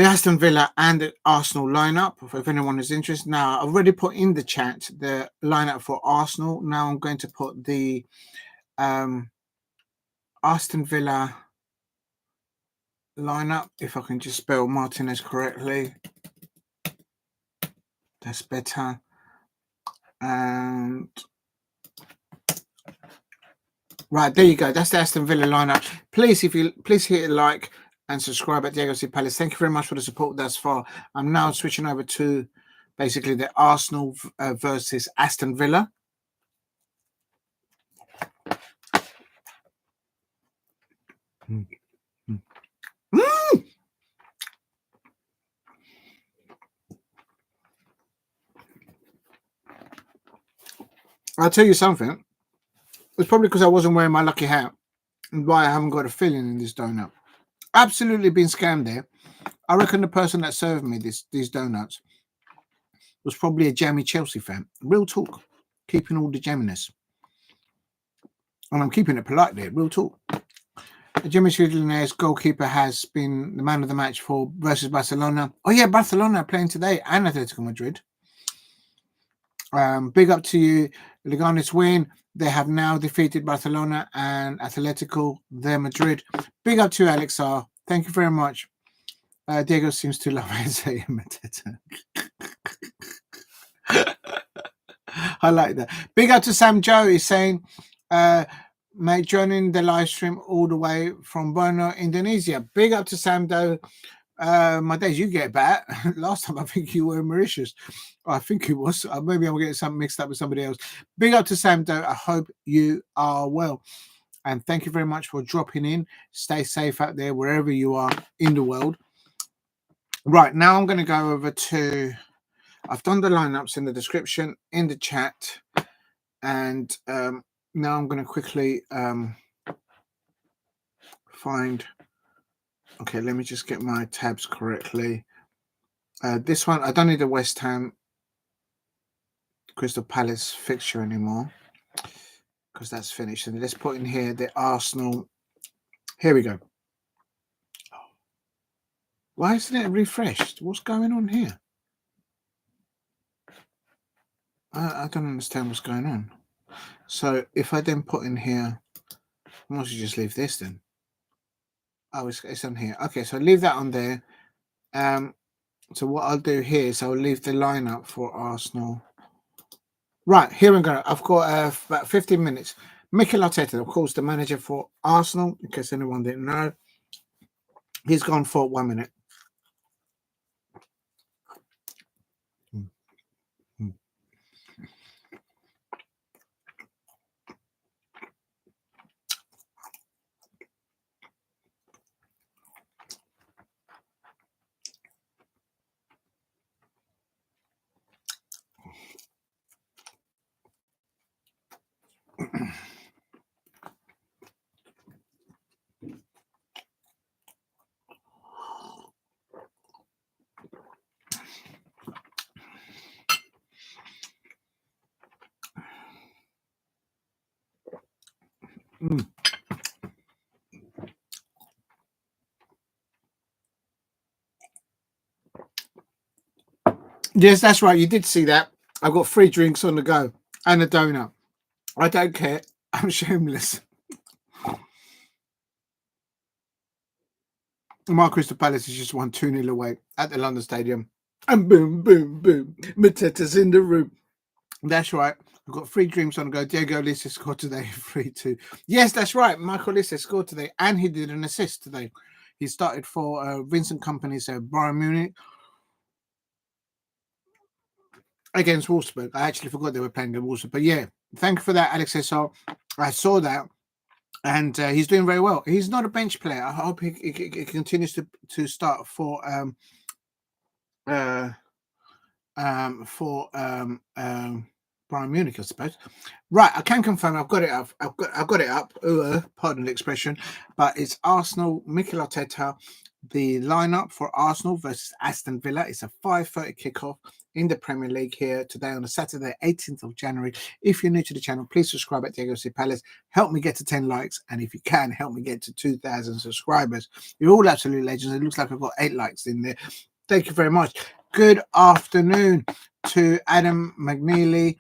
Aston Villa and the Arsenal lineup, if anyone is interested. Now, I've already put in the chat the lineup for Arsenal. Now I'm going to put the Aston Villa lineup, if I can just spell Martinez correctly. That's better. And right, there you go. That's the Aston Villa lineup. Please, please hit a like and subscribe at Diego C. Palace. Thank you very much for the support thus far. I'm now switching over to basically the Arsenal versus Aston Villa. I'll tell you something. It's probably because I wasn't wearing my lucky hat and why I haven't got a filling in this donut. Absolutely been scammed there. I reckon the person that served me these donuts was probably a jammy Chelsea fan. Real talk. Keeping all the jamminess. And I'm keeping it polite there. Real talk. Jimmy Schindler's goalkeeper has been the man of the match for versus Barcelona. Oh yeah, Barcelona are playing today and Atletico Madrid. Big up to you. Leganes win. They have now defeated Barcelona and Atletico de Madrid. Big up to you, Alex R. Thank you very much. Diego seems to love Isaiah Mateta. I like that. Big up to Sam Joe. He's saying, mate, joining the live stream all the way from Borneo, Indonesia. Big up to Sam Joe. My days, you get back. Last time I think you were in Mauritius. I think it was. Maybe I'm getting something mixed up with somebody else. Big up to Sam Doe. I hope you are well. And thank you very much for dropping in. Stay safe out there, wherever you are in the world. Right, now I'm going to go over to... I've done the lineups in the description, in the chat. And now I'm going to quickly find... Okay, let me just get my tabs correctly. This one, I don't need the West Ham Crystal Palace fixture anymore because that's finished. And let's put in here the Arsenal. Here we go. Why isn't it refreshed? What's going on here? I don't understand what's going on. So if I then put in here, I might just leave this then. Oh, it's on here. Okay, so leave that on there. So what I'll do here is I'll leave the lineup for Arsenal. Right, here we go. I've got about 15 minutes. Mikel Arteta, of course, the manager for Arsenal, in case anyone didn't know. He's gone for 1 minute. Yes, that's right. You did see that. I've got 3 drinks on the go and a donut. I don't care. I'm shameless. My Crystal Palace has just won 2-0 away at the London Stadium. And boom, boom, boom. Mateta's in the room. That's right. I've got 3 dreams on the go. Diego Lisa scored today, 3-2. Yes, that's right. Michael Lisa scored today, and he did an assist today. He started for Vincent Kompany's Bayern Munich against Wolfsburg. I actually forgot they were playing against Wolfsburg. But yeah, thank you for that, Alex Essar. I saw that, and he's doing very well. He's not a bench player. I hope he continues to start for Bayern Munich, I suppose. Right, I can confirm. I've got it up. I've got it up. Pardon the expression, but it's Arsenal. Mikel Arteta. The lineup for Arsenal versus Aston Villa. It's a 5:30 kickoff in the Premier League here today on a Saturday, 18th of January. If you're new to the channel, please subscribe at Diego C. Palace. Help me get to 10 likes, and if you can, help me get to 2,000 subscribers. You're all absolute legends. It looks like I've got 8 likes in there. Thank you very much. Good afternoon to Adam McNeely.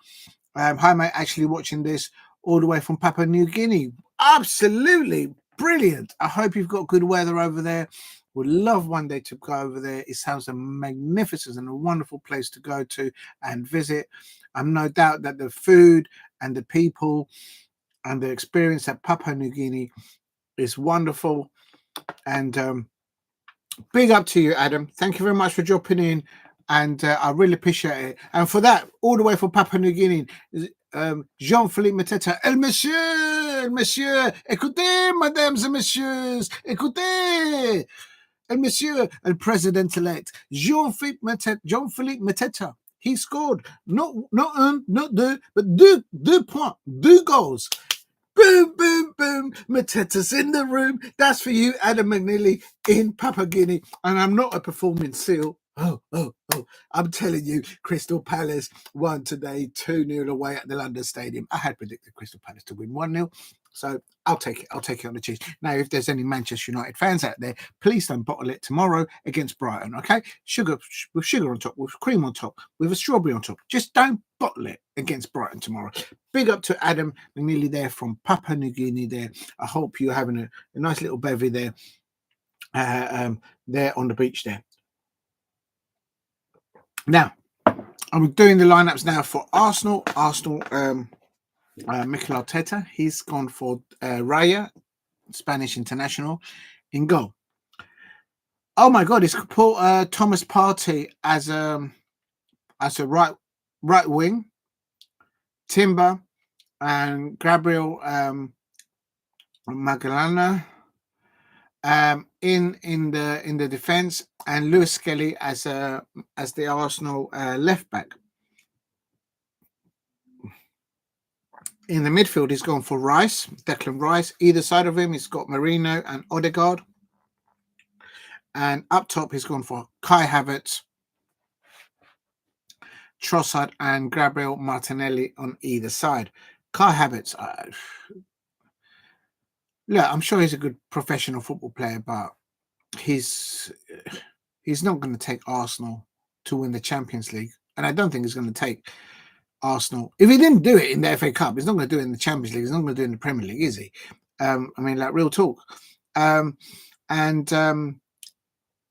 Hi, mate. Actually watching this all the way from Papua New Guinea. Absolutely brilliant. I hope you've got good weather over there. Would love one day to go over there. It sounds a magnificent and a wonderful place to go to and visit. I'm no doubt that the food and the people and the experience at Papua New Guinea is wonderful. And big up to you, Adam. Thank you very much for dropping in. And I really appreciate it. And for that, all the way from Papua New Guinea, Jean-Philippe Mateta, El Monsieur, écoutez, mesdames et messieurs, écoutez, El Monsieur, El President-elect, Jean-Philippe Mateta. He scored not un, not deux, but deux points, 2 goals. Boom, boom, boom. Mateta's in the room. That's for you, Adam McNeely in Papua Guinea. And I'm not a performing seal. Oh. I'm telling you, Crystal Palace won today 2-0 away at the London Stadium. I had predicted Crystal Palace to win 1-0. So I'll take it. I'll take it on the cheese. Now, if there's any Manchester United fans out there, please don't bottle it tomorrow against Brighton, okay? Sugar with sugar on top, with cream on top, with a strawberry on top. Just don't bottle it against Brighton tomorrow. Big up to Adam McNeely there from Papua New Guinea there. I hope you're having a nice little bevy there, there on the beach there. Now, I'm doing the lineups now for Arsenal. Mikel Arteta, he's gone for Raya, Spanish international, in goal. Oh my God, he's put Thomas Partey as a right wing, Timber and Gabriel Magalhaes in the defense, and Lewis Skelly as the Arsenal left back. In the midfield, he's gone for Rice, Declan Rice. Either side of him, he's got Marino and Odegaard. And up top, he's gone for Kai Havertz, Trossard, and Gabriel Martinelli on either side. Kai Havertz, look, I'm sure he's a good professional football player, but he's not going to take Arsenal to win the Champions League. And I don't think he's going to take Arsenal. If he didn't do it in the FA Cup, he's not going to do it in the Champions League. He's not going to do it in the Premier League, is he? I mean, like, real talk. Yeah,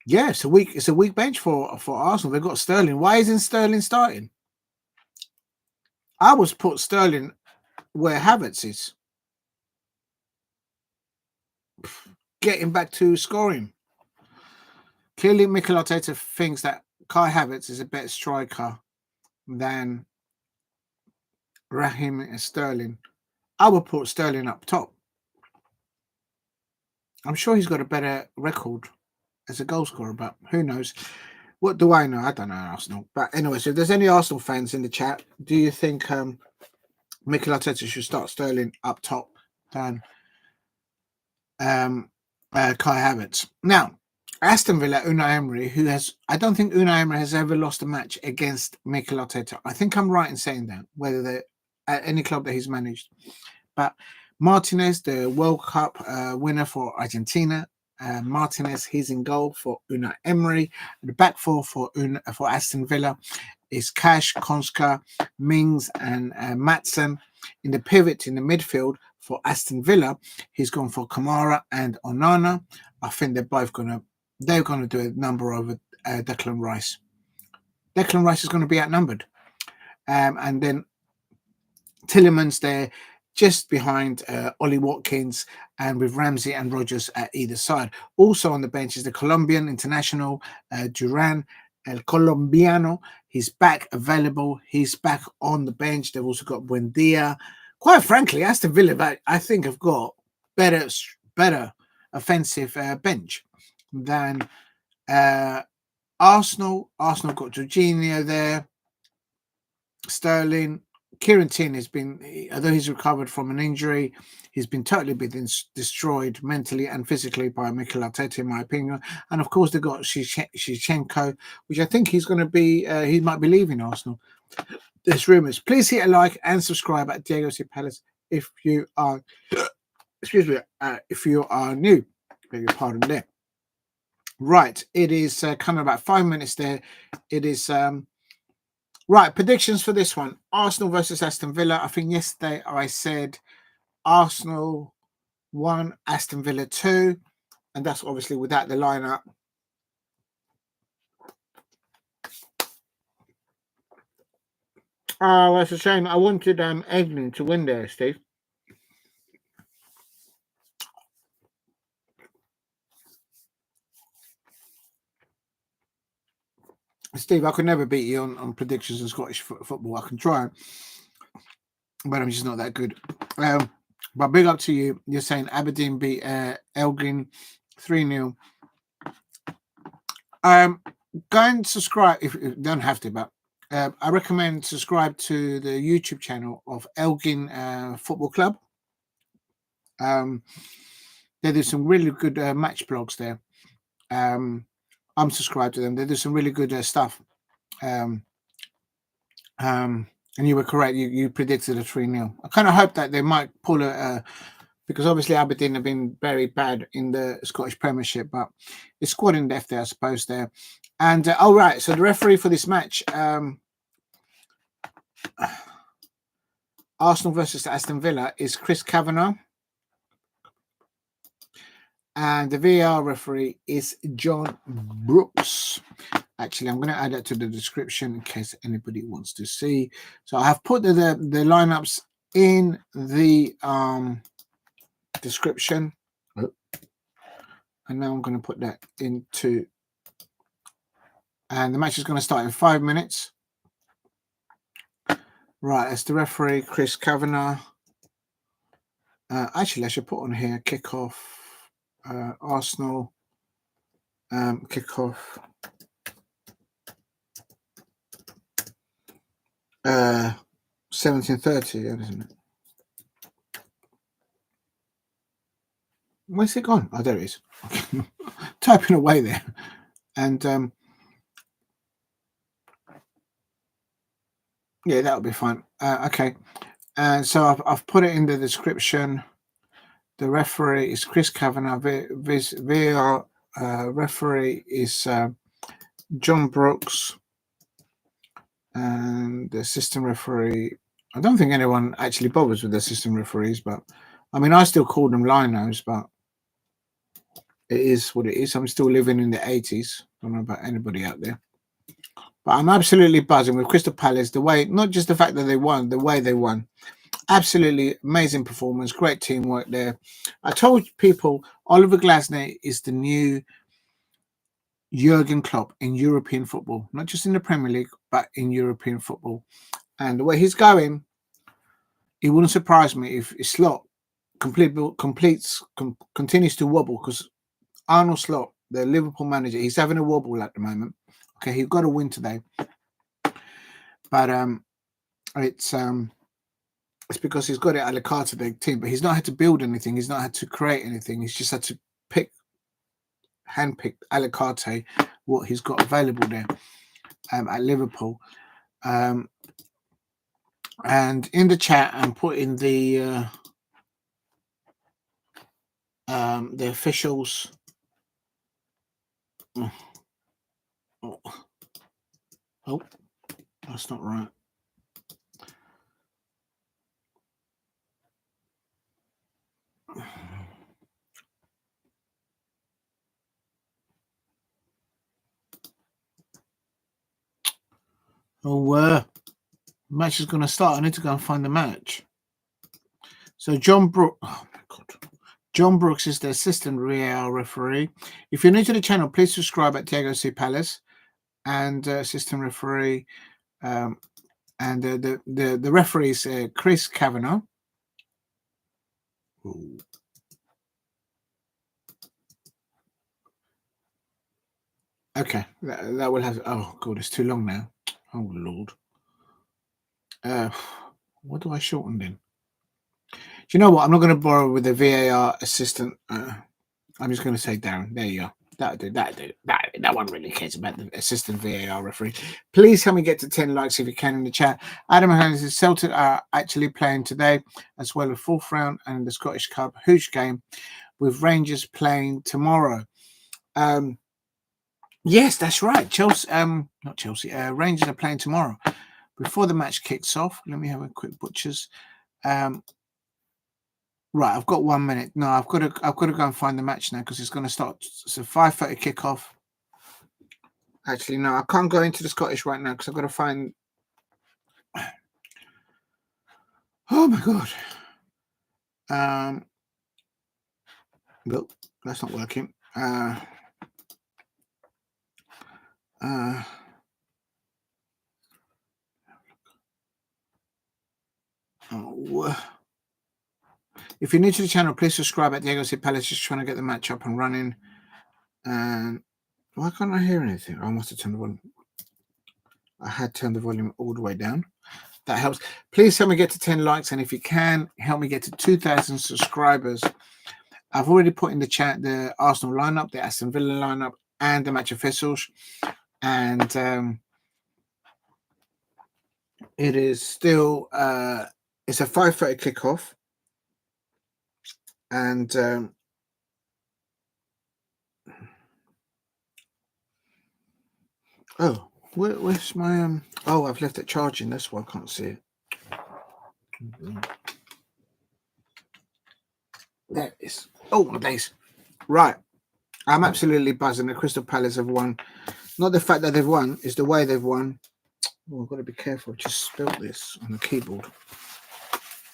it's a weak bench for Arsenal. They've got Sterling. Why isn't Sterling starting? I was put Sterling where Havertz is, getting back to scoring. Clearly, Mikel Arteta thinks that Kai Havertz is a better striker than Raheem Sterling. I would put Sterling up top. I'm sure he's got a better record as a goal scorer, but who knows? What do I know? I don't know Arsenal. But anyway, so if there's any Arsenal fans in the chat, do you think Mikel Arteta should start Sterling up top than Kai Havertz? Now, Aston Villa, Unai Emery, I don't think Unai Emery has ever lost a match against Mikel Arteta. I think I'm right in saying that, whether they're at any club that he's managed. But Martinez, the World Cup winner for Argentina, Martinez, he's in goal for Unai Emery. The back four for Aston Villa is Cash, Konska, Mings, and Maatsen. In the pivot in the midfield for Aston Villa, he's gone for Kamara and Onana. I think they're going to do a number over Declan Rice. Declan Rice is going to be outnumbered. And then Tillemans there just behind Ollie Watkins, and with Ramsey and Rogers at either side. Also on the bench is the Colombian international, Duran, El Colombiano. He's back available. He's back on the bench. They've also got Buendia. Quite frankly, Aston Villa, I think, have got better offensive bench than Arsenal. Arsenal got Jorginho there, Sterling. Kieran Tierney has been, although he's recovered from an injury, he's been totally destroyed mentally and physically by Mikel Arteta, in my opinion. And of course, they've got Shevchenko, which I think he's going to be, he might be leaving Arsenal. There's rumours. Please hit a like and subscribe at Diego C. Palace if you are, if you are new. Beg your pardon there. Right, it is kind of about 5 minutes there. It is. Right, predictions for this one. Arsenal versus Aston Villa. I think yesterday I said Arsenal 1, Aston Villa 2. And that's obviously without the lineup. Oh, that's a shame. I wanted England to win there, Steve. Steve, I could never beat you on predictions in Scottish football. I can try, but I'm just not that good. But big up to you. You're saying Aberdeen beat Elgin 3-0. Go and subscribe if you don't have to, but I recommend subscribe to the YouTube channel of Elgin Football Club. They do some really good match blogs there. I'm subscribed to them. They do some really good stuff. And you were correct. You predicted a 3-0. I kind of hope that they might pull because obviously Aberdeen have been very bad in the Scottish Premiership, but it's squad in depth there, I suppose, there. And, right, so the referee for this match, Arsenal versus Aston Villa, is Chris Kavanagh. And the VAR referee is John Brooks. Actually, I'm going to add that to the description in case anybody wants to see. So I have put the lineups in the description. And now I'm going to put that into... And the match is going to start in 5 minutes. Right, it's the referee, Chris Kavanagh. Actually, I should put on here, kickoff, Arsenal, kickoff, 17:30, isn't it? Where's it gone? Oh, there it is. Typing away there. And yeah, that'll be fine. Okay. And so I've put it in the description. The referee is Chris Kavanagh. VAR referee is John Brooks. And the assistant referee, I don't think anyone actually bothers with the assistant referees, but I mean, I still call them linos, but it is what it is. I'm still living in the 80s. Don't know about anybody out there. But I'm absolutely buzzing with Crystal Palace. The way, not just the fact that they won, the way they won. Absolutely amazing performance. Great teamwork there. I told people Oliver Glasner is the new Jurgen Klopp in European football. Not just in the Premier League, but in European football. And the way he's going, it wouldn't surprise me if Slot continues to wobble, because Arnold Slot, the Liverpool manager, he's having a wobble at the moment. Okay, he got a win today, but it's because he's got it at the Carter team, but he's not had to build anything. He's not had to create anything. He's just had to handpick a la carte what he's got available there at Liverpool. And in the chat, I'm putting the officials. Oh, that's not right. Match is going to start. I need to go and find the match. So John Brooks. Oh my God. John Brooks is the assistant VAR referee. If you're new to the channel, please subscribe at Diego C. Palace and assistant referee. And the referee is Chris Kavanagh. Ooh. Okay, that will have. Oh God, it's too long now. Oh Lord. What do I shorten then? Do you know what? I'm not going to borrow with the VAR assistant. I'm just going to say Darren. There you go. That one really cares about the assistant VAR referee. Please help me get to 10 likes if you can in the chat. Adam and Hans Celtic are actually playing today, as well as fourth round and the Scottish Cup. Huge game with Rangers playing tomorrow. Yes, that's right. Chelsea, not Chelsea. Rangers are playing tomorrow. Before the match kicks off, let me have a quick butchers. Right, I've got 1 minute. No, I've got to go and find the match now because it's going to start. It's a 5:30 kickoff. Actually, no, I can't go into the Scottish right now because I've got to find. Oh my God. Look, that's not working. If you're new to the channel, please subscribe at Diego C. Palace. Just trying to get the match up and running. And why can't I hear anything? I must have turned the volume. I had turned the volume all the way down. That helps. Please help me get to 10 likes. And if you can, help me get to 2,000 subscribers. I've already put in the chat the Arsenal lineup, the Aston Villa lineup, and the match officials. And it is still, it's a 5:30 kickoff. And where's my oh, I've left it charging. That's why I can't see it. There it is. Oh my days. Right. I'm absolutely buzzing. The Crystal Palace have won. Not the fact that they've won, it's the way they've won. Oh, I've got to be careful. I just spilled this on the keyboard.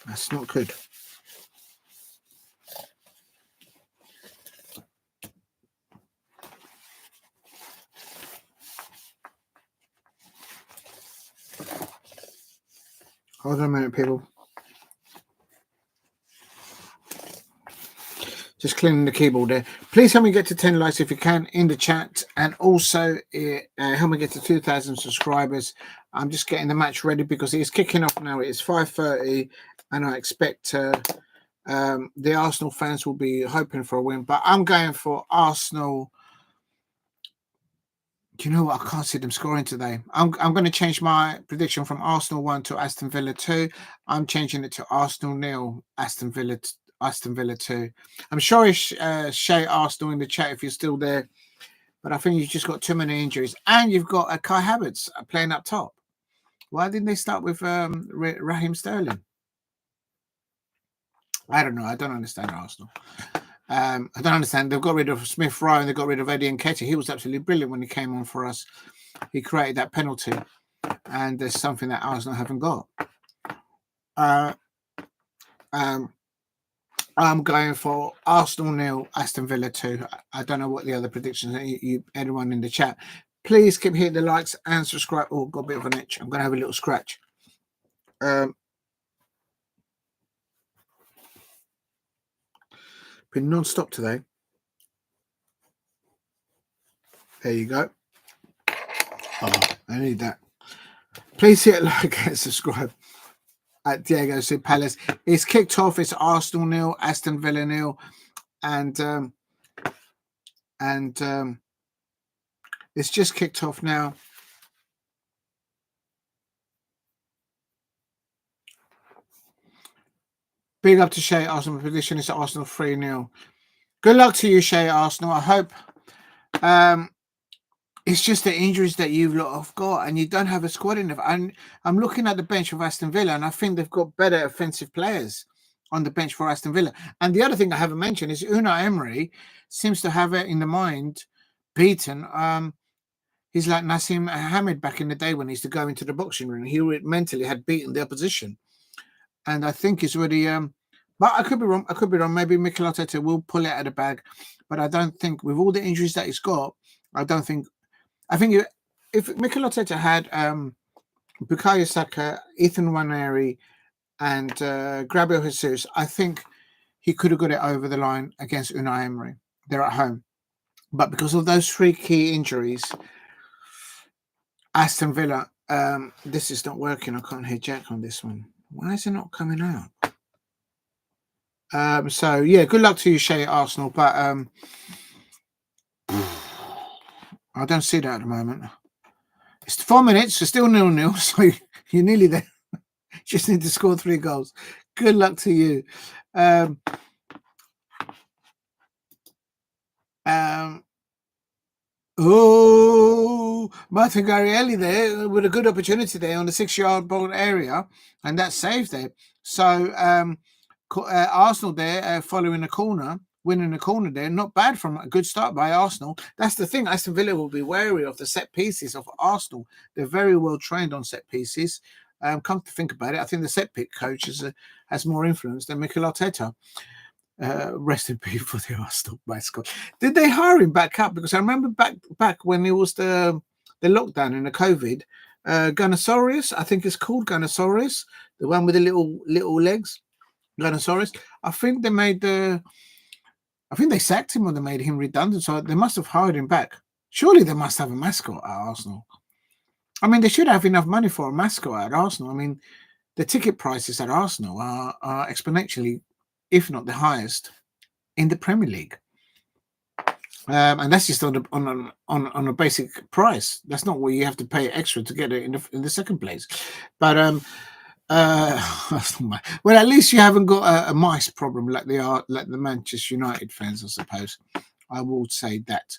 That's not good. Hold on a minute, people. Just cleaning the keyboard there. Please help me get to 10 likes if you can in the chat. And also help me get to 2,000 subscribers. I'm just getting the match ready because it's kicking off now. It's 5:30 and I expect the Arsenal fans will be hoping for a win. But I'm going for Arsenal. Do you know what? I can't see them scoring today. I'm going to change my prediction from Arsenal 1 to Aston Villa 2. I'm changing it to Arsenal 0, Aston Villa 2. I'm sure it's Shay Arsenal in the chat if you're still there. But I think you've just got too many injuries. And you've got Kai Havertz playing up top. Why didn't they start with Raheem Sterling? I don't know. I don't understand Arsenal. I don't understand. They've got rid of Smith Rowe and they got rid of Eddie Nketiah. He was absolutely brilliant when he came on for us. He created that penalty, and there's something that Arsenal haven't got. I'm going for Arsenal 0, Aston Villa 2. I don't know what the other predictions are. Anyone in the chat, please keep hitting the likes and subscribe. Oh, got a bit of an itch. I'm going to have a little scratch. Been non-stop today. There you go. Oh, I need that. Please hit like and subscribe at Diego C. Palace. It's kicked off. It's Arsenal 0, Aston Villa 0, and it's just kicked off now. Big up to Shay Arsenal. Prediction is Arsenal 3-0. Good luck to you, Shay Arsenal. I hope. It's just the injuries that you've got, and you don't have a squad enough. And I'm looking at the bench of Aston Villa, and I think they've got better offensive players on the bench for Aston Villa. And the other thing I haven't mentioned is Unai Emery seems to have it in the mind, beaten. He's like Nassim Hamid back in the day when he used to go into the boxing ring. He mentally had beaten the opposition. And I think he's already... but I could be wrong. I could be wrong. Maybe Mikel Arteta will pull it out of the bag. But I don't think, with all the injuries that he's got, I don't think... I think if Mikel Arteta had Bukayo Saka, Ethan Nwaneri, and Gabriel Jesus, I think he could have got it over the line against Unai Emery. They're at home. But because of those 3 key injuries, Aston Villa, this is not working. I can't hear Jack on this one. Why is it not coming out? So, yeah, good luck to you, Shay, at Arsenal. But I don't see that at the moment. It's 4 minutes. It's still 0-0. So you're nearly there. Just need to score 3 goals. Good luck to you. Martin Garielli there with a good opportunity there on the 6-yard ball area, and that saved there. So Arsenal there following a corner, winning a corner there. Not bad from a good start by Arsenal. That's the thing. Aston Villa will be wary of the set pieces of Arsenal. They're very well trained on set pieces. Come to think about it, I think the set pick coach has more influence than Mikel Arteta. Rest in peace for the Arsenal mascot. Did they hire him back up? Because I remember back when it was the lockdown and the COVID, Gunnosaurus, I think it's called Gunnosaurus, the one with the little legs, Gunnosaurus. I think they sacked him or they made him redundant, so they must have hired him back. Surely they must have a mascot at Arsenal. I mean, they should have enough money for a mascot at Arsenal. I mean, the ticket prices at Arsenal are exponentially, if not the highest, in the Premier League. And that's just on a basic price. That's not what you have to pay extra to get it in the second place. But well, at least you haven't got a mice problem like they are, like the Manchester United fans, I suppose. I will say that.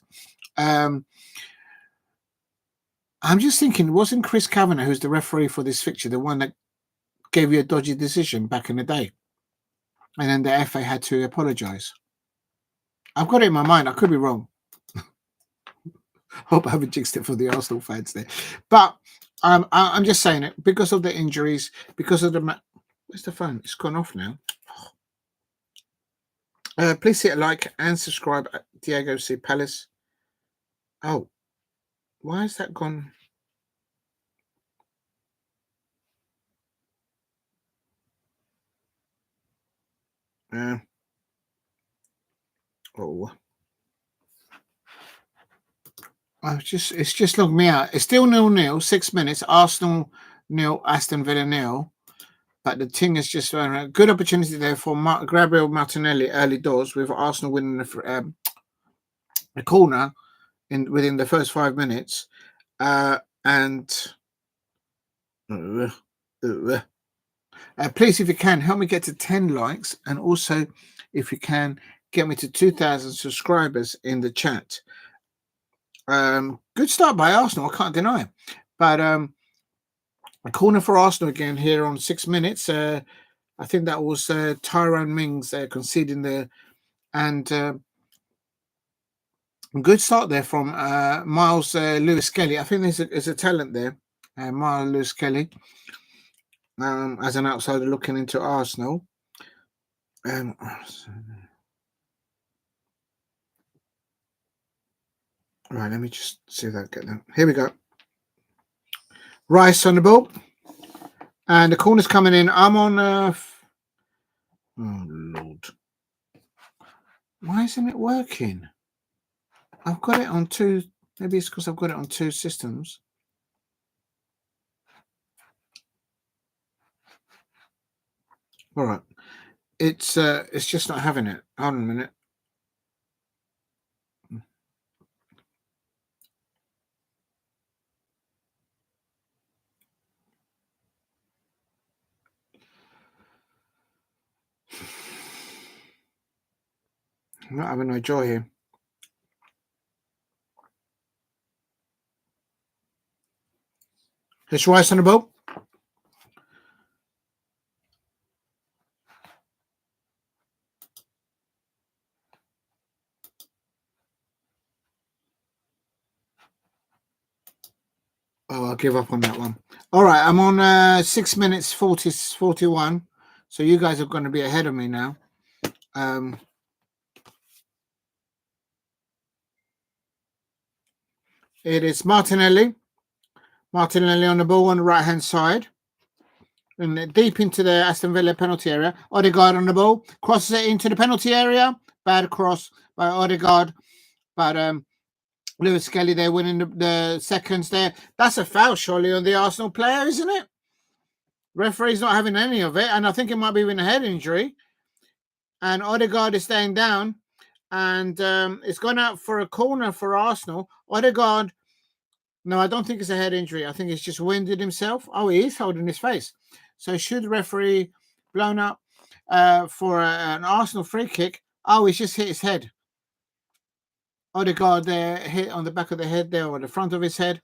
I'm just thinking, wasn't Chris Kavanagh, who's the referee for this fixture, the one that gave you a dodgy decision back in the day? And then the FA had to apologise. I've got it in my mind. I could be wrong. Hope I haven't jinxed it for the Arsenal fans there. But I'm just saying it because of the injuries, because of the... Where's the phone? It's gone off now. Please hit a like and subscribe at Diego C. Palace. Oh, why has that gone? It's just logged me out. It's still 0-0, 6 minutes. Arsenal 0, Aston Villa 0. But the thing is just a good opportunity there for Gabriel Martinelli early doors, with Arsenal winning the corner within the first 5 minutes. And please, if you can, help me get to 10 likes, and also, if you can, get me to 2,000 subscribers in the chat. Good start by Arsenal, I can't deny it. But a corner for Arsenal again here on 6 minutes. I think that was Tyrone Mings conceding there, and good start there from Miles Lewis Kelly. I think there's a talent there, Miles Lewis Kelly, as an outsider looking into Arsenal. Right, let me just see if I get that. Here we go. Rice on the ball. And the corner's coming in. I'm on... oh, Lord. Why isn't it working? I've got it on 2... Maybe it's because I've got it on 2 systems. All right. It's just not having it. Hold on a minute. I'm not having no joy here. It's Rice on the ball. Oh, I'll give up on that one. All right, I'm on 6 minutes 41. So you guys are going to be ahead of me now. It is Martinelli. Martinelli on the ball on the right-hand side. And deep into the Aston Villa penalty area. Odegaard on the ball. Crosses it into the penalty area. Bad cross by Odegaard. But Lewis Kelly there winning the seconds there. That's a foul, surely, on the Arsenal player, isn't it? Referee's not having any of it. And I think it might be even a head injury. And Odegaard is staying down. And it's gone out for a corner for Arsenal. Odegaard, no, I don't think it's a head injury. I think he's just winded himself. Oh, he is holding his face. So should the referee blown up for an Arsenal free kick? Oh, he's just hit his head. Odegaard there, hit on the back of the head there, or the front of his head.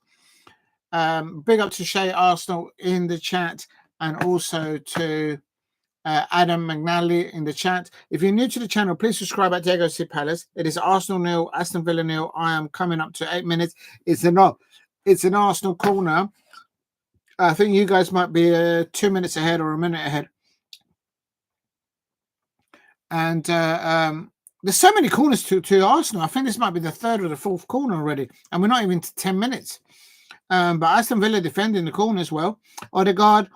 Big up to Shay Arsenal in the chat, and also to Adam McNally in the chat. If you're new to the channel, please subscribe at Diego C. Palace. It is Arsenal 0, Aston Villa 0. I am coming up to 8 minutes. It's an Arsenal corner. I think you guys might be 2 minutes ahead or a minute ahead. And there's so many corners to Arsenal. I think this might be the third or the fourth corner already. And we're not even to 10 minutes. But Aston Villa defending the corner as well. Odegaard.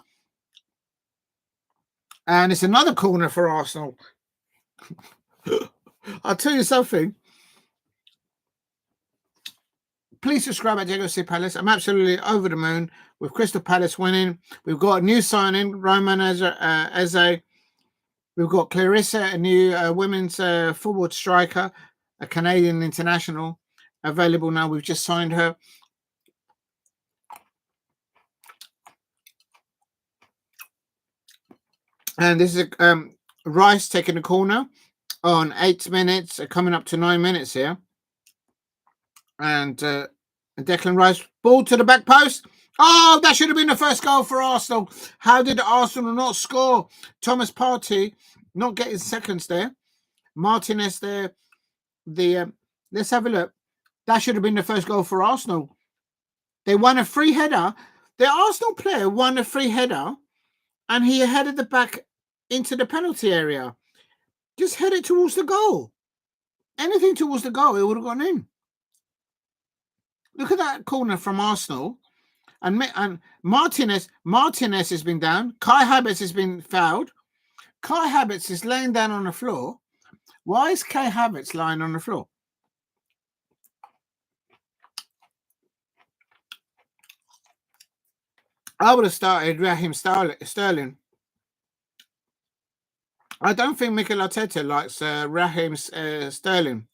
And it's another corner for Arsenal. I'll tell you something. Please subscribe at Diego C. Palace. I'm absolutely over the moon with Crystal Palace winning. We've got a new signing, Roman Eze. We've got Clarissa, a new women's forward striker, a Canadian international, available now. We've just signed her. And this is Rice taking the corner on 8 minutes, coming up to 9 minutes here. And Declan Rice, ball to the back post. Oh, that should have been the first goal for Arsenal. How did Arsenal not score? Thomas Partey not getting seconds there. Martinez there. Let's have a look. That should have been the first goal for Arsenal. They won a free header. The Arsenal player won a free header, and he headed the back into the penalty area. Just head it towards the goal. Anything towards the goal, it would have gone in. Look at that corner from Arsenal. And Martinez has been down. Kai Havertz has been fouled. Kai Havertz is laying down on the floor. Why is Kai Havertz lying on the floor? I would have started Raheem Sterling. I don't think Mikel Arteta likes Raheem Sterling.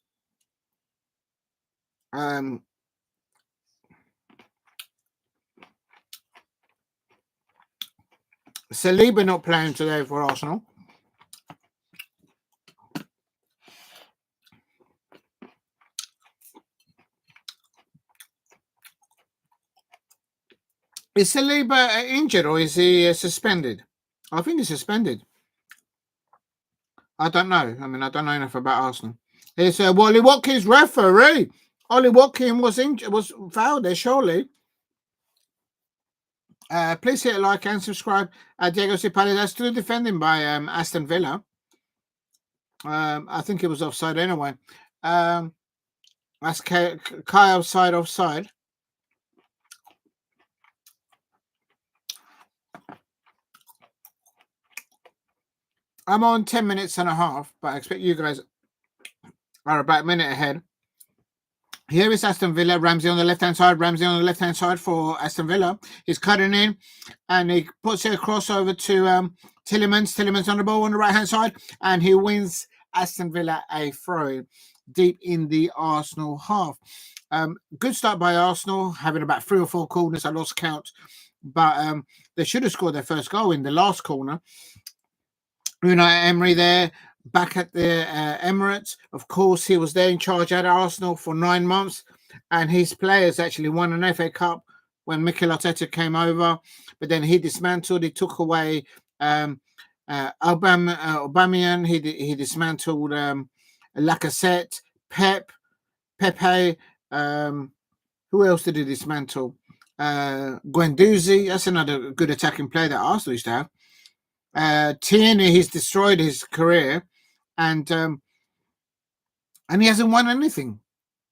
Saliba not playing today for Arsenal. Is Saliba injured or is he suspended? I think he's suspended. I don't know. I mean, I don't know enough about Arsenal. It's Wally Watkins, referee. Ollie Watkins was fouled there, surely. Please hit a like and subscribe. Diego C. Palace. That's still defending by Aston Villa. I think it was offside anyway. That's Kai offside. I'm on 10 minutes and a half, but I expect you guys are about a minute ahead. Here is Aston Villa. Ramsey on the left-hand side. Ramsey on the left-hand side for Aston Villa. He's cutting in, and he puts it across over to Tielemans. Tielemans on the ball on the right-hand side, and he wins Aston Villa a throw deep in the Arsenal half. Good start by Arsenal, having about 3 or 4 corners. I lost count, but they should have scored their first goal in the last corner. Unai Emery there, back at the Emirates. Of course, he was there in charge at Arsenal for 9 months, and his players actually won an FA Cup when Mikel Arteta came over. But then he dismantled. He took away Aubameyang. He dismantled Lacazette, Pepe. Who else did he dismantle? Guendouzi, that's another good attacking player that Arsenal used to have. Tierney, he's destroyed his career, and he hasn't won anything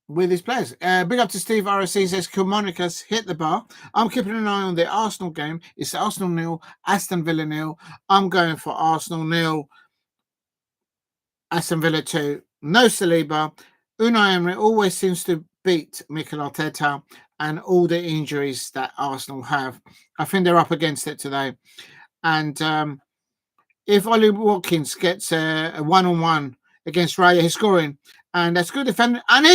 with his players. Big up to Steve RSC, says Kilmarnock has hit the bar. I'm keeping an eye on the Arsenal game. It's Arsenal 0, Aston Villa 0. I'm going for Arsenal 0, Aston Villa 2. No Saliba. Unai Emery always seems to beat Mikel Arteta and all the injuries that Arsenal have. I think they're up against it today. And if Ollie Watkins gets a one-on-one against Raya, he's scoring. And that's good defending. And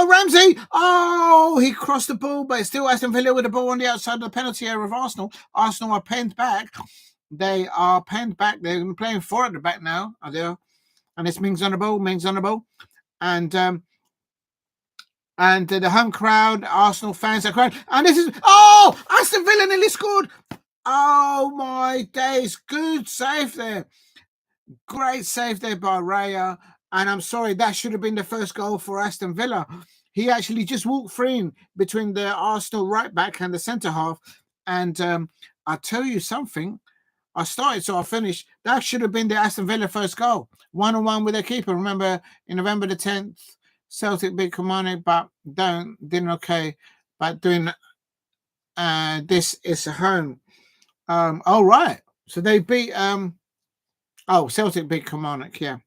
Ramsey! Oh, he crossed the ball, but it's still Aston Villa with the ball on the outside of the penalty area of Arsenal. Arsenal are penned back. They are penned back. They're playing 4 at the back now. Are they? And it's Mings on the ball. And the home crowd, Arsenal fans are crying. And this is, Aston Villa nearly scored. Oh, my days. Good save there. Great save there by Raya. And I'm sorry, that should have been the first goal for Aston Villa. He actually just walked free in between the Arsenal right back and the centre half. And I'll tell you something. I started, so I finished. That should have been the Aston Villa first goal. 1-on-1 with their keeper. Remember, in November the 10th, Celtic beat Kilmarnock, but didn't okay. But doing this is a home. All right. So they beat Celtic beat Kilmarnock, yeah.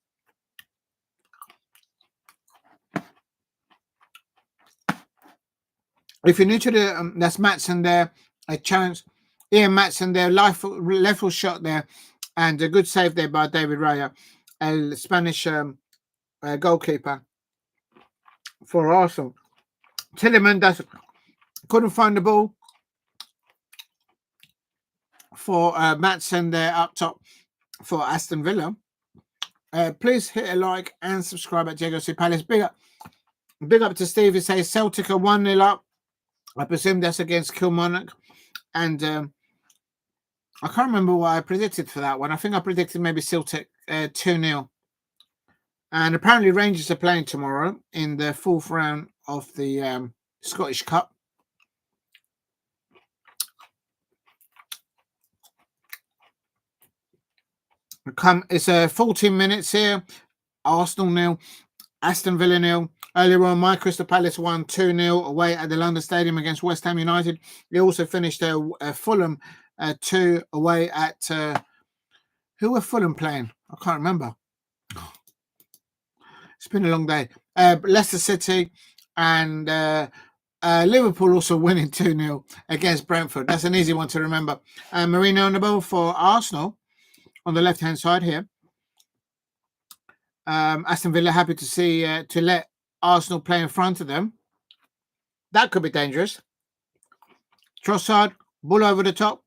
If you're new to the that's Maatsen there, a chance. Ian Maatsen there, left foot shot there, and a good save there by David Raya, a Spanish goalkeeper for Arsenal. Tielemans couldn't find the ball for Maatsen there up top for Aston Villa. Please hit a like and subscribe at Diego C. Palace. Big up to Steve. He says Celtic are 1-0 up. I presume that's against Kilmarnock. And I can't remember what I predicted for that one. I think I predicted maybe Celtic 2-0. And apparently Rangers are playing tomorrow in the 4th round of the Scottish Cup. It's 14 minutes here. Arsenal 0, Aston Villa 0. Earlier on, my Crystal Palace won 2-0 away at the London Stadium against West Ham United. They also finished Fulham 2 away at... who were Fulham playing? I can't remember. It's been a long day. Leicester City and Liverpool also winning 2-0 against Brentford. That's an easy one to remember. Marino on the ball for Arsenal on the left-hand side here. Aston Villa happy to see to let Arsenal play in front of them. That could be dangerous. Trossard, ball over the top.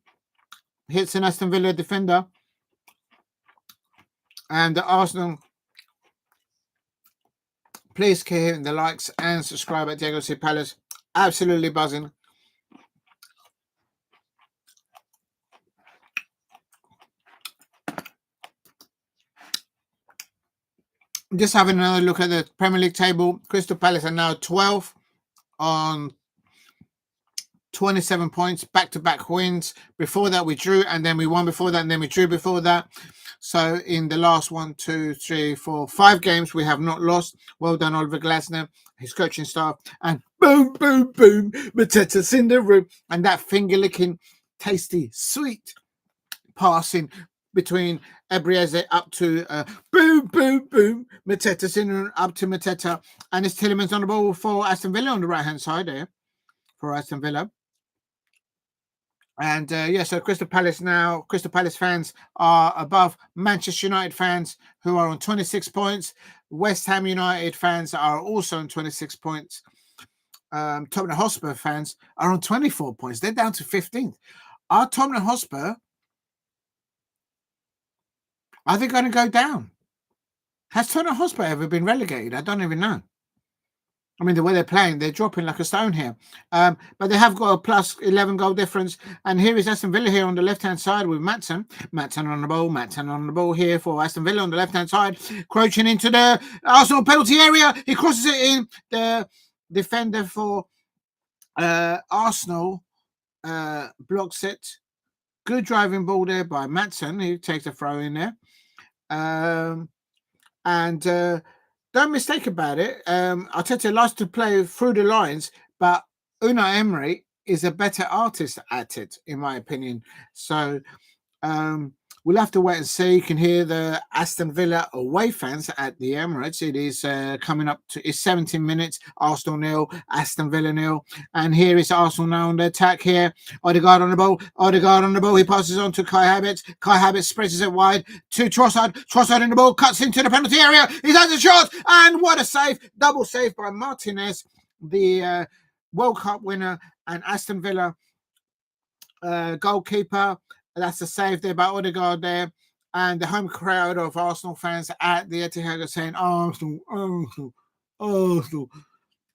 Hits an Aston Villa defender. And the Arsenal, please keep hitting the likes and subscribe at Diego C. Palace. Absolutely buzzing. Just having another look at the Premier League table. Crystal Palace are now 12 on 27 points, back-to-back wins. Before that, we drew, and then we won before that, and then we drew before that. So in the last 1, 2, 3, 4, 5 games, we have not lost. Well done, Oliver Glasner, his coaching staff. And boom, boom, boom, Mateta's in the room. And that finger-licking, tasty, sweet passing between Adu-Adjei up to boom, boom, boom. Mateta's in up to Mateta. And it's Tielemans on the ball for Aston Villa on the right-hand side there for Aston Villa. And so Crystal Palace fans are above Manchester United fans who are on 26 points. West Ham United fans are also on 26 points. Tottenham Hotspur fans are on 24 points. They're down to 15th. Are Tottenham Hotspur, are they going to go down? Has Tottenham Hotspur ever been relegated? I don't even know. I mean, the way they're playing, they're dropping like a stone here. But they have got a plus 11 goal difference. And here is Aston Villa here on the left-hand side with Maatsen. Maatsen on the ball here for Aston Villa on the left-hand side. Crouching into the Arsenal penalty area. He crosses it in. The defender for Arsenal blocks it. Good driving ball there by Maatsen, who takes a throw in there. And don't mistake about it. Arteta likes to play through the lines, but Unai Emery is a better artist at it, in my opinion. So we'll have to wait and see. You can hear the Aston Villa away fans at the Emirates. It is coming up to it's 17 minutes. Arsenal 0, Aston Villa 0. And here is Arsenal now on the attack here. Odegaard on the ball. Odegaard on the ball. He passes on to Kai Havertz. Kai Havertz spreads it wide to Trossard. Trossard in the ball. Cuts into the penalty area. He's had the shot. And what a save. Double save by Martinez, the World Cup winner and Aston Villa goalkeeper. That's a save there by Odegaard there. And the home crowd of Arsenal fans at the Etihad are saying, Arsenal, Arsenal, Arsenal.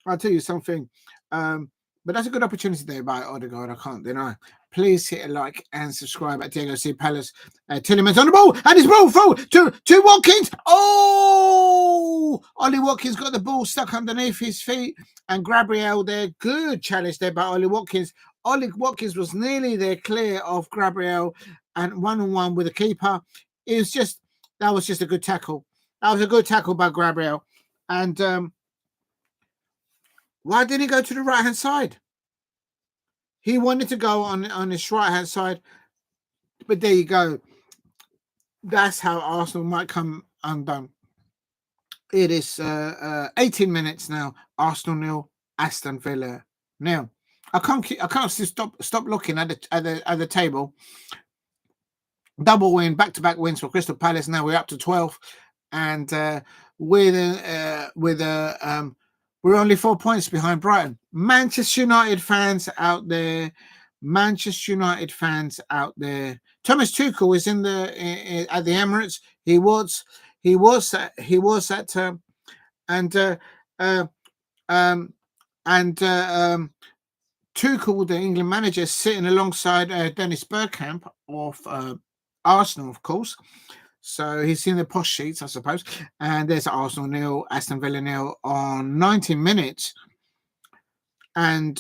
I'll tell you something. But that's a good opportunity there by Odegaard. I can't deny. Please hit a like and subscribe at Diego C. Palace. Tillemans on the ball. And his ball forward to Watkins. Oh! Ollie Watkins got the ball stuck underneath his feet. And Gabriel there. Good challenge there by Ollie Watkins. Ollie Watkins was nearly there, clear of Gabriel and one-on-one with the keeper. That was just a good tackle. That was a good tackle by Gabriel. And why didn't he go to the right-hand side? He wanted to go on his right-hand side. But there you go. That's how Arsenal might come undone. It is 18 minutes now. Arsenal 0, Aston Villa 0. I can't stop looking at the table. Double win, back-to-back wins for Crystal Palace. Now we're up to 12, and we're only 4 points behind Brighton. Manchester United fans out there. Thomas Tuchel is at the Emirates. He was at Tuchel, the England manager, sitting alongside Dennis Bergkamp of Arsenal, of course. So he's seen the posh sheets, I suppose. And there's Arsenal 0, Aston Villa 0 on 90 minutes. And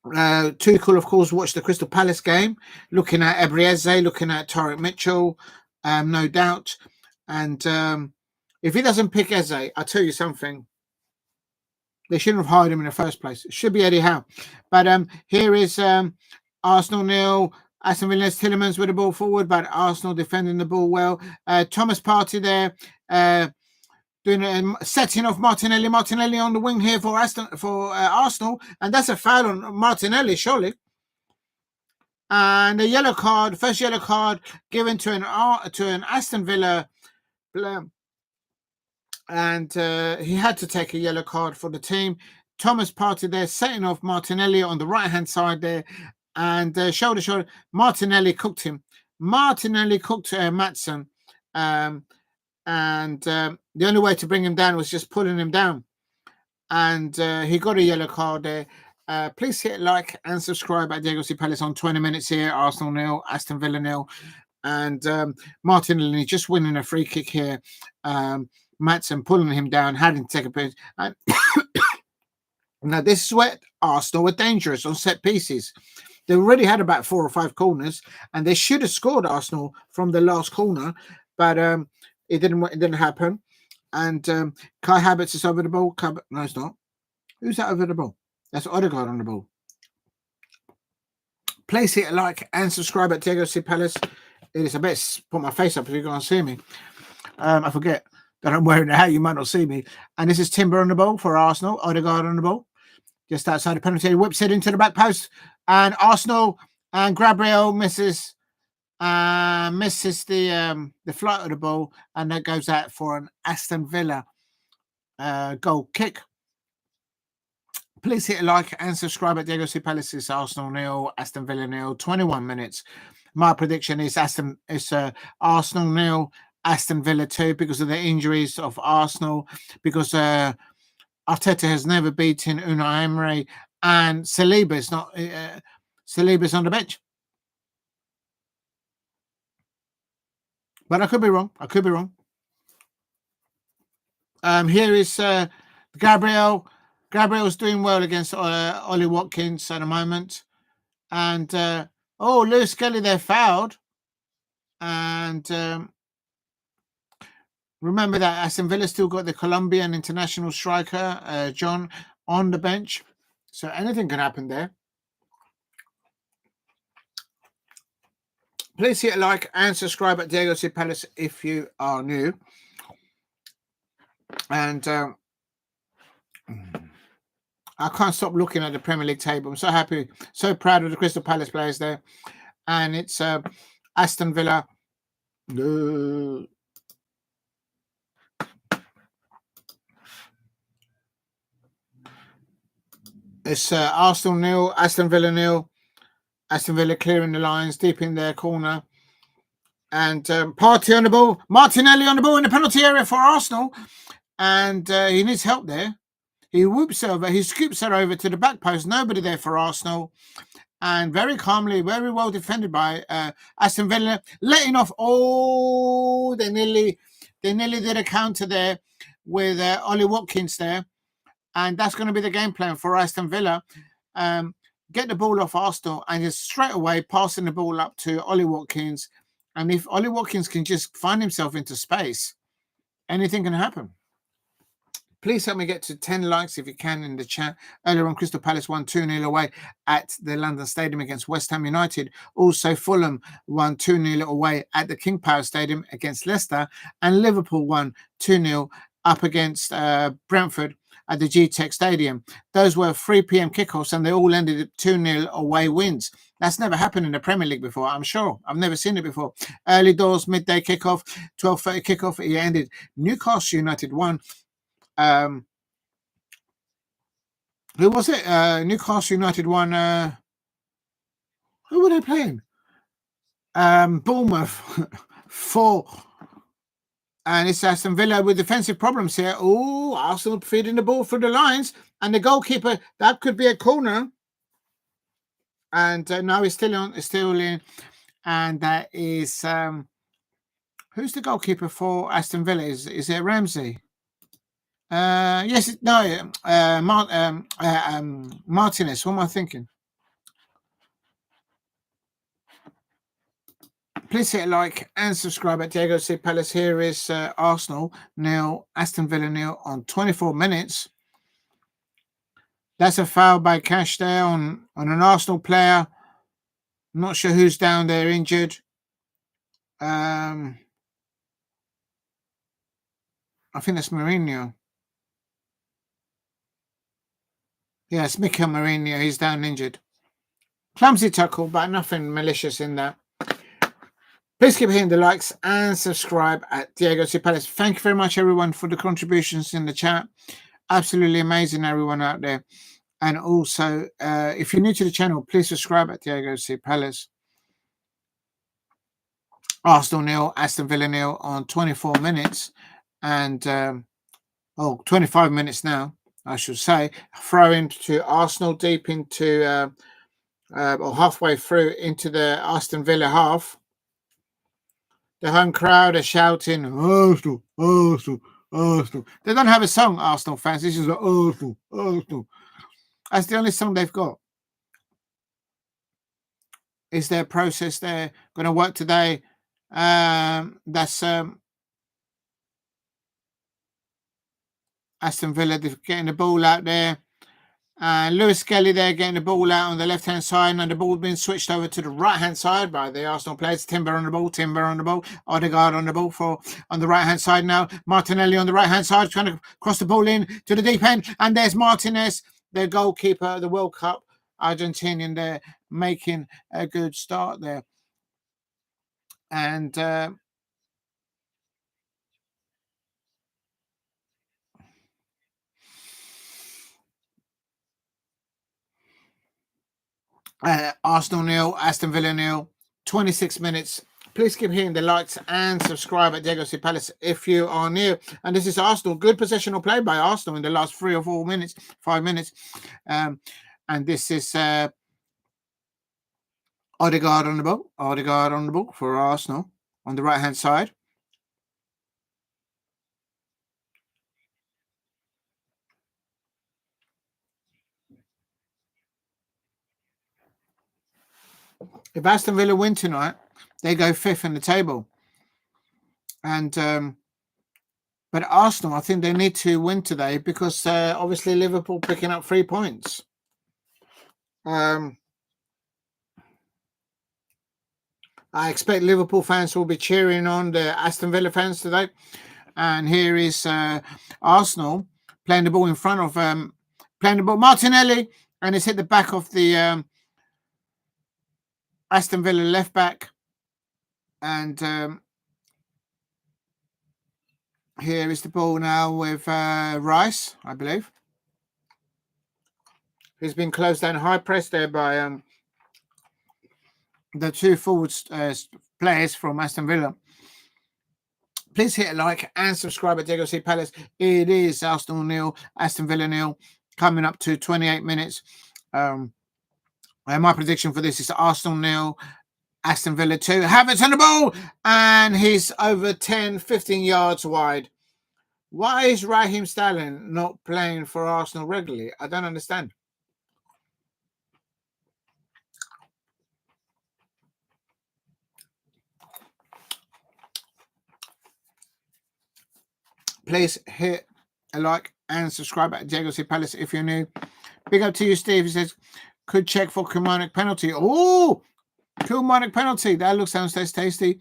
Tuchel, of course, watched the Crystal Palace game, looking at Adu-Adjei, looking at Tyrick Mitchell, no doubt. And if he doesn't pick Eze, I'll tell you something. They shouldn't have hired him in the first place. It should be Eddie Howe. But here is Arsenal 0, Aston Villa's Tillemans with the ball forward, but Arsenal defending the ball well. Thomas Partey there, setting off Martinelli. Martinelli on the wing here for Arsenal, and that's a foul on Martinelli, surely. And a yellow card, first yellow card given to an Aston Villa player. And he had to take a yellow card for the team. Thomas Partey there, setting off Martinelli on the right-hand side there. And shoulder. Martinelli cooked him. Martinelli cooked Maatsen. And the only way to bring him down was just pulling him down. And he got a yellow card there. Please hit like and subscribe at Diego C. Palace on 20 minutes here. Arsenal 0, Aston Villa 0. And Martinelli just winning a free kick here. Maatsen pulling him down, having to take a pinch. Now, this is where Arsenal were dangerous on set pieces. They already had about 4 or 5 corners, and they should have scored Arsenal from the last corner, but it didn't happen. And Kai Havertz is over the ball. No, it's not. Who's that over the ball? That's Odegaard on the ball. Please hit a like and subscribe at Diego C. Palace. It is a bit put my face up if you can't see me. I forget that I'm wearing a hat. You might not see me. And this is Timber on the ball for Arsenal. Odegaard on the ball. Just outside the penalty. Whips it into the back post. And Arsenal and Gabriel misses the flight of the ball. And that goes out for an Aston Villa goal kick. Please hit a like and subscribe at Diego C. Palace. It's Arsenal 0, Aston Villa 0, 21 minutes. My prediction is Arsenal 0, Aston Villa 2 because of the injuries of Arsenal, because Arteta has never beaten Unai Emery, and Saliba's on the bench. But I could be wrong. Here is Gabriel. Gabriel's doing well against Ollie Watkins at the moment. And Lewis Kelly there fouled. And remember that Aston Villa still got the Colombian international striker, John, on the bench. So anything can happen there. Please hit a like and subscribe at Diego C. Palace if you are new. And I can't stop looking at the Premier League table. I'm so happy, so proud of the Crystal Palace players there. And it's Aston Villa. It's Arsenal 0, Aston Villa 0. Aston Villa clearing the lines, deep in their corner. And Partey on the ball. Martinelli on the ball in the penalty area for Arsenal. And he needs help there. He whoops over. He scoops her over to the back post. Nobody there for Arsenal. And very calmly, very well defended by Aston Villa. Letting off. Oh, they nearly did a counter there with Ollie Watkins there. And that's going to be the game plan for Aston Villa. Get the ball off Arsenal and just straight away passing the ball up to Ollie Watkins. And if Ollie Watkins can just find himself into space, anything can happen. Please help me get to 10 likes if you can in the chat. Earlier on, Crystal Palace won 2-0 away at the London Stadium against West Ham United. Also, Fulham won 2-0 away at the King Power Stadium against Leicester. And Liverpool won 2-0 up against Brentford at the G-Tech Stadium. Those were 3 p.m. kickoffs, and they all ended at 2-0 away wins. That's never happened in the Premier League before, I'm sure. I've never seen it before. Early doors, midday kickoff, 12:30 kickoff. It ended Newcastle United 1. Who was it? Newcastle United 1. Who were they playing? Bournemouth 4. And it's Aston Villa with defensive problems here. Oh, Arsenal feeding the ball through the lines. And the goalkeeper, that could be a corner. And now he's still in. And that is, who's the goalkeeper for Aston Villa? Is it Ramsey? Yes, no, Martinez. What am I thinking? Please hit a like and subscribe at Diego C. Palace. Here is Arsenal 0, Aston Villa 0 on 24 minutes. That's a foul by Cash there on an Arsenal player. I'm not sure who's down there injured. I think that's Mourinho. Yeah, it's Mikel Mourinho. He's down injured. Clumsy tackle, but nothing malicious in that. Please keep hitting the likes and subscribe at Diego C. Palace. Thank you very much, everyone, for the contributions in the chat. Absolutely amazing, everyone out there. And also, if you're new to the channel, please subscribe at Diego C. Palace. Arsenal 0, Aston Villa 0 on 24 minutes. And, 25 minutes now, I should say. Throw into Arsenal deep into, or halfway through into the Aston Villa half. The home crowd are shouting, Arsenal, Arsenal, Arsenal. They don't have a song, Arsenal fans. This is like, Arsenal, Arsenal. That's the only song they've got. Is their process there going to work today? That's Aston Villa getting the ball out there. Lewis Kelly there getting the ball out on the left-hand side, and the ball being switched over to the right-hand side by the Arsenal players. Timber on the ball, Odegaard on the ball on the right-hand side now. Martinelli on the right-hand side trying to cross the ball in to the deep end, and there's Martinez, the goalkeeper, the World Cup Argentinian there, making a good start there. And Arsenal 0, Aston Villa 0, 26 minutes. Please keep hitting the likes and subscribe at Diego C. Palace if you are new. And this is Arsenal. Good possessional play by Arsenal in the last 3 or 4 minutes, 5 minutes. And this is Odegaard on the ball for Arsenal on the right-hand side. If Aston Villa win tonight, they go 5th in the table. And but Arsenal, I think they need to win today because obviously Liverpool picking up 3 points. I expect Liverpool fans will be cheering on the Aston Villa fans today. And here is Arsenal playing the ball in front of playing the ball. Martinelli, and it's hit the back of the Aston Villa left back. And here is the ball now with Rice, I believe. He's been closed down, high press there by the 2 forward players from Aston Villa. Please hit a like and subscribe at Diego C Palace. It is Arsenal 0, Aston Villa 0, coming up to 28 minutes. My prediction for this is Arsenal 0, Aston Villa 2. Havertz on the ball, and he's over 10, 15 yards wide. Why is Raheem Sterling not playing for Arsenal regularly? I don't understand. Please hit a like and subscribe at Diego C Palace if you're new. Big up to you, Steve. He says, could check for Kilmarnock penalty. Oh, Kilmarnock penalty. That looks downstairs tasty.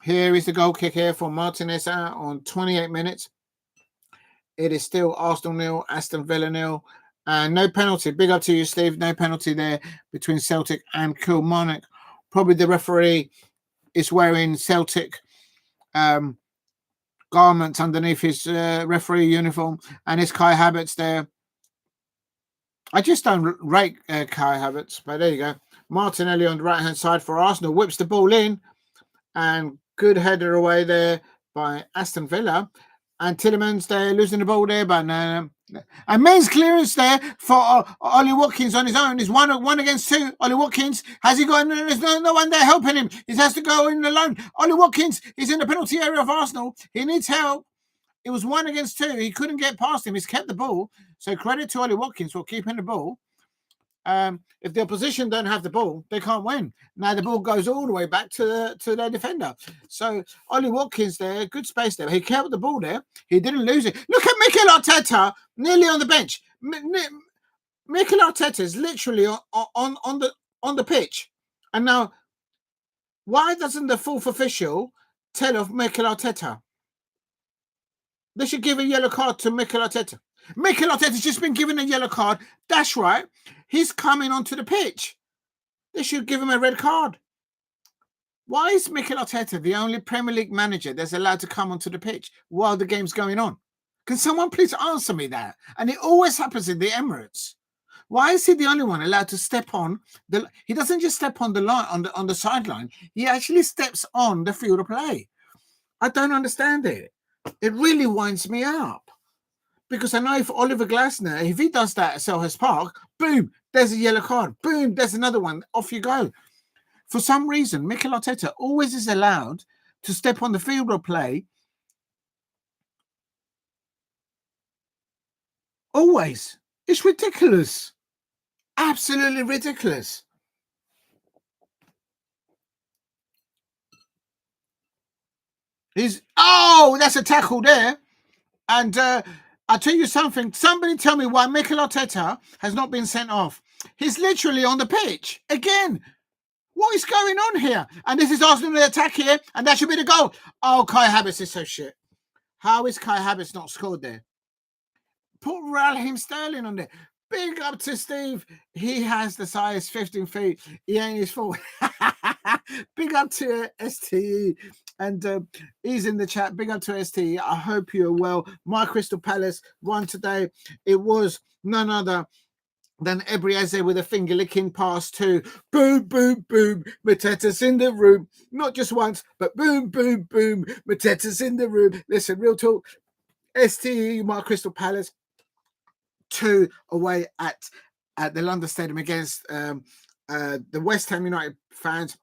Here is the goal kick here for Martinez on 28 minutes. It is still Arsenal 0, Aston Villa 0. And no penalty. Big up to you, Steve. No penalty there between Celtic and Kilmarnock. Probably the referee is wearing Celtic garments underneath his referee uniform. And it's Kai Havertz there. I just don't rate Kai Havertz, but there you go. Martinelli on the right-hand side for Arsenal. Whips the ball in. And good header away there by Aston Villa. And Tielemans there losing the ball there, but and men's clearance there for Ollie Watkins on his own. He's one against 2. Ollie Watkins, has he got? There's no one there helping him. He has to go in alone. Ollie Watkins is in the penalty area of Arsenal. He needs help. It was 1 against 2. He couldn't get past him. He's kept the ball. So credit to Ollie Watkins for keeping the ball. If the opposition don't have the ball, they can't win. Now the ball goes all the way back to their defender. So Ollie Watkins there, good space there. He kept the ball there. He didn't lose it. Look at Mikel Arteta nearly on the bench. Mikel Arteta is literally on the pitch. And now, why doesn't the 4th official tell of Mikel Arteta? They should give a yellow card to Mikel Arteta. Mikel Arteta's just been given a yellow card. That's right. He's coming onto the pitch. They should give him a red card. Why is Mikel Arteta the only Premier League manager that's allowed to come onto the pitch while the game's going on? Can someone please answer me that? And it always happens in the Emirates. Why is he the only one allowed to step on the? He doesn't just step on the line on the sideline. He actually steps on the field of play. I don't understand it. It really winds me up. Because I know if Oliver Glasner, if he does that at Selhurst Park, boom, there's a yellow card. Boom, there's another one. Off you go. For some reason, Mikel Arteta always is allowed to step on the field of play. Always. It's ridiculous. Absolutely ridiculous. That's a tackle there. And I'll tell you something. Somebody tell me why Mikel Arteta has not been sent off. He's literally on the pitch. Again, what is going on here? And this is Arsenal the attack here, and that should be the goal. Oh, Kai Havertz is so shit. How is Kai Havertz not scored there? Put Raheem Sterling on there. Big up to Steve. He has the size 15 feet. He ain't his fault. Big up to STE. And he's in the chat. Big up to STE. I hope you're well. My Crystal Palace won today. It was none other than Adu-Adjei with a finger-licking pass to boom, boom, boom. Mateta's in the room. Not just once, but boom, boom, boom. Mateta's in the room. Listen, real talk. STE, my Crystal Palace. 2 away at the London Stadium against the West Ham United fans.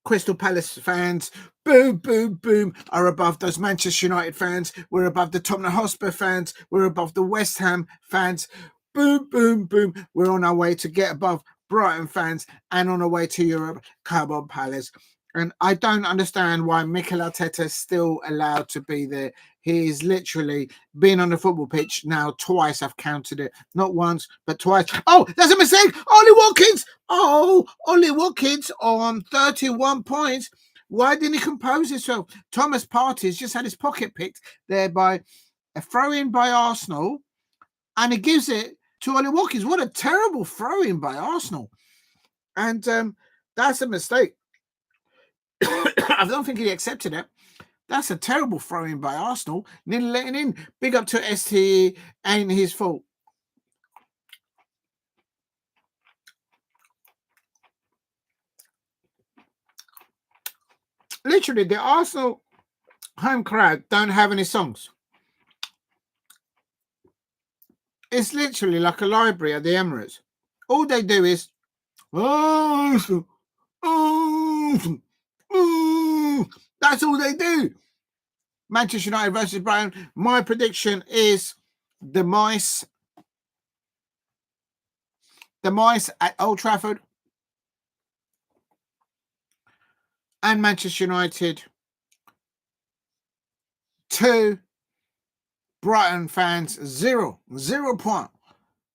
Crystal Palace fans, boom, boom, boom, are above those Manchester United fans. We're above the Tottenham Hotspur fans. We're above the West Ham fans. Boom, boom, boom. We're on our way to get above Brighton fans, and on the way to Europe, come on, Palace. And I don't understand why Mikel Arteta is still allowed to be there. He's literally been on the football pitch now twice. I've counted it. Not once, but twice. Oh, that's a mistake. Ollie Watkins. Oh, Ollie Watkins on 31 points. Why didn't he compose himself? Thomas Partey's just had his pocket picked there by a throw-in by Arsenal. And he gives it to Ollie Watkins. What a terrible throw-in by Arsenal. And that's a mistake. I don't think he accepted it. That's a terrible throw-in by Arsenal. Nearly letting in. Big up to STE. Ain't his fault. Literally, the Arsenal home crowd don't have any songs. It's literally like a library at the Emirates. All they do is Arsenal, Arsenal. That's all they do. Manchester United versus Brighton. My prediction is the Mice at Old Trafford and Manchester United 2, Brighton fans 0 point.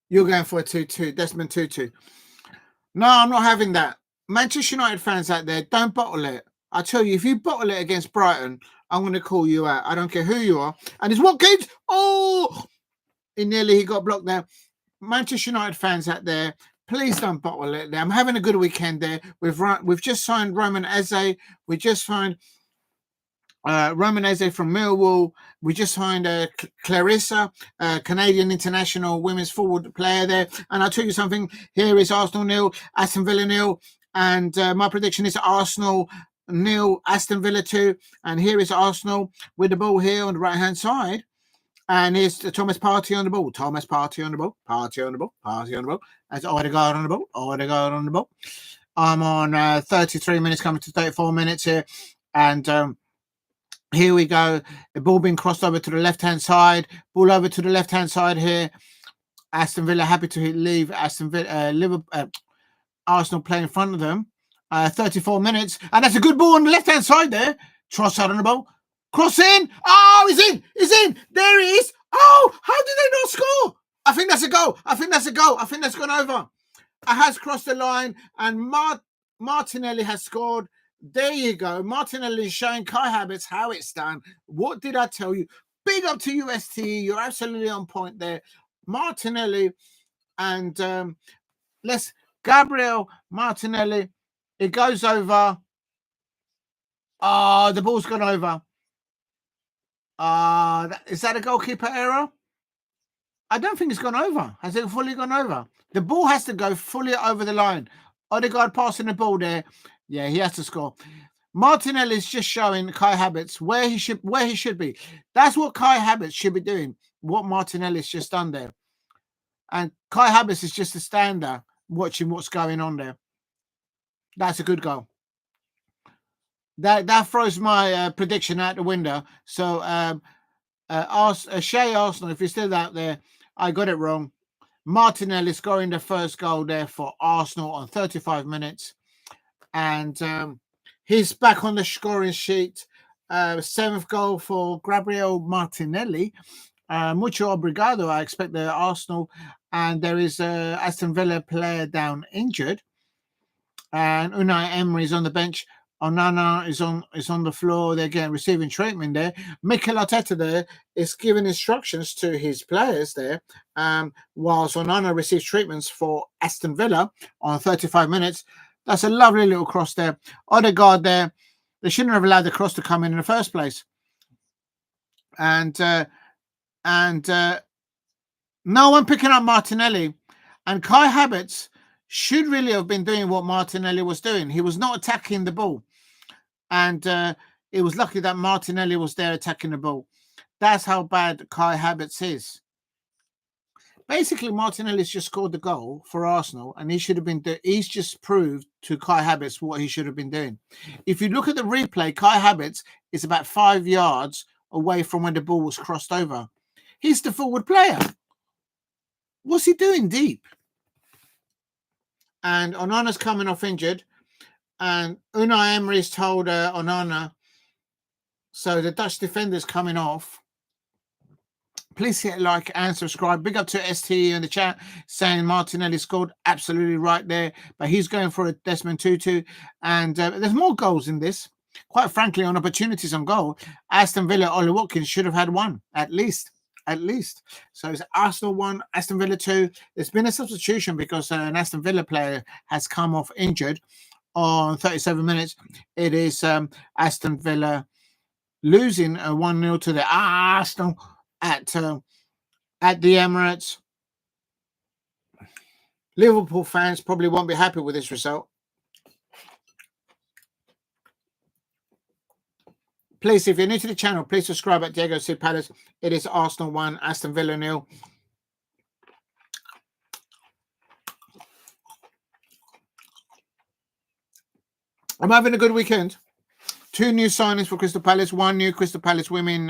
You're going for a 2-2, Desmond 2-2. No, I'm not having that. Manchester United fans out there, don't bottle it. I tell you, if you bottle it against Brighton, I'm going to call you out. I don't care who you are. And it's Watkins. Oh, he got blocked there. Manchester United fans out there, please don't bottle it there. I'm having a good weekend there. We've just signed Roman Eze. We just signed Roman Eze from Millwall. We just signed Clarissa, Canadian international women's forward player there. And I'll tell you something. Here is Arsenal 0, Aston Villa 0. And my prediction is Arsenal 0, Aston Villa 2. And here is Arsenal with the ball here on the right-hand side. And here's Thomas Partey on the ball. Thomas Partey on the ball. Partey on the ball. Partey on the ball. That's Odegaard on the ball. Odegaard on the ball. I'm on 33 minutes, coming to 34 minutes here. And here we go. The ball being crossed over to the left-hand side. Ball over to the left-hand side here. Aston Villa happy to leave Aston Villa, Arsenal play in front of them. 34 minutes. And that's a good ball on the left-hand side there. Trossard on the ball. Cross in. Oh, he's in. He's in. There he is. Oh, how did they not score? I think that's a goal. I think that's a goal. I think that's gone over. It has crossed the line. And Martinelli has scored. There you go. Martinelli is showing Kai Havertz how it's done. What did I tell you? Big up to UST. You're absolutely on point there. Martinelli and Gabriel Martinelli. It goes over. Oh, the ball's gone over. Is that a goalkeeper error? I don't think it's gone over. Has it fully gone over? The ball has to go fully over the line. Odegaard passing the ball there. Yeah, he has to score. Martinelli is just showing Kai Havertz where he should be. That's what Kai Havertz should be doing. What Martinelli's just done there. And Kai Havertz is just a stander watching what's going on there. That's a good goal. That throws my prediction out the window. So, Shay Arsenal, if you're still out there, I got it wrong. Martinelli scoring the first goal there for Arsenal on 35 minutes. And he's back on the scoring sheet. 7th goal for Gabriel Martinelli. Mucho obrigado. I expect the Arsenal. And there is a Aston Villa player down injured. And Unai Emery is on the bench. Onana is on the floor. They're getting receiving treatment there. Mikel Arteta there is giving instructions to his players there. Whilst Onana receives treatments for Aston Villa on 35 minutes. That's a lovely little cross there. Odegaard there. They shouldn't have allowed the cross to come in the first place. And no one picking up Martinelli. And Kai Havertz should really have been doing what Martinelli was doing. He was not attacking the ball. And it was lucky that Martinelli was there attacking the ball. That's how bad Kai Havertz is. Basically, Martinelli's just scored the goal for Arsenal, and he should have been. He's just proved to Kai Havertz what he should have been doing. If you look at the replay, Kai Havertz is about 5 yards away from when the ball was crossed over. He's the forward player. What's he doing deep? and Onana's coming off injured, and Unai Emery's told Onana, so the Dutch defender's coming off. Please hit like and subscribe. Big up to ST in the chat saying Martinelli scored. Absolutely right there. But he's going for a Desmond Tutu. And there's more goals in this. Quite frankly, on opportunities on goal, Aston Villa, Ollie Watkins should have had one, at least. At least. So it's Arsenal 1, Aston Villa 2. There's been a substitution because an Aston Villa player has come off injured on 37 minutes. It is Aston Villa losing 1-0 to the Arsenal at the Emirates. Liverpool fans probably won't be happy with this result. Please, if you're new to the channel, please subscribe at Diego C. Palace. It is Arsenal 1, Aston Villa 0. I'm having a good weekend. 2 new signings for Crystal Palace. 1 new Crystal Palace women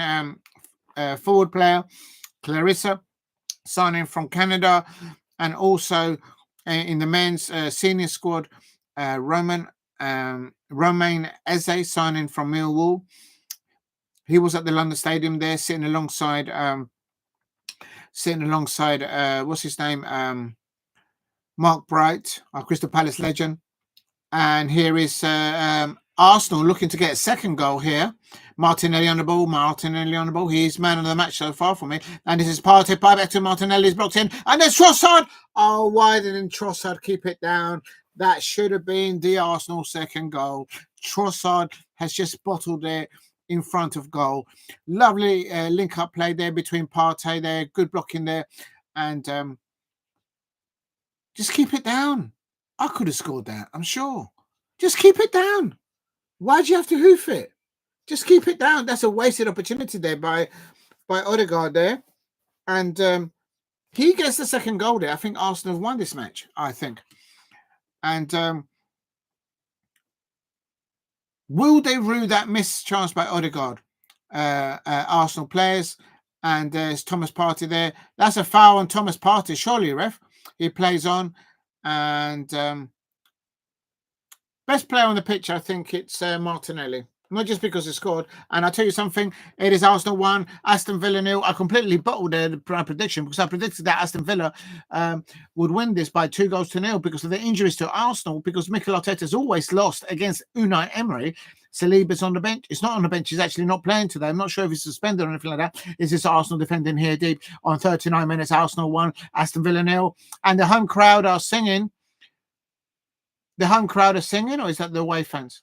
forward player, Clarissa, signing from Canada, and also in the men's senior squad, Romain Eze, signing from Millwall. He was at the London Stadium there, sitting alongside what's his name, Mark Bright, our Crystal Palace legend. And here is Arsenal looking to get a second goal here. Martinelli on the ball. He's man of the match so far for me. And this is Partey. Back to Martinelli's blocked in. And there's Trossard. Oh, why didn't Trossard keep it down? That should have been the Arsenal second goal. Trossard has just bottled it in front of goal. Lovely link-up play there between Partey there. Good blocking there. And just keep it down. I could have scored that, I'm sure. Just keep it down. Why'd you have to hoof it? Just keep it down. That's a wasted opportunity there by Odegaard there. And he gets the second goal there. I think Arsenal have won this match, I think. And will they rue that missed chance by Odegaard? Arsenal players. And there's Thomas Partey there. That's a foul on Thomas Partey, surely, ref. He plays on. And best player on the pitch, I think it's Martinelli. Not just because he scored. And I'll tell you something, it is Arsenal 1, Aston Villa 0. I completely bottled my prediction because I predicted that Aston Villa would win this by 2-0 because of the injuries to Arsenal, because Mikel Arteta's always lost against Unai Emery. Saliba's on the bench. It's not on the bench. He's actually not playing today. I'm not sure if he's suspended or anything like that. Is this Arsenal defending here deep on 39 minutes? Arsenal 1, Aston Villa 0. And the home crowd are singing. The home crowd are singing, or is that the away fans?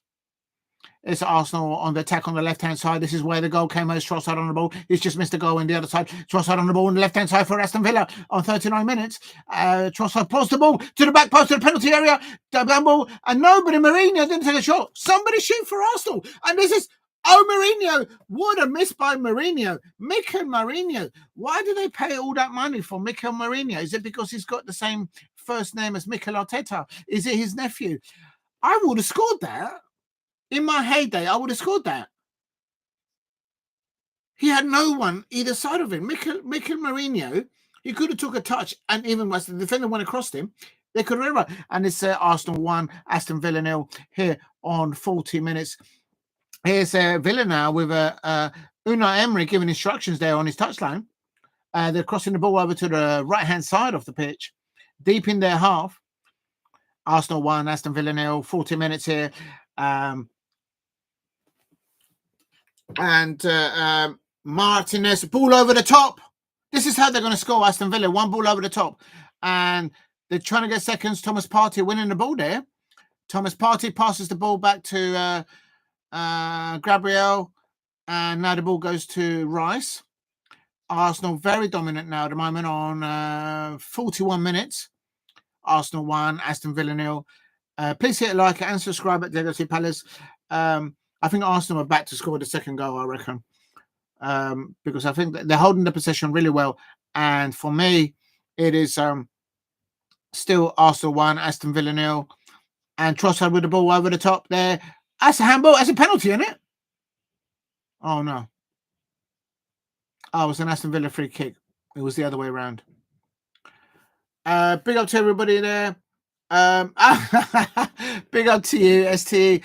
It's Arsenal on the attack on the left-hand side. This is where the goal came. As Trossard on the ball. He's just missed a goal on the other side. Trossard on the ball on the left-hand side for Aston Villa on 39 minutes. Trossard pulls the ball to the back post of the penalty area. Ball, and nobody, Mourinho didn't take a shot. Somebody shoot for Arsenal. And this is, Mourinho. What a miss by Mourinho. Mikel Mourinho. Why do they pay all that money for Mikel Mourinho? Is it because he's got the same first name as Mikel Arteta? Is it his nephew? I would have scored that. In my heyday, I would have scored that. He had no one either side of him. Mikel Mourinho, he could have took a touch, and even once the defender went across him, they could have run. And it's Arsenal 1, Aston Villa 0 here on 40 minutes. Here's Villa now with Unai Emery giving instructions there on his touchline. They're crossing the ball over to the right-hand side of the pitch, deep in their half. Arsenal 1, Aston Villa 0, 40 minutes here. Martinez, ball over the top. This is how they're going to score, Aston Villa. 1 ball over the top. And they're trying to get seconds. Thomas Partey winning the ball there. Thomas Partey passes the ball back to Gabriel. And now the ball goes to Rice. Arsenal very dominant now at the moment on 41 minutes. Arsenal 1, Aston Villa 0. Please hit a like and subscribe at Diego C. Palace. I think Arsenal are back to score the second goal, I reckon. Because I think they're holding the possession really well. And for me, it is still Arsenal 1, Aston Villa 0. And Trossard with the ball over the top there. That's a handball. That's a penalty, isn't it? Oh, no. Oh, it was an Aston Villa free kick. It was the other way around. Big up to everybody there. Big up to you, STE.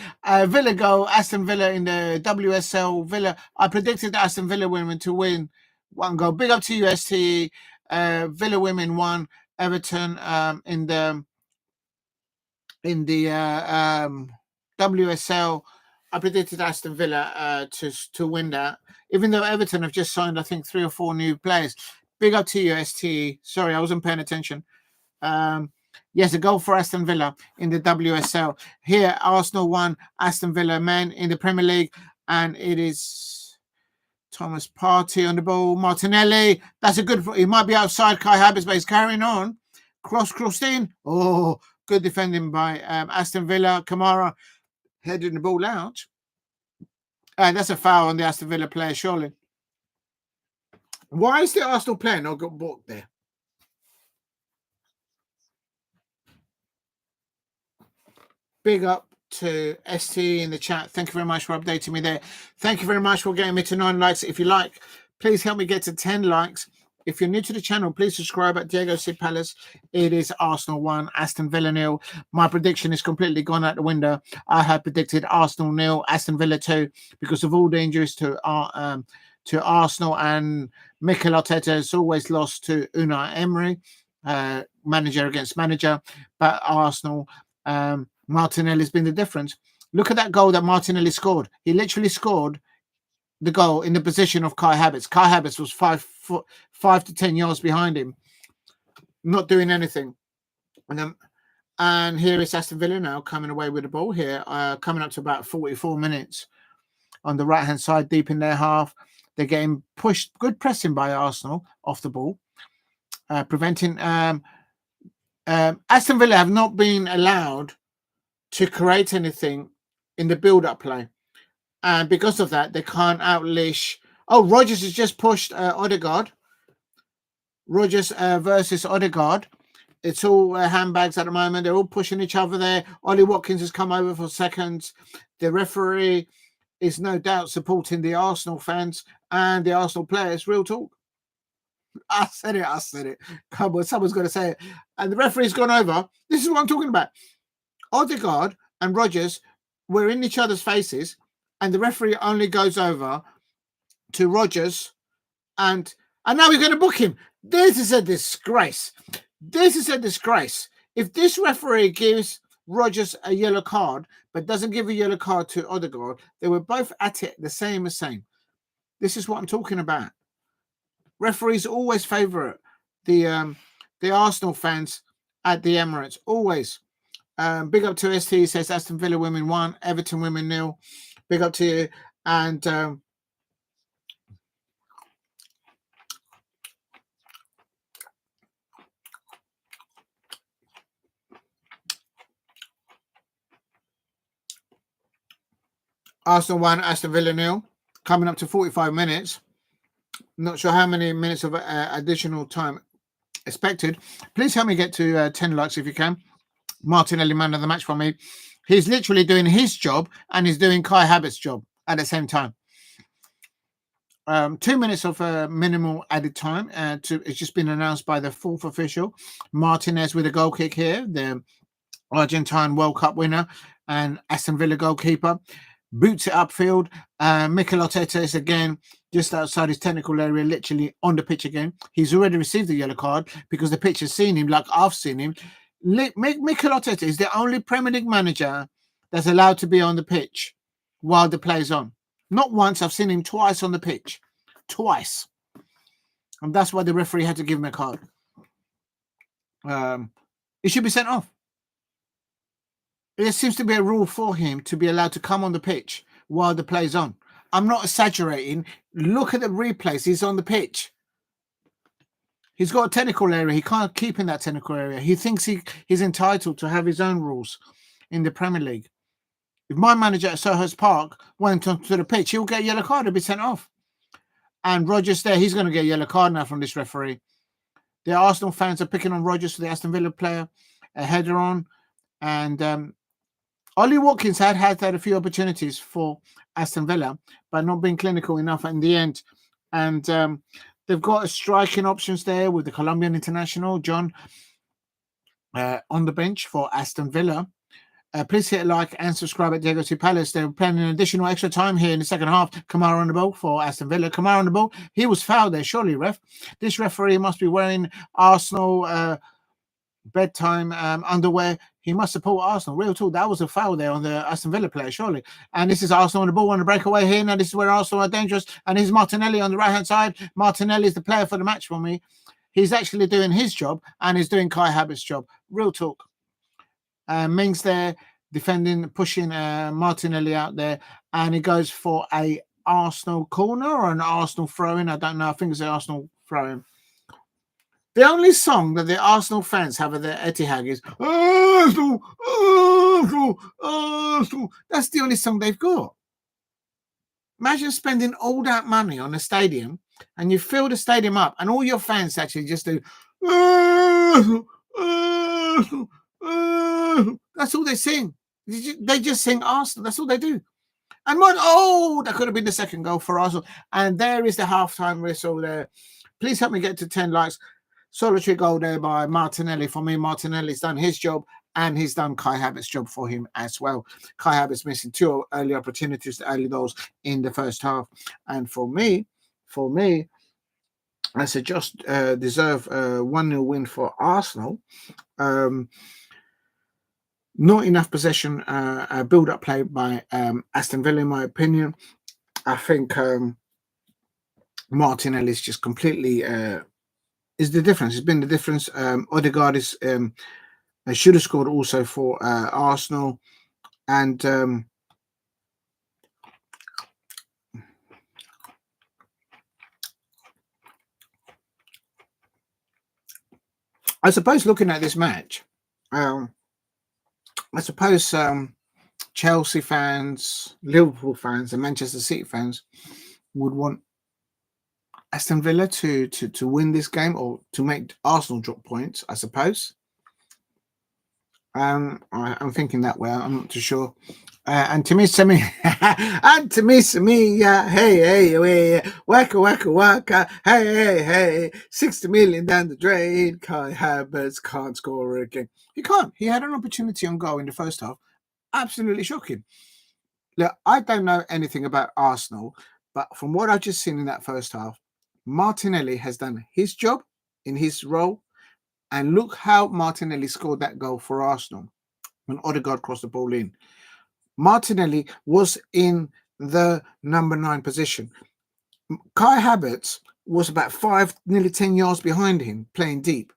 Villa goal, Aston Villa in the WSL. Villa. I predicted Aston Villa women to win 1 goal. Big up to you, STE. Villa women won. Everton in the WSL. I predicted Aston Villa to win that, even though Everton have just signed, I think, 3 or 4 new players. Big up to you, STE. Sorry, I wasn't paying attention. Yes, a goal for Aston Villa in the WSL. Here, Arsenal won, Aston Villa men in the Premier League, and it is Thomas Partey on the ball. Martinelli, that's a good. He might be outside Kai Havertz, but he's carrying on. Crossed in. Oh, good defending by Aston Villa. Kamara heading the ball out. And that's a foul on the Aston Villa player, surely. Why is the Arsenal player not got booked there? Big up to ST in the chat. Thank you very much for updating me there. Thank you very much for getting me to 9 likes. If you like, please help me get to 10 likes. If you're new to the channel, please subscribe at Diego C. Palace. It is Arsenal 1, Aston Villa 0. My prediction is completely gone out the window. I had predicted Arsenal 0, Aston Villa 2 because of all the injuries to Arsenal, and Mikel Arteta has always lost to Unai Emery, manager against manager. But Arsenal, Martinelli's been the difference. Look at that goal that Martinelli scored. He literally scored the goal in the position of Kai Havertz. Kai Havertz was 5 to 10 yards behind him, not doing anything. And here is Aston Villa now coming away with the ball here, coming up to about 44 minutes on the right-hand side, deep in their half. They're getting pushed, good pressing by Arsenal off the ball, preventing Aston Villa have not been allowed to create anything in the build-up play. And because of that, they can't outleash. Oh, Rodgers has just pushed Odegaard. Rodgers versus Odegaard. It's all handbags at the moment. They're all pushing each other there. Ollie Watkins has come over for seconds. The referee is no doubt supporting the Arsenal fans and the Arsenal players. Real talk. I said it. Come on, someone's got to say it. And the referee's gone over. This is what I'm talking about. Odegaard and Rodgers were in each other's faces, and the referee only goes over to Rodgers, and now we're going to book him. This is a disgrace. This is a disgrace. If this referee gives Rodgers a yellow card, but doesn't give a yellow card to Odegaard, they were both at it the same. This is what I'm talking about. Referees always favour the Arsenal fans at the Emirates. Always. Big up to ST, says Aston Villa women 1, Everton women 0. Big up to you. And Arsenal 1, Aston Villa 0. Coming up to 45 minutes. Not sure how many minutes of additional time expected. Please help me get to 10 likes if you can. Martinelli, man of the match for me. He's literally doing his job and he's doing Kai Havertz's job at the same time. 2 minutes of minimal added time. It's just been announced by the 4th official. Martinez with a goal kick here, the Argentine World Cup winner and Aston Villa goalkeeper. Boots it upfield. Mikel Arteta is again just outside his technical area, literally on the pitch again. He's already received the yellow card because the pitch has seen him like I've seen him. Mikel Arteta is the only Premier League manager that's allowed to be on the pitch while the play's on. Not once. I've seen him twice on the pitch. Twice. And that's why the referee had to give him a card. He should be sent off. There seems to be a rule for him to be allowed to come on the pitch while the play's on. I'm not exaggerating. Look at the replays. He's on the pitch. He's got a technical area. He can't keep in that technical area. He thinks he's entitled to have his own rules in the Premier League. If my manager at Selhurst Park went onto the pitch, he'll get a yellow card. He'll be sent off. And Rodgers there, he's going to get a yellow card now from this referee. The Arsenal fans are picking on Rodgers for the Aston Villa player, a header on. And Ollie Watkins had a few opportunities for Aston Villa, but not being clinical enough in the end. And they've got striking options there with the Colombian international, John on the bench for Aston Villa. Please hit a like and subscribe at Diego Palace. They're playing an additional extra time here in the second half. Kamara on the ball for Aston Villa. Kamara on the ball. He was fouled there, surely, ref. This referee must be wearing Arsenal bedtime underwear. He must support Arsenal. Real talk. That was a foul there on the Aston Villa player, surely. And this is Arsenal on the ball on the breakaway here. Now this is where Arsenal are dangerous. And here's Martinelli on the right-hand side. Martinelli is the player for the match for me. He's actually doing his job and he's doing Kai Havertz's job. Real talk. Mings there defending, pushing Martinelli out there, and he goes for a Arsenal corner or an Arsenal throw-in. I don't know. I think it's an Arsenal throw-in. The only song that the Arsenal fans have at the Etihad is Arsenal, Arsenal, Arsenal. That's the only song they've got. Imagine spending all that money on a stadium and you fill the stadium up and all your fans actually just do Arsenal, Arsenal. That's all they sing. They just sing Arsenal. That's all they do. And that could have been the second goal for Arsenal. And there is the halftime whistle there. Please help me get to 10 likes. Solitary goal there by Martinelli. For me, Martinelli's done his job and he's done Kai Havertz's job for him as well. Kai Havertz missing 2 early opportunities, early goals in the first half. And for me, I said just deserve a 1-0 win for Arsenal. Not enough possession, build-up play by Aston Villa, in my opinion. I think Martinelli is just completely is the difference. It's been the difference. Odegaard is should have scored also for Arsenal, and I suppose looking at this match. I suppose Chelsea fans, Liverpool fans, and Manchester City fans would want Aston Villa to win this game or to make Arsenal drop points, I suppose. I'm thinking that way. I'm not too sure. And to me, hey, waka, hey, 60 million down the drain. Kai Havertz can't score again. He can't. He had an opportunity on goal in the first half. Absolutely shocking. Look, I don't know anything about Arsenal, but from what I've just seen in that first half, Martinelli has done his job in his role. And look how Martinelli scored that goal for Arsenal when Odegaard crossed the ball in. Martinelli was in the number 9 position. Kai Havertz was about 5, nearly 10 yards behind him, playing deep.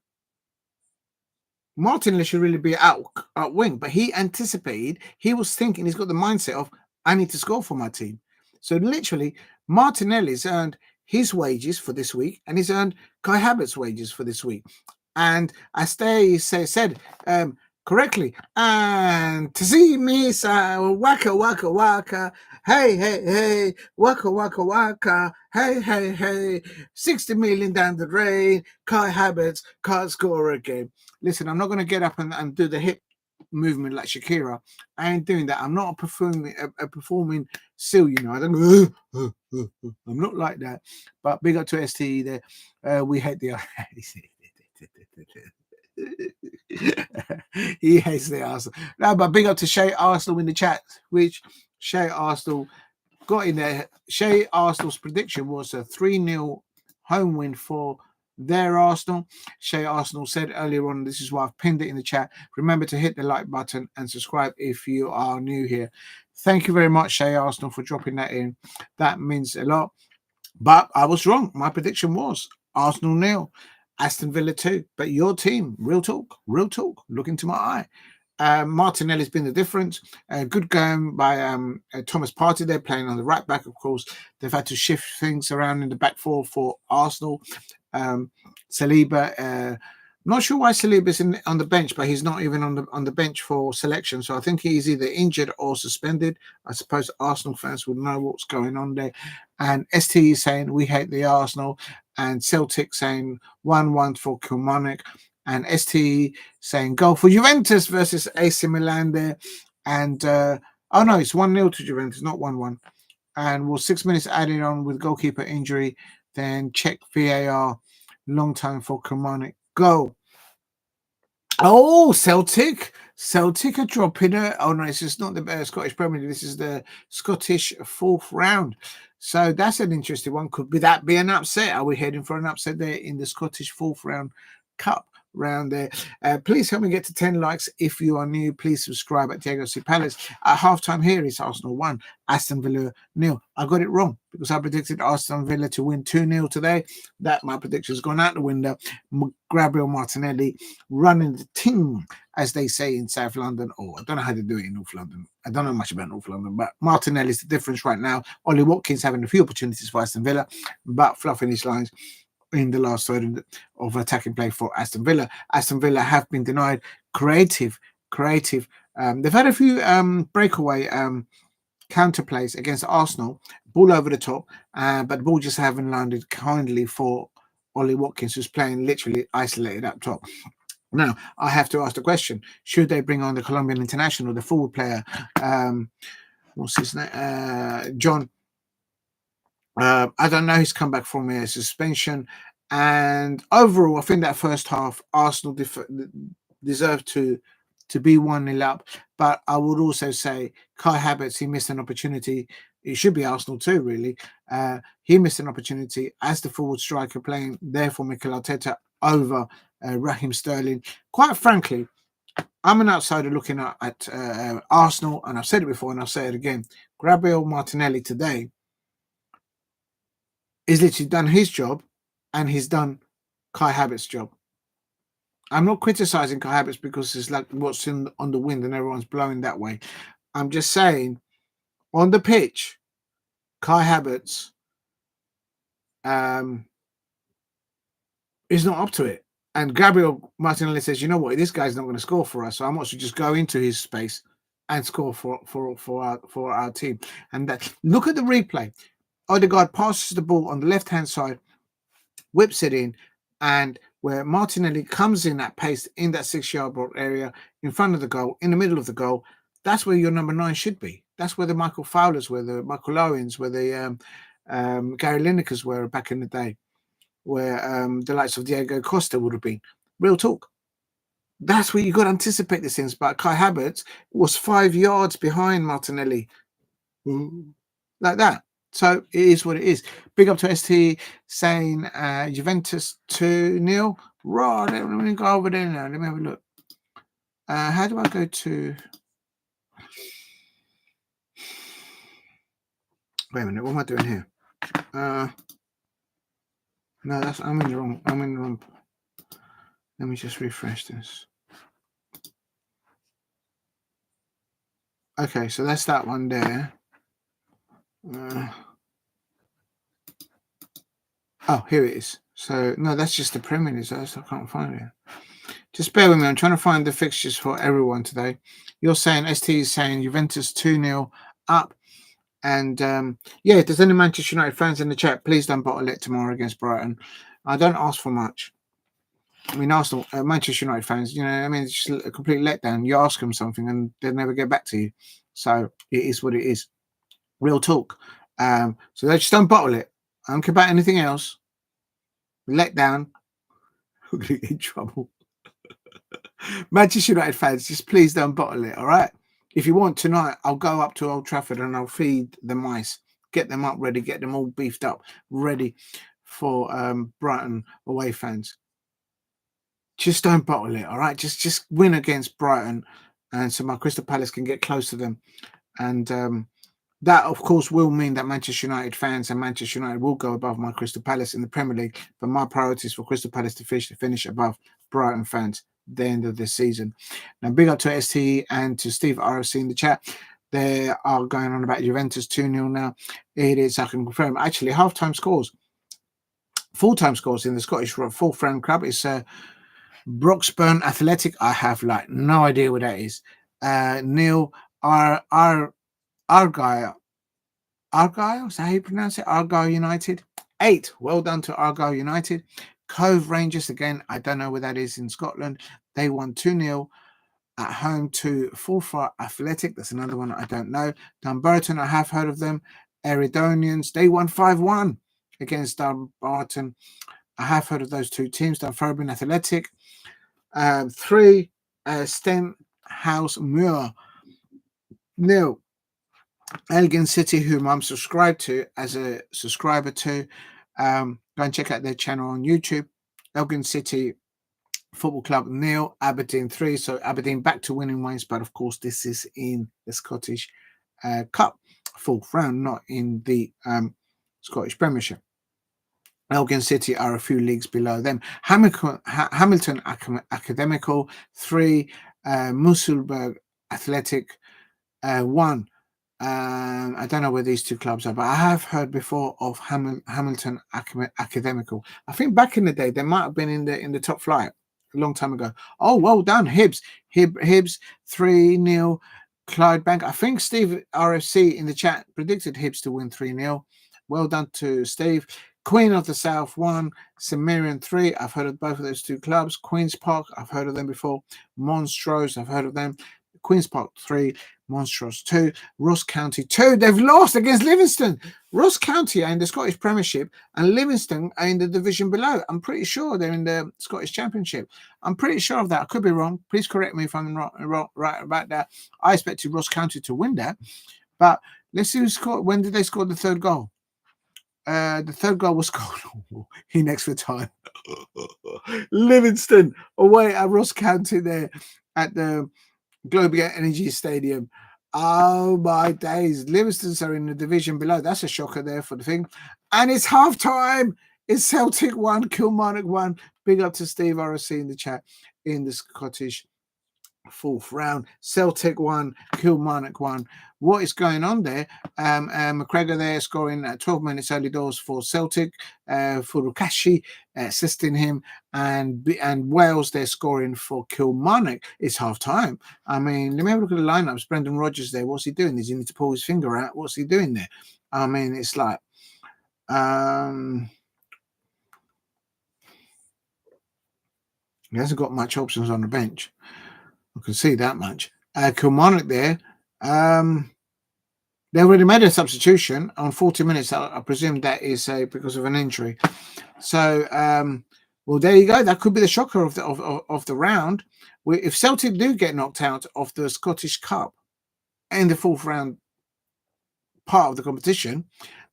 Martinelli should really be out wing, but he anticipated, he was thinking, he's got the mindset of, I need to score for my team. So literally, Martinelli's earned his wages for this week, and he's earned Kai Havertz's wages for this week. And as they said correctly, and to see me, waka, hey, waka, hey, 60 million down the drain, Kai Havertz can't score again. Listen, I'm not going to get up and do the hip movement like Shakira. I ain't doing that. I'm not a performing still, you know. I don't I'm not like that. But big up to STE there. We hate the he hates the Arsenal. No, but big up to Shay Arsenal in the chat, which Shay Arsenal got in there. Shay Arsenal's prediction was a 3-0 home win for their Arsenal. Shay Arsenal said earlier on, this is why I've pinned it in the chat. Remember to hit the like button and subscribe if you are new here. Thank you very much, Shay Arsenal, for dropping that in. That means a lot. But I was wrong. My prediction was Arsenal 0. Aston Villa 2, but your team, real talk, look into my eye. Martinelli's been the difference. Good game by Thomas Partey. They're playing on the right back, of course. They've had to shift things around in the back four for Arsenal. Saliba, not sure why Saliba's on the bench, but he's not even on the bench for selection. So I think he's either injured or suspended. I suppose Arsenal fans will know what's going on there. And ST is saying we hate the Arsenal, and Celtic saying 1-1 for Kilmarnock, and ST saying goal for Juventus versus AC Milan there. And oh no, it's 1-0 to Juventus, not 1-1. And we're 6 minutes added on with goalkeeper injury. Then check VAR, long time for Kilmarnock goal. Oh, Celtic. Celtic are dropping it. Oh, no, this is not the Scottish Premier League. This is the Scottish fourth round. So that's an interesting one. Could that be an upset? Are we heading for an upset there in the Scottish fourth round cup round there? Please help me get to 10 likes. If you are new, please subscribe at Diego C. Palace. At halftime here, it's Arsenal 1, Aston Villa 0. I got it wrong because I predicted Aston Villa to win 2-0 today. That my prediction has gone out the window. Gabriel Martinelli running the team, as they say in South London. Oh, I don't know how to do it in North London. I don't know much about North London, but Martinelli's the difference right now. Ollie Watkins having a few opportunities for Aston Villa, but fluffing his lines in the last third of attacking play for Aston Villa. Aston Villa have been denied creative. They've had a few breakaway counter plays against Arsenal, ball over the top, but the ball just haven't landed kindly for Ollie Watkins, who's playing literally isolated up top. Now, I have to ask the question, should they bring on the Colombian international, the forward player, what's his name, John? I don't know, he's come back from a suspension. And overall, I think that first half, Arsenal deserved to be 1-0 up. But I would also say Kai Havertz, he missed an opportunity. It should be Arsenal too, really. He missed an opportunity as the forward striker playing there for Mikel Arteta over Raheem Sterling. Quite frankly, I'm an outsider looking at Arsenal, and I've said it before and I'll say it again. Gabriel Martinelli today is literally done his job and he's done Kai Havertz's job. I'm not criticizing Kai Havertz because it's like what's on the wind and everyone's blowing that way. I'm just saying, on the pitch, Kai Havertz is not up to it. And Gabriel Martinelli says, you know what, this guy's not going to score for us, so I want to just go into his space and score for our team. And that, look at the replay. Odegaard passes the ball on the left-hand side, whips it in, and where Martinelli comes in at pace in that 6-yard box area, in front of the goal, in the middle of the goal, that's where your number 9 should be. That's where the Michael Fowlers were, the Michael Owens, where the Gary Linekers were back in the day, where the likes of Diego Costa would have been. Real talk. That's where you got to anticipate these things. But Kai Havertz was 5 yards behind Martinelli. Like that. So it is what it is. Big up to ST saying Juventus 2-0. Right, let me go over there now. Let me have a look. How do I go to... Wait a minute, what am I doing here? No, I'm in the wrong. Let me just refresh this. Okay, so that's that one there. Oh, here it is. So, no, that's just the Premier League. So I can't find it. Just bear with me. I'm trying to find the fixtures for everyone today. You're saying, ST is saying Juventus 2-0 up. And, yeah, if there's any Manchester United fans in the chat, please don't bottle it tomorrow against Brighton. I don't ask for much. I mean, Arsenal, Manchester United fans, you know, I mean, it's just a complete letdown. You ask them something and they'll never get back to you. So it is what it is. Real talk. So they just don't bottle it. I don't care about anything else. Letdown. We're going to get in trouble. Manchester United fans, just please don't bottle it, all right? If you want tonight, I'll go up to Old Trafford and I'll feed the mice. Get them up ready, get them all beefed up, ready for Brighton away fans. Just don't bottle it, all right? Just win against Brighton, and so my Crystal Palace can get close to them. And that, of course, will mean that Manchester United fans and Manchester United will go above my Crystal Palace in the Premier League. But my priority is for Crystal Palace to finish above Brighton fans at the end of this season. Now, big up to ST and to Steve RFC in the chat. They are going on about Juventus 2-0 now. It is, I can confirm, actually, half-time scores. Full-time scores in the Scottish fourth round club is Broxburn Athletic. I have like no idea what that is. Neil Argyle. Argyle, is that how you pronounce it? Argyle United. 8. Well done to Argyle United. Cove Rangers, again, I don't know where that is in Scotland. They won 2-0 at home to Forfar Athletic. That's another one I don't know. Dunbarton, I have heard of them. Eridonians, they won 5-1 against Dumbarton. I have heard of those two teams. Dunfermline Athletic. 3, Stenhouse Muir, nil. Elgin City, whom I'm subscribed to as a subscriber to. Go and check out their channel on YouTube. Elgin City Football Club, nil. Aberdeen 3. So Aberdeen back to winning ways, but of course this is in the Scottish Cup 4th round, not in the Scottish Premiership. Elgin City are a few leagues below them. Hamilton Academical 3, Musselburgh Athletic 1. I don't know where these two clubs are, but I have heard before of Hamilton Academical. I think back in the day they might have been in the top flight a long time ago. Oh, well done, Hibs. Hibs 3-0. Clydebank. I think Steve RFC in the chat predicted Hibs to win 3-0. Well done to Steve. Queen of the South 1, Cimmerian 3. I've heard of both of those two clubs. Queen's Park, I've heard of them before. Monstrose, I've heard of them. Queen's Park 3, Monstrose 2, Ross County 2. They've lost against Livingston. Ross County are in the Scottish Premiership and Livingston are in the division below. I'm pretty sure they're in the Scottish Championship. I'm pretty sure of that. I could be wrong. Please correct me if I'm right about that. I expected Ross County to win that. But let's see who scored. When did they score the third goal? The third goal was scored in extra time. Livingston away at Ross County there at the Global Energy Stadium. Oh my days. Livingston are in the division below. That's a shocker there for the thing. And it's half time. It's Celtic 1, Kilmarnock 1. Big up to Steve RSC in the chat in the Scottish 4th round. Celtic 1, Kilmarnock 1. What is going on there? McGregor there scoring 12 minutes early doors for Celtic. Furukashi assisting him, and Wales they're scoring for Kilmarnock. It's half time. I mean, let me have a look at the lineups. Brendan Rodgers there. What's he doing? Does he need to pull his finger out? What's he doing there? I mean, it's like he hasn't got much options on the bench. I can see that much. Kilmarnock there. They already made a substitution on 40 minutes. I presume that is because of an injury. So, well, there you go. That could be the shocker of the round. If Celtic do get knocked out of the Scottish Cup in the 4th round part of the competition,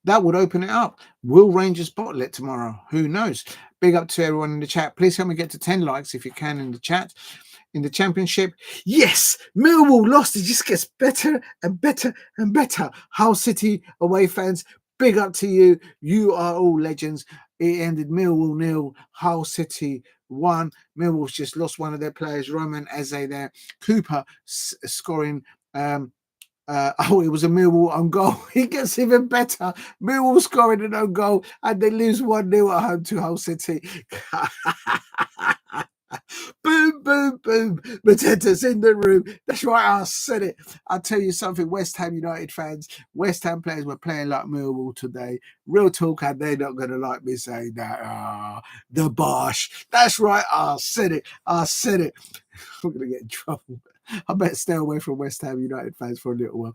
that would open it up. Will Rangers bottle it tomorrow? Who knows? Big up to everyone in the chat. Please help me get to 10 likes if you can in the chat. In the Championship, yes, Millwall lost. It just gets better and better and better. Hull City away fans, big up to you. You are all legends. It ended Millwall 0, Hull City 1. Millwall's just lost one of their players, Roman Eze there. Cooper scoring. It was a Millwall own goal. It gets even better. Millwall scoring an own goal and they lose 1-0 at home to Hull City. Boom, boom, boom. Mateta's in the room. That's right, I said it. I'll tell you something, West Ham United fans, West Ham players were playing like Millwall today. Real talk, and they're not going to like me saying that. The Bosh. That's right, I said it. I said it. I'm going to get in trouble. I better stay away from West Ham United fans for a little while.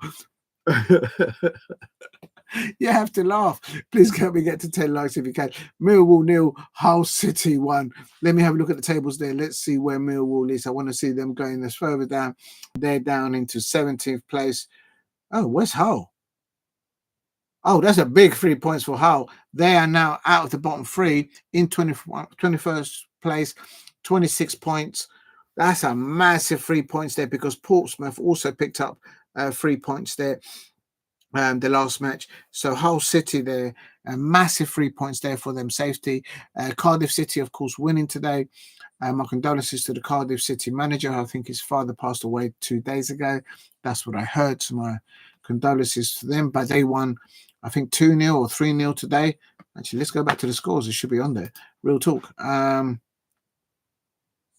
You have to laugh. Please help me get to 10 likes if you can. Millwall 0, Hull City 1. Let me have a look at the tables there. Let's see where Millwall is. I want to see them going this further down. They're down into 17th place. Oh, where's Hull? Oh, that's a big 3 points for Hull. They are now out of the bottom 3 in 21st place, 26 points. That's a massive 3 points there because Portsmouth also picked up 3 points there. The last match. So Hull City there, a massive 3 points there for them safety. Cardiff City, of course, winning today. My condolences to the Cardiff City manager. I think his father passed away 2 days ago. That's what I heard. So my condolences to them. But they won, I think, 2-0 or 3-0 today. Actually, let's go back to the scores. It should be on there. Real talk.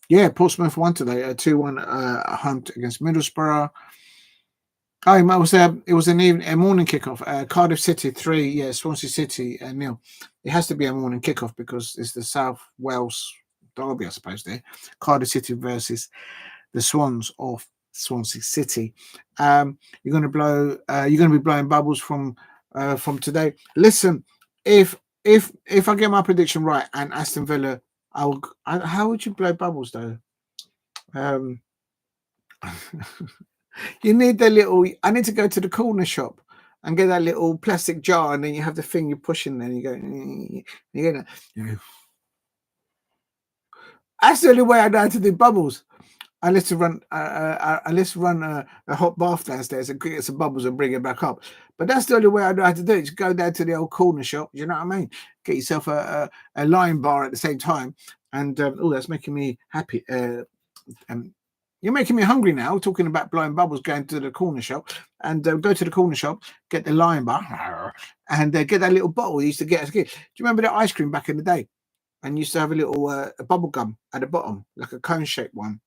Yeah, Portsmouth won today. 2-1 at home against Middlesbrough. Oh, it was a morning kickoff. Cardiff City 3, Swansea City 0. It has to be a morning kickoff because it's the South Wales derby, I suppose. There, Cardiff City versus the Swans of Swansea City. You're going to be blowing bubbles from today. Listen, if I get my prediction right and Aston Villa, how would you blow bubbles though? You need the little. I need to go to the corner shop and get that little plastic jar, and then you have the thing you're pushing. Then you go. You get that. That's the only way I know how to do bubbles. Unless to run a hot bath downstairs and get some bubbles and bring it back up. But that's the only way I know how to do it. Just go down to the old corner shop. You know what I mean? Get yourself a lime bar at the same time. And that's making me happy. You're making me hungry now. Talking about blowing bubbles, going to the corner shop and go to the corner shop, get the lime bar, and get that little bottle you used to get as a kid. Do you remember the ice cream back in the day? And used to have a little a bubble gum at the bottom, like a cone-shaped one.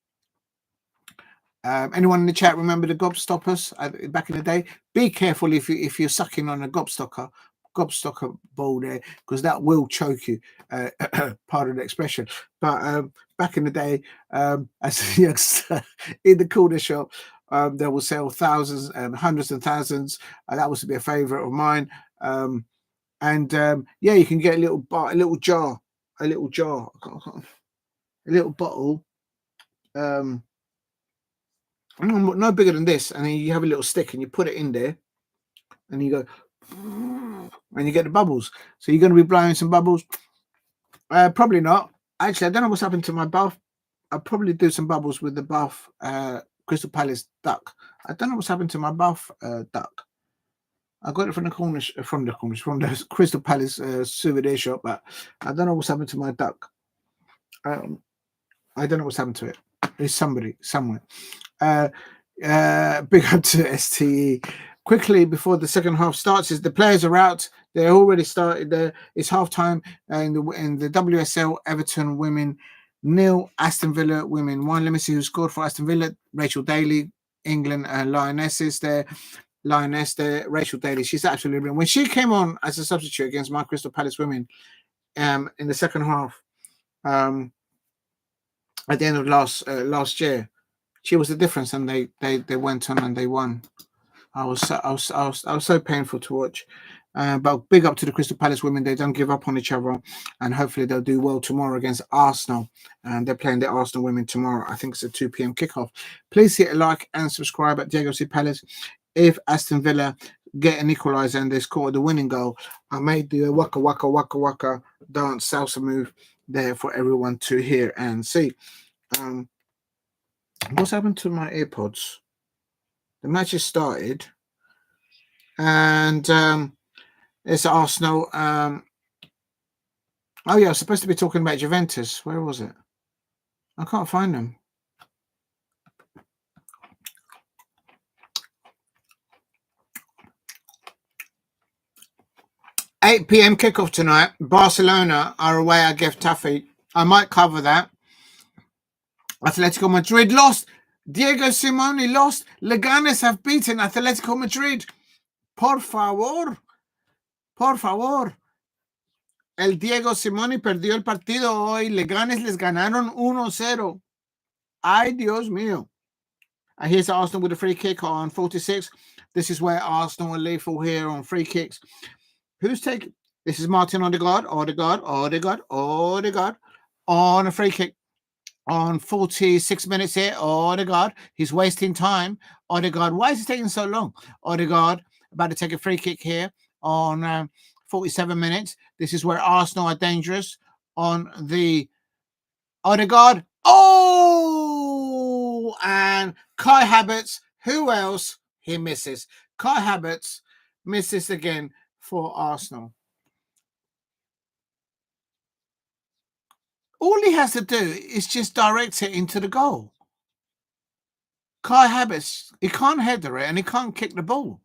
Anyone in the chat remember the gobstoppers back in the day? Be careful if you're sucking on a gobstopper ball there, because that will choke you. Pardon the expression. But back in the day, as a youngster in the corner shop, they will sell thousands, hundreds and thousands. That was to be a favourite of mine. Yeah, you can get a little jar, a little bottle. No bigger than this, and then you have a little stick and you put it in there and you go and you get the bubbles. So you're going to be blowing some bubbles? Probably not. Actually, I don't know what's happened to my Bath. I'll probably do some bubbles with the Bath Crystal Palace duck. I don't know what's happened to my Bath duck. I got it from the Crystal Palace souvenir shop, but I don't know what's happened to my duck. I don't know what's happened to it. There's somebody somewhere. Big up to STE. Quickly before the second half starts, as the players are out, they're already started there. It's half time in the WSL. Everton women 0, Aston Villa women 1. Let me see who scored for Aston Villa. Rachel Daly, England Lionesses there. Lioness there, Rachel Daly. She's absolutely brilliant. When she came on as a substitute against my Crystal Palace women in the second half, at the end of last year, she was the difference, and they went on and they won. I was so painful to watch. But big up to the Crystal Palace women. They don't give up on each other, and hopefully they'll do well tomorrow against Arsenal. And they're playing the Arsenal women tomorrow. I think it's a 2 p.m. kickoff. Please hit a like and subscribe at Diego C. Palace. If Aston Villa get an equaliser and they score the winning goal, I may do a waka waka waka waka dance salsa move there for everyone to hear and see. What's happened to my AirPods? The match has started, and it's Arsenal. Oh yeah, I was supposed to be talking about Juventus. Where was it? I can't find them. $8 p.m. kickoff tonight. Barcelona are away at Getafe. I might cover that. Atletico Madrid lost. Diego Simeone lost. Leganes have beaten Atletico Madrid. Por favor. El Diego Simeone perdió el partido hoy. Leganes les ganaron 1-0. Ay, Dios mío. And here's Arsenal with a free kick on 46. This is where Arsenal are lethal here on free kicks. Who's taking? This is Martin Odegaard on a free kick on 46 minutes here. Odegaard, he's wasting time. Odegaard, why is it taking so long? Odegaard about to take a free kick here on 47 minutes. This is where Arsenal are dangerous on the Odegaard. Oh, and Kai Havertz. Who else? He misses. Kai Havertz misses again for Arsenal. All he has to do is just direct it into the goal. Kai Havertz, he can't header it and he can't kick the ball.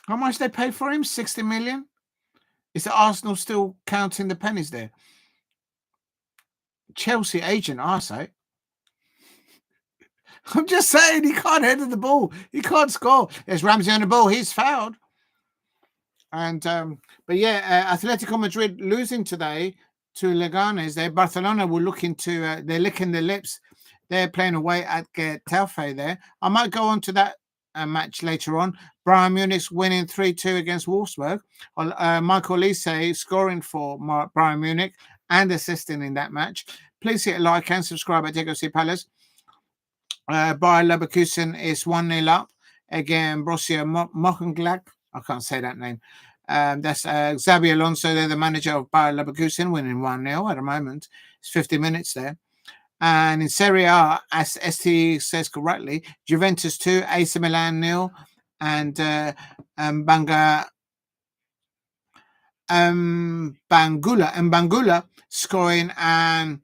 How much they pay for him? 60 million? Is the Arsenal still counting the pennies there? Chelsea agent, I say. I'm just saying, he can't header the ball. He can't score. There's Ramsey on the ball. He's fouled. And but yeah, Atletico Madrid losing today to Leganes. Barcelona were looking to they're licking their lips. They're playing away at Getafe there. I might go on to that match later on. Bayern Munich winning 3-2 against Wolfsburg. Michael Olise scoring for Bayern Munich and assisting in that match. Please hit a like and subscribe at Diego C. Palace. Bayer Leverkusen is 1-0 up. Again, Borussia Mönchengladbach. I can't say that name. That's Xabi Alonso. They're the manager of Bayer Leverkusen, winning 1-0 at the moment. It's 50 minutes there. And in Serie A, as ST says correctly, Juventus 2, AC Milan 0, and Bangula scoring and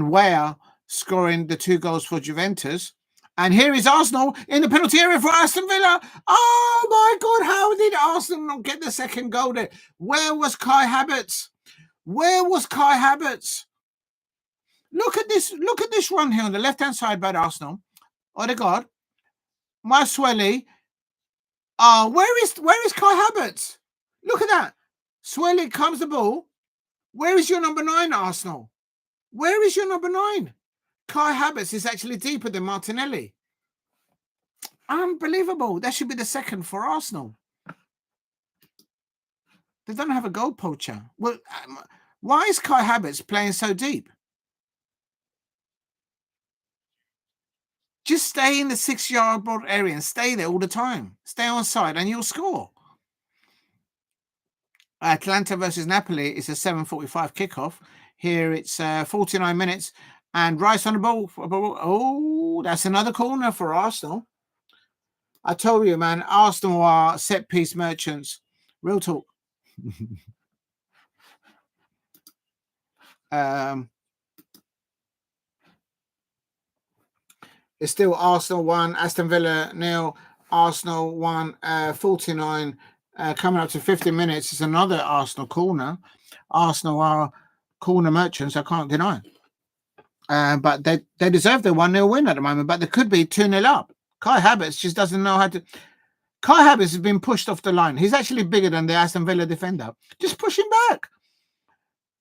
Weah scoring the 2 goals for Juventus. And here is Arsenal in the penalty area for Aston Villa. Oh my God, how did Arsenal not get the second goal there? Where was Kai Havertz? Where was Kai Havertz? Look at this run here on the left-hand side by Arsenal. Odegaard, Swelly. Where is Kai Havertz? Look at that. Swelly comes the ball. Where is your number 9, Arsenal? Where is your number 9? Kai Havertz is actually deeper than Martinelli. Unbelievable. That should be the second for Arsenal. They don't have a goal poacher. Well, why is Kai Havertz playing so deep? Just stay in the 6-yard box area and stay there all the time. Stay on side and you'll score. Atalanta versus Napoli is a 7:45 kickoff. Here it's 49 minutes and Rice on the ball. Oh, that's another corner for Arsenal. I told you, man, Arsenal are set-piece merchants. Real talk. It's still Arsenal 1, Aston Villa 0, Arsenal 1, 49, coming up to 50 minutes. It's another Arsenal corner. Arsenal are corner merchants, I can't deny. But they deserve their 1-0 win at the moment, but they could be 2-0 up. Kai Havertz just doesn't know how to... Kai Havertz has been pushed off the line. He's actually bigger than the Aston Villa defender. Just push him back.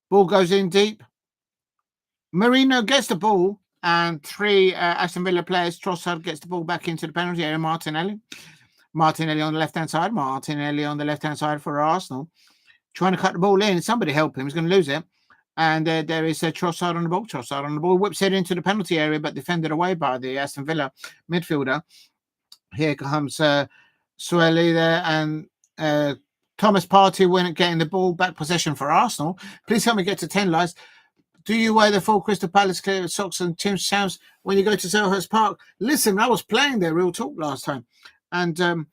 Ball goes in deep. Marino gets the ball. And 3 Aston Villa players. Trossard gets the ball back into the penalty area. Martinelli on the left-hand side. Martinelli on the left-hand side for Arsenal. Trying to cut the ball in. Somebody help him. He's going to lose it. And there is Trossard on the ball. Trossard on the ball. Whips it into the penalty area, but defended away by the Aston Villa midfielder. Here comes Swelly there. And Thomas Partey getting the ball back possession for Arsenal. Please help me get to 10 likes. Do you wear the full Crystal Palace clear socks and Tim Shams when you go to Selhurst Park? Listen, I was playing there, real talk, last time. And don't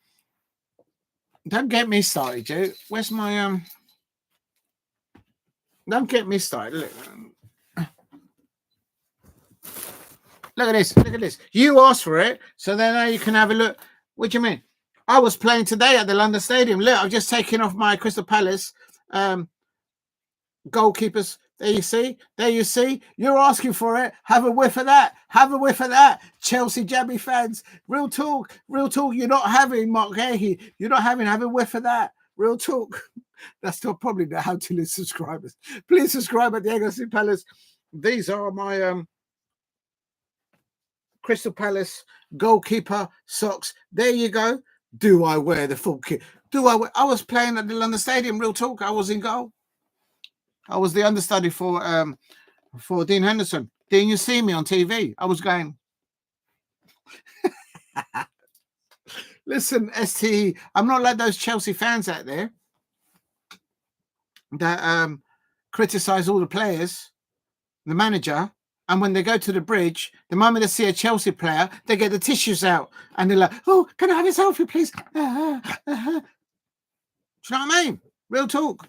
get me started, Joe. Where's my... Don't get me started. Look at this. Look at this. You asked for it, so then now you can have a look. What do you mean? I was playing today at the London Stadium. Look, I've just taken off my Crystal Palace goalkeepers. There you see. There you see. You're asking for it. Have a whiff of that. Have a whiff of that. Chelsea Jabby fans. Real talk. Real talk. You're not having Mark Gahey. You're not having. Have a whiff of that. Real talk. That's still probably the how to list subscribers. Please subscribe at Diego C. Palace. These are my Crystal Palace goalkeeper socks. There you go. Do I wear the full kit? Do I wear? I was playing at the London Stadium. Real talk. I was in goal. I was the understudy for Dean Henderson. Dean, you see me on TV. I was going. Listen, STE, I'm not like those Chelsea fans out there that criticize all the players, the manager, and when they go to the bridge, the moment they see a Chelsea player, they get the tissues out and they're like, "Oh, can I have a selfie, please?" Do you know what I mean? Real talk.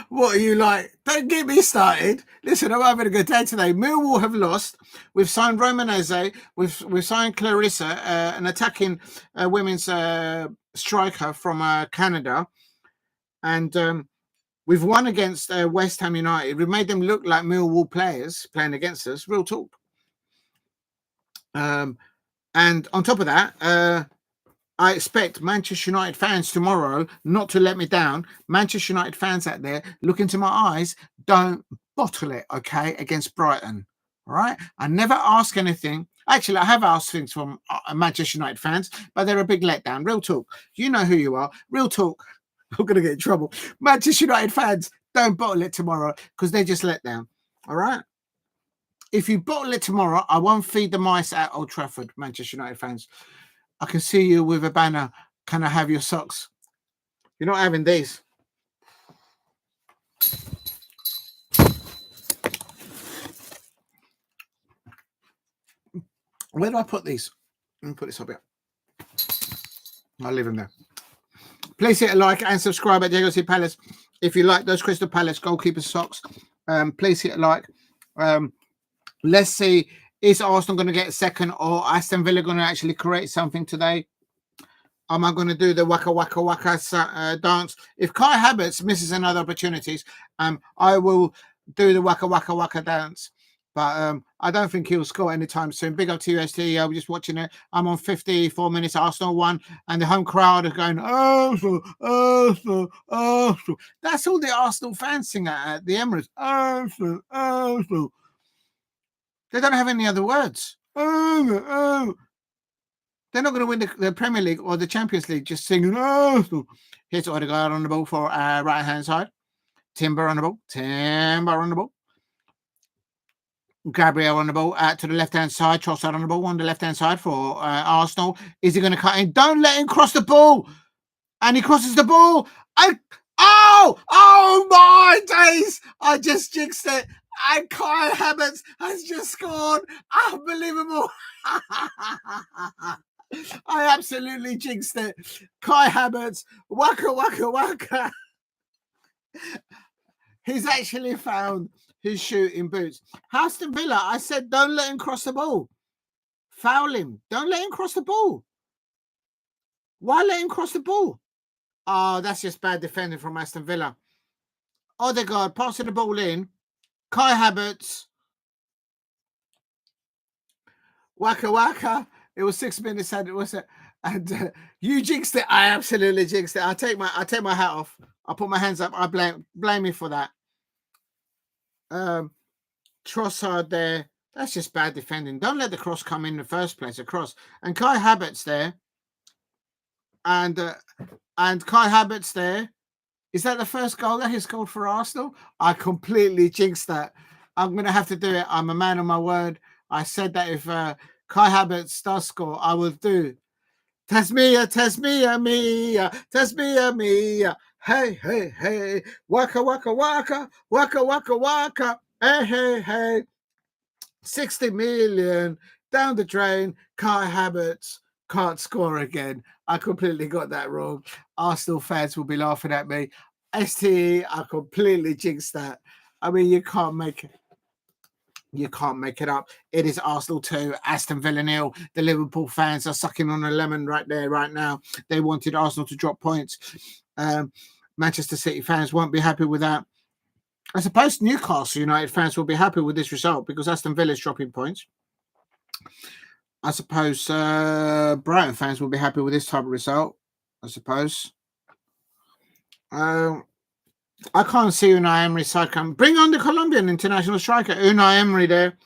What are you like? Don't get me started. Listen, I'm having a good day today. Millwall have lost. We've signed Romanese. We've signed Clarissa, an attacking women's striker from Canada, and we've won against West Ham United. We've made them look like Millwall players playing against us. Real talk. And on top of that, I expect Manchester United fans tomorrow not to let me down. Manchester United fans out there, look into my eyes. Don't bottle it, okay, against Brighton. All right? I never ask anything. Actually, I have asked things from Manchester United fans, but they're a big letdown. Real talk. You know who you are. Real talk. I'm going to get in trouble. Manchester United fans, don't bottle it tomorrow because they just let down. All right? If you bottle it tomorrow, I won't feed the mice at Old Trafford, Manchester United fans. I can see you with a banner. Can I have your socks? You're not having these. Where do I put these? Let me put this up here. I'll leave them there. Please hit a like and subscribe at Diego C. Palace. If you like those Crystal Palace goalkeeper socks, please hit a like. Let's see, is Arsenal going to get second or Aston Villa going to actually create something today? Am I going to do the waka waka waka dance? If Kai Havertz misses another opportunities, I will do the waka waka waka dance. But I don't think he'll score anytime soon. Big up to you, ST. I was just watching it. I'm on 54 minutes. Arsenal won, and the home crowd are going, Arsenal, Arsenal, Arsenal. That's all the Arsenal fans sing at the Emirates. Arsenal, Arsenal. They don't have any other words. Oh. They're not going to win the Premier League or the Champions League just singing, Arsenal. Here's Odegaard on the ball for right-hand side. Timber on the ball. Timber on the ball. Gabriel on the ball to the left-hand side. Trossard on the ball on the left-hand side for Arsenal. Is he going to cut in? Don't let him cross the ball. And he crosses the ball. Oh my days. I just jinxed it. And Kai Havertz has just scored. Unbelievable. I absolutely jinxed it. Kai Havertz. Waka, waka, waka. He's actually found his shooting boots. Aston Villa, I said, don't let him cross the ball. Foul him. Don't let him cross the ball. Why let him cross the ball? Oh, that's just bad defending from Aston Villa. Odegaard passing the ball in. Kai Havertz. Waka waka. It was 6 minutes and it was and you jinxed it. I absolutely jinxed it. I take my hat off. I put my hands up. I blame me for that. Trossard there. That's just bad defending. Don't let the cross come in the first place. A cross. And Kai Havertz there. And Kai Havertz there. Is that the first goal that he scored for Arsenal? I completely jinxed that. I'm going to have to do it. I'm a man of my word. I said that if Kai Havertz does score, I will do. Tasmia, Tasmia, Mia, Tasmia, Mia. Hey, hey, hey. Waka, waka, waka. Waka, waka, waka. Hey, hey, hey. 60 million down the drain. Kai Havertz can't score again. I completely got that wrong. Arsenal fans will be laughing at me. STE, I completely jinxed that. I mean, you can't make it. You can't make it up. It is Arsenal 2, Aston Villa 0. The Liverpool fans are sucking on a lemon right there, right now. They wanted Arsenal to drop points. Manchester City fans won't be happy with that. I suppose Newcastle United fans will be happy with this result because Aston Villa is dropping points. I suppose Brighton fans will be happy with this type of result. I suppose. I can't see Unai Emery's side come. Bring on the Colombian international striker, Unai Emery there.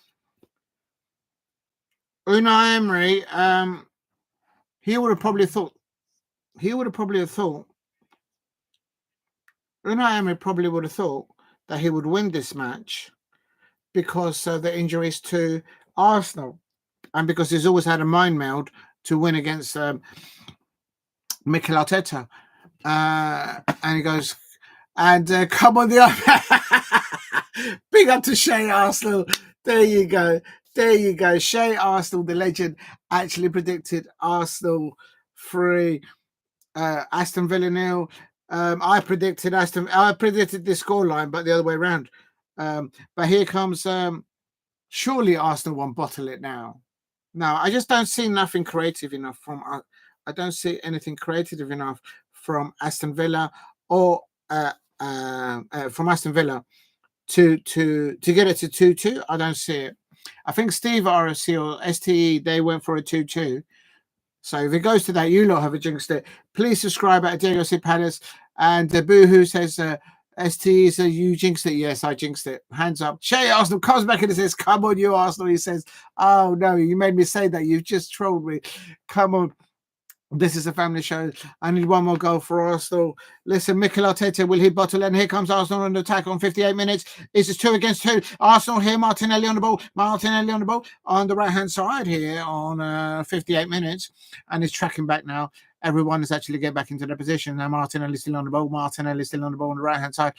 Unai Emery, he would have probably thought. Unai Emery probably would have thought that he would win this match because of the injuries to Arsenal. And because he's always had a mind meld to win against Mikel Arteta. And he goes, and come on the other. Big up to Shea Arsenal. There you go. There you go. Shea Arsenal, the legend, actually predicted Arsenal 3, Aston Villa 0. I predicted this scoreline, but the other way around. But here comes, surely Arsenal won't bottle it now. Now, I just don't see nothing creative enough from. I don't see anything creative enough from Aston Villa or from Aston Villa to get it to 2-2. I don't see it. I think Steve RSC or STE they went for a 2-2. So if it goes to that, you lot have a jinxed it. Please subscribe at Diego C. Palace. And Boohoo says STE says you jinxed it. Yes, I jinxed it. Hands up. Shea Arsenal comes back and says, "Come on, you Arsenal." He says, "Oh no, you made me say that. You've just trolled me. Come on." This is a family show. I need one more goal for Arsenal. Listen, Mikel Arteta, will he bottle? And here comes Arsenal on the attack on 58 minutes. It's just 2 against 2. Arsenal here, Martinelli on the ball. Martinelli on the ball on the right-hand side here on 58 minutes. And he's tracking back now. Everyone is actually getting back into their position. Now Martinelli still on the ball. Martinelli still on the ball on the right-hand side.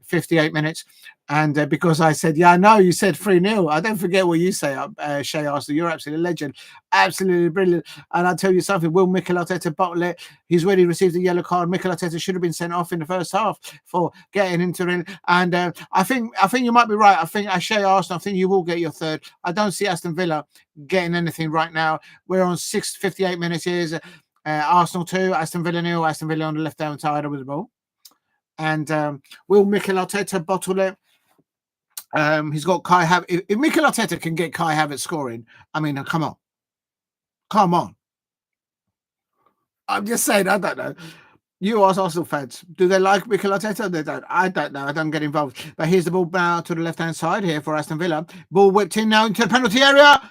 58 minutes. And because I said, yeah, I know you said 3-0. I don't forget what you say, Shay Arsenal. You're absolutely a legend. Absolutely brilliant. And I'll tell you something. Will Mikel Arteta bottle it? He's already received a yellow card. Mikel Arteta should have been sent off in the first half for getting into it. And I think you might be right. I think Shay Arsenal, I think you will get your third. I don't see Aston Villa getting anything right now. We're on 58 minutes here. Arsenal 2, Aston Villa 0. Aston Villa on the left-hand side with the ball. And will Mikel Arteta bottle it? He's got Kai Havertz. If Mikel Arteta can get Kai Havertz scoring, I mean, come on. Come on. I'm just saying, I don't know. You are Arsenal fans. Do they like Mikel Arteta? They don't. I don't know. I don't get involved. But here's the ball now to the left-hand side here for Aston Villa. Ball whipped in now into the penalty area.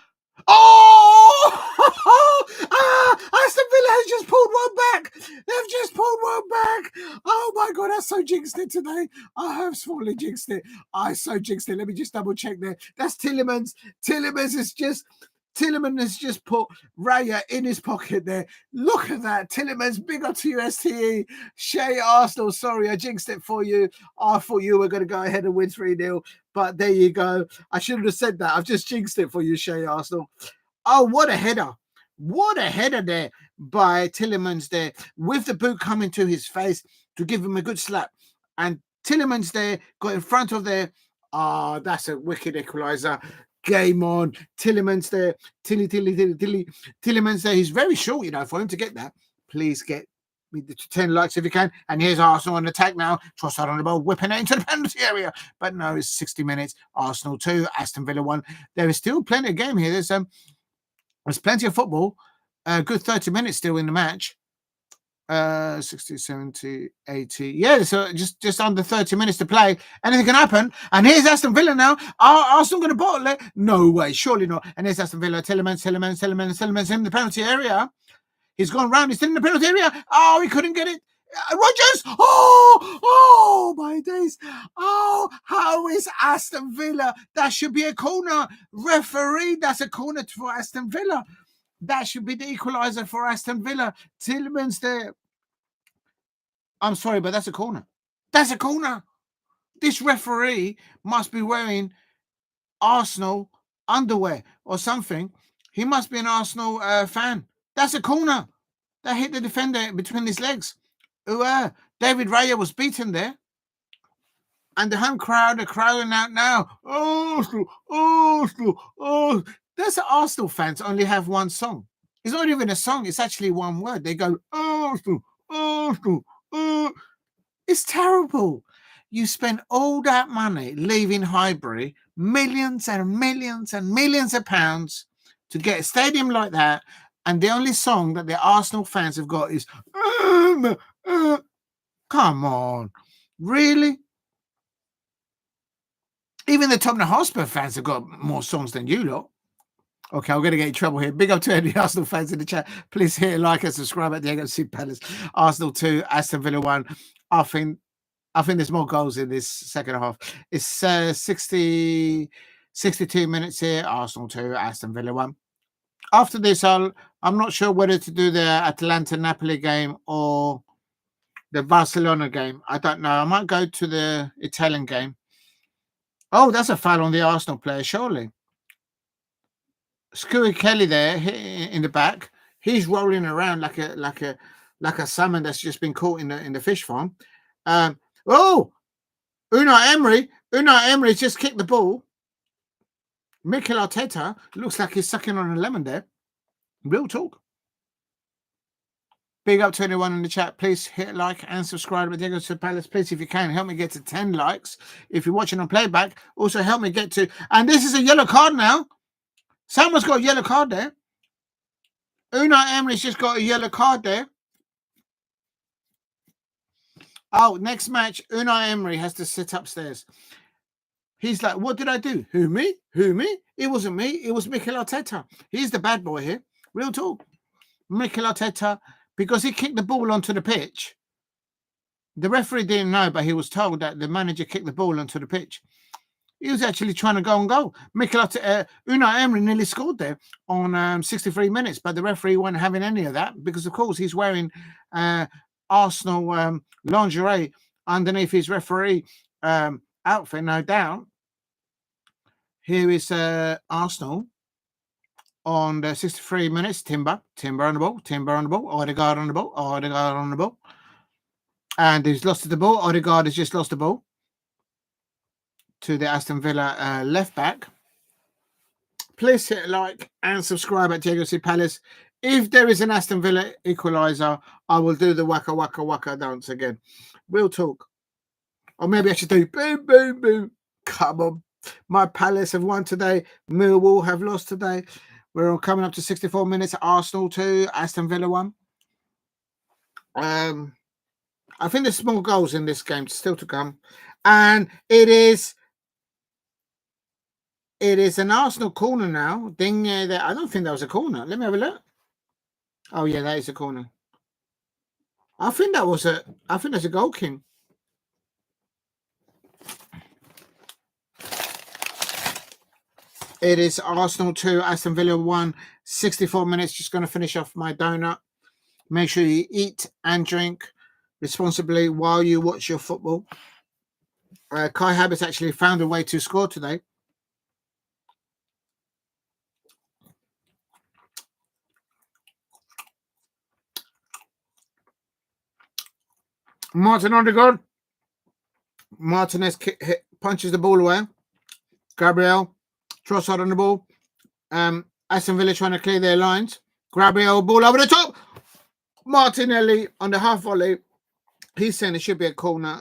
Oh! Aston Villa has just pulled one back. They've just pulled one back. Oh my God, I so jinxed it today. I have smally jinxed it. I so jinxed it. Let me just double check there. That's Tielemans. Tielemans has just put Raya in his pocket there. Look at that. Tielemans, big up to you, STE. Shay Arsenal, sorry, I jinxed it for you. I thought you were going to go ahead and win 3-0. But there you go. I shouldn't have said that. I've just jinxed it for you, Shay Arsenal. Oh, what a header. What a header there by Tielemans there, with the boot coming to his face to give him a good slap. And Tielemans there got in front of there. Ah, that's a wicked equaliser. Game on. Tielemans there. Tielemans there. He's very short, for him to get that. Please get me the 10 likes if you can. And here's Arsenal on attack now. Trossard on the ball, whipping it into the penalty area. But no, it's 60 minutes. Arsenal 2, Aston Villa 1. There is still plenty of game here. There's plenty of football. A good 30 minutes still in the match. 60, 70, 80. Yeah, so just under 30 minutes to play. Anything can happen. And here's Aston Villa now. Are Arsenal going to bottle it? No way, surely not. And here's Aston Villa. Tielemans in the penalty area. He's gone round. He's still in the penalty area. Oh, he couldn't get it. Rodgers! Oh, my days. Oh, how is Aston Villa? That should be a corner. Referee, that's a corner for Aston Villa. That should be the equaliser for Aston Villa. Tielemans there. I'm sorry, but that's a corner. That's a corner. This referee must be wearing Arsenal underwear or something. He must be an Arsenal fan. That's a corner. That hit the defender between his legs. David Raya was beaten there. And the home crowd are crowding out now. Arsenal. There's Arsenal fans only have one song. It's not even a song. It's actually one word. They go, Arsenal. It's terrible. You spend all that money leaving Highbury, millions and millions and millions of pounds to get a stadium like that. And the only song that the Arsenal fans have got is, come on. Really? Even the Tottenham Hotspur fans have got more songs than you lot. Okay, I'm going to get in trouble here. Big up to any Arsenal fans in the chat. Please hit a like and subscribe at the AFC Palace. Arsenal 2, Aston Villa 1. I think there's more goals in this second half. It's 62 minutes here. Arsenal 2, Aston Villa 1. After this, I'm not sure whether to do the Atalanta-Napoli game or the Barcelona game. I don't know. I might go to the Italian game. Oh, that's a foul on the Arsenal player, surely. Skewy Kelly there in the back. He's rolling around like a salmon that's just been caught in the fish farm. Unai Emery just kicked the ball. Mikel Arteta looks like he's sucking on a lemon there. Real talk. Big up to anyone in the chat. Please hit like and subscribe to Diego to Palace. Please, if you can, help me get to 10 likes. If you're watching on playback, also help me get to... And this is a yellow card now. Someone's got a yellow card there. Unai Emery's just got a yellow card there. Oh, next match, Unai Emery has to sit upstairs. He's like, what did I do? Who, me? It wasn't me. It was Mikel Arteta. He's the bad boy here. Real talk. Mikel Arteta because he kicked the ball onto the pitch. The referee didn't know, but he was told that the manager kicked the ball onto the pitch. He was actually trying to go and goal. Unai Emery nearly scored there on 63 minutes, but the referee wasn't having any of that because, of course, he's wearing Arsenal lingerie underneath his referee outfit, no doubt. Here is Arsenal on the 63 minutes. Timber on the ball, Odegaard on the ball. And he's lost the ball. Odegaard has just lost the ball to the Aston Villa left back. Please hit like and subscribe at Diego C. Palace. If there is an Aston Villa equaliser, I will do the waka waka waka dance again. We'll talk. Or maybe I should do boom, boom, boom. Come on. My Palace have won today. Millwall have lost today. We're all coming up to 64 minutes. Arsenal 2, Aston Villa 1. I think there's small goals in this game still to come. And it is an Arsenal corner now. Ding there. I don't think that was a corner. Let me have a look. Oh yeah, that is a corner. I think that's a goal king. It is Arsenal 2, Aston Villa 1, 64 minutes. Just going to finish off my donut. Make sure you eat and drink responsibly while you watch your football. Kai Havertz actually found a way to score today. Martin Odegaard. Martinez punches the ball away. Gabriel. Trossard on the ball. Aston Villa trying to clear their lines. Gabriel, ball over the top. Martinelli on the half volley. He's saying it should be a corner.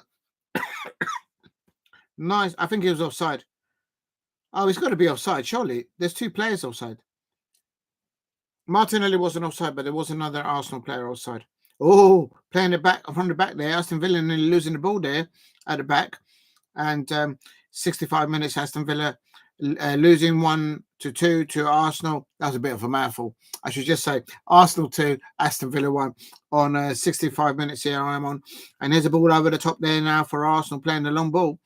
Nice. I think he was offside. Oh, he's got to be offside, surely. There's 2 players offside. Martinelli wasn't offside, but there was another Arsenal player offside. Oh, playing the back from the back there. Aston Villa nearly losing the ball there at the back. And 65 minutes, Aston Villa losing 1-2 to Arsenal. That was a bit of a mouthful. I should just say Arsenal 2, Aston Villa 1 on 65 minutes here I am on. And there's a ball over the top there now for Arsenal playing the long ball.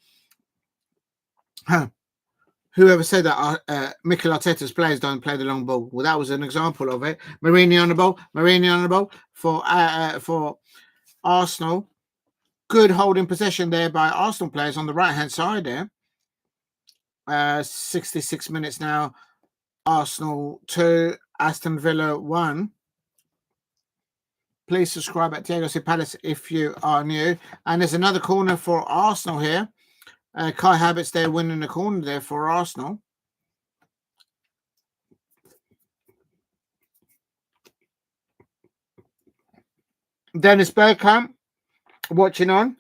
Whoever said that Mikel Arteta's players don't play the long ball? Well, that was an example of it. Marini on the ball for Arsenal. Good holding possession there by Arsenal players on the right-hand side there. 66 minutes now. Arsenal 2, Aston Villa 1. Please subscribe at Diego C. Palace if you are new. And there's another corner for Arsenal here. Kai Havertz there winning the corner there for Arsenal. Dennis Bergkamp watching on.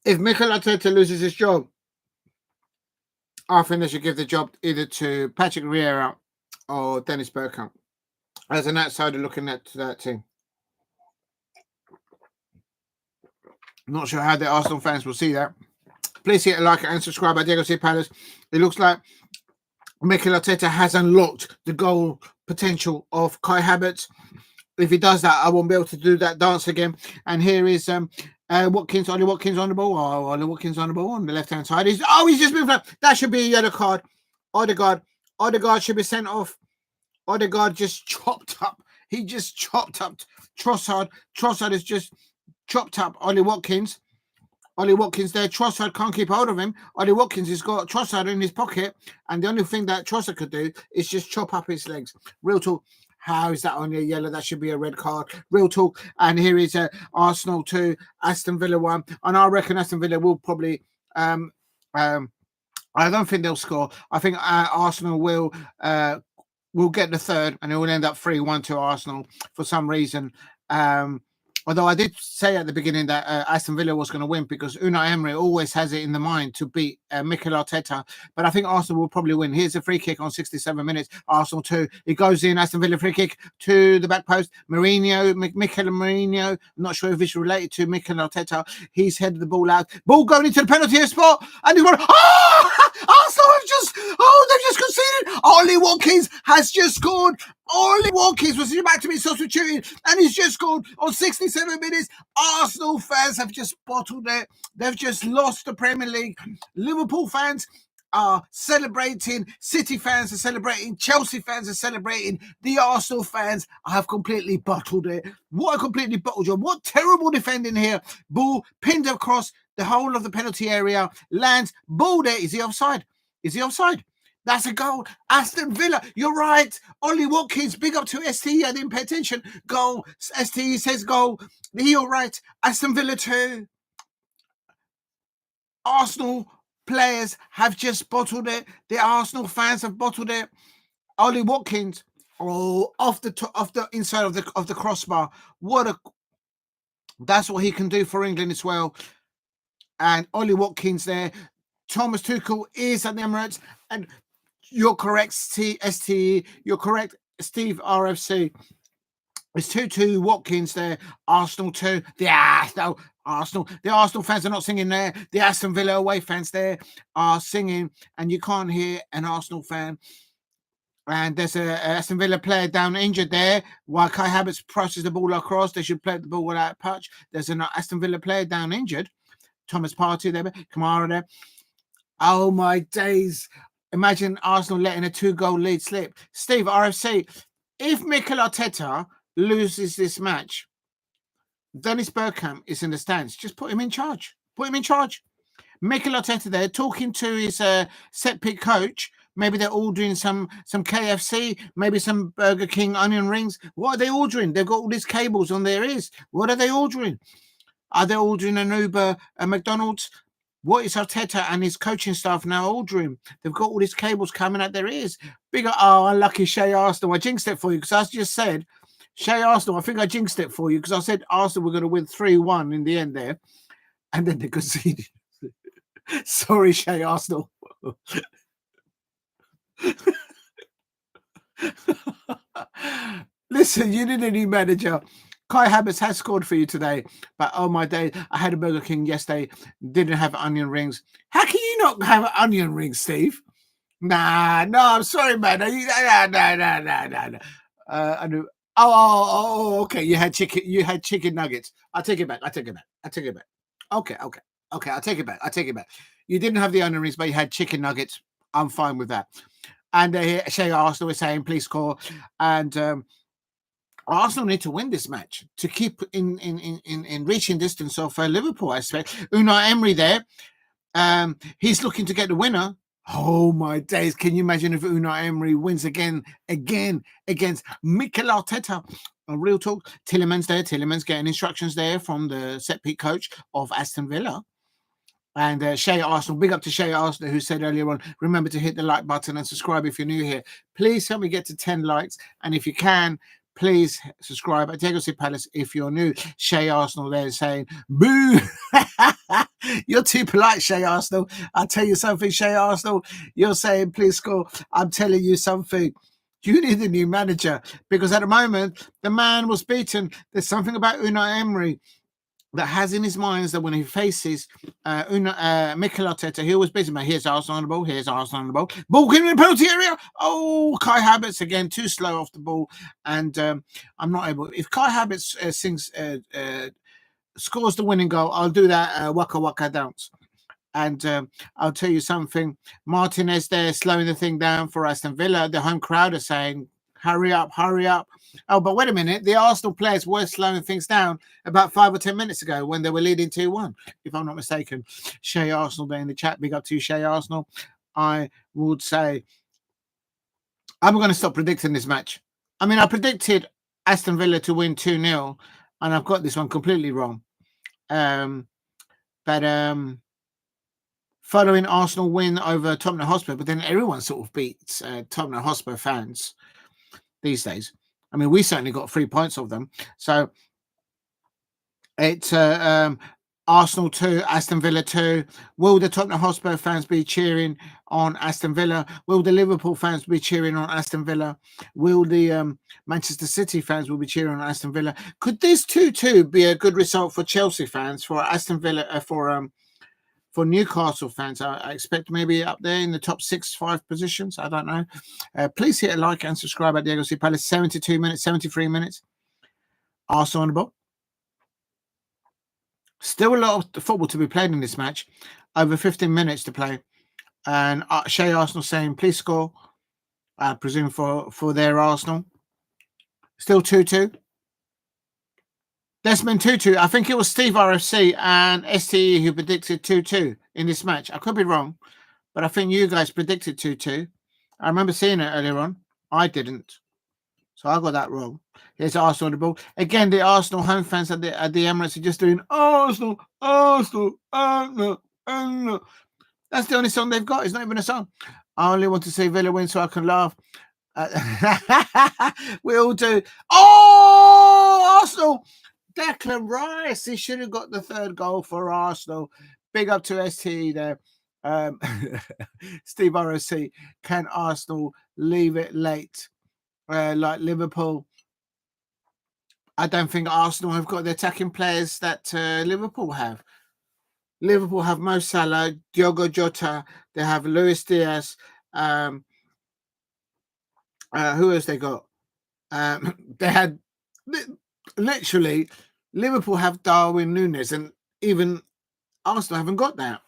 If Mikel Arteta loses his job, I think they should give the job either to Patrick Vieira or Dennis Bergkamp as an outsider looking at that team. Not sure how the Arsenal fans will see that. Please hit a like and subscribe at Diego C. Palace. It looks like Mikel Arteta has unlocked the goal potential of Kai Havertz. If he does that, I won't be able to do that dance again. And here is Ollie Watkins on the ball. Ollie Watkins on the ball on the left-hand side. He's just moved up. That should be a yellow card. Odegaard should be sent off. Odegaard just chopped up. He just chopped up Trossard. Trossard has just chopped up Ollie Watkins. Ollie Watkins there. Trossard can't keep hold of him. Ollie Watkins has got Trossard in his pocket. And the only thing that Trossard could do is just chop up his legs. Real talk. How is that only a yellow? That should be a red card. Real talk. And here is Arsenal 2, Aston Villa 1. And I reckon Aston Villa will probably... I don't think they'll score. I think Arsenal will get the third and it will end up 3-1 to Arsenal for some reason. Although I did say at the beginning that Aston Villa was going to win because Unai Emery always has it in the mind to beat Mikel Arteta. But I think Arsenal will probably win. Here's a free kick on 67 minutes. Arsenal 2. It goes in. Aston Villa free kick to the back post. Mikel Mourinho. I'm not sure if it's related to Mikel Arteta. He's headed the ball out. Ball going into the penalty spot. And he's going, Arsenal have they've just conceded. Ollie Watkins has just scored. Ollie Watkins was about to be substituted and he's just scored on 67 minutes. Arsenal fans have just bottled it. They've just lost the Premier League. Liverpool fans are celebrating. City fans are celebrating. Chelsea fans are celebrating. The Arsenal fans have completely bottled it. What a completely bottled job. What terrible defending here. Ball pinned across the whole of the penalty area. Lands. Ball there. Is he offside? Is he offside? That's a goal. Aston Villa, you're right. Ollie Watkins, big up to STE. I didn't pay attention. Goal. STE says goal. You're right. Aston Villa 2. Arsenal players have just bottled it. The Arsenal fans have bottled it. Ollie Watkins, off the inside of the crossbar. That's what he can do for England as well. And Ollie Watkins there. Thomas Tuchel is at the Emirates, and you're correct, STE. You're correct, Steve RFC. It's 2-2 Watkins there. Arsenal 2. The Arsenal fans are not singing there. The Aston Villa away fans there are singing, and you can't hear an Arsenal fan. And there's a Aston Villa player down injured there. While Kai Havertz crosses the ball across, they should play the ball without touch. There's an Aston Villa player down injured. Thomas Partey there. Kamara there. Oh my days. Imagine Arsenal letting a 2-goal lead slip. Steve, RFC, if Mikel Arteta loses this match, Dennis Bergkamp is in the stands. Just put him in charge. Put him in charge. Mikel Arteta there talking to his set pick coach. Maybe they're ordering some KFC, maybe some Burger King onion rings. What are they ordering? They've got all these cables on their ears. What are they ordering? Are they ordering an Uber, a McDonald's? What is Arteta and his coaching staff now ordering? They've got all these cables coming out their ears. Unlucky Shea Arsenal. I jinxed it for you because I just said, Shea Arsenal, I think I jinxed it for you because I said Arsenal were going to win 3-1 in the end there. And then they conceded. Sorry, Shea Arsenal. Listen, you need a new manager. Kai Havertz has scored for you today, but oh my day, I had a Burger King yesterday, didn't have onion rings. How can you not have onion rings, Steve? No, I'm sorry, man. No. Okay. You had chicken nuggets. I take it back. Okay. I'll take it back. You didn't have the onion rings, but you had chicken nuggets. I'm fine with that. And Shea Arsenal is saying, please score. And Arsenal need to win this match to keep in reaching distance of Liverpool, I expect. Unai Emery there. He's looking to get the winner. Oh my days. Can you imagine if Unai Emery wins again against Mikel Arteta? A real talk. Tielemans there. Tielemans getting instructions there from the set piece coach of Aston Villa. And Shea Arsenal, big up to Shea Arsenal, who said earlier on, remember to hit the like button and subscribe if you're new here. Please help me get to 10 likes. And if you can, please subscribe at Diego Palace if you're new. Shea Arsenal there saying, boo! You're too polite, Shea Arsenal. I'll tell you something, Shea Arsenal. You're saying, please score. I'm telling you something. You need a new manager because at the moment, the man was beaten. There's something about Unai Emery that has in his mind that when he faces Mikel Arteta, he always busy. Here's Arsenal on the ball. Here's Arsenal on the ball. Ball getting in the penalty area. Oh, Kai Havertz again, too slow off the ball. And I'm not able. If Kai Havertz scores the winning goal, I'll do that waka waka dance. And I'll tell you something. Martinez there slowing the thing down for Aston Villa. The home crowd are saying, hurry up, hurry up. Oh, but wait a minute. The Arsenal players were slowing things down about 5 or 10 minutes ago when they were leading 2-1, if I'm not mistaken. Shea Arsenal there in the chat. Big up to you, Shea Arsenal. I would say I'm going to stop predicting this match. I mean, I predicted Aston Villa to win 2-0, and I've got this one completely wrong. But following Arsenal win over Tottenham Hotspur, but then everyone sort of beats Tottenham Hotspur fans these days. I mean, we certainly got 3 points of them. So It's Arsenal 2, Aston Villa 2. Will the Tottenham Hotspur fans be cheering on Aston Villa? Will the Liverpool fans be cheering on Aston Villa? Will the Manchester City fans will be cheering on Aston Villa? Could this 2-2 be a good result for Chelsea fans, for Aston Villa, for Newcastle fans? I expect maybe up there in the top 6-5 positions. I don't know. Please hit a like and subscribe at Diego C. Palace. 72 minutes, 73 minutes. Arsenal on the ball. Still a lot of football to be played in this match. Over 15 minutes to play. And Shea Arsenal saying, please score. I presume for their Arsenal. Still 2-2. Desmond 2-2. I think it was Steve RFC and STE who predicted 2-2 in this match. I could be wrong, but I think you guys predicted 2-2. I remember seeing it earlier on. I didn't. So I got that wrong. Here's Arsenal on the ball. Again, the Arsenal home fans at the Emirates are just doing Arsenal, Arsenal, Arsenal, Arsenal. That's the only song they've got. It's not even a song. I only want to see Villa win so I can laugh. We all do. Oh, Arsenal! Declan Rice. He should have got the third goal for Arsenal. Big up to STE there. Steve ROC. Can Arsenal leave it late? Like Liverpool. I don't think Arsenal have got the attacking players that Liverpool have. Liverpool have Mo Salah, Diogo Jota. They have Luis Diaz. Who else they got? They had literally Liverpool have Darwin Núñez, and even Arsenal haven't got that.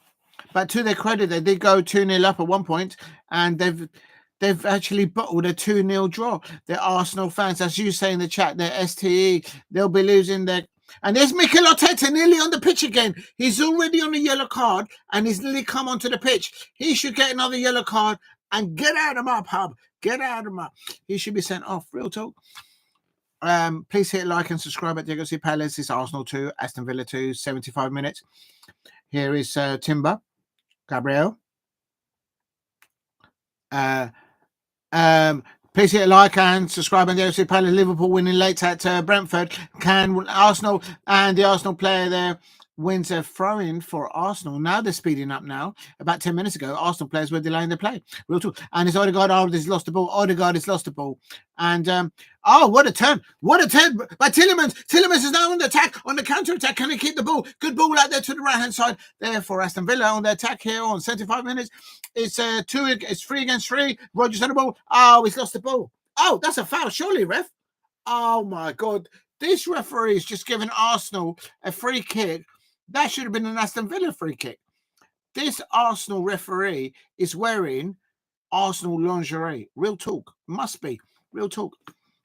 But to their credit, they did go 2-0 up at one point, and they've actually bottled a 2-0 draw. The Arsenal fans, as you say in the chat, their STE, they'll be losing their... And there's Mikel Arteta nearly on the pitch again. He's already on a yellow card, and he's nearly come onto the pitch. He should get another yellow card and get out of my pub. Get out of my... He should be sent off. Real talk. Please hit like and subscribe at Diego C. Palace. It's Arsenal 2, Aston Villa 2, 75 minutes. Here is Timber, Gabriel. Please hit a like and subscribe on the OC Palace. Liverpool winning late at Brentford. Can Arsenal and the Arsenal player there wins a throw-in for Arsenal. Now they're speeding up now. About 10 minutes ago, Arsenal players were delaying their play. Real talk. And it's Odegaard. He's lost the ball. Odegaard has lost the ball. And, what a turn. What a turn by Tielemans. Tielemans is now on the attack, on the counter-attack. Can he keep the ball? Good ball out there to the right-hand side. There for Aston Villa on the attack here on 75 minutes. It's 3 against 3. Rodgers on the ball. Oh, he's lost the ball. Oh, that's a foul. Surely, ref. Oh, my God. This referee is just giving Arsenal a free kick. That should have been an Aston Villa free kick. This Arsenal referee is wearing Arsenal lingerie. Real talk. Must be. Real talk.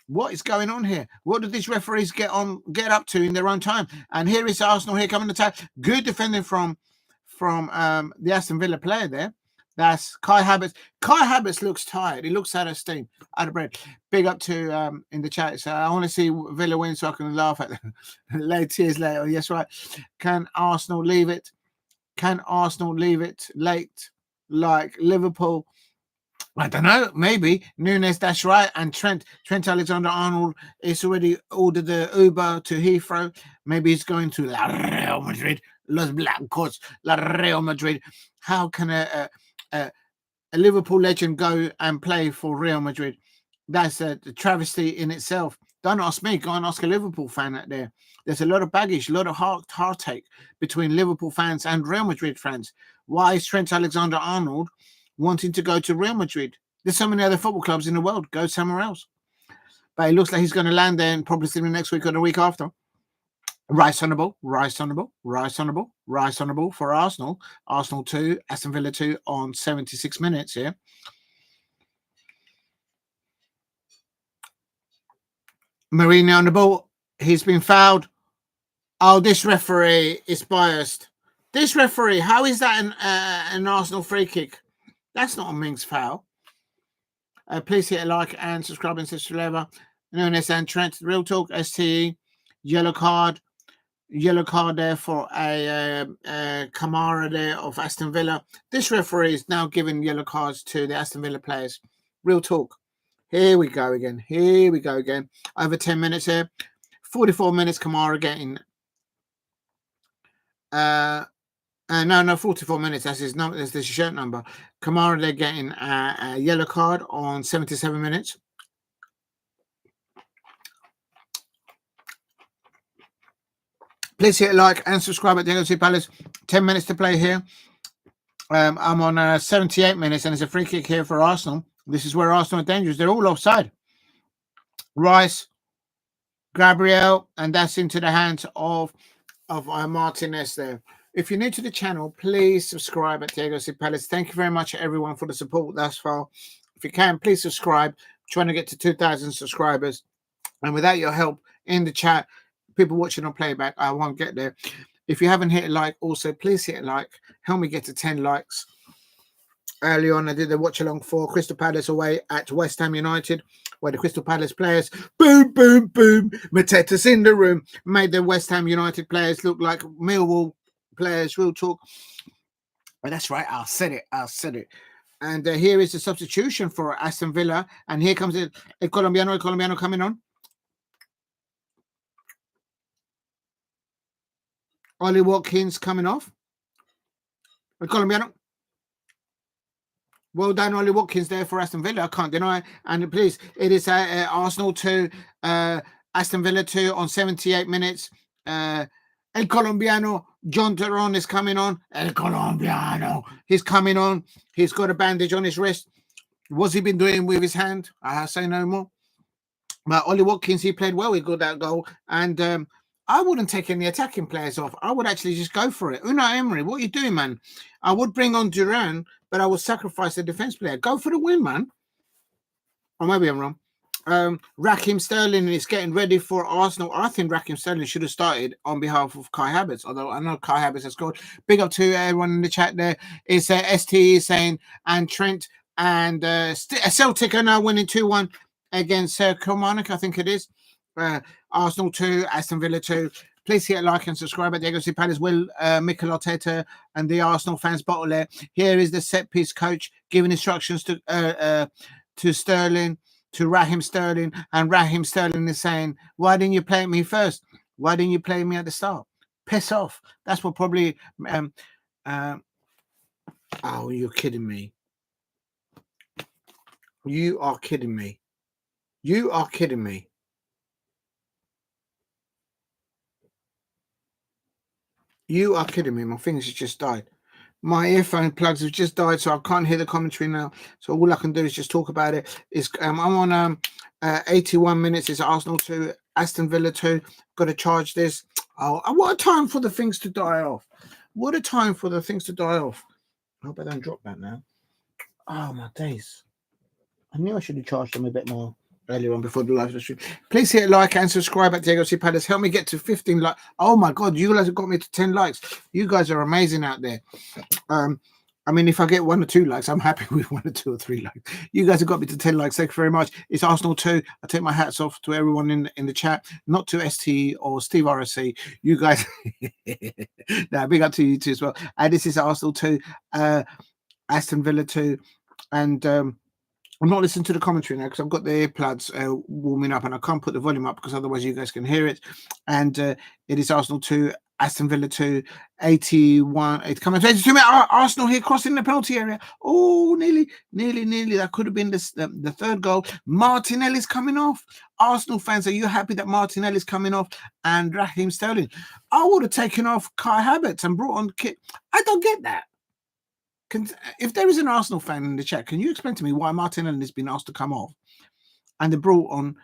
What is going on here? What do these referees get up to in their own time? And here is Arsenal here coming to attack. Good defending from the Aston Villa player there. That's Kai Havertz. Kai Havertz looks tired. He looks out of steam, out of breath. Big up to in the chat. So I want to see Villa win so I can laugh at them. Late tears later. Yes, right. Can Arsenal leave it? Can Arsenal leave it late like Liverpool? I don't know. Maybe Núñez. That's right. And Trent Alexander-Arnold is already ordered the Uber to Heathrow. Maybe he's going to La Real Madrid. Los Blancos. La Real Madrid. How can a Liverpool legend go and play for Real Madrid? That's a travesty in itself. Don't ask me. Go and ask a Liverpool fan out there. There's a lot of baggage, a lot of heartache between Liverpool fans and Real Madrid fans. Why is Trent Alexander-Arnold wanting to go to Real Madrid? There's so many other football clubs in the world. Go somewhere else. But it looks like he's going to land there and probably see him next week or the week after. Rice on the ball, Rice on the ball, Rice on the ball, Rice on the ball for Arsenal. Arsenal 2, Aston Villa 2 on 76 minutes here. Mourinho on the ball. He's been fouled. Oh, this referee is biased. This referee, how is that an Arsenal free kick? That's not a Mings foul. Please hit a like and subscribe and subscribe. Núñez and Trent, Real Talk, STE, yellow card. Yellow card there for a Kamara there of Aston Villa. This referee is now giving yellow cards to the Aston Villa players. Real talk. Here we go again. Here we go again. Over 10 minutes here. 44 minutes Kamara getting No, 44 minutes. That's his number. That's his shirt number. Kamara, they're getting a yellow card on 77 minutes. Please hit like and subscribe at the Crystal Palace. 10 minutes to play here. I'm on 78 minutes, and it's a free kick here for Arsenal. This is where Arsenal are dangerous. They're all offside. Rice, Gabriel, and that's into the hands of Martinez there. If you're new to the channel, please subscribe at Diego C. Palace. Thank you very much, everyone, for the support thus far. If you can, please subscribe. I'm trying to get to 2,000 subscribers. And without your help in the chat, people watching on playback, I won't get there. If you haven't hit a like, also, please hit a like. Help me get to 10 likes. Early on, I did the watch along for Crystal Palace away at West Ham United, where the Crystal Palace players, boom, boom, boom, Mateta's in the room, made the West Ham United players look like Millwall players. Real talk. But that's right, I said it. And here is the substitution for Aston Villa. And here comes el Colombiano coming on. Ollie Watkins coming off. El Colombiano. Well done, Ollie Watkins there for Aston Villa. I can't deny it. And please, it is Arsenal 2, Aston Villa 2 on 78 minutes. El Colombiano, John Duran is coming on. El Colombiano, he's coming on. He's got a bandage on his wrist. What's he been doing with his hand? I say no more. But Ollie Watkins, he played well. He got that goal. And I wouldn't take any attacking players off. I would actually just go for it. Unai Emery, what are you doing, man? I would bring on Duran, but I would sacrifice the defense player. Go for the win, man. Or maybe I'm wrong. Raheem Sterling is getting ready for Arsenal. I think Raheem Sterling should have started on behalf of Kai Havertz, although I know Kai Havertz has scored. Big up to everyone in the chat there. It's ST saying, and Trent and Celtic are now winning 2-1 against Kilmarnock, I think it is. Arsenal 2, Aston Villa 2. Please hit a like and subscribe at Diego C. Palace. Will Mikel Arteta and the Arsenal fans bottle there. Here is the set piece coach giving instructions to Sterling, to Raheem Sterling, and Raheem Sterling is saying, "Why didn't you play me first? Why didn't you play me at the start? Piss off." That's what probably. Oh, you're kidding me. You are kidding me. You are kidding me. You are kidding me. My fingers have just died. My earphone plugs have just died, so I can't hear the commentary now. So all I can do is just talk about it. I'm on 81 minutes. It's Arsenal 2, Aston Villa 2. Got to charge this. Oh, what a time for the things to die off. What a time for the things to die off. I hope I don't drop that now. Oh, my days. I knew I should have charged them a bit more earlier on before the live stream. Please hit like and subscribe at Diego C. Palace. Help me get to 15 likes. Oh my God, you guys have got me to 10 likes. You guys are amazing out there. I mean, if I get 1 or 2 likes, I'm happy with 1 or 2 or 3 likes. You guys have got me to 10 likes. Thank you very much. It's Arsenal 2. I take my hats off to everyone in the chat, not to ST or Steve RSC. You guys, now big up to you too as well. And this is Arsenal 2, Aston Villa 2, and I'm not listening to the commentary now because I've got the earplugs warming up and I can't put the volume up because otherwise you guys can hear it. And it is Arsenal 2, Aston Villa 2, 81. It's coming 22 minutes. Arsenal here crossing the penalty area. Oh, nearly. That could have been the third goal. Martinelli's coming off. Arsenal fans, are you happy that Martinelli's coming off and Raheem Sterling? I would have taken off Kai Havertz and brought on Kit. I don't get that. If there is an Arsenal fan in the chat, can you explain to me why Martinelli has been asked to come off and they brought on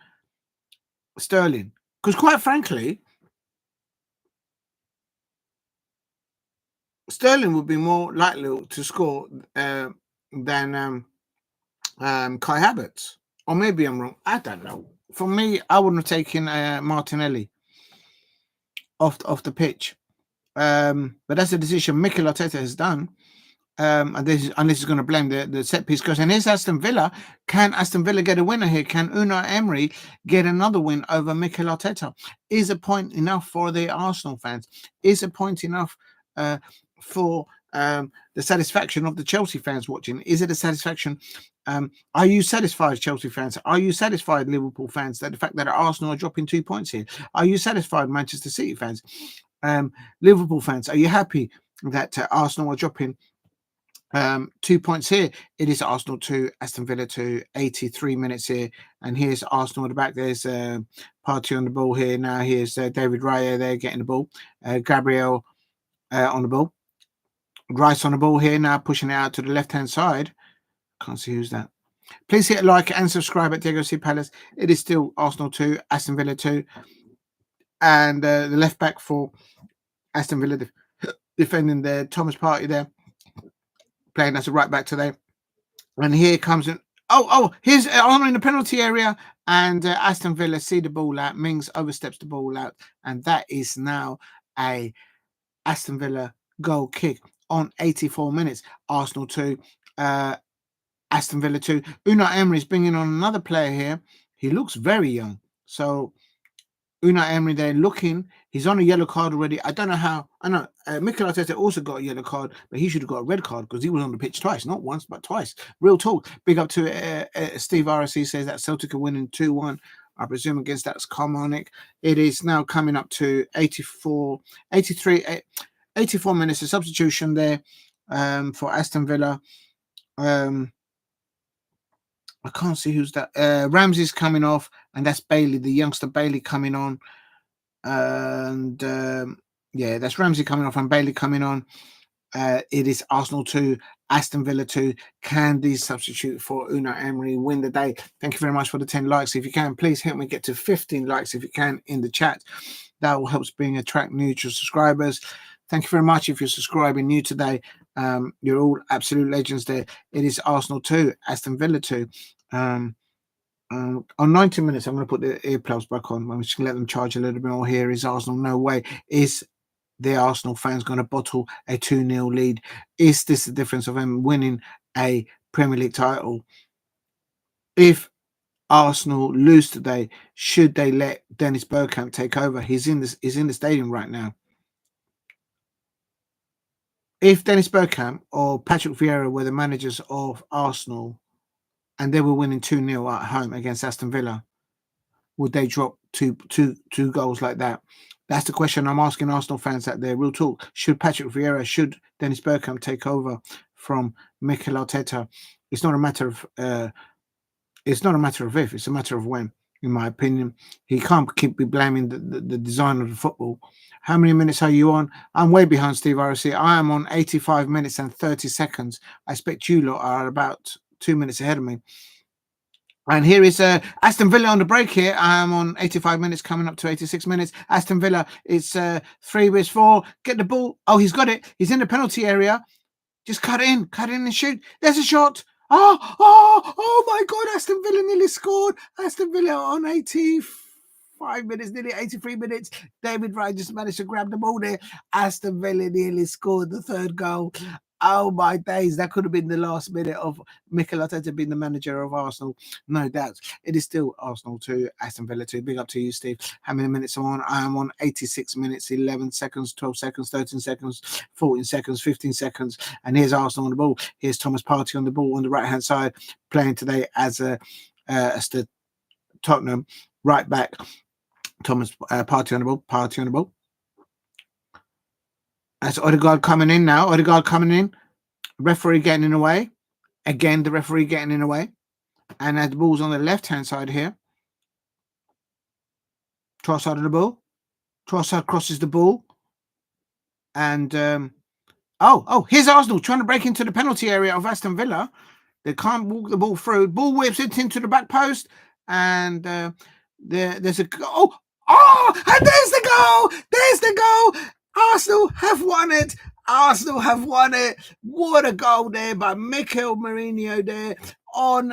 Sterling? Because quite frankly, Sterling would be more likely to score than Kai Havertz. Or maybe I'm wrong. I don't know. For me, I wouldn't have taken Martinelli off the pitch. But that's a decision Mikel Arteta has done. And this is going to blame the set piece coach. And here's Aston Villa. Can Aston Villa get a winner here? Can Unai Emery get another win over Mikel Arteta? Is a point enough for the Arsenal fans? Is a point enough for the satisfaction of the Chelsea fans watching? Is it a satisfaction? Are you satisfied, Chelsea fans? Are you satisfied, Liverpool fans, that the fact that Arsenal are dropping 2 points here? Are you satisfied, Manchester City fans? Liverpool fans, are you happy that Arsenal are dropping 2 points here? It is Arsenal 2, Aston Villa 2, 83 minutes here. And here's Arsenal at the back. There's Partey on the ball here. Now here's David Raya there getting the ball. Gabriel on the ball. Rice on the ball here now, pushing it out to the left-hand side. Can't see who's that. Please hit like and subscribe at Diego C. Palace. It is still Arsenal 2, Aston Villa 2. And the left back for Aston Villa defending there. Thomas Partey there, playing as a right back today. And here comes an here's Arnold in the penalty area, and Aston Villa see the ball out. Mings oversteps the ball out, and that is now a Aston Villa goal kick on 84 minutes. Arsenal 2, Aston Villa 2. Unai Emery is bringing on another player here. He looks very young. So Unai Emery there looking. He's on a yellow card already. I don't know how. I know Mikel Arteta also got a yellow card, but he should have got a red card because he was on the pitch twice. Not once, but twice. Real talk. Big up to Steve RSC says that Celtic are winning 2-1. I presume against that's Kilmarnock. It is now coming up to 84 minutes. A substitution there for Aston Villa. I can't see who's that. Ramsey's coming off, and that's Bailey, the youngster Bailey coming on. And that's Ramsey coming off and Bailey coming on. It is Arsenal 2, Aston Villa 2. Can these substitute for Unai Emery win the day? Thank you very much for the 10 likes. If you can, please help me get to 15 likes if you can in the chat. That will help attract new subscribers. Thank you very much if you're subscribing new today. You're all absolute legends there. It is Arsenal 2, Aston Villa 2. On 90 minutes, I'm going to put the earplugs back on. I'm just going to let them charge a little bit more. Here is Arsenal. No way. Is the Arsenal fans going to bottle a 2-0 lead? Is this the difference of them winning a Premier League title? If Arsenal lose today, should they let Dennis Bergkamp take over? He's in the stadium right now. If Dennis Bergkamp or Patrick Vieira were the managers of Arsenal and they were winning 2-0 at home against Aston Villa, would they drop two goals like that? That's the question I'm asking Arsenal fans out there. Real talk. Should Patrick Vieira, should Dennis Bergkamp take over from Mikel Arteta? It's not a matter of if, it's a matter of when, in my opinion. He can't keep blaming the design of the football. How many minutes are you on? I'm way behind Steve RSC. I am on 85 minutes and 30 seconds. I expect you lot are about 2 minutes ahead of me. And here is Aston Villa on the break here. I am on 85 minutes, coming up to 86 minutes. Aston Villa is 3-4. Get the ball. Oh, he's got it. He's in the penalty area. Just cut in and shoot. There's a shot. Oh my God. Aston Villa nearly scored. Aston Villa on 85 minutes, nearly 83 minutes. David Wright just managed to grab the ball there. Aston Villa nearly scored the third goal. Oh my days, that could have been the last minute of Mikel Arteta being the manager of Arsenal. No doubt. It is still Arsenal 2, Aston Villa 2. Big up to you, Steve. How many minutes am I on? I am on 86 minutes, 11 seconds, 12 seconds, 13 seconds, 14 seconds, 15 seconds. And here's Arsenal on the ball. Here's Thomas Partey on the ball on the right-hand side, playing today as the Tottenham right back. Thomas Partey on the ball. That's Odegaard coming in now. Referee getting in the way. Again, the referee getting in the way. And the ball's on the left-hand side here. Trossard of the ball. Trossard crosses the ball. And, here's Arsenal trying to break into the penalty area of Aston Villa. They can't walk the ball through. Ball whips it into the back post. And there's a... and there's the goal! There's the goal! Arsenal have won it. What a goal there by Mikel Mourinho there on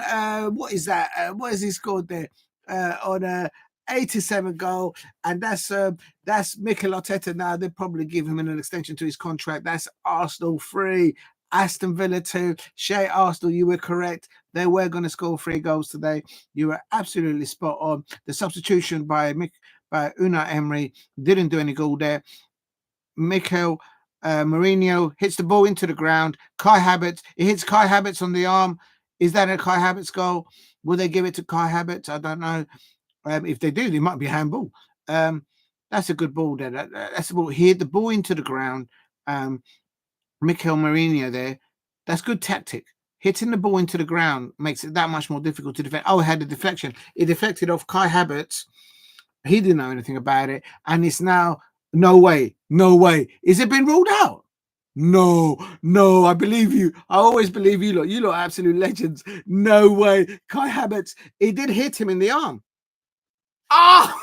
what is that? What has he scored there? On a 87 goal, and that's Mikel Arteta now. They'll probably give him an extension to his contract. That's Arsenal 3, Aston Villa 2. Shay Arsenal, you were correct. They were going to score 3 goals today. You were absolutely spot on. The substitution by Unai Emery didn't do any goal there. Mikel Mourinho hits the ball into the ground. Kai Havertz, it hits Kai Havertz on the arm. Is that a Kai Havertz goal? Will they give it to Kai Havertz? I don't know. If they do, they might be handball. That's a good ball there. That's a ball. He hit the ball into the ground. Mikel Merino there. That's good tactic. Hitting the ball into the ground makes it that much more difficult to defend. Oh, it had a deflection. It deflected off Kai Havertz. He didn't know anything about it. And it's now, no way. Is it been ruled out? No, I believe you. I always believe you lot. You lot are absolute legends. No way. Kai Havertz, it did hit him in the arm. Oh,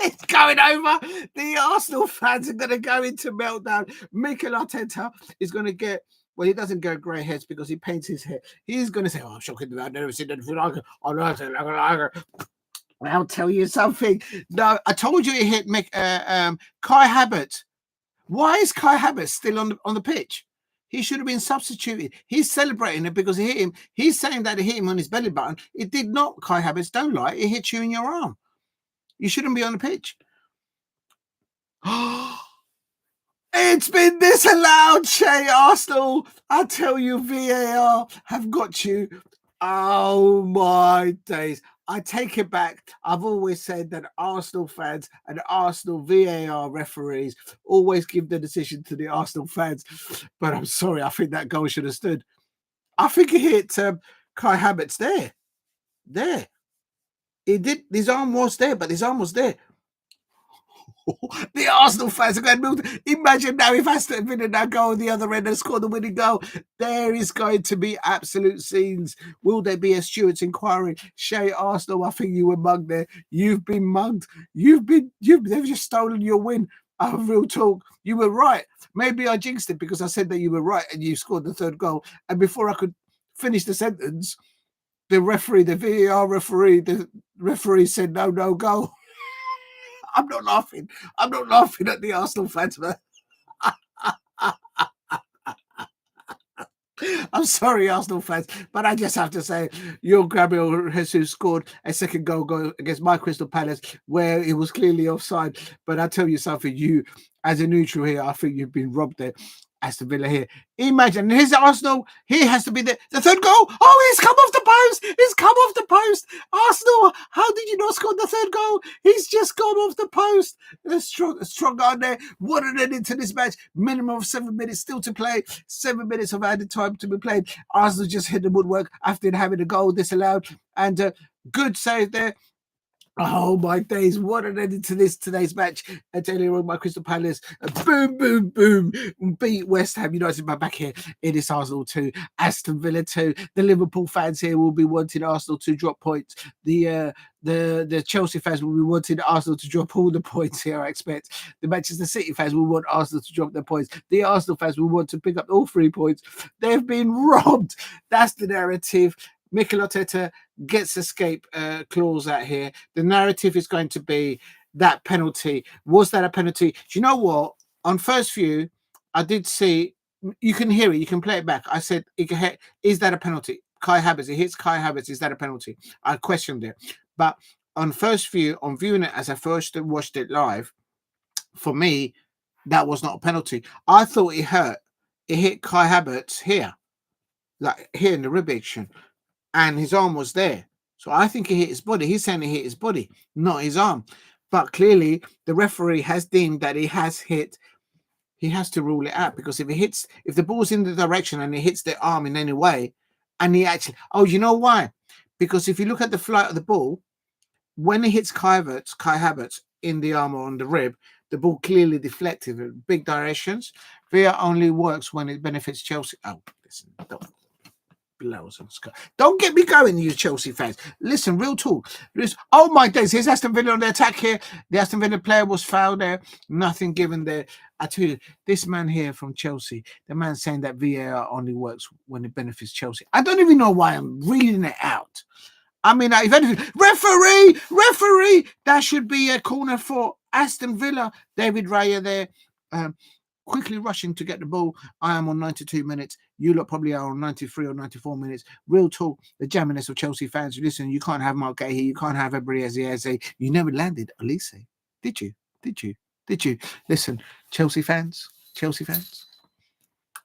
it's going over. The Arsenal fans are going to go into meltdown. Mikel Arteta is going to get, well, he doesn't go grey heads because he paints his hair. He's going to say, oh, shocking. I've never seen anything like it. I'll tell you something. No, I told you it hit Kai Havertz. Why is Kai Havertz still on the pitch? He should have been substituted. He's celebrating it because it hit him. He's saying that it hit him on his belly button. It did not, Kai Havertz. Don't lie. It hit you in your arm. You shouldn't be on the pitch. It's been disallowed, Che Arsenal. I tell you, VAR have got you. Oh, my days. I take it back. I've always said that Arsenal fans and Arsenal VAR referees always give the decision to the Arsenal fans. But I'm sorry, I think that goal should have stood. I think it hit Kai Havertz there. There. It did. His arm was there, but his arm was there. The Arsenal fans are going to move. Imagine now if Aston Villa now go on the other end and score the winning goal. There is going to be absolute scenes. Will there be a Stewart's inquiry? Che Arsenal, I think you were mugged there. You've been mugged. They've just stolen your win. Oh, real talk. You were right. Maybe I jinxed it because I said that you were right and you scored the third goal. And before I could finish the sentence, the VAR referee said no goal. I'm not laughing. I'm not laughing at the Arsenal fans, man. I'm sorry, Arsenal fans, but I just have to say, your Gabriel Jesus scored a second goal against my Crystal Palace, where it was clearly offside. But I tell you something, you, as a neutral here, I think you've been robbed there. Aston Villa here. Imagine his Arsenal. He has to be the third goal. Oh, he's come off the post. He's come off the post. Arsenal, how did you not score the third goal? He's just gone off the post. A strong on there. What an end into this match. Minimum of 7 minutes still to play. 7 minutes of added time to be played. Arsenal just hit the woodwork after having a goal disallowed. And good save there. Oh my days, what an end to today's match. I tell you, my Crystal Palace, boom, beat West Ham United. By back here, it is Arsenal 2, Aston Villa 2. The Liverpool fans here will be wanting Arsenal to drop points. The Chelsea fans will be wanting Arsenal to drop all the points here, I expect. The Manchester City fans will want Arsenal to drop their points. The Arsenal fans will want to pick up all 3 points. They've been robbed. That's the narrative. Mikel Arteta gets escape clause out here. The narrative is going to be that penalty. Was that a penalty? Do you know what? On first view, I did see, you can hear it, you can play it back. I said, is that a penalty? Kai Havertz, it hits Kai Havertz, is that a penalty? I questioned it. But on first view, on viewing it as I first watched it live, for me, that was not a penalty. I thought it hurt. It hit Kai Havertz here, like here in the rib action. And his arm was there. So I think he hit his body. He's saying he hit his body, not his arm. But clearly, the referee has deemed that he has hit. He has to rule it out because if the ball's in the direction and it hits the arm in any way, and he actually, you know why? Because if you look at the flight of the ball, when it hits Kai Havertz in the arm or on the rib, the ball clearly deflected in big directions. VAR only works when it benefits Chelsea. Oh, listen, don't get me going, you Chelsea fans. Listen, real talk. Oh my days, here's Aston Villa on the attack here. The Aston Villa player was fouled there. Nothing given there. I tell you, this man here from Chelsea, the man saying that VAR only works when it benefits Chelsea. I don't even know why I'm reading it out. I mean, if anything, referee, that should be a corner for Aston Villa. David Raya there. Quickly rushing to get the ball. I am on 92 minutes. You lot probably are on 93 or 94 minutes. Real talk, the jamminess of Chelsea fans. Listen, you can't have Mark Gay here. You can't have Adu-Adjei. You never landed Elise. Did you? Listen, Chelsea fans.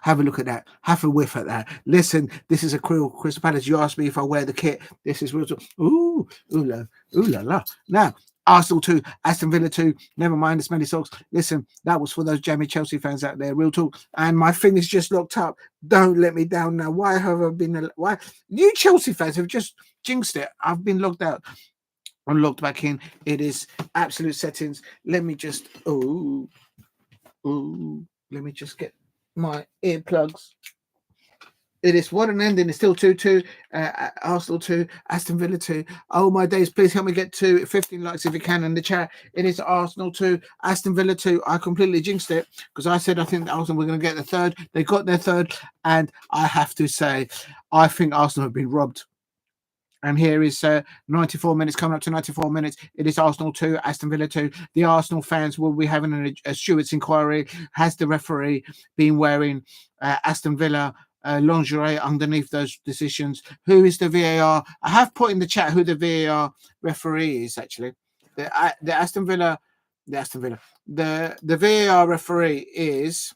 Have a look at that. Have a whiff at that. Listen, this is a Crystal Palace. You asked me if I wear the kit. This is real talk. Ooh la la. Now, Arsenal 2, Aston Villa 2. Never mind the smelly socks. Listen, that was for those jammy Chelsea fans out there. Real talk. And my thing is just locked up. Don't let me down now. Why have I been? Why you Chelsea fans have just jinxed it? I've been logged out. I'm logged back in. It is absolute settings. Let me just. Let me just get my earplugs. It is what an ending. It's still 2-2. Arsenal 2, Aston Villa 2. Oh my days, please help me get to 15 likes if you can in the chat. It is Arsenal 2, Aston Villa 2. I completely jinxed it because I said I think Arsenal were going to get the third. They got their third, and I have to say, I think Arsenal have been robbed. And here is 94 minutes, coming up to 94 minutes. It is Arsenal 2, Aston Villa 2. The Arsenal fans will be having a Stewart's inquiry. Has the referee been wearing Aston Villa lingerie underneath those decisions? Who is the VAR? I have put in the chat who the VAR referee is, actually. The VAR referee is...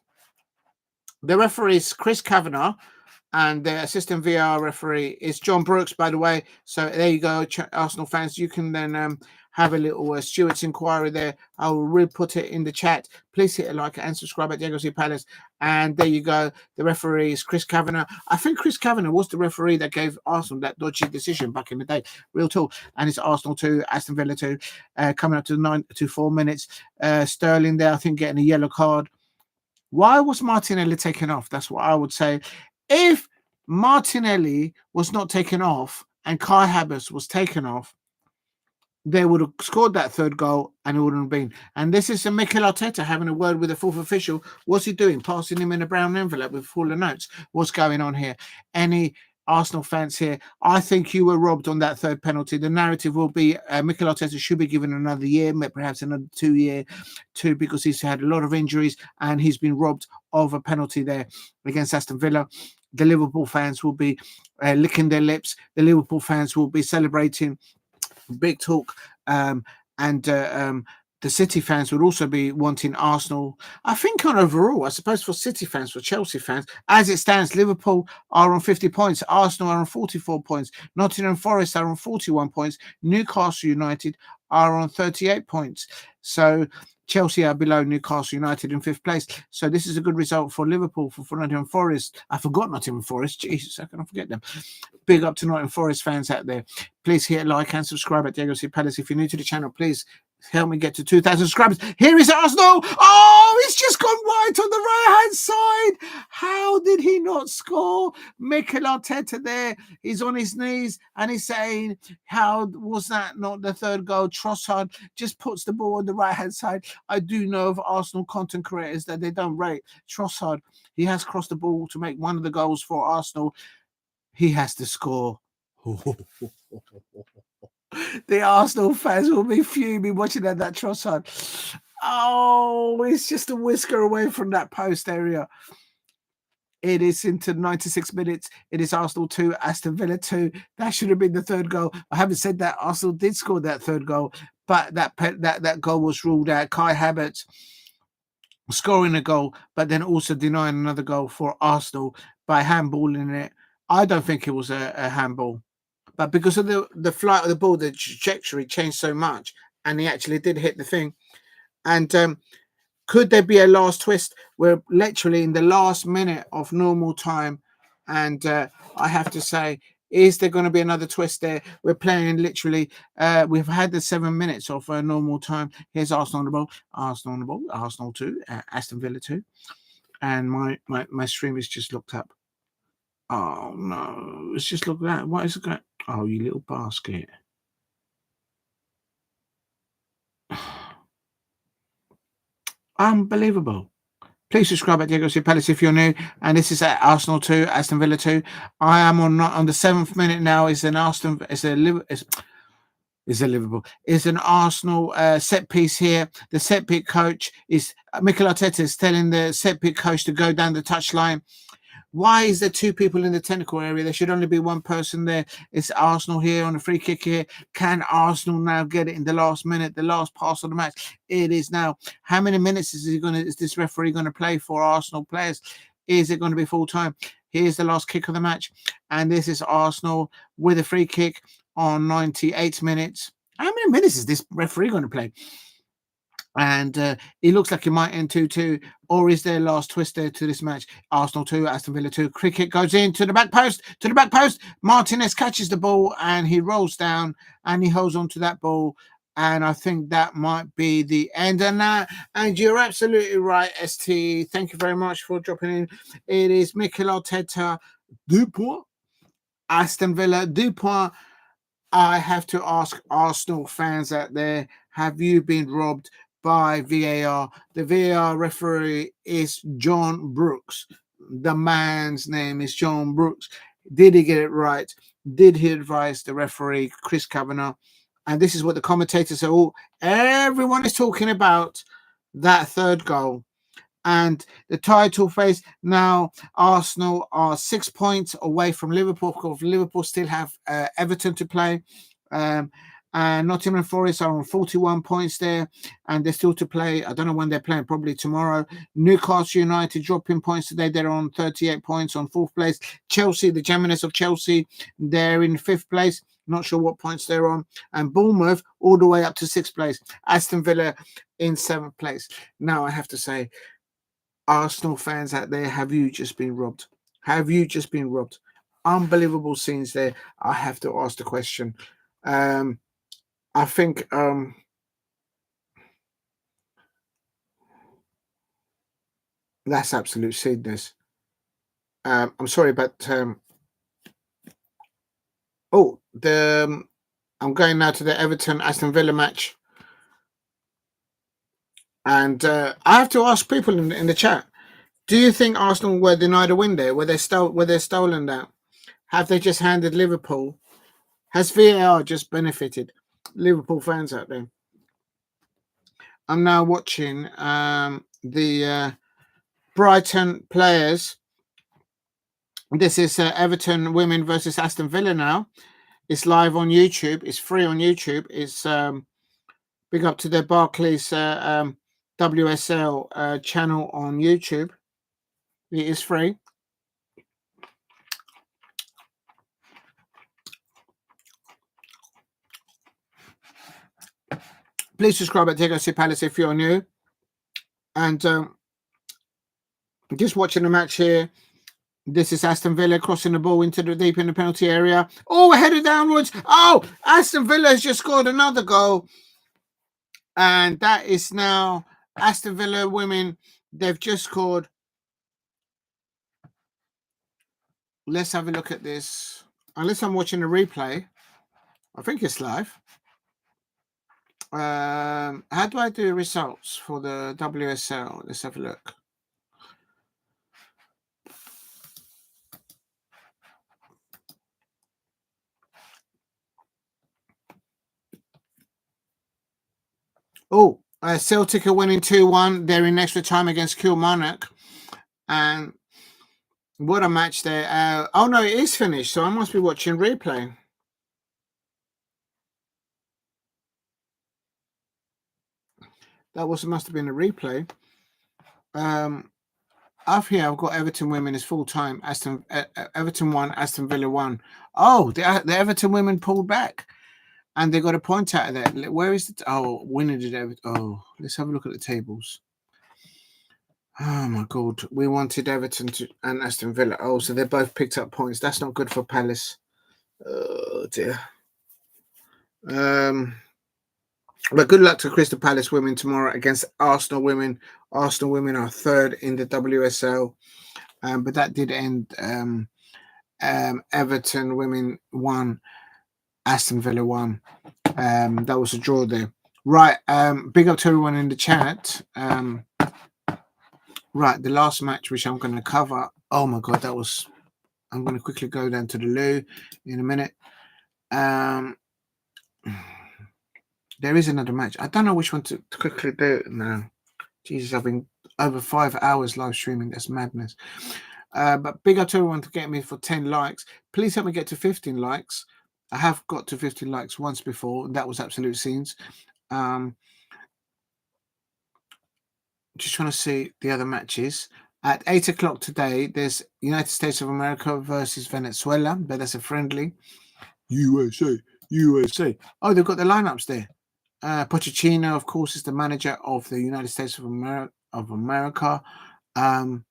The referee is Chris Kavanagh. And the assistant VAR referee is John Brooks, by the way. So there you go, Arsenal fans. You can then have a little Stewart's inquiry there. I will re-put it in the chat. Please hit a like and subscribe at Diego C. Palace. And there you go. The referee is Chris Kavanagh. I think Chris Kavanagh was the referee that gave Arsenal that dodgy decision back in the day. Real talk. And it's Arsenal 2, Aston Villa 2. Coming up to 4 minutes. Sterling there, I think, getting a yellow card. Why was Martinelli taken off? That's what I would say. If Martinelli was not taken off and Kai Havertz was taken off, they would have scored that third goal and it wouldn't have been. And this is Mikel Arteta having a word with the fourth official. What's he doing? Passing him in a brown envelope with full of notes. What's going on here? Any Arsenal fans here? I think you were robbed on that third penalty. The narrative will be Mikel Arteta should be given another year, perhaps another 2 year, because he's had a lot of injuries and he's been robbed of a penalty there against Aston Villa. The Liverpool fans will be licking their lips. The Liverpool fans will be celebrating. Big talk. The City fans would also be wanting Arsenal. I think on overall, I suppose for City fans, for Chelsea fans, as it stands, Liverpool are on 50 points. Arsenal are on 44 points. Nottingham Forest are on 41 points. Newcastle United are on 38 points. So Chelsea are below Newcastle United in 5th place. So this is a good result for Liverpool, for Nottingham Forest. I forgot Nottingham Forest. Jesus, how can I forget them? Big up to Nottingham Forest fans out there. Please hit like and subscribe at Diego C. Palace. If you're new to the channel, please help me get to 2,000 subscribers. Here is Arsenal. Oh, he's just gone wide on the right-hand side. How did he not score? Mikel Arteta there. He's on his knees and he's saying, how was that not the third goal? Trossard just puts the ball on the right-hand side. I do know of Arsenal content creators that they don't rate Trossard. He has crossed the ball to make one of the goals for Arsenal. He has to score. The Arsenal fans will be fuming watching that Trossard. Oh, it's just a whisker away from that post area. It is into 96 minutes. It is Arsenal 2, Aston Villa 2. That should have been the third goal. I haven't said that Arsenal did score that third goal, but that goal was ruled out. Kai Havertz scoring a goal, but then also denying another goal for Arsenal by handballing it. I don't think it was a handball. But because of the flight of the ball, the trajectory changed so much, and he actually did hit the thing. And could there be a last twist? We're literally in the last minute of normal time. And I have to say, is there going to be another twist there? We're playing literally, we've had the 7 minutes of normal time. Here's Arsenal on the ball. Arsenal 2, Aston Villa 2. And my stream is just looked up. Oh, no. Let's just look at that. What is it going? Oh, you little basket. Unbelievable. Please subscribe at Diego C. Palace if you're new. And this is at Arsenal 2, Aston Villa 2. I am on the 7th minute now. It's an Liverpool. It's an Arsenal set piece here. The set piece coach is Mikel Arteta is telling the set piece coach to go down the touchline. Why is there 2 people in the technical area? There should only be 1 person there. It's Arsenal here on the free kick here. Can Arsenal now get it in the last minute, the last pass of the match? It is now. How many minutes is this referee going to play for Arsenal players? Is it going to be full time? Here's the last kick of the match. And this is Arsenal with a free kick on 98 minutes. How many minutes is this referee going to play? And it looks like it might end 2-2, or is there last twister to this match? Arsenal 2, Aston Villa 2. Cricket goes in to the back post, Martinez catches the ball and he rolls down and he holds on to that ball. And I think that might be the end of that. And you're absolutely right, ST. Thank you very much for dropping in. It is Mikel Arteta, 2 points. Aston Villa, 2 points. I have to ask Arsenal fans out there, have you been robbed by VAR? The VAR referee is John Brooks. The man's name is John Brooks. Did he get it right? Did he advise the referee, Chris Kavanagh? And this is what the commentators are all, everyone is talking about, that third goal. And the title phase now, Arsenal are 6 points away from Liverpool, because Liverpool still have Everton to play. And Nottingham Forest are on 41 points there, and they're still to play. I don't know when they're playing, probably tomorrow. Newcastle United dropping points today. They're on 38 points on 4th place. Chelsea, the Geminies of Chelsea, they're in 5th place. Not sure what points they're on. And Bournemouth all the way up to 6th place. Aston Villa in 7th place. Now I have to say, Arsenal fans out there, have you just been robbed? Have you just been robbed? Unbelievable scenes there. I have to ask the question. I think that's absolute sadness. I'm sorry, but I'm going now to the Everton Aston Villa match. And I have to ask people in the chat, do you think Arsenal were denied a win there? Were they stolen that? Have they just handed Liverpool? Has VAR just benefited Liverpool fans out there? I'm now watching the Brighton players. This is Everton women versus Aston Villa now. It's live on YouTube. It's free on YouTube. It's big up to the Barclays WSL channel on YouTube. It is free. Please subscribe at Diego C Palace if you're new. And just watching the match here. This is Aston Villa crossing the ball into the deep in the penalty area. Oh, headed downwards. Oh, Aston Villa has just scored another goal. And that is now Aston Villa women. They've just scored. Let's have a look at this. Unless I'm watching a replay. I think it's live. How do I do results for the WSL? Let's have a look. Oh, Celtic are winning 2-1. They're in extra time against Kilmarnock. And what a match there. Oh, no, it is finished. So I must be watching replay. That must have been a replay. Up here, I've got Everton women as full time. Everton 1, Aston Villa 1. Oh, the Everton women pulled back. And they got a point out of that. Where is it? Oh, winner did Everton. Oh, let's have a look at the tables. Oh my God, we wanted Everton and Aston Villa. Oh, so they both picked up points. That's not good for Palace. Oh dear. But good luck to Crystal Palace women tomorrow against Arsenal women. Arsenal women are 3rd in the WSL. But that did end Everton women 1, Aston Villa 1. That was a draw there. Right. Big up to everyone in the chat. Right. The last match, which I'm going to cover. Oh my God, I'm going to quickly go down to the loo in a minute. There is another match. I don't know which one to quickly do now. Jesus, I've been over 5 hours live streaming. That's madness. But big up to everyone to get me for 10 likes. Please help me get to 15 likes. I have got to 15 likes once before. That was absolute scenes. Just trying to see the other matches. At 8 o'clock today, there's United States of America versus Venezuela. But that's a friendly. USA. USA. Oh, they've got the lineups there. Pochettino, of course, is the manager of the United States of America. Bang.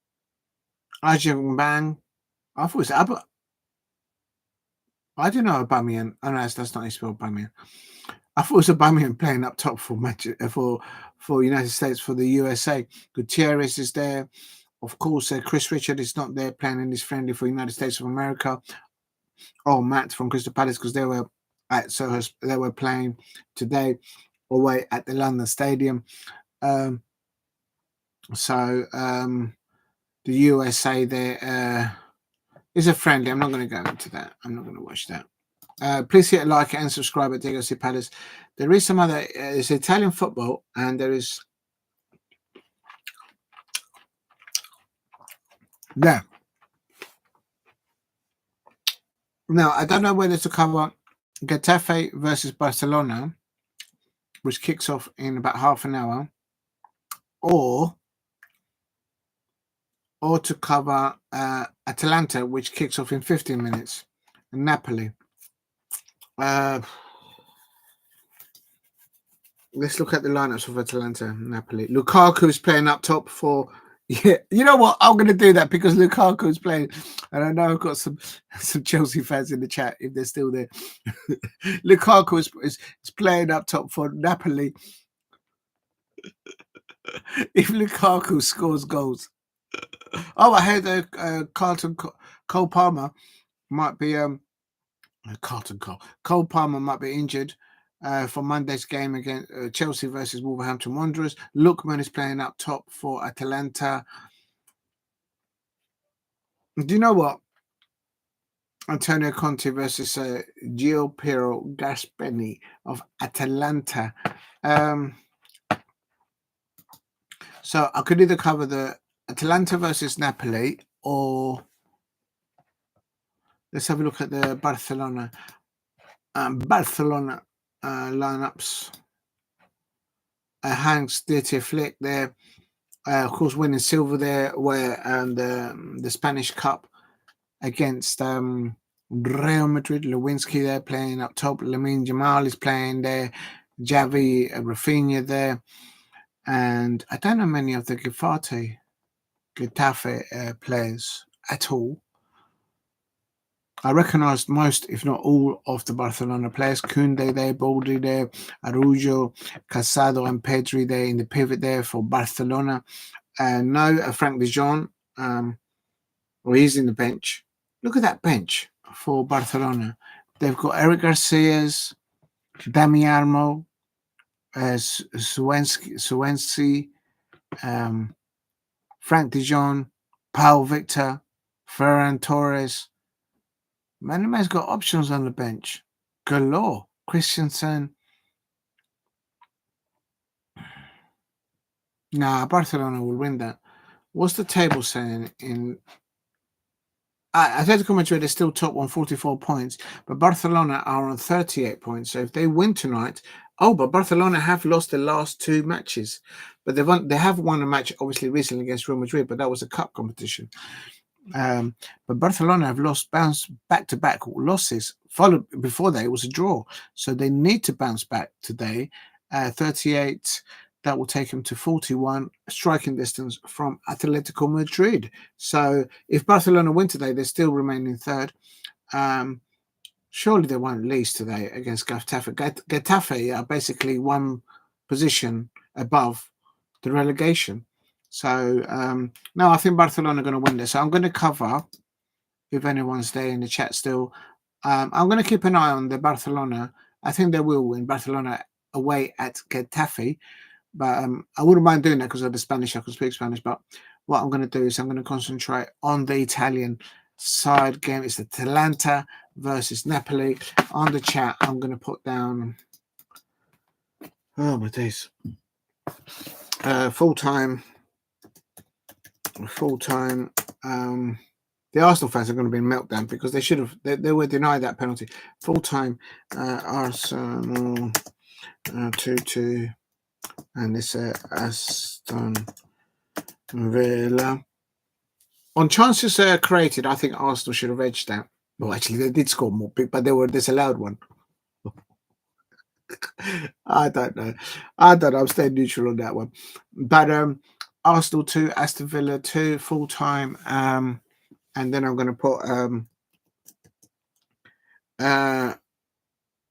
I thought it was I don't know Aubameyang. Oh, no, that's not how you spell Aubameyang. I thought it was Aubameyang playing up top for United States, for the USA. Gutierrez is there. Of course, Chris Richard is not there playing in this friendly for United States of America. Oh, Matt from Crystal Palace, because they were playing today away at the London Stadium. The USA there is a friendly. I'm not going to go into that. I'm not going to watch that. Please hit like and subscribe at Diego C. Palace. There is some other. It's Italian football, and there is. Yeah. Now, I don't know whether to cover Getafe versus Barcelona, which kicks off in about half an hour, or to cover Atalanta, which kicks off in 15 minutes, and Napoli. Let's look at the lineups of Atalanta and Napoli. Lukaku's playing up top for... Yeah, you know what? I'm going to do that because Lukaku's playing. And I know I've got some Chelsea fans in the chat, if they're still there. Lukaku is playing up top for Napoli. If Lukaku scores goals. Oh, I heard Cole Palmer might be... Cole Palmer might be injured for Monday's game against Chelsea versus Wolverhampton Wanderers. Lookman is playing up top for Atalanta. Do you know what? Antonio Conte versus Gio Piero Gasperini of Atalanta. So I could either cover the Atalanta versus Napoli, or let's have a look at the Barcelona lineups. Hanks, Dieter Flick there. Of course, winning silver there, where the Spanish Cup against Real Madrid. Lewinsky there playing up top. Lamine Yamal is playing there. Javi, Rafinha there. And I don't know many of the Getafe players at all. I recognised most, if not all, of the Barcelona players. Koundé there, Baldi there, Araujo, Casado and Pedri there in the pivot there for Barcelona. No, Frank de Jong, he's in the bench. Look at that bench for Barcelona. They've got Eric Garcias, Dami Armo, Suensi, Frank de Jong, Paul Victor, Ferran Torres. Man's got options on the bench galore. Christensen. Nah, Barcelona will win that. What's the table saying in... Atletico Madrid is still top on 44 points, but Barcelona are on 38 points. So if they win tonight... but Barcelona have lost the last two matches. But they have won a match, obviously, recently against Real Madrid, but that was a cup competition. But Barcelona have bounced back-to-back losses. Followed before that, it was a draw. So they need to bounce back today. 38, that will take them to 41, striking distance from Atletico Madrid. So if Barcelona win today, they still remain in third. Surely they won't lose today against Getafe. Getafe are basically one position above the relegation. So, no, I think Barcelona are going to win this. So I'm going to cover, if anyone's there in the chat still, I'm going to keep an eye on the Barcelona. I think they will win. Barcelona away at Getafe. But I wouldn't mind doing that because of the Spanish. I can speak Spanish. But what I'm going to do is I'm going to concentrate on the Italian side game. It's Atalanta versus Napoli. On the chat, I'm going to put down... Oh, my days. Full-time. The Arsenal fans are going to be in meltdown because they should have. They were denied that penalty. Full-time. Arsenal 2-2. And this Aston Villa. On chances created, I think Arsenal should have edged that. Well, actually, they did score more, but they were disallowed one. I don't know. I don't know. I'm staying neutral on that one. But Arsenal 2, Aston Villa 2, full time. And then I'm going to put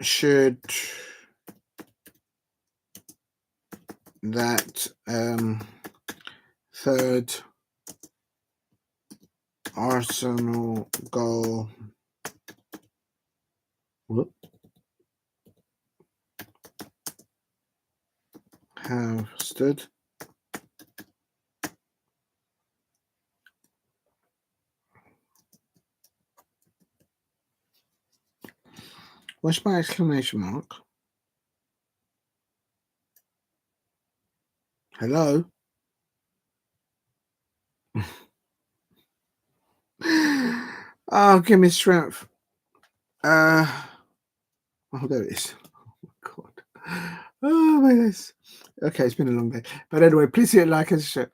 should that third Arsenal goal have stood? What's my exclamation mark? Hello? Oh, give me strength. Oh, there it is. Oh, my God. Oh, my goodness. Okay, it's been a long day. But anyway, please hit like and share.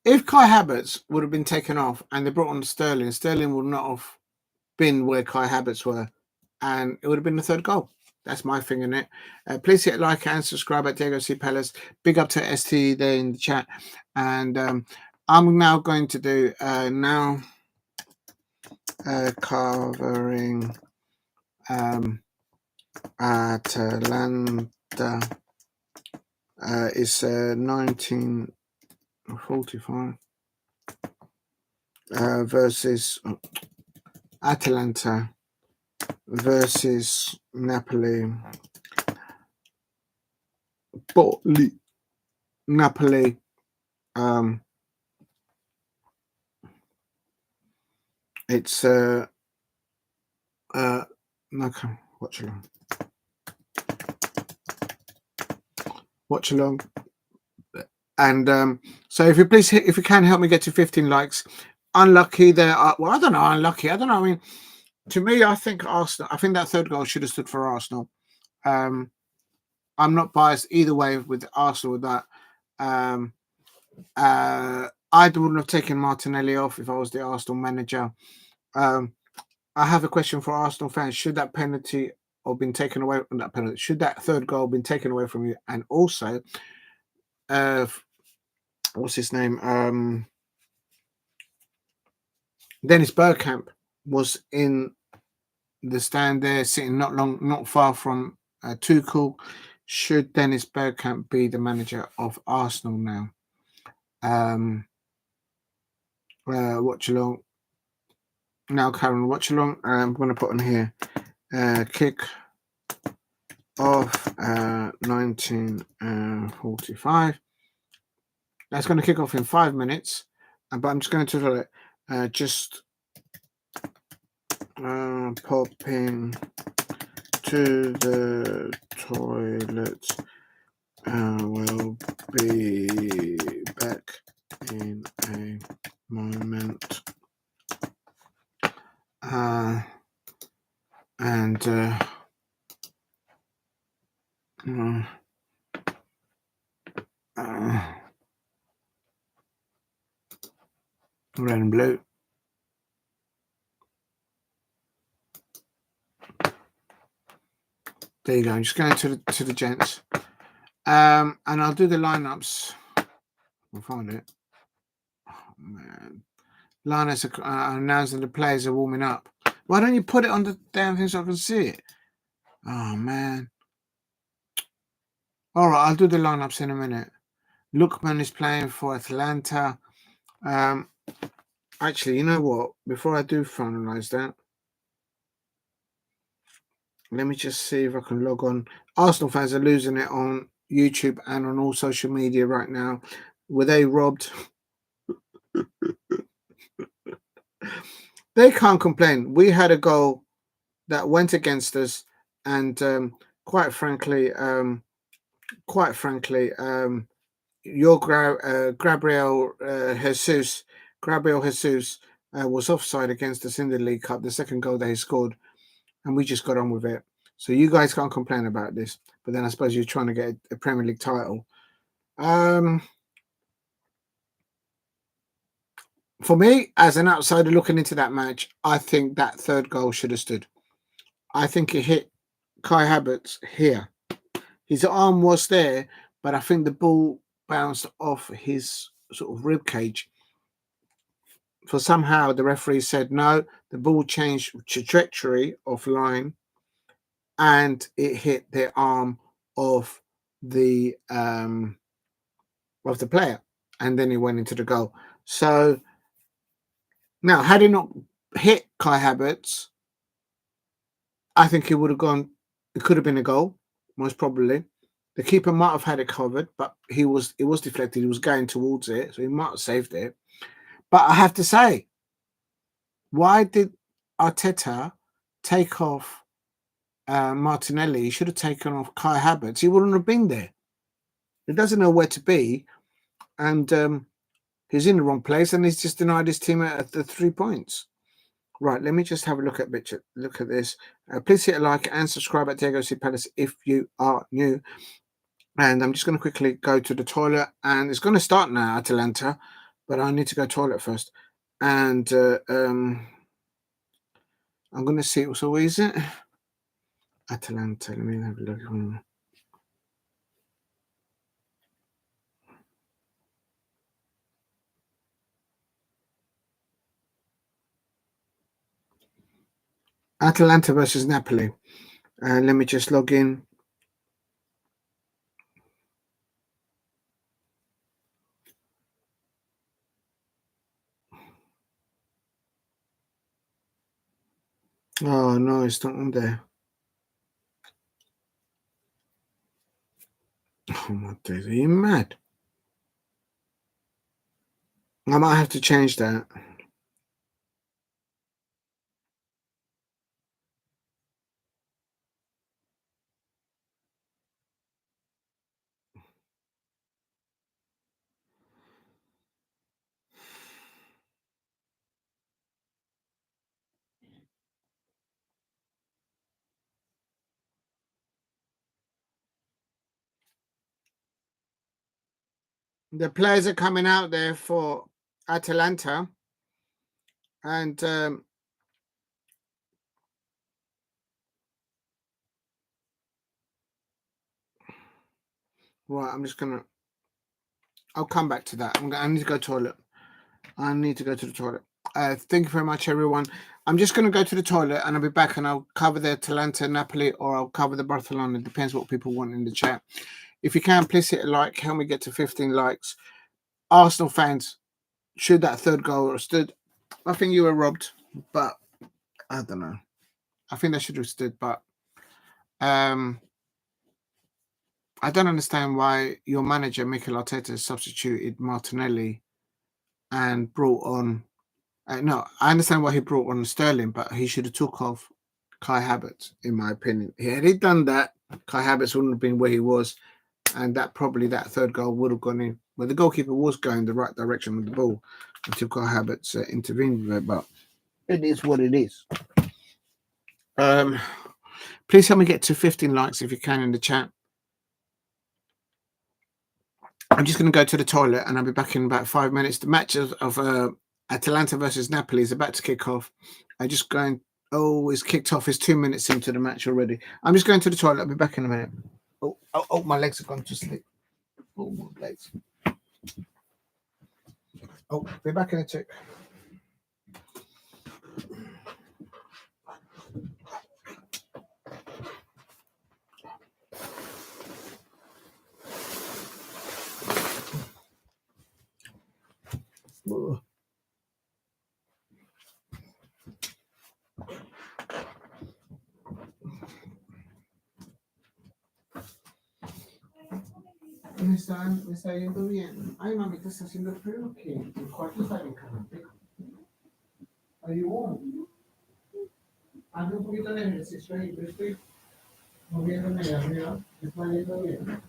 If Kai Havertz would have been taken off and they brought on Sterling, Sterling would not have been where Kai Havertz were, and it would have been the third goal. That's my thing in it. Please hit like and subscribe at Diego C. Palace. Big up to ST there in the chat. And I'm now going to do covering Atalanta. It's 1945 versus Atalanta versus Napoli. Napoli. It's okay, watch along. And so if you can help me get to 15 likes. Unlucky there. Well, I don't know. Unlucky. I don't know. I mean, to me, I think Arsenal. I think that third goal should have stood for Arsenal. I'm not biased either way with Arsenal with that. I wouldn't have taken Martinelli off if I was the Arsenal manager. I have a question for Arsenal fans. Should that penalty or been taken away from that penalty? Should that third goal been taken away from you? And also, what's his name? Dennis Bergkamp was in the stand there, sitting not far from Tuchel. Should Dennis Bergkamp be the manager of Arsenal now? Watch along. Now, Karen, watch along. I'm going to put on here. Kick off 1945. That's going to kick off in 5 minutes. But I'm just going to tell it. Just popping to the toilet. We'll be back in a moment. Red and blue. There you go. I'm just going to the gents. And I'll do the lineups. I'll find it. Oh, man. Lineups are announcing the players are warming up. Why don't you put it on the damn thing so I can see it? Oh, man. All right, I'll do the lineups in a minute. Lookman is playing for Atalanta. Actually, you know what? Before I do finalize that, let me just see if I can log on. Arsenal fans are losing it on YouTube and on all social media right now. Were they robbed? They can't complain. We had a goal that went against us, and quite frankly, your Gabriel Jesus was offside against us in the League Cup, the second goal that he scored, and we just got on with it. So you guys can't complain about this. But then I suppose you're trying to get a Premier League title. For me, as an outsider looking into that match, I think that third goal should have stood. I think it hit Kai Havertz here. His arm was there, but I think the ball bounced off his sort of rib cage. For somehow the referee said no, the ball changed trajectory offline, and it hit the arm of the player, and then he went into the goal. So now, had he not hit Kai Havertz, I think it would have gone. It could have been a goal, most probably. The keeper might have had it covered, but it was deflected. He was going towards it, so he might have saved it. But I have to say, why did Arteta take off Martinelli? He should have taken off Kai Havertz. He wouldn't have been there. He doesn't know where to be, and he's in the wrong place, and he's just denied his team at the 3 points. Right, let me just have a look at this. Please hit a like and subscribe at Diego C. Palace if you are new. And I'm just going to quickly go to the toilet, and it's going to start now, Atalanta, but I need to go to the toilet first. And I'm going to see. So where is it? Atalanta. Let me have a look. Atalanta versus Napoli. Let me just log in. Oh no, it's not on there. Oh my days, are you mad? I might have to change that. The players are coming out there for Atalanta, and right, I'll come back to that. I need to go to the toilet. I need to go to the toilet. Thank you very much, everyone. I'm just going to go to the toilet, and I'll be back, and I'll cover the Atalanta, Napoli, or I'll cover the Barcelona. It depends what people want in the chat. If you can, please hit a like. Help me get to 15 likes. Arsenal fans, should that third goal have stood? I think you were robbed, but I don't know. I think they should have stood, but I don't understand why your manager, Mikel Arteta, substituted Martinelli and brought on... no, I understand why he brought on Sterling, but he should have took off Kai Havertz, in my opinion. Had he done that, Kai Havertz wouldn't have been where he was, and that third goal would have gone in. Well, the goalkeeper was going the right direction with the ball until Kai Havertz intervened with it, but it is what it is. Please help me get to 15 likes if you can in the chat. I'm just going to go to the toilet, and I'll be back in about 5 minutes. The match of Atalanta versus Napoli is about to kick off. I just going... Oh, it's kicked off. It's 2 minutes into the match already. I'm just going to the toilet. I'll be back in a minute. Oh, my legs have gone to sleep. Oh, my legs. Oh, be back in a tick. Oh. Me está yendo bien. Ay, mami, te está haciendo frío que el cuarto está bien caliente. Are you warm? Haz un poquito de ejercicio ahí, pero estoy moviéndome de arriba. ¿Me está yendo bien?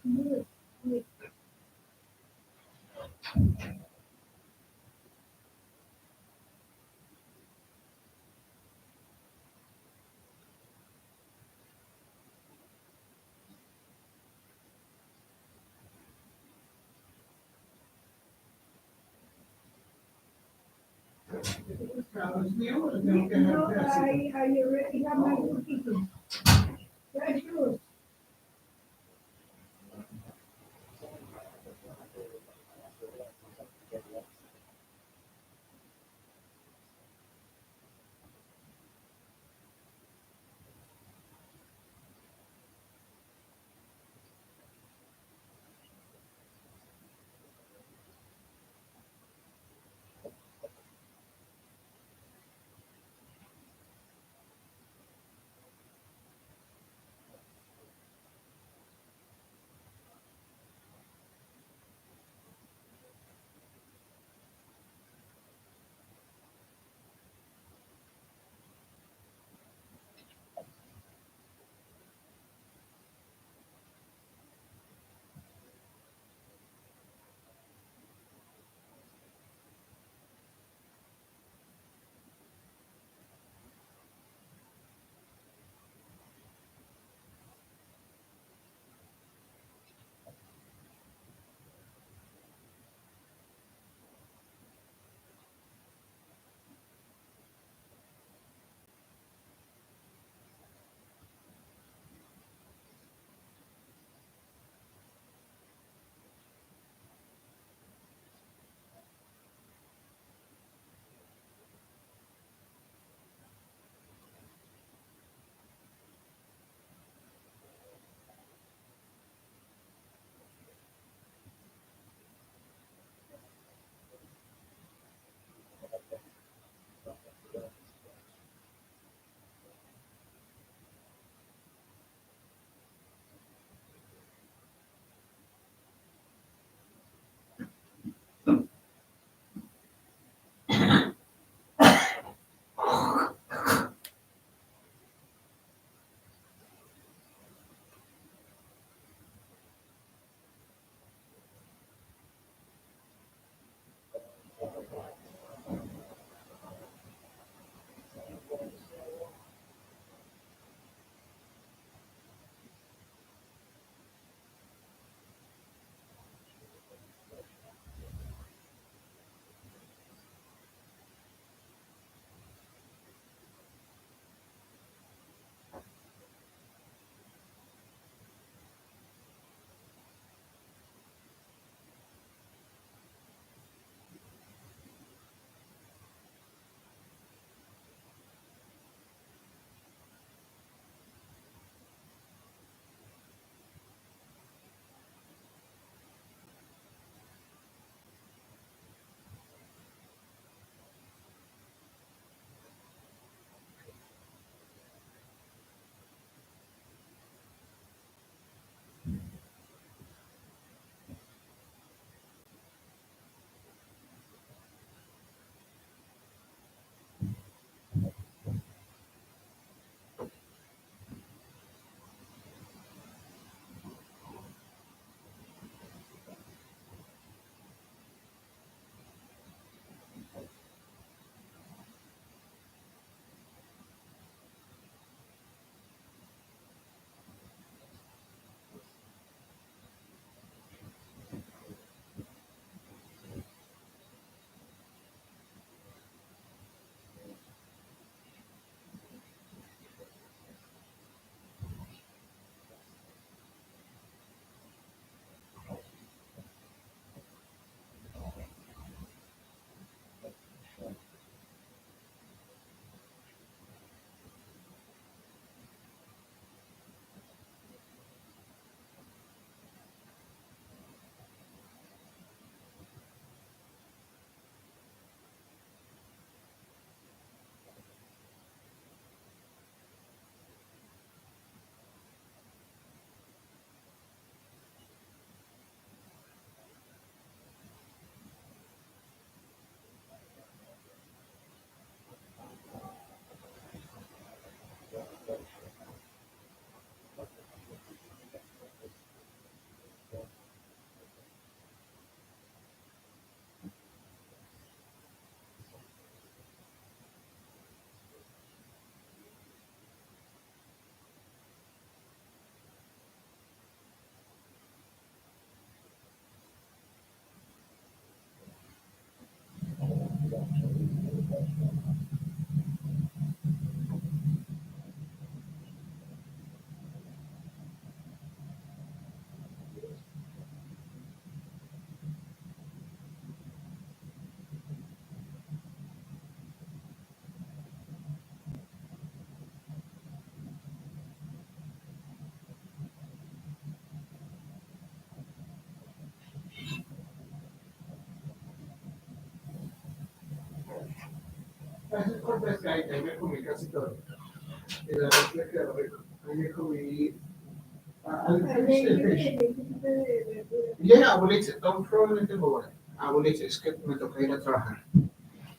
Yeah, abuelita, don't throw anything away. Abuelita, es que me toca ir a trabajar.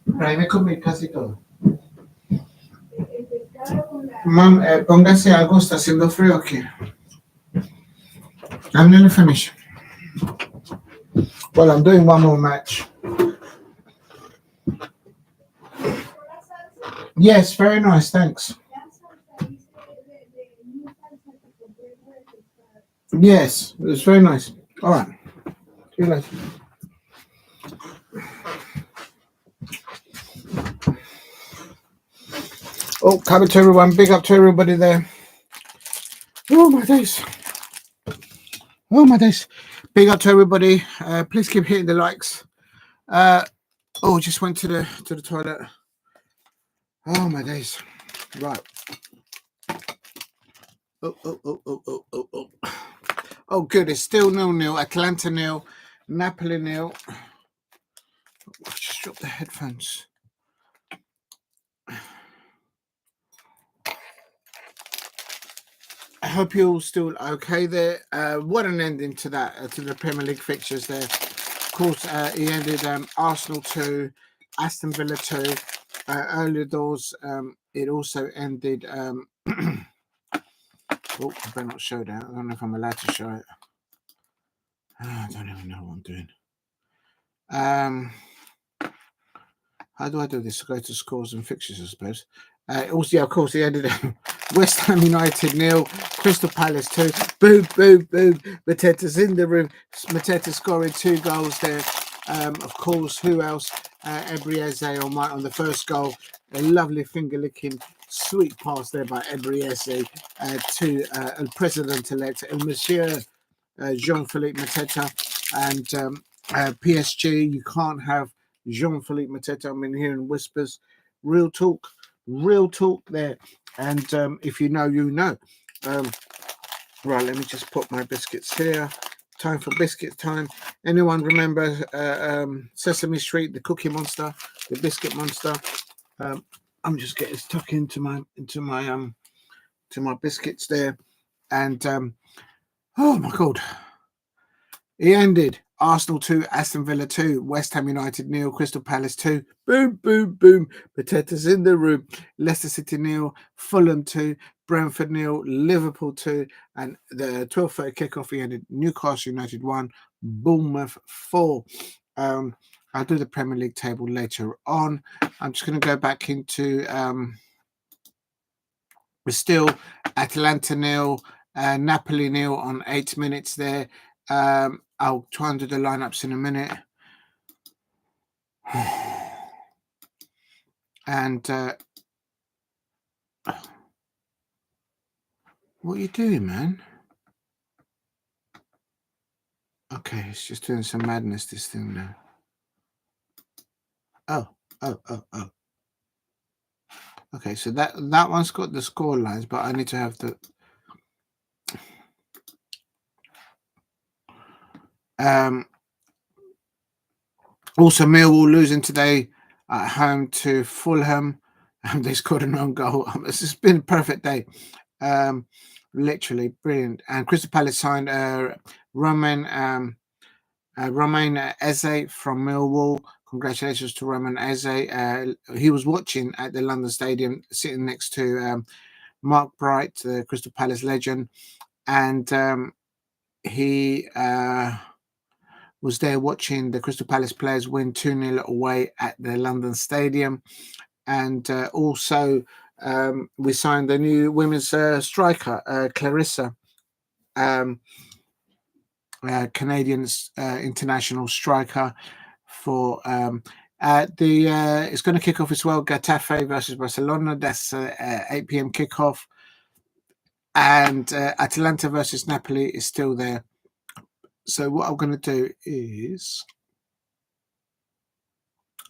Pero ahí me comí casi todo. Mom, póngase algo, está haciendo frío aquí. I'm nearly finished. Well, I'm doing one more match. Yes, very nice, thanks. Yes, it was very nice. All right. See you later. Oh, coming to everyone. Big up to everybody there. Oh, my days. Oh, my days. Big up to everybody. Please keep hitting the likes. Just went to the toilet. Oh, my days. Right. Oh. Oh, good. It's still 0-0. Atalanta 0. Napoli 0. I just dropped the headphones. I hope you're all still okay there. What an ending to that, to the Premier League fixtures there. Of course, he ended Arsenal 2, Aston Villa 2. Earlier doors, it also ended... I better not show that. I don't know if I'm allowed to show it. I don't even know what I'm doing. How do I do this? Go to scores and fixtures, I suppose. Of course, he ended West Ham United 0, Crystal Palace 2. Boom. Mateta's in the room. Mateta scoring 2 goals there. Of course, who else? Ebrieze on the first goal. A lovely finger-licking, sweet pass there by Ebrieze to President-elect Monsieur Jean-Philippe Mateta. And PSG, you can't have Jean-Philippe Mateta. I'm in hearing whispers. Real talk there. And if you know, you know. Right, let me just put my biscuits here. Time for biscuit time. Anyone remember Sesame Street, the Cookie Monster, the Biscuit Monster? I'm just getting stuck into my biscuits there. And oh my God. He ended Arsenal 2, Aston Villa 2, West Ham United 0, Crystal Palace 2. Boom. Mateta's in the room. Leicester City 0, Fulham 2, Brentford 0, Liverpool 2, and the 12:30 kickoff he ended Newcastle United 1, Bournemouth 4. I'll do the Premier League table later on. I'm just going to go back into we're still Atalanta 0, Napoli 0 on 8 minutes there. I'll try and do the lineups in a minute. And what are you doing, man? Okay, it's just doing some madness, this thing now. Oh. Okay, so that one's got the score lines, but I need to have the also Millwall losing today at home to Fulham. They scored an own goal. It's just been a perfect day. Literally brilliant. And Crystal Palace signed Romain Eze from Millwall. Congratulations to Romain Eze. He was watching at the London Stadium, sitting next to Mark Bright, the Crystal Palace legend, and he was there watching the Crystal Palace players win 2-0 away at the London Stadium. And also we signed the new women's striker, Clarissa, Canadian international striker for it's going to kick off as well. Getafe versus Barcelona. That's 8 p.m. kickoff. And Atalanta versus Napoli is still there. So what I'm going to do is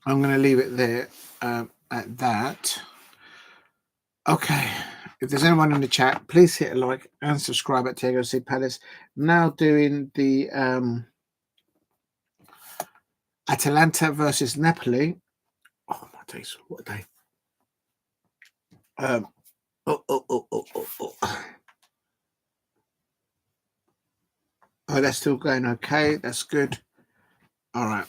I'm going to leave it there at that. Okay. If there's anyone in the chat, please hit a like and subscribe at Diego C. Palace. Now doing the Atalanta versus Napoli. Oh my days, what a day. Oh. Oh, that's still going okay. That's good. All right.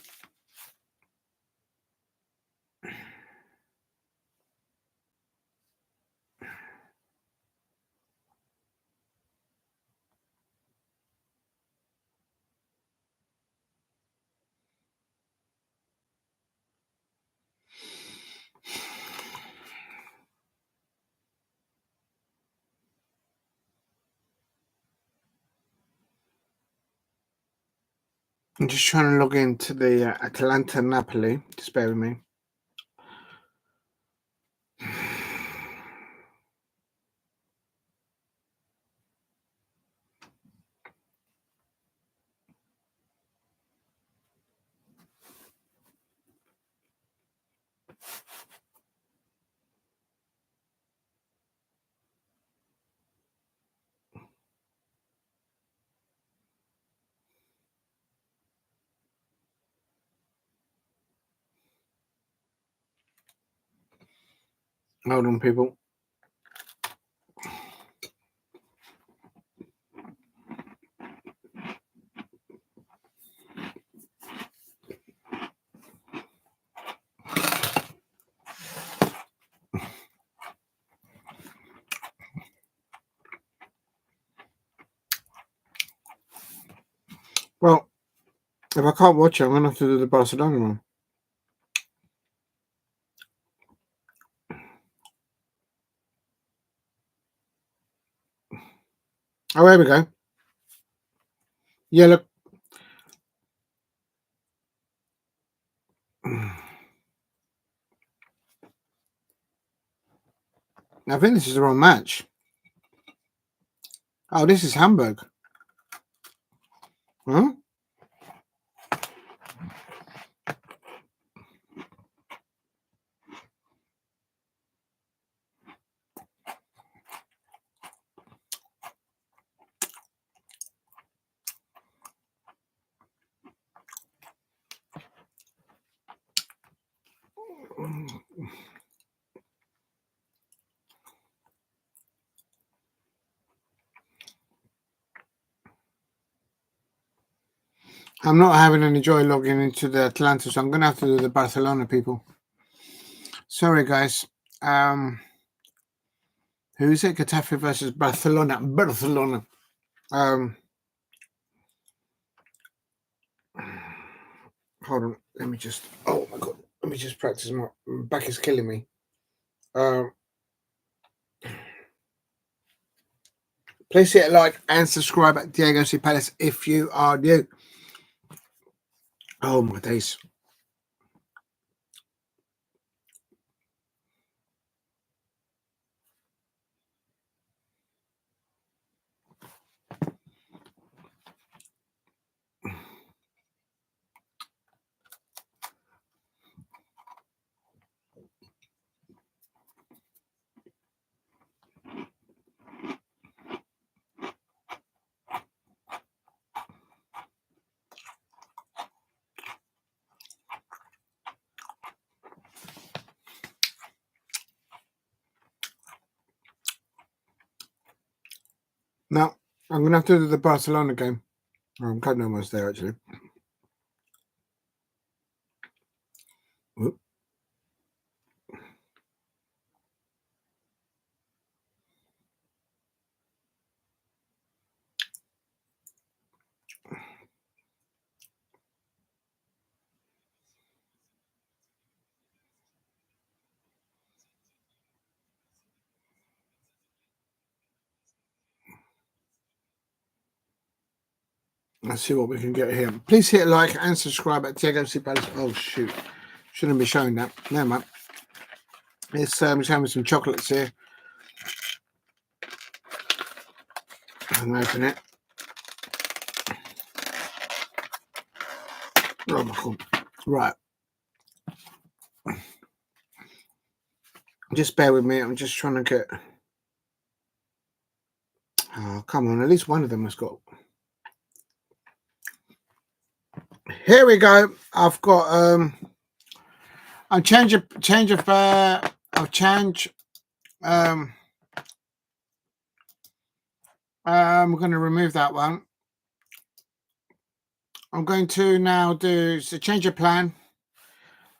I'm just trying to log into the Atalanta Napoli. Just bear with me. Hold on, people. Well, if I can't watch it, I'm going to have to do the Barcelona one. Oh, there we go. Yeah, look. I think this is the wrong match. Oh, this is Hamburg. Huh? I'm not having any joy logging into the Atalanta, so I'm going to have to do the Barcelona, people. Sorry, guys. Who is it? Getafe versus Barcelona. Barcelona. Hold on. Let me just. Oh my god. Let me just practice. My back is killing me. Please hit a like and subscribe at Diego C. Palace if you are new. Oh my days. Now, I'm going to have to do the Barcelona game. I'm kind of almost there, actually. Whoop. Let's see what we can get here. Please hit a like and subscribe at Diego C. Palace. Oh, shoot. Shouldn't be showing that. Never mind. It's just having some chocolates here. I'm going to open it. Oh, my God. Right. Just bear with me. I'm just trying to get... Oh, come on. At least one of them has got... Here we go. I've got... I'll change I'm going to remove that one. I'm going to now do a change of plan.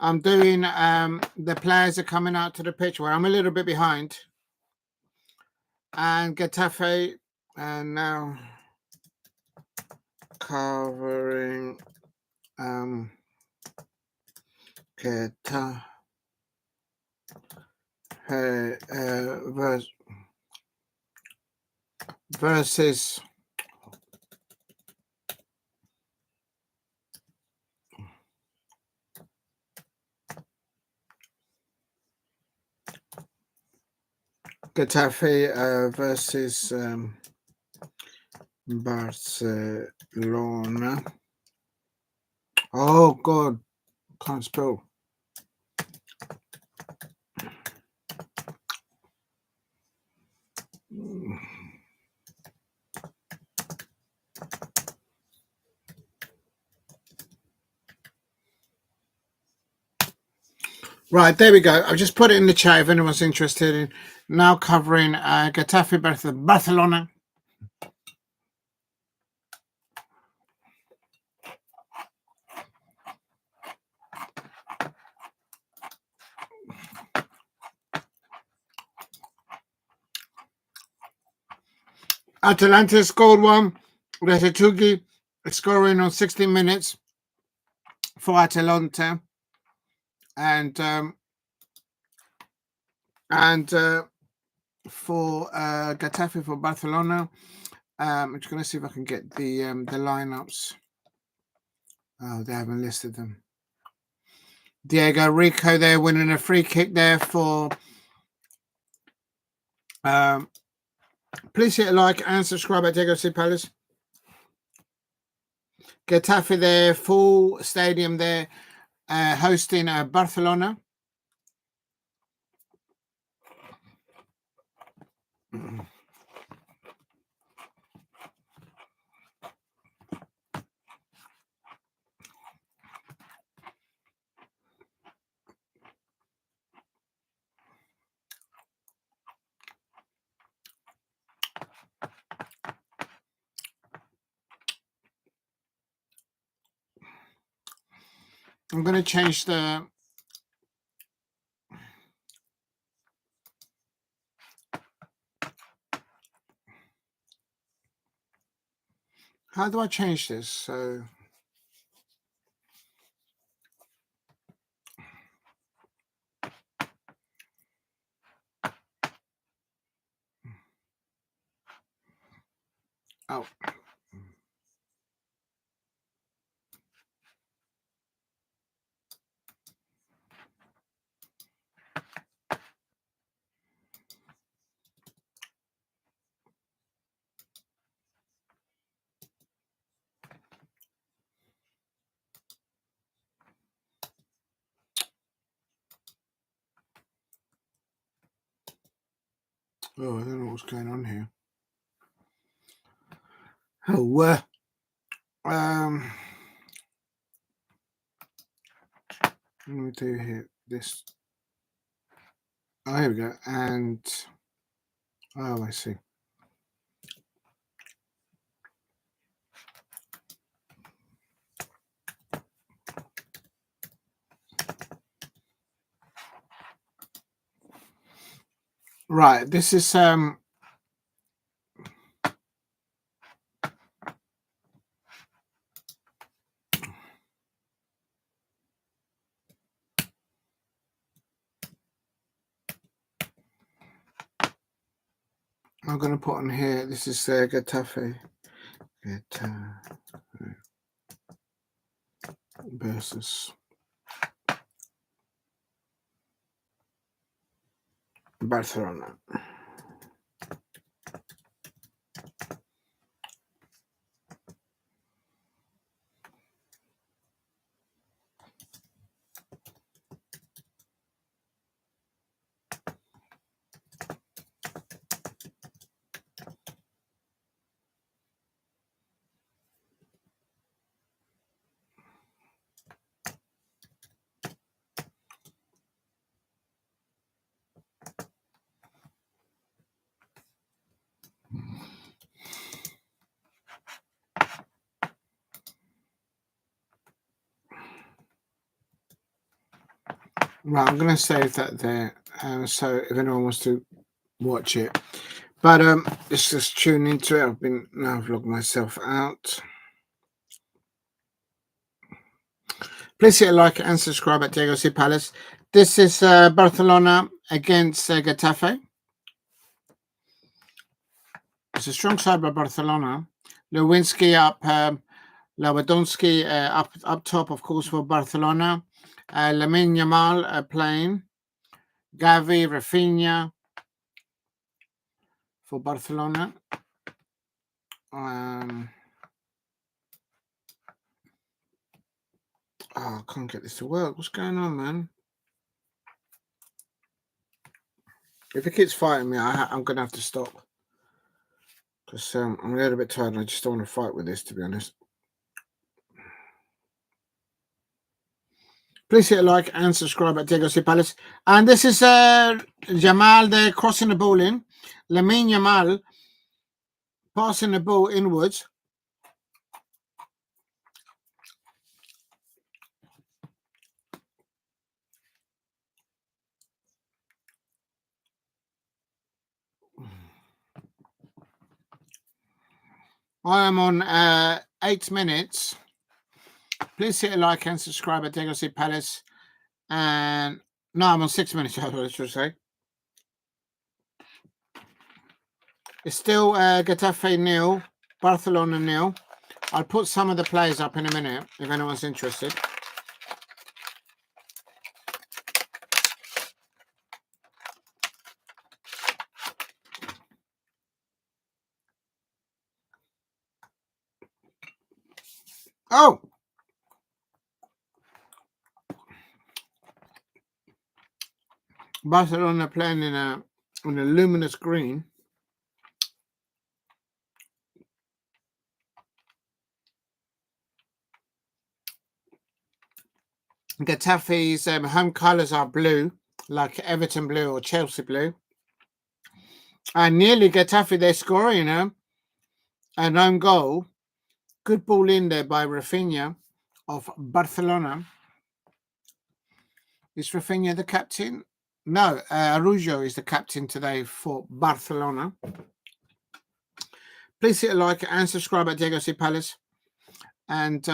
I'm doing the players are coming out to the pitch where I'm a little bit behind. And Getafe, and now covering Getafe versus Getafe versus Barcelona. Oh God, can't spell. Right, there we go. I've just put it in the chat if anyone's interested in now covering Getafe versus Barcelona. Atalanta scored one. Rees-Dottin scoring on 16 minutes for Atalanta, and for Getafe for Barcelona. I'm just going to see if I can get the lineups. Oh, they haven't listed them. Diego Rico there winning a free kick there for. Please hit a like and subscribe at Diego C Palace. Getafe there, full stadium there, hosting Barcelona. I'm going to change the. How do I change this? So. Oh. Oh, I don't know what's going on here. Oh, what me do here this. Oh, here we go. And oh, I see. Right, this is I'm going to put on here. This is Getafe versus Barcelona. Right, I'm going to save that there, so if anyone wants to watch it. But let's just tune into it. I've logged myself out. Please hit a like and subscribe at Diego C. Palace. This is Barcelona against Getafe. It's a strong side by Barcelona. Lewinsky up, Lewandowski up top, of course, for Barcelona. Lamine Yamal playing. Gavi, Rafinha for Barcelona. I can't get this to work. What's going on, man? If it keeps fighting me, I'm going to have to stop. Because I'm a little bit tired and I just don't want to fight with this, to be honest. Please hit a like and subscribe at Diego C. Palace. And this is Jamal there crossing the ball in. Lamine Yamal passing the ball inwards. I am on 8 minutes. Please hit a like and subscribe at Diego C. Palace. And no, I'm on 6 minutes, I should say. It's still Getafe 0, Barcelona 0. I'll put some of the players up in a minute if anyone's interested. Oh! Barcelona playing in a luminous green. Getafe's home colours are blue, like Everton blue or Chelsea blue. And nearly Getafe, they're scoring an own goal. Good ball in there by Rafinha of Barcelona. Is Rafinha the captain? No, Araujo is the captain today for Barcelona. Please hit a like and subscribe at Diego C. Palace. And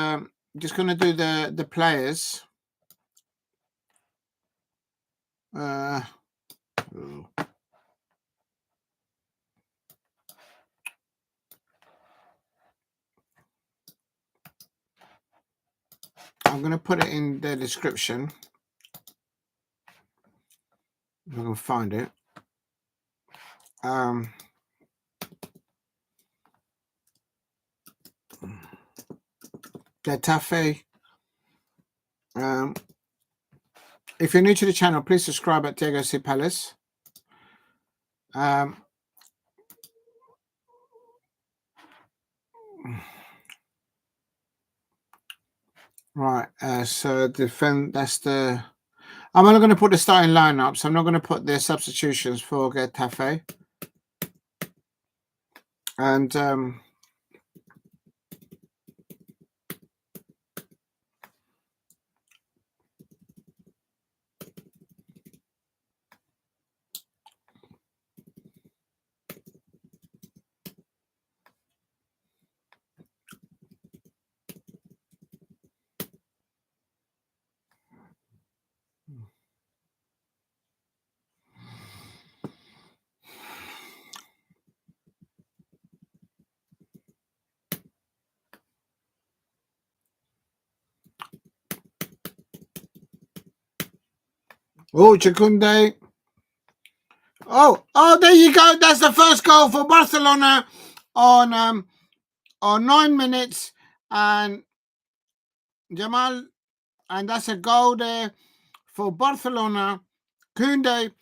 just going to do the players. I'm going to put it in the description. If I can find it. Getafe. If you're new to the channel, please subscribe at Diego C. Palace. Right, so defend. That's the. I'm only going to put the starting lineup, so I'm not going to put the substitutions for Getafe. And Chicunde. Oh, there you go. That's the first goal for Barcelona on 9 minutes, and Jamal, and that's a goal there for Barcelona. Kunde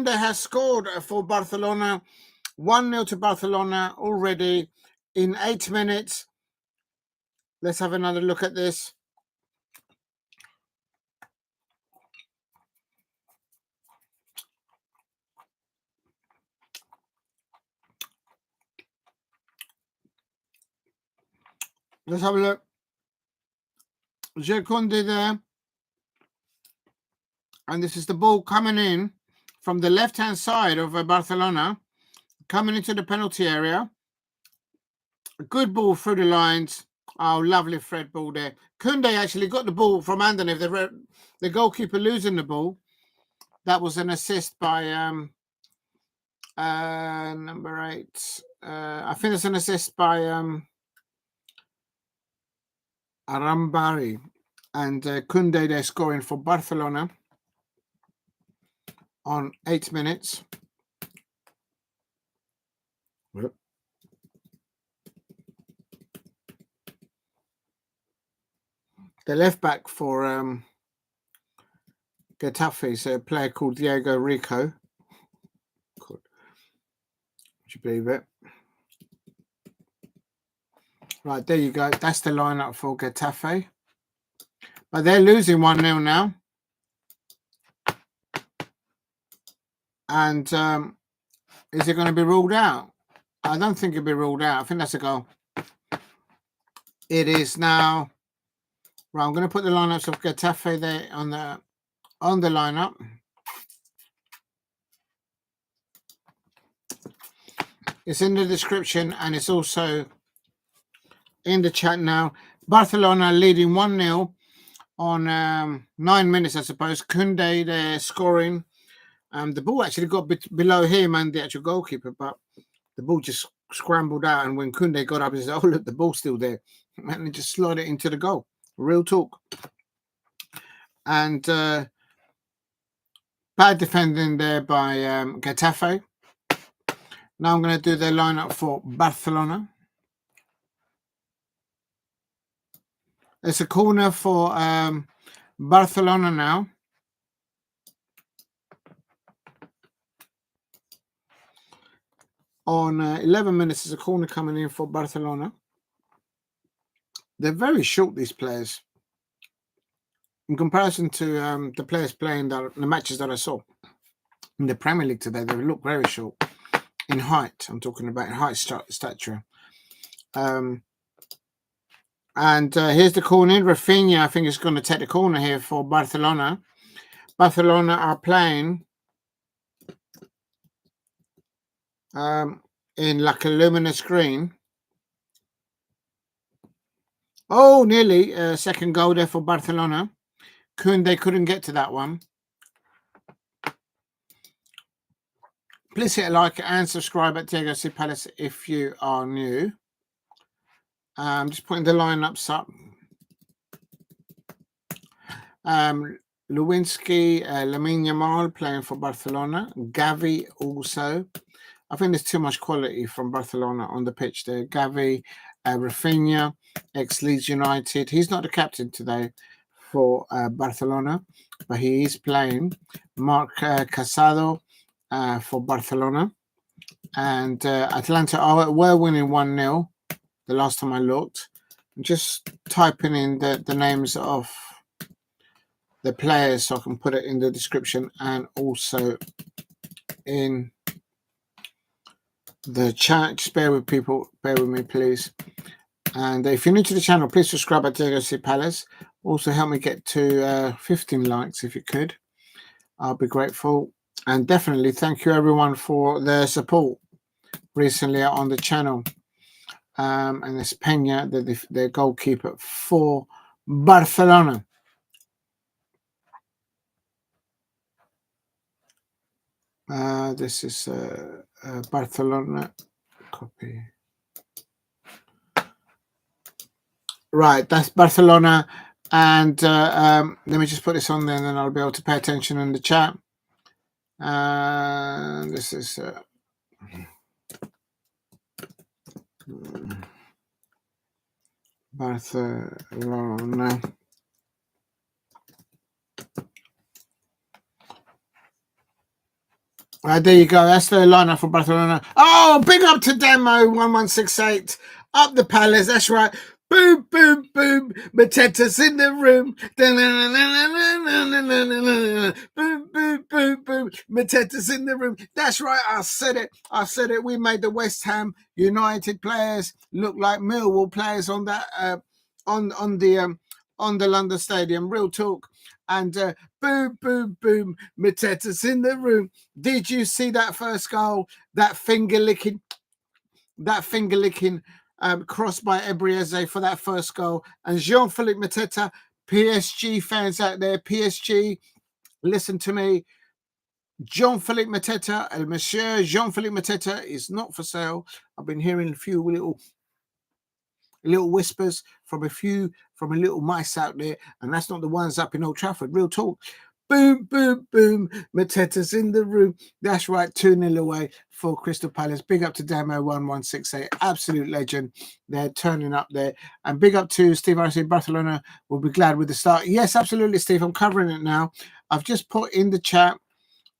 has scored for Barcelona. 1-0 to Barcelona already in 8 minutes. Let's have another look at this. Let's have a look. Joelinton there. And this is the ball coming in from the left-hand side of Barcelona, coming into the penalty area. A good ball through the lines. Oh, lovely thread ball there. Koundé actually got the ball from underneath. The goalkeeper losing the ball. That was an assist by number 8. I think it's an assist by Arambari. And Koundé there scoring for Barcelona on 8 minutes. The left back for Getafe is a player called Diego Rico. Would you believe it? Right, there you go. That's the lineup for Getafe. But they're losing 1-0 now. And is it going to be ruled out? I don't think it'll be ruled out. I think that's a goal. It is now. Right, I'm going to put the lineups of Getafe there on the lineup. It's in the description and it's also in the chat now. Barcelona leading 1-0 on 9 minutes, I suppose. Koundé there scoring. The ball actually got below him and the actual goalkeeper, but the ball just scrambled out. And when Koundé got up, he said, "Oh, look, the ball's still there." And he just slid it into the goal. Real talk. And bad defending there by Getafe. Now I'm going to do their lineup for Barcelona. It's a corner for Barcelona now. On 11 minutes, there's a corner coming in for Barcelona. They're very short, these players. In comparison to the players playing the matches that I saw in the Premier League today, they look very short. In height, I'm talking about height, stature. And here's the corner. Rafinha, I think, is going to take the corner here for Barcelona. Barcelona are playing in like a luminous green. Oh, nearly. Second goal there for Barcelona. Koundé couldn't get to that one. Please hit a like and subscribe at Diego C. Palace if you are new. Just putting the lineups up. Lewinsky, Lamine Yamal playing for Barcelona. Gavi also. I think there's too much quality from Barcelona on the pitch there. Gavi, Rafinha, ex-Leeds United. He's not the captain today for Barcelona, but he is playing. Marc Casado for Barcelona. And Atalanta were winning 1-0 the last time I looked. I'm just typing in the names of the players so I can put it in the description and also in the chat. Just bear with me, please. And if you're new to the channel, please subscribe at Diego C. Palace. Also help me get to 15 likes if you could. I'll be grateful. And definitely thank you everyone for their support recently on the channel. And it's Peña, the goalkeeper for Barcelona. This is Barcelona. Copy. Right, that's Barcelona. And let me just put this on there and then I'll be able to pay attention in the chat. This is Barcelona. Right, there you go. That's the lineup for Barcelona. Oh, big up to Demo 1168. Up the Palace. That's right. Boom, boom, boom. Mateta's in the room. Boom, boom, boom, boom. Mateta's in the room. That's right. I said it. We made the West Ham United players look like Millwall players on that on the London Stadium. Real talk. And boom, boom, boom, Mateta's in the room. Did you see that first goal? That finger licking cross by Adu-Adjei for that first goal. And Jean-Philippe Mateta, PSG fans out there, PSG, listen to me. Jean-Philippe Mateta, Monsieur Jean-Philippe Mateta is not for sale. I've been hearing a few little whispers from a little mice out there, and that's not the ones up in Old Trafford. Real talk. Boom, boom, boom. Mateta's in the room. That's right, 2-0 away for Crystal Palace. Big up to Damo1168. Absolute legend. They're turning up there. And big up to Steve RC. Barcelona will be glad with the start. Yes, absolutely, Steve. I'm covering it now. I've just put in the chat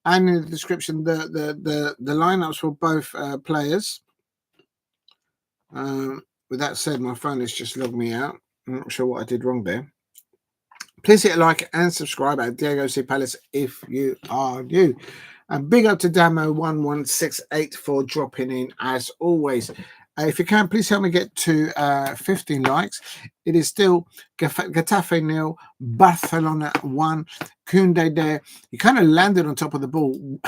and in the description the lineups for both players. With that said, my phone has just logged me out. I'm not sure what I did wrong there. Please hit like and subscribe at Diego C. Palace if you are new. And big up to Damo1168 for dropping in as always. If you can, please help me get to 15 likes. It is still Getafe 0, Barcelona 1. Koundé there. He kind of landed on top of the ball,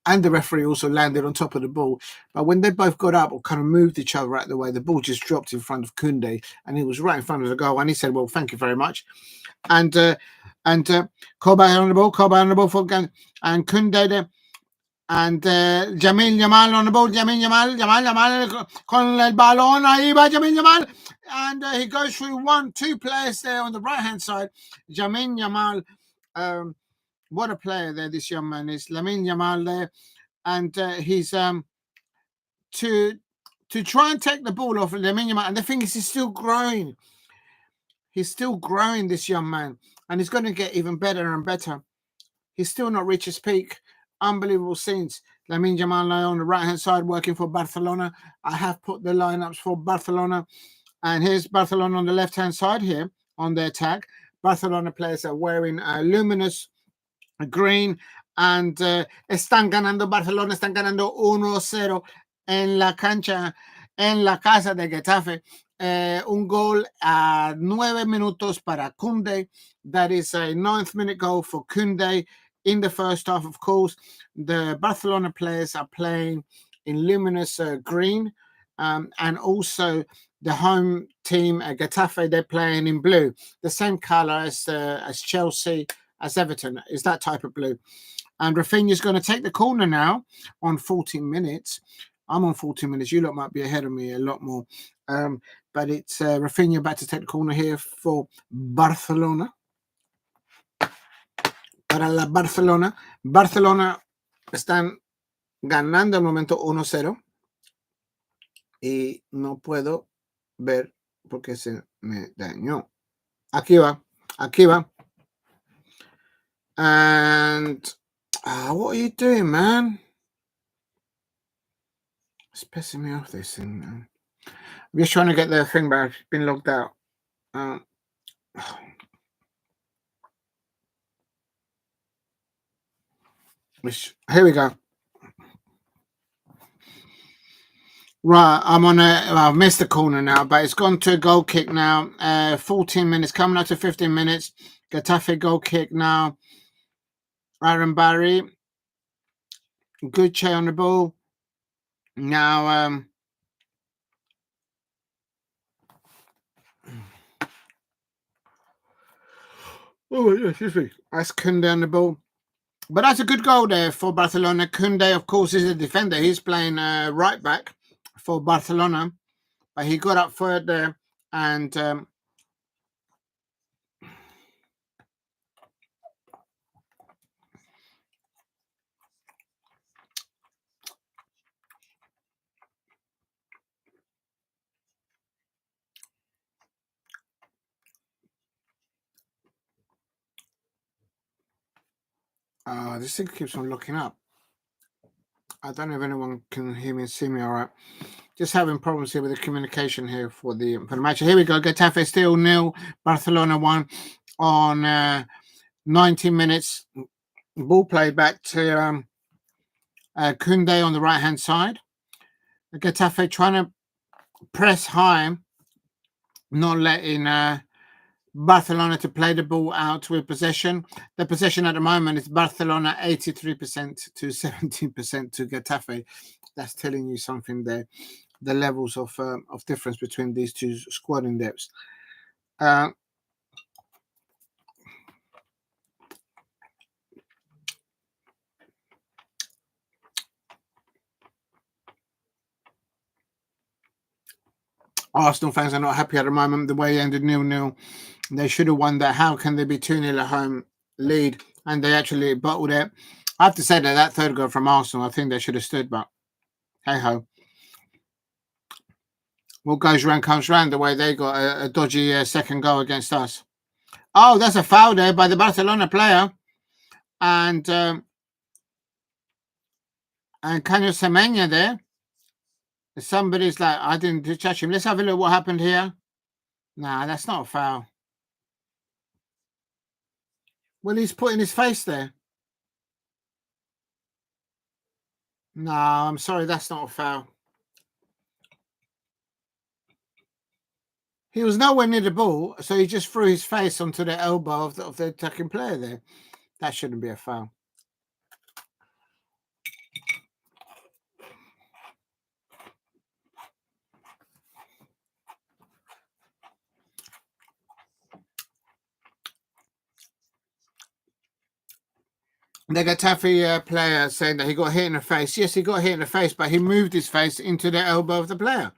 and the referee also landed on top of the ball. But when they both got up or kind of moved each other out of the way, the ball just dropped in front of Koundé, and he was right in front of the goal. And he said, "Well, thank you very much." And Koba on the ball for and Koundé there. And Jamil Jamal on the ball. Jamal con el balón. Ahí va Jamil Jamal. And he goes through 2 players there on the right-hand side. Jamil Jamal. What a player there this young man is. Lamine Yamal there. And he's to try and take the ball off of Lamine Yamal. And the thing is, he's still growing. He's still growing, this young man. And he's going to get even better and better. He's still not reached his peak. Unbelievable scenes. Lamine Yamal on the right-hand side working for Barcelona. I have put the lineups for Barcelona. And here's Barcelona on the left-hand side here on their tag. Barcelona players are wearing luminous green. And están ganando Barcelona. Están ganando 1-0 en la cancha, en la casa de Getafe. Un gol a 9 minutos para Koundé. That is a 9th minute goal for Koundé. In the first half, of course, the Barcelona players are playing in luminous green, and also the home team, Getafe, they're playing in blue, the same color as Chelsea, as Everton, is that type of blue. And Rafinha's going to take the corner now on 14 minutes. I'm on 14 minutes. You lot might be ahead of me a lot more. But it's Rafinha about to take the corner here for Barcelona. Para la Barcelona. Barcelona están ganando al momento 1-0. Y no puedo ver porque se me dañó. Aquí va. And what are you doing, man? It's pissing me off, this thing, man. I'm just trying to get the thing back. It's been logged out. Here we go. Right, I've missed the corner now, but it's gone to a goal kick now. 14 minutes, coming up to 15 minutes. Getafe goal kick now. Aaron Barry. Good Che on the ball. Now, excuse me. That's Koundé on the ball. But that's a good goal there for Barcelona. Koundé, of course, is a defender. He's playing right back for Barcelona. But he got up third there. And this thing keeps on looking up. I don't know if anyone can hear me and see me all right. Just having problems here with the communication here for the match. Here we go. Getafe still 0, Barcelona 1 on 90 minutes. Ball played back to Koundé on the right-hand side. Getafe trying to press high, not letting Barcelona to play the ball out with possession. The possession at the moment is Barcelona 83% to 17% to Getafe. That's telling you something there. The levels of difference between these two squad in depths. Arsenal fans are not happy at the moment. The way it ended 0-0. They should have won that. How can they be 2-0 at home lead? And they actually bottled it. I have to say that third goal from Arsenal, I think they should have stood, but hey ho. What goes round comes round, the way they got a dodgy second goal against us. Oh, that's a foul there by the Barcelona player. And Canio Semenyo there. Somebody's like, I didn't touch him. Let's have a look what happened here. Nah, that's not a foul. Well, he's putting his face there. No, I'm sorry, that's not a foul. He was nowhere near the ball, so he just threw his face onto the elbow of the attacking player there. That shouldn't be a foul. The Getafe player saying that he got hit in the face. Yes, he got hit in the face, but he moved his face into the elbow of the player.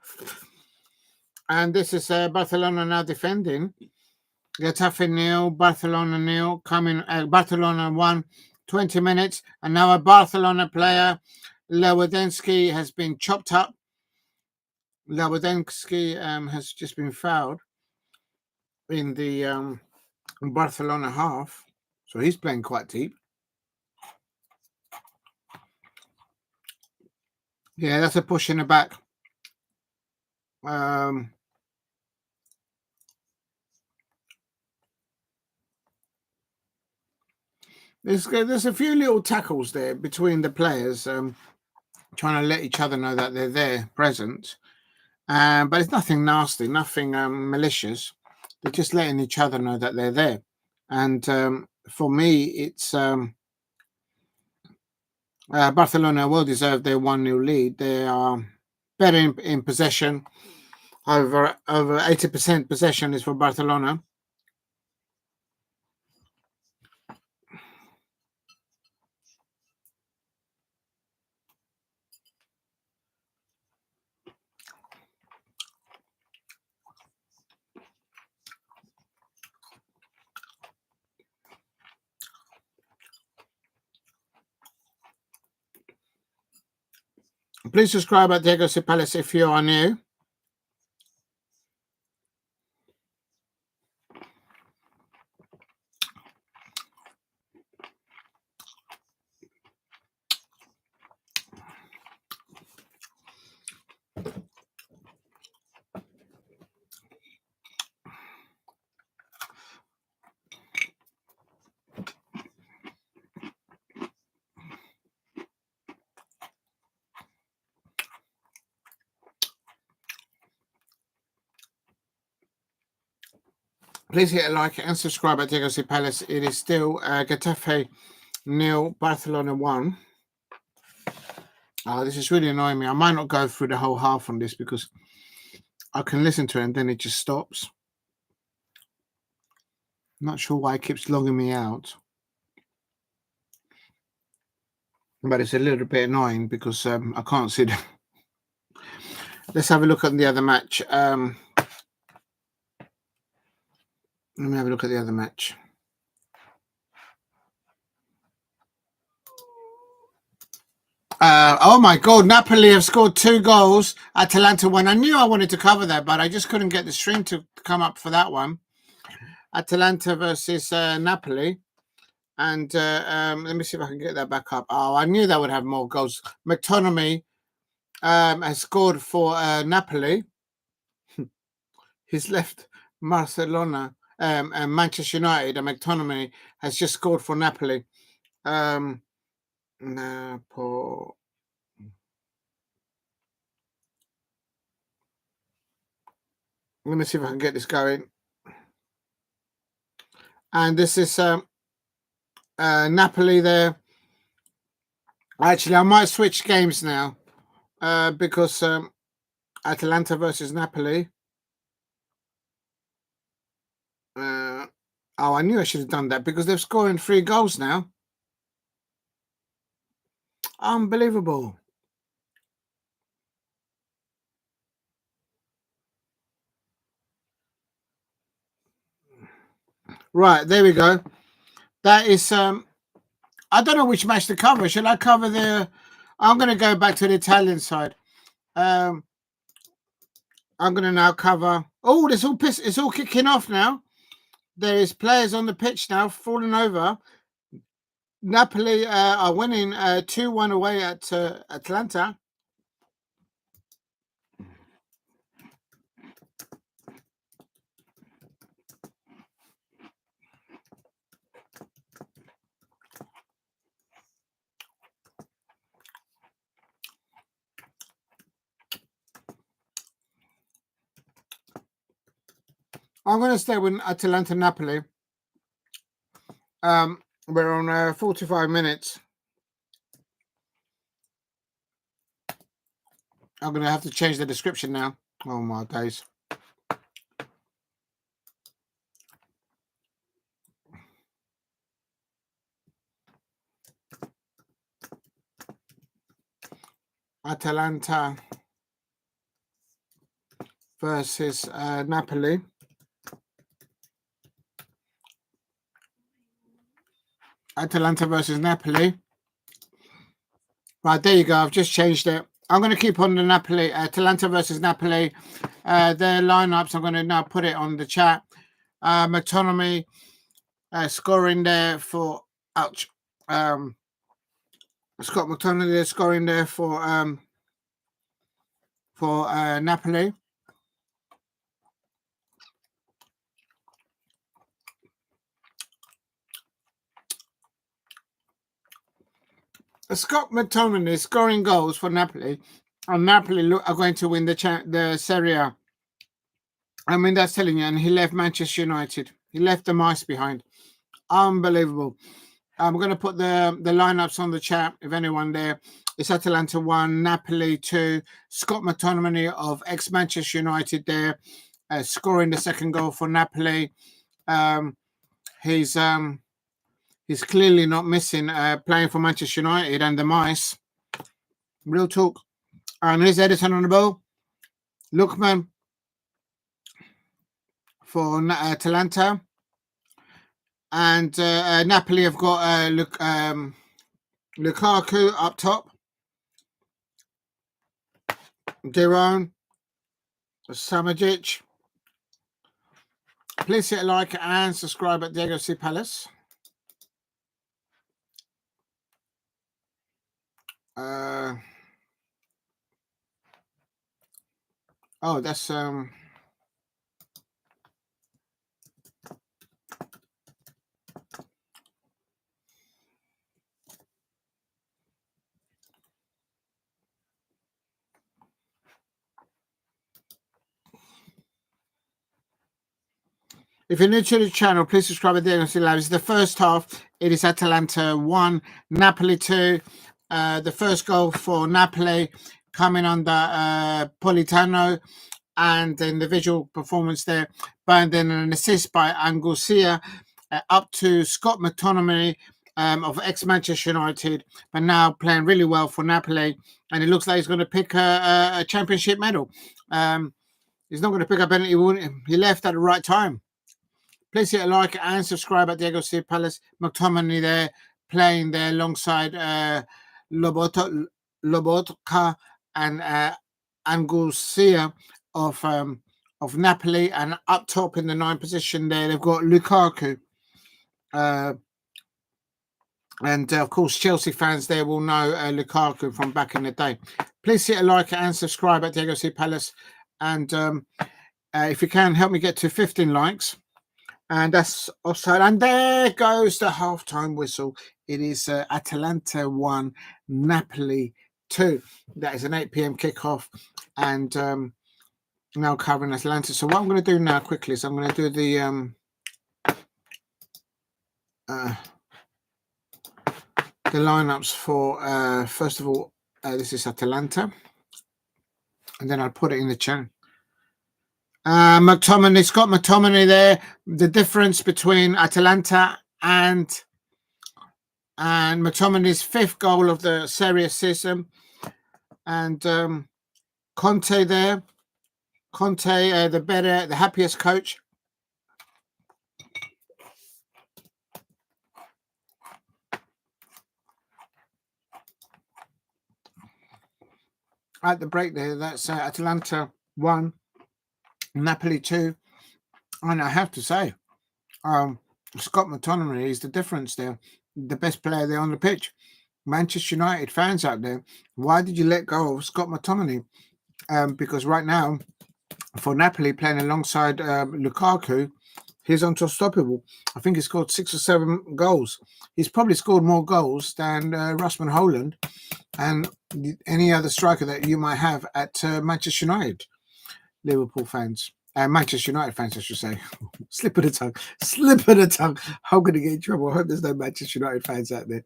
And this is Barcelona now defending. Getafe 0, Barcelona 0. Coming, Barcelona 1, 20 minutes. And now a Barcelona player, Lewandowski, has been chopped up. Lewandowski has just been fouled in the Barcelona half. So he's playing quite deep. Yeah, that's a push in the back. There's a few little tackles there between the players, trying to let each other know that they're there, present. But it's nothing nasty, nothing malicious. They're just letting each other know that they're there. And for me, it's Barcelona will deserve their 1-0 lead. They are better in possession. Over 80% possession is for Barcelona. Please subscribe at Diego Palace if you are new. Please hit a like and subscribe at Diego Palace. It is still Getafe 0, Barcelona 1. This is really annoying me. I might not go through the whole half on this because I can listen to it and then it just stops. Not sure why it keeps logging me out. But it's a little bit annoying because I can't see the... Let's have a look at the other match. Let me have a look at the other match. Oh my God, Napoli have scored 2 goals. Atalanta 1. I knew I wanted to cover that, but I just couldn't get the stream to come up for that one. Atalanta versus Napoli. And let me see if I can get that back up. Oh, I knew that would have more goals. McTominay has scored for Napoli. He's left Barcelona and Manchester United, and McTominay has just scored for Napoli. Napoli. Let me see if I can get this going. And this is Napoli there. Actually, I might switch games now because Atalanta versus Napoli. Oh, I knew I should have done that because they're scoring 3 goals now. Unbelievable. Right, there we go. That is I don't know which match to cover. Should I cover the I'm going to go back to the Italian side. I'm going to now cover it's all kicking off now. There is players on the pitch now falling over. Napoli are winning 2-1 away at Atalanta. I'm going to stay with Atalanta Napoli. We're on 45 minutes. I'm going to have to change the description now. Oh, my days. Atalanta versus Napoli. Atalanta versus Napoli. Right, there you go. I've just changed it. I'm going to keep on the Napoli. Atalanta versus Napoli. Their lineups, I'm going to now put it on the chat. McTominay scoring there for... Ouch. Scott McTominay scoring there for Napoli. Scott McTominay is scoring goals for Napoli, and Napoli are going to win the Serie A. I mean, that's telling you. And he left Manchester United. He left the mice behind. Unbelievable. I'm going to put the lineups on the chat. If anyone there, it's Atalanta 1, Napoli 2. Scott McTominay of ex-Manchester United there, scoring the second goal for Napoli. He's clearly not missing playing for Manchester United and the mice. Real talk. And here's Edison on the ball. Lookman for Atalanta. And Napoli have got Lukaku up top. Giron. Samajic. Please hit a like and subscribe at Diego C. Palace. Oh, that's if you're new to the channel, please subscribe at Diego C. Live. It's the first half. It is Atalanta 1, Napoli 2. The first goal for Napoli coming under Politano, and the individual performance there. But then an assist by Angucia up to Scott McTominay of ex-Manchester United, but now playing really well for Napoli. And it looks like he's going to pick a championship medal. He's not going to pick up any. He left at the right time. Please hit a like and subscribe at Diego C. Palace. McTominay there playing there alongside Lobotka and Angucia of Napoli, and up top in the 9th position there they've got Lukaku. And of course Chelsea fans there will know Lukaku from back in the day. Please hit a like and subscribe at Diego C. Palace, and if you can help me get to 15 likes. And that's offside. And there goes the halftime whistle. It is Atalanta 1, Napoli 2. That is an 8 p.m. kickoff. And now covering Atalanta. So what I'm going to do now quickly is I'm going to do the the lineups for first of all, this is Atalanta, and then I'll put it in the chat. McTominay, Scott McTominay there. The difference between Atalanta and McTominay's 5th goal of the Serie A season, and Conte there. Conte, the happiest coach. At the break there, that's Atalanta 1, Napoli 2, and I have to say, Scott McTominay is the difference there, the best player there on the pitch. Manchester United fans out there, why did you let go of Scott McTominay? Because right now, for Napoli playing alongside Lukaku, he's unstoppable. I think he scored 6 or 7 goals. He's probably scored more goals than Rasmus Højlund and any other striker that you might have at Manchester United. Liverpool fans. Manchester United fans, I should say. Slip of the tongue. I'm going to get in trouble. I hope there's no Manchester United fans out there.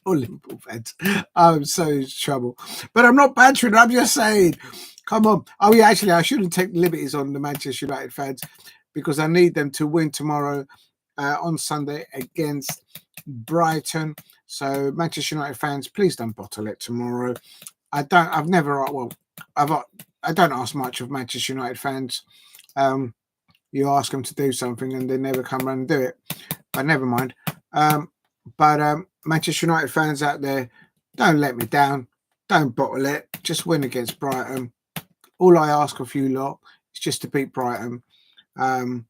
Or Liverpool fans. I'm so in trouble. But I'm not bantering. I'm just saying. Come on. Oh, yeah, actually, I shouldn't take liberties on the Manchester United fans because I need them to win tomorrow on Sunday against Brighton. So, Manchester United fans, please don't bottle it tomorrow. I don't ask much of Manchester United fans. You ask them to do something and they never come around and do it. But never mind. But Manchester United fans out there, don't let me down. Don't bottle it. Just win against Brighton. All I ask of you lot is just to beat Brighton. And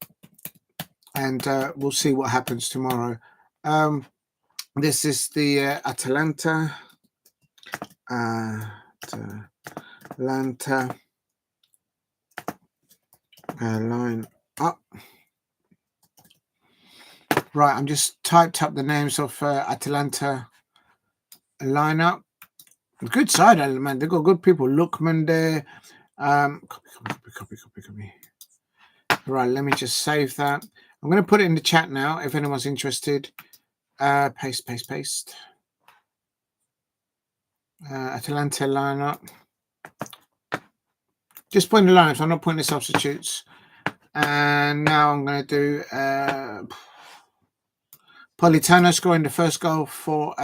we'll see what happens tomorrow. This is the Atalanta. Line up. Right, I'm just typed up the names of Atalanta lineup. Good side, man. They've got good people. Lookman there. Copy. Right, let me just save that. I'm going to put it in the chat now if anyone's interested. Paste. Atalanta lineup. Just putting the lineups. I'm not putting the substitutes. And now I'm going to do Politano scoring the first goal for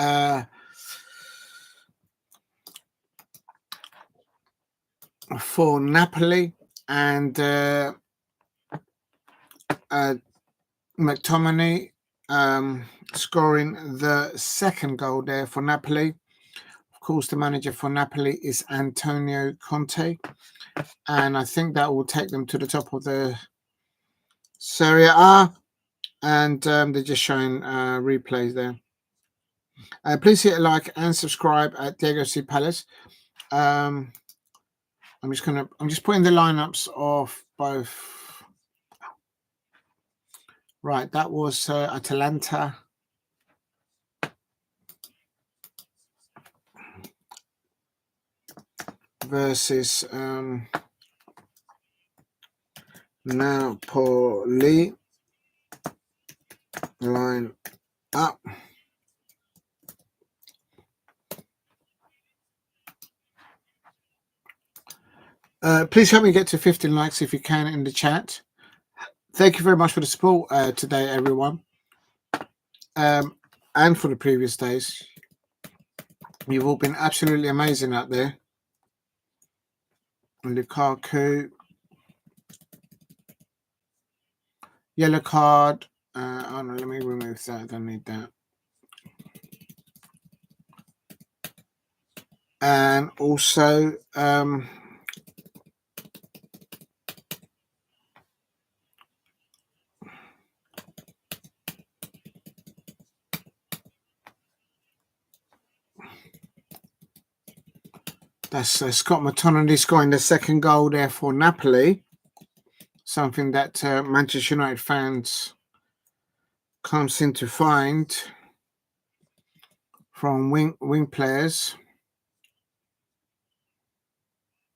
Napoli, and McTominay scoring the second goal there for Napoli. Of course, the manager for Napoli is Antonio Conte, and I think that will take them to the top of the Serie A. And they're just showing replays there. Please hit a like and subscribe at Diego C. Palace. I'm just putting the lineups of both. Right, that was Atalanta versus Napoli. Line up. Please help me get to 15 likes if you can in the chat. Thank you very much for the support today, everyone. And for the previous days. You've all been absolutely amazing out there. Lukaku. Yellow card. Oh no, let me remove that. I don't need that. And also, that's Scott McTominay scoring the second goal there for Napoli. Something that Manchester United fans can't seem to find from wing players.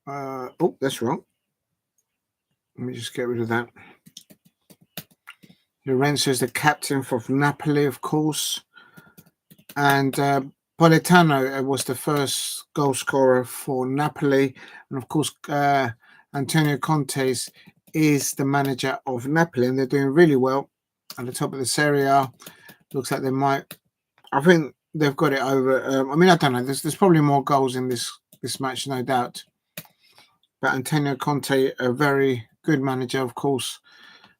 Oh, that's wrong. Let me just get rid of that. Lorenzo is the captain for Napoli, of course. And Politano was the first goal scorer for Napoli. And of course, Antonio Conte is the manager of Napoli. And they're doing really well at the top of the Serie A. Looks like they might. I think they've got it over. I mean, I don't know. There's probably more goals in this match, no doubt. But Antonio Conte, a very good manager, of course.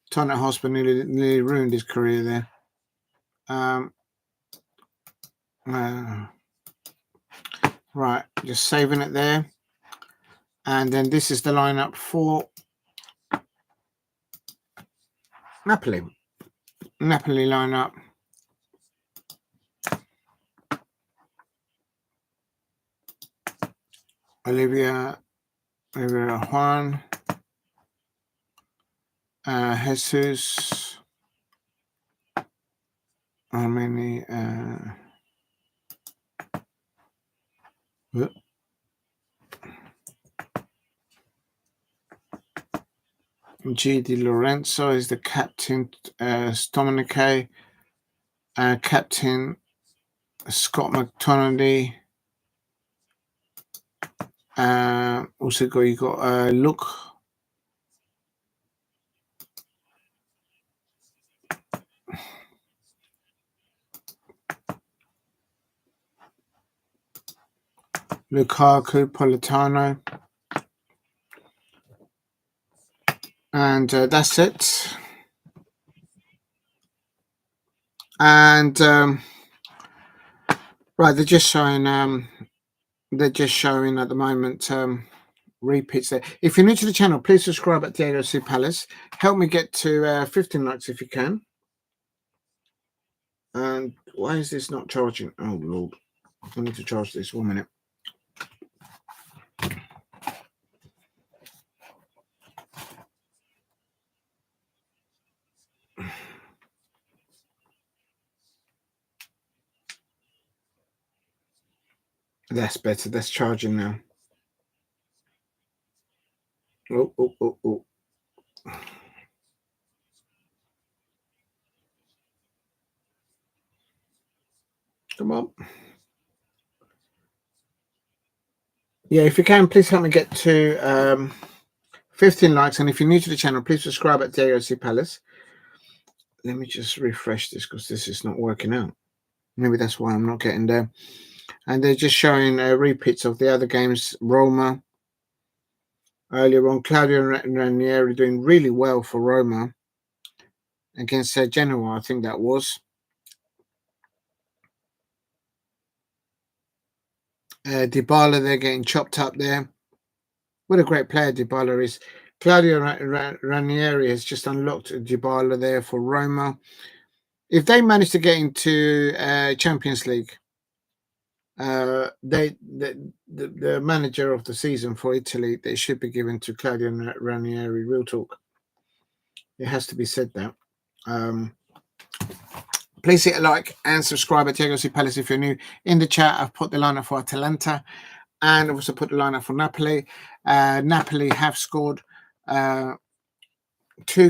Tottenham Hotspur nearly ruined his career there. Right, just saving it there. And then this is the lineup for Napoli. Napoli lineup. Olivia Juan, Jesus, Armeni, G. Di Lorenzo is the captain, Dominique, captain Scott McTominay. Also you got Look. Lukaku, Politano. And that's it. And right, they're just showing at the moment repeats there. If you're new to the channel, please subscribe at Diego C Palace. Help me get to 15 likes if you can. And why is this not charging? Oh Lord, I need to charge this. 1 minute. That's better. That's charging now. Oh. Come on. Yeah, if you can, please help me get to 15 likes. And if you're new to the channel, please subscribe at Diego C Palace. Let me just refresh this because this is not working out. Maybe that's why I'm not getting there. And they're just showing repeats of the other games. Roma earlier on. Claudio Ranieri doing really well for Roma against Genoa, I think that was. Dybala, they're getting chopped up there. What a great player Dybala is. Claudio Ranieri has just unlocked Dybala there for Roma. If they manage to get into Champions League, the manager of the season for Italy, they should be given to Claudio Ranieri. Real talk. It has to be said that. Please hit a like and subscribe at Diego C Palace if you're new. In the chat, I've put the lineup for Atalanta and I've also put the lineup for Napoli. Napoli have scored 2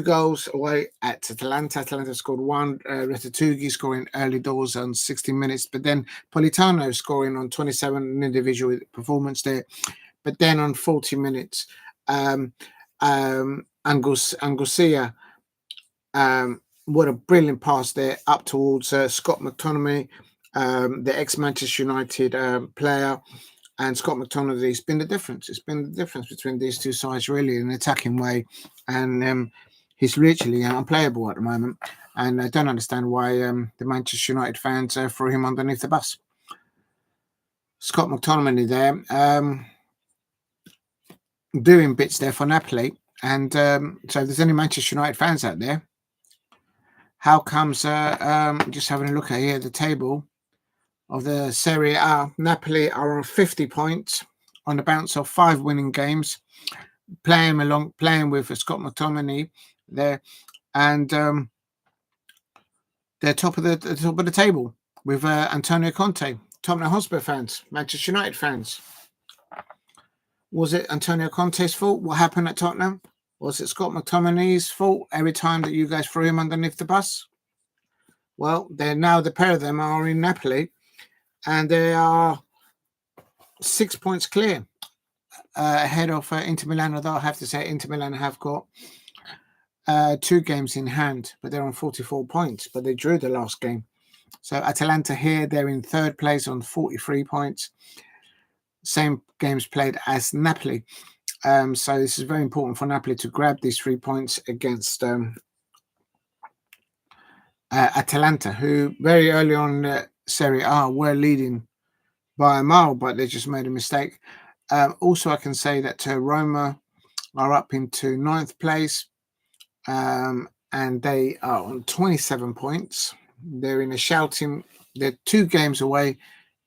goals away at Atalanta. Atalanta scored 1. Retatougi scoring early doors on 60 minutes, but then Politano scoring on 27, an individual performance there. But then on 40 minutes, Angusia, what a brilliant pass there up towards Scott McTominay, the ex-Manchester United player. And Scott McTominay has been the difference. It's been the difference between these two sides, really, in an attacking way. And he's literally unplayable at the moment. And I don't understand why the Manchester United fans throw him underneath the bus. Scott McTominay there, doing bits there for Napoli. And so if there's any Manchester United fans out there, how comes, just having a look at here, the table of the Serie A, Napoli are on 50 points on the bounce of 5 winning games, playing with Scott McTominay there, and they're top of the table with Antonio Conte. Tottenham Hotspur fans, Manchester United fans. Was it Antonio Conte's fault? What happened at Tottenham? Was it Scott McTominay's fault every time that you guys threw him underneath the bus? Well, they're now, the pair of them are in Napoli, and they are 6 points clear ahead of Inter Milan, although I have to say Inter Milan have got 2 games in hand, but they're on 44 points, but they drew the last game. So Atalanta here, they're in 3rd place on 43 points. Same games played as Napoli. So this is very important for Napoli to grab these 3 points against Atalanta, who very early on Serie A were leading by a mile, but they just made a mistake. Also, I can say that Roma are up into 9th place, and they are on 27 points. They're in a shouting. They're 2 games away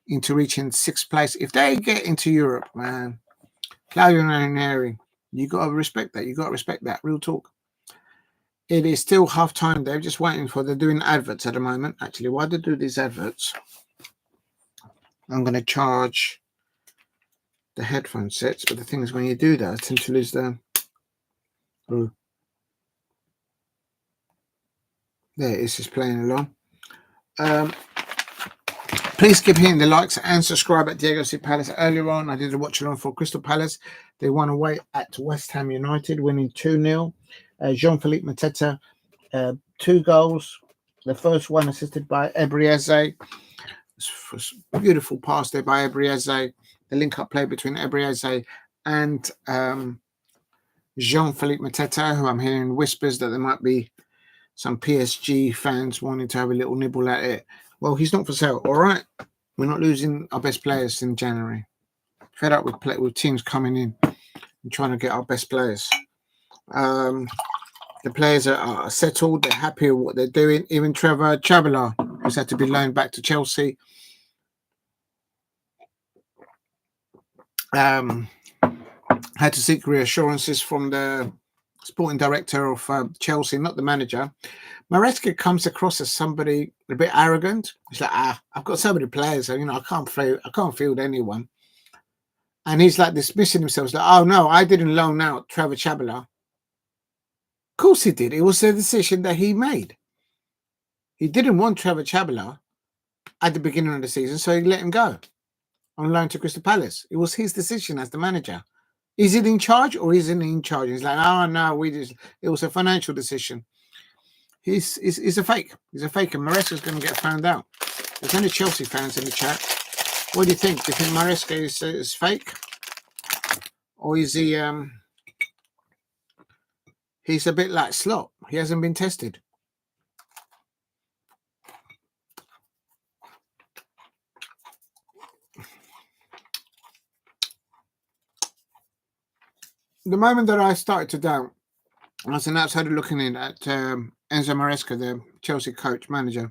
into reaching 6th place. If they get into Europe, man, Claudio Ranieri, you got to respect that. You got to respect that. Real talk. It is still half time. They're just waiting for. They're doing adverts at the moment. Actually, why do they do these adverts? I'm going to charge the headphone sets, but the thing is, when you do that, I tend to lose the. Oh. There it is, just playing along. Please keep hitting the likes and subscribe at Diego C. Palace. Earlier on, I did a watch along for Crystal Palace. They won away at West Ham United, winning 2-0. Jean-Philippe Mateta, 2 goals. The first one assisted by Adu-Adjei. Beautiful pass there by Adu-Adjei. The link-up play between Adu-Adjei and Jean-Philippe Mateta, who I'm hearing whispers that there might be some PSG fans wanting to have a little nibble at it. Well, he's not for sale. All right. We're not losing our best players in January. Fed up with teams coming in and trying to get our best players. The players are settled. They're happy with what they're doing. Even Trevor Chabala, who's had to be loaned back to Chelsea, had to seek reassurances from the sporting director of Chelsea, not the manager. Maresca comes across as somebody a bit arrogant. He's like, I've got so many players, so, I can't field anyone. And he's like dismissing himself. He's like, oh no, I didn't loan out Trevor Chabala. Of course he did. It was a decision that he made. He didn't want Trevor Chabala at the beginning of the season, so he let him go on loan to Crystal Palace. It was his decision as the manager. Is it in charge or isn't he in charge? He's like, oh no, it was a financial decision. He's a fake. He's a fake, and Maresca's going to get found out. There's only Chelsea fans in the chat. What do you think? Do you think Maresca is fake, or is he? He's a bit like Slot. He hasn't been tested. The moment that I started to doubt, I was an outsider looking in at Enzo Maresca, the Chelsea coach manager,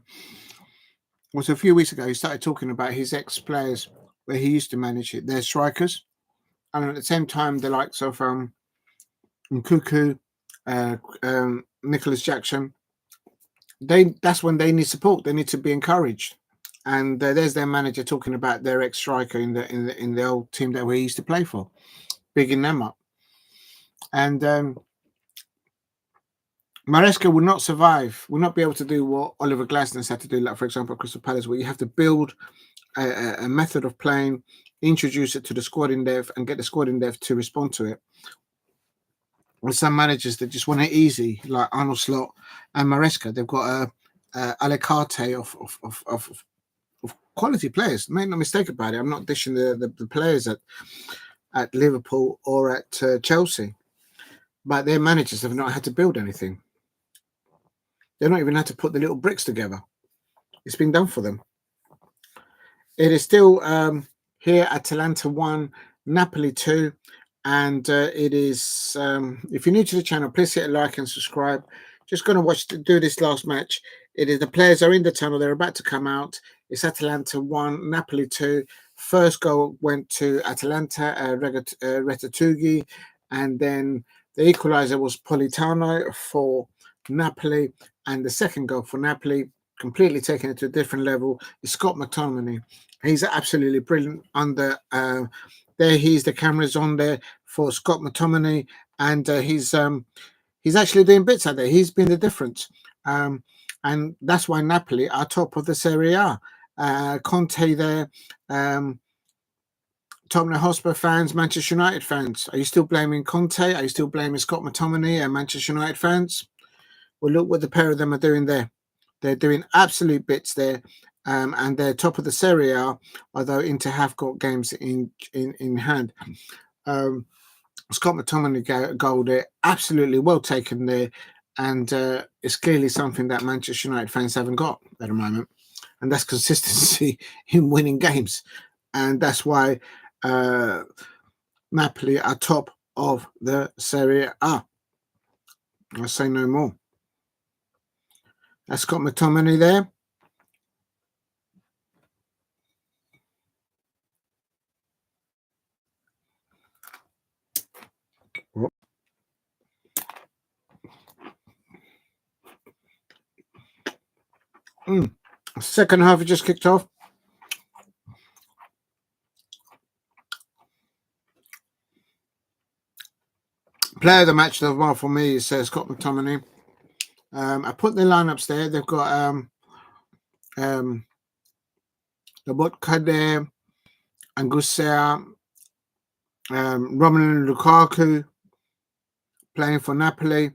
was a few weeks ago. He started talking about his ex-players where he used to manage it, their strikers, and at the same time the likes of Nkuku, Nicholas Jackson. That's when they need support. They need to be encouraged. And there's their manager talking about their ex-striker in the old team that we used to play for, bigging them up. And Maresca will not survive, will not be able to do what Oliver Glasner's had to do, like, for example, Crystal Palace, where you have to build a method of playing, introduce it to the squad in depth, and get the squad in depth to respond to it. With some managers that just want it easy, like Arnold Slot and Maresca, they've got a carte of quality players. Make no mistake about it. I'm not dishing the players at Liverpool or at Chelsea, but their managers have not had to build anything. They've not even had to put the little bricks together. It's been done for them. It is still here, Atalanta 1, Napoli 2. And it is, if you're new to the channel, please hit a like and subscribe. Just going to do this last match. It is, the players are in the tunnel. They're about to come out. It's Atalanta 1, Napoli 2. First goal went to Atalanta, Retatughi. And then the equaliser was Politano for Napoli. And the second goal for Napoli, completely taking it to a different level, is Scott McTominay. He's absolutely brilliant under... There, the camera's on there for Scott McTominay, and he's actually doing bits out there. He's been the difference, and that's why Napoli are top of the Serie A. Conte there. Tottenham Hotspur fans, Manchester United fans, are you still blaming Conte? Are you still blaming Scott McTominay and Manchester United fans? Well, look what the pair of them are doing there. They're doing absolute bits there, and they're top of the Serie A, although Inter have got games in hand. Scott McTominay goal there, absolutely well taken there, and it's clearly something that Manchester United fans haven't got at the moment, and that's consistency in winning games, and that's why Napoli are top of the Serie A. I'll say no more. That's got McTominay there. Second half just kicked off. Player of the match of the well for me is Scott McTominay. I put the lineups there. They've got Lobotka there, Angusea, Romelu Lukaku playing for Napoli.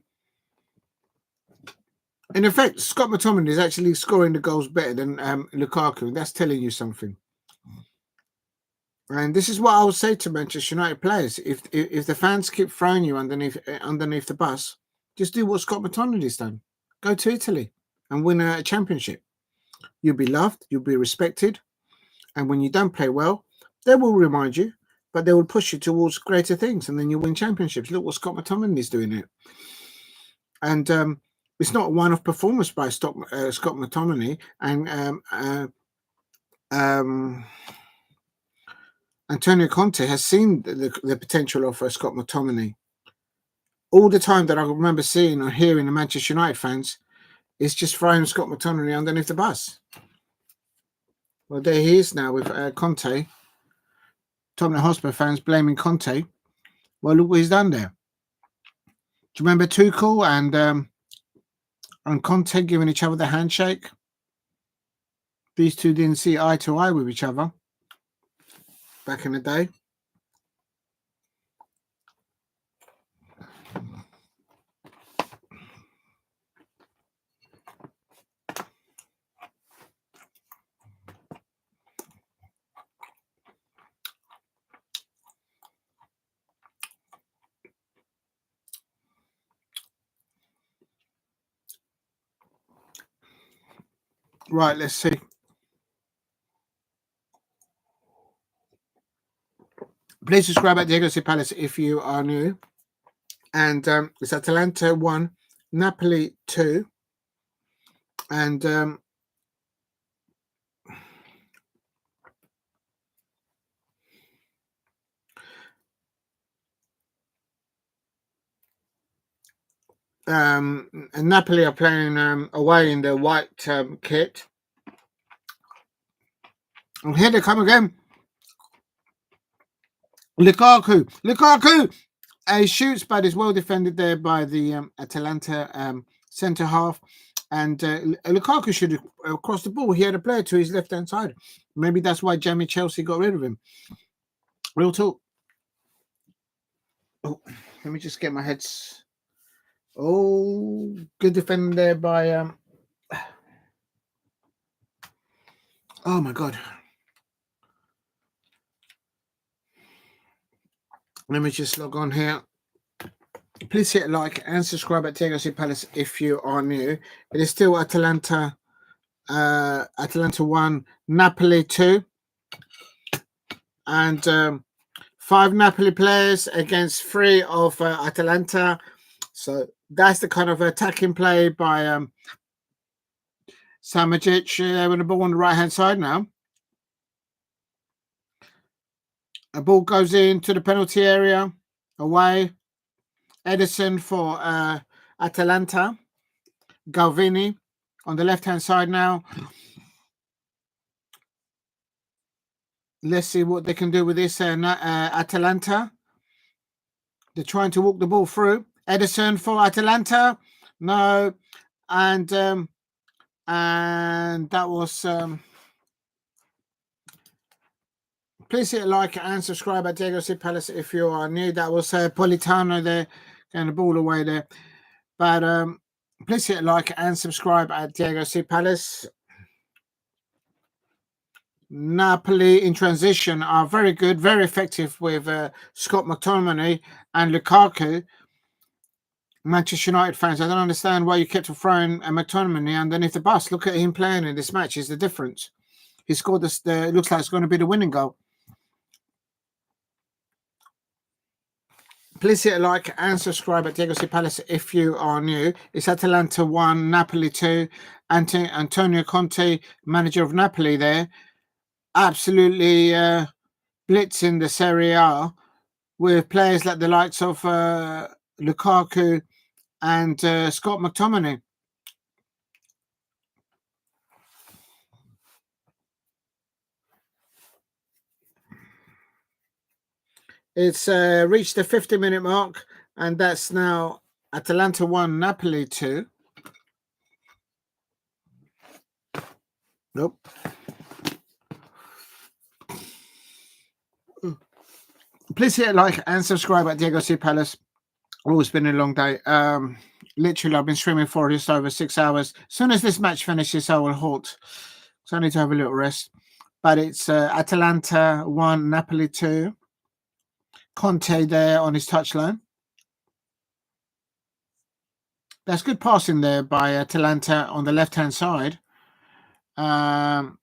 In effect, Scott McTominay is actually scoring the goals better than Lukaku. That's telling you something. And this is what I would say to Manchester United players: if the fans keep throwing you underneath the bus, just do what Scott McTominay's done. Go to Italy and win a championship. You'll be loved, you'll be respected, and when you don't play well, they will remind you, but they will push you towards greater things, and then you win championships. Look what Scott McTominay's doing it, and it's not a one-off performance by Scott McTominay and Antonio Conte has seen the potential of Scott McTominay. All the time that I remember seeing or hearing the Manchester United fans is just throwing Scott McTominay underneath the bus. Well, there he is now with Conte. Tottenham Hotspur fans blaming Conte. Well, look what he's done there. Do you remember Tuchel and Conte giving each other the handshake? These two didn't see eye to eye with each other back in the day. Right, let's see. Please subscribe at Diego Palace if you are new. And it's Atalanta 1, Napoli 2. And and Napoli are playing away in the white kit. And here they come again. Lukaku! He shoots, but is well defended there by the Atalanta centre half. And Lukaku should have crossed the ball. He had a player to his left-hand side. Maybe that's why Jamie Chelsea got rid of him. Real talk. Oh, let me just get my heads. Oh, good defending there by oh my god. Let me just log on here. Please hit like and subscribe at Diego Palace if you are new. It is still Atalanta 1, Napoli 2. And 5 Napoli players against 3 of Atalanta. So that's the kind of attacking play by Samadjic. With the ball on the right-hand side now. A ball goes into the penalty area. Away. Edison for Atalanta. Galvini on the left-hand side now. Let's see what they can do with this Atalanta. They're trying to walk the ball through. Ederson for Atalanta. No. And that was... please hit like and subscribe at Diego C. Palace if you are new. That was Politano there, getting the ball away there. But please hit like and subscribe at Diego C. Palace. Napoli in transition are very good, very effective with Scott McTominay and Lukaku. Manchester United fans, I don't understand why you kept throwing McTominay underneath the bus. Look at him playing in this match. Is the difference. He scored this. Looks like it's going to be the winning goal. Please hit a like and subscribe at Diego C. Palace if you are new. It's Atalanta 1, Napoli 2. Antonio Conte, manager of Napoli there, absolutely blitzing the Serie A with players like the likes of Lukaku and Scott McTominay. It's reached the 50-minute mark, and that's now Atalanta 1, Napoli 2. Nope. Please hit like and subscribe at Diego C. Palace. Oh, it's been a long day. Literally, I've been streaming for just over 6 hours. As soon as this match finishes, I will halt. So I need to have a little rest. But it's Atalanta 1, Napoli 2. Conte there on his touchline. That's good passing there by Atalanta on the left-hand side. Scalvini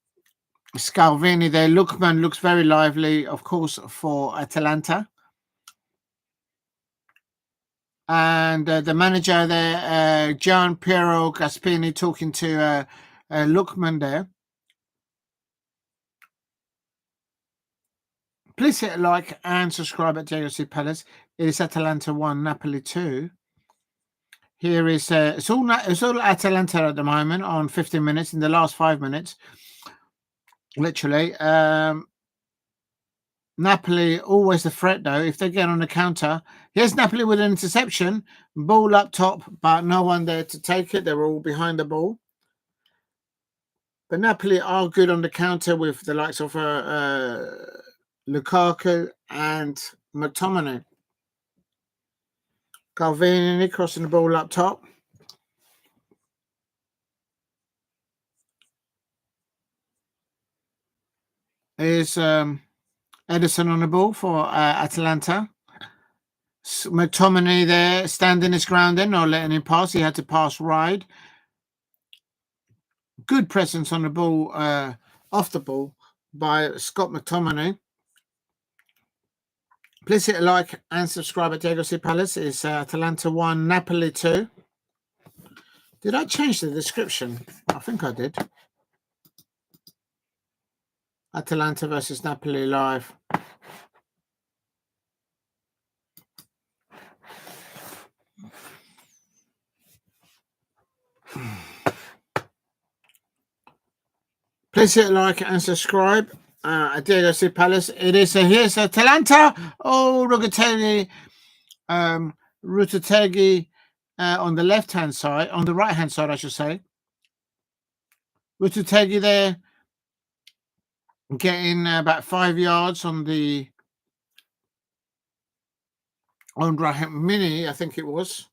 there. Lookman looks very lively, of course, for Atalanta. And the manager there, Gian Piero Gaspini, talking to Lookman there. Please hit a like and subscribe at Diego C. Palace. It is Atalanta 1, Napoli 2. Here is it's all Atalanta at the moment on 15 minutes. In the last 5 minutes, literally. Napoli always the threat though. If they get on the counter, here's Napoli with an interception, ball up top, but no one there to take it. They're all behind the ball. But Napoli are good on the counter with the likes of Lukaku and McTominay. Calvini crossing the ball up top. Is Ederson on the ball for Atalanta. McTominay there standing his ground in, not letting him pass. He had to pass wide. Good presence on the ball, off the ball by Scott McTominay. Please hit a like and subscribe at Diego C. Palace. It's Atalanta 1, Napoli 2. Did I change the description? I think I did. Atalanta versus Napoli live. Please hit like and subscribe at Diego C. Palace. It is here's Atalanta. Oh, Rugategui, Rugategui on the left-hand side, on the right-hand side, I should say. Rugategui there, getting about 5 yards on the Mini, I think it was.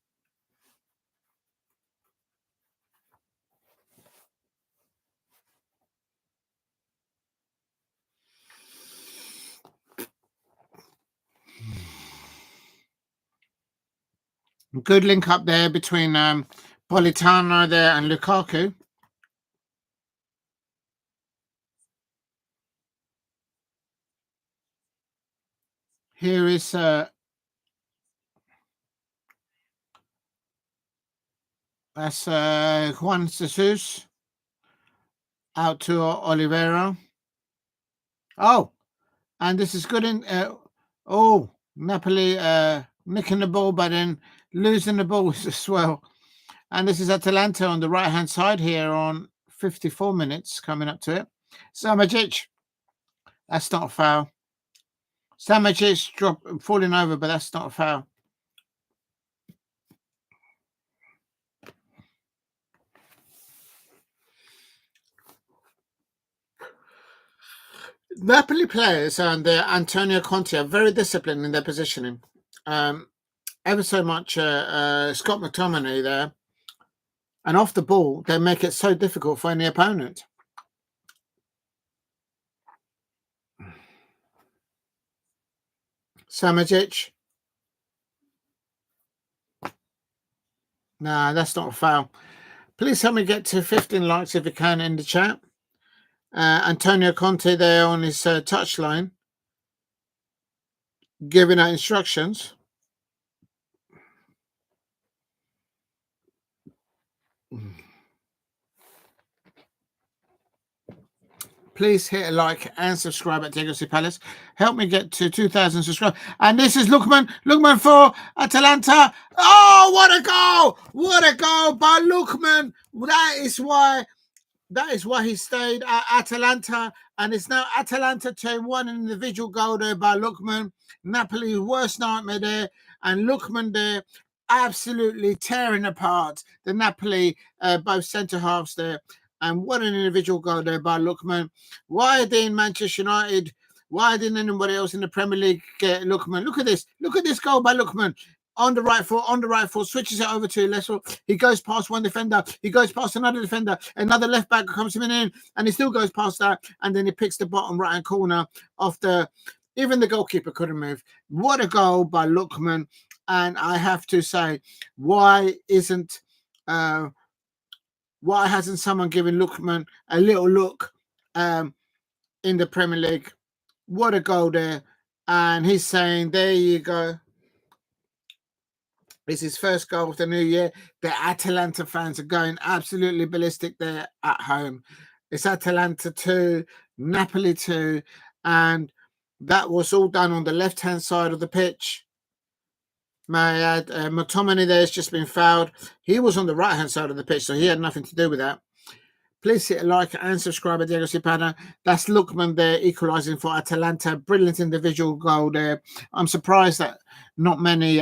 Good link up there between Politano there and Lukaku. Here is that's Juan Jesus out to Oliveira. Oh, and this is good in Napoli nicking the ball, but then losing the ball as well. And this is Atalanta on the right-hand side here on 54 minutes coming up to it. Zabarnyi, that's not a foul. Zabarnyi falling over, but that's not a foul. Napoli players and Antonio Conte are very disciplined in their positioning. Ever so much Scott McTominay there. And off the ball, they make it so difficult for any opponent. Samajic. Nah, that's not a foul. Please help me get to 15 likes if you can in the chat. Antonio Conte there on his touchline, giving out instructions. Please hit a like and subscribe at Diego Palace. Help me get to 2,000 subscribers. And this is Lookman. Lookman for Atalanta. Oh, what a goal! What a goal by Lookman. That is why he stayed at Atalanta. And it's now Atalanta 2-1, an individual goal there by Lookman. Napoli's worst nightmare there. And Lookman there absolutely tearing apart the Napoli, both centre-halves there. And what an individual goal there by Lookman. Why didn't Manchester United, why didn't anybody else in the Premier League get Lookman? Look at this. Look at this goal by Lookman. On the right foot, switches it over to left foot. He goes past one defender. He goes past another defender. Another left back comes him in, and he still goes past that. And then he picks the bottom right-hand corner of the... Even the goalkeeper couldn't move. What a goal by Lookman. And I have to say, why hasn't someone given Lookman a little look in the Premier League? What a goal there. And he's saying, there you go. It's his first goal of the new year. The Atalanta fans are going absolutely ballistic there at home. It's Atalanta 2, Napoli 2, and that was all done on the left-hand side of the pitch. May I add, McTominay there has just been fouled. He was on the right-hand side of the pitch, so he had nothing to do with that. Please hit a like and subscribe at Diego Palace. That's Lookman there, equalising for Atalanta. Brilliant individual goal there. I'm surprised that not many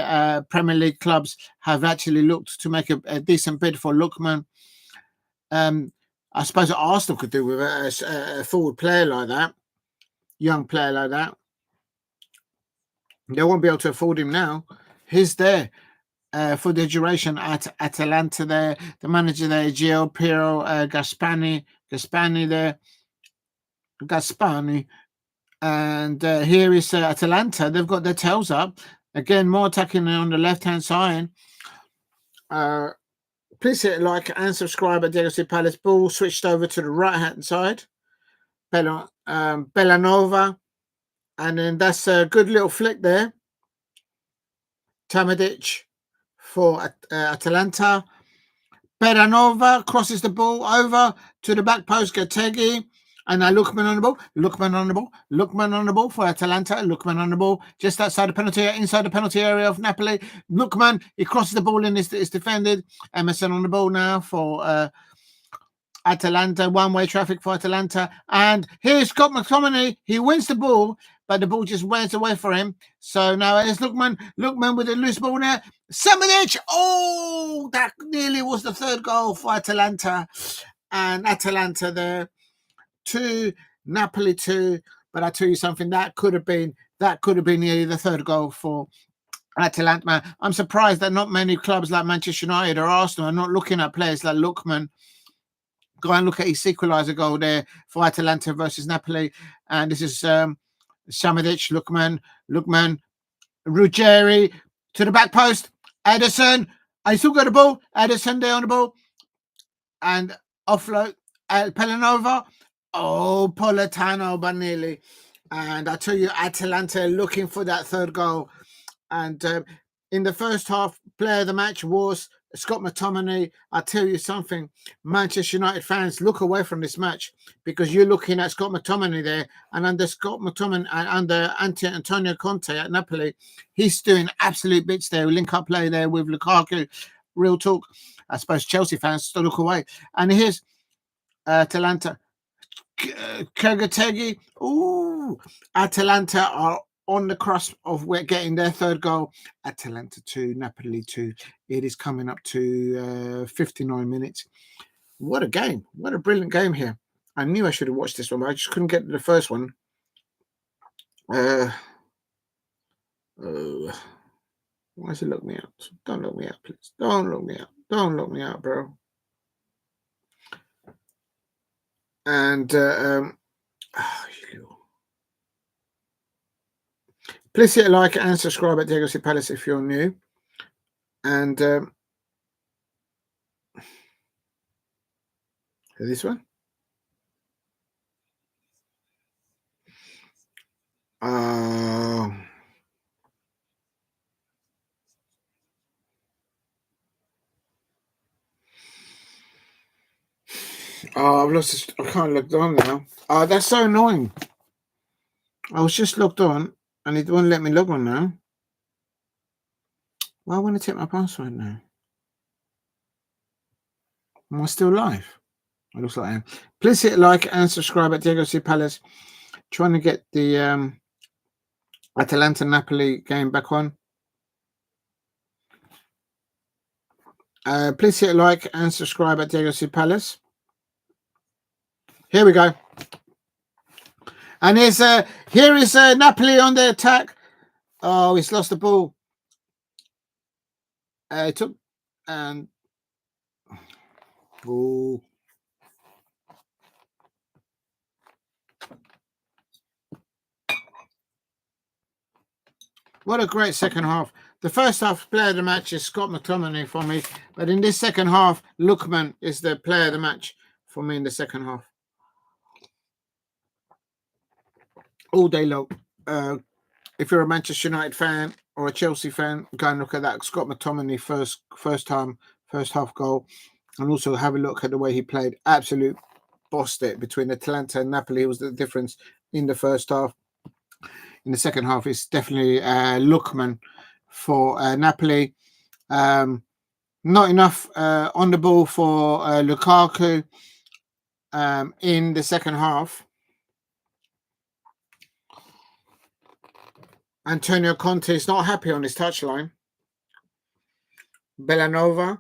Premier League clubs have actually looked to make a decent bid for Lookman. I suppose Arsenal could do with a forward player like that, young player like that. They won't be able to afford him now. He's there for the duration at Atalanta there. The manager there, Gio Piero Gaspani there. Gaspani. And here is Atalanta. They've got their tails up. Again, more attacking on the left-hand side. Please hit like and subscribe at Diego Palace. Ball switched over to the right-hand side. Bellanova. And then that's a good little flick there. Tadic for Atalanta. Bellanova crosses the ball over to the back post. Gategi. And now Lookman on the ball. Lookman on the ball for Atalanta. Lookman on the ball just outside the penalty, inside the penalty area of Napoli. Lookman, he crosses the ball and is defended. Emerson on the ball now for Atalanta. One-way traffic for Atalanta. And here's Scott McTominay. He wins the ball, but the ball just wears away for him. So now it's Lookman. Lookman with a loose ball there. Semenyo. Oh, that nearly was the third goal for Atalanta. And Atalanta there. 2, Napoli 2, but I tell you something, that could have been nearly the third goal for Atalanta. I'm surprised that not many clubs like Manchester United or Arsenal are not looking at players like Lookman. Go and look at his equaliser goal there for Atalanta versus Napoli, and this is Samajic, Lookman, Ruggeri to the back post. Ederson, I still got the ball. Ederson there on the ball, and offload. Bellanova. Oh, Politano, but nearly. And I tell you, Atalanta looking for that third goal. And in the first half, player of the match was Scott McTominay. I tell you something, Manchester United fans, look away from this match because you're looking at Scott McTominay there. And under Scott McTominay and under Antonio Conte at Napoli, he's doing absolute bits there. Link up play there with Lukaku. Real talk. I suppose Chelsea fans still look away. And here's Atalanta. Kerkez. Ooh, Atalanta are on the cusp of getting their third goal. Atalanta 2, Napoli 2. It is coming up to 59 minutes. What a game. What a brilliant game here. I knew I should have watched this one, but I just couldn't get to the first one. Why does it look me up? Don't look me up, please. Don't look me up. Don't look me up, bro. And please hit like and subscribe at Diego C Palace if you're new. And this one. I've lost. I can't log on now. That's so annoying. I was just logged on, and it won't let me log on now. Why won't it take my password now? Am I still live? It looks like I am. Please hit like and subscribe at Diego C Palace. Trying to get the Atalanta Napoli game back on. Please hit like and subscribe at Diego C Palace. Here we go. And here is Napoli on the attack. Oh, he's lost the ball. It took and oh. What a great second half. The first half player of the match is Scott McTominay for me. But in this second half, Lookman is the player of the match for me in the second half. All day long. If you're a Manchester United fan or a Chelsea fan, go and look at that Scott McTominay first half goal. And also have a look at the way he played. Absolute bossed it between Atalanta and Napoli. It was the difference in the first half. In the second half, it's definitely Lookman for Napoli. Not enough on the ball for Lukaku in the second half. Antonio Conte is not happy on his touchline. Bellanova.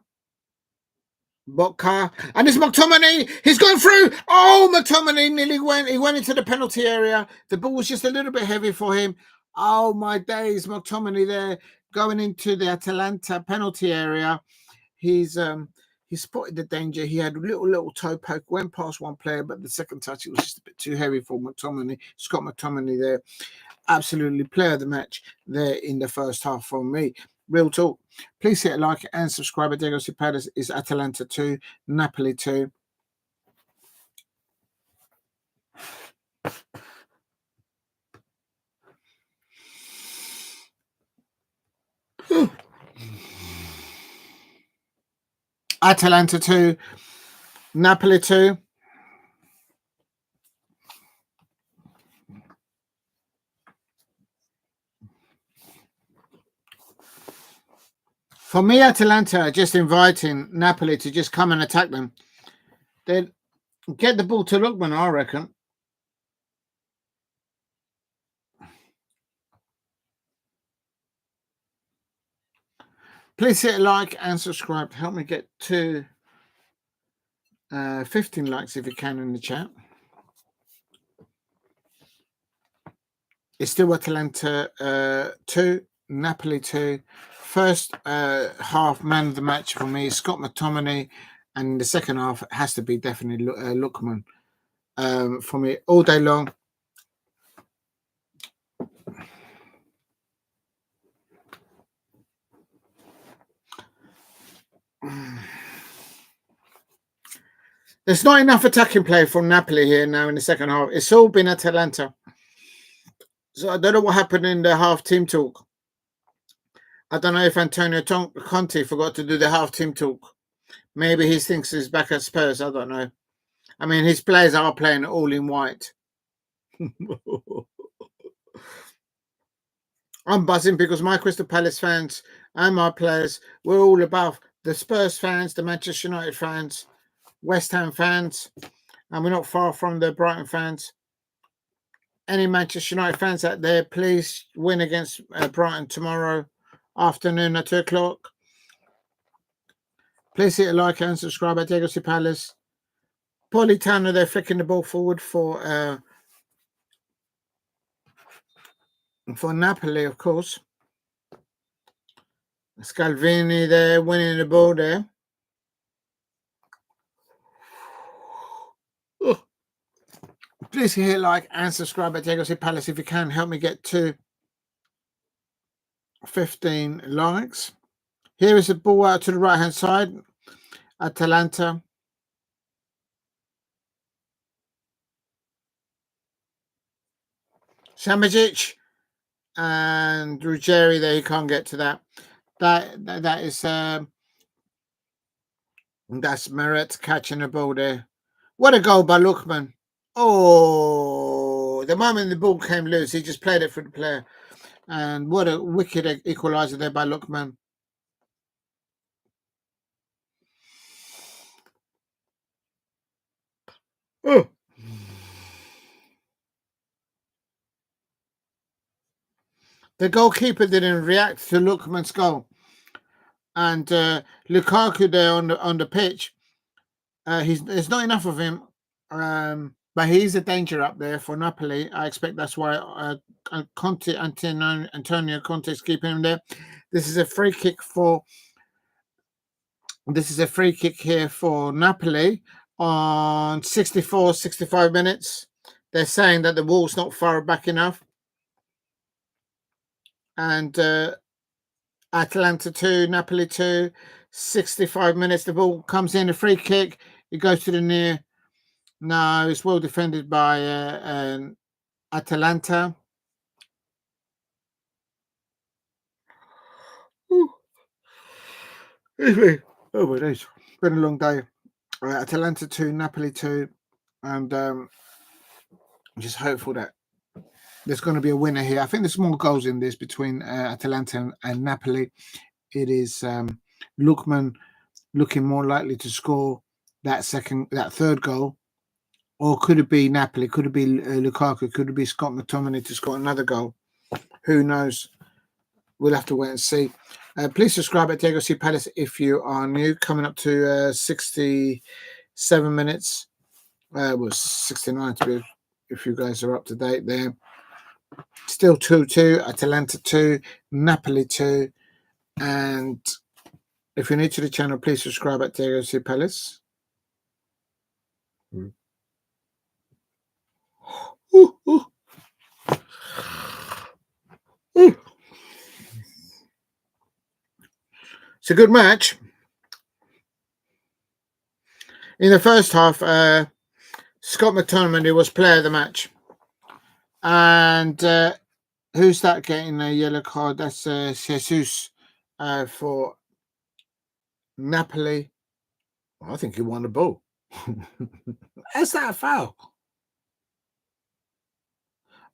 Botka. And it's McTominay. He's gone through. Oh, McTominay nearly went. He went into the penalty area. The ball was just a little bit heavy for him. Oh, my days. McTominay there going into the Atalanta penalty area. He spotted the danger. He had a little toe poke, went past one player, but the second touch, it was just a bit too heavy for McTominay. Scott McTominay there. Absolutely player of the match there in the first half for me. Real talk. Please hit a like and subscribe. At Diego C Palace is Atalanta 2, Napoli 2. Atalanta 2, Napoli 2. For me, Atalanta are just inviting Napoli to just come and attack them. They'd get the ball to Lookman, I reckon. Please hit a like and subscribe to help me get to 15 likes if you can in the chat. It's still Atalanta 2, Napoli 2. First half man of the match for me, Scott McTominay, and the second half has to be definitely Lookman for me all day long. There's not enough attacking play from Napoli here now in the second half. It's all been Atalanta. So I don't know what happened in the half team talk. I don't know if Antonio Conte forgot to do the half team talk. Maybe he thinks he's back at Spurs. I don't know. I mean, his players are playing all in white. I'm buzzing because my Crystal Palace fans and my players, we're all above the Spurs fans, the Manchester United fans, West Ham fans, and we're not far from the Brighton fans. Any Manchester United fans out there, please win against Brighton tomorrow afternoon at 2 o'clock. Please hit a like and subscribe at Diego C Palace. Politano, they're flicking the ball forward for for Napoli, of course. Scalvini there, winning the ball there. Oh. Please hit like and subscribe at Diego C Palace if you can. Help me get to 15 likes. Here is the ball out to the right-hand side. Atalanta. Samajic and Ruggieri there. He can't get to that. That is that's Meret catching the ball there. What a goal by Lookman. Oh, the moment the ball came loose, he just played it for the player. And what a wicked equaliser there by Lookman. Oh. The goalkeeper didn't react to Lookman's goal. And Lukaku there on the pitch, there's not enough of him. But he's a danger up there for Napoli. I expect that's why Antonio Conte is keeping him there. This is a free kick here for Napoli on 65 minutes. They're saying that the wall's not far back enough. And Atalanta 2, Napoli 2, 65 minutes. The ball comes in, a free kick. It goes to the near. No, it's well defended by Atalanta. Ooh. Oh my days. It's been a long day. Atalanta 2, Napoli 2. And I'm just hopeful that there's going to be a winner here. I think there's more goals in this between Atalanta and Napoli. It is Lookman looking more likely to score that third goal. Or could it be Napoli? Could it be Lukaku? Could it be Scott McTominay to score another goal? Who knows? We'll have to wait and see. Please subscribe at Diego C Palace if you are new. Coming up to 67 minutes. Well, 69 to be if you guys are up to date there. Still 2-2. Atalanta 2. Napoli 2. And if you're new to the channel, please subscribe at Diego C Palace. Ooh, ooh. Ooh. It's a good match. In the first half, Scott McTominay was player of the match. And who's that getting a yellow card? That's Jesus for Napoli. Well, I think he won the ball. How's that a foul?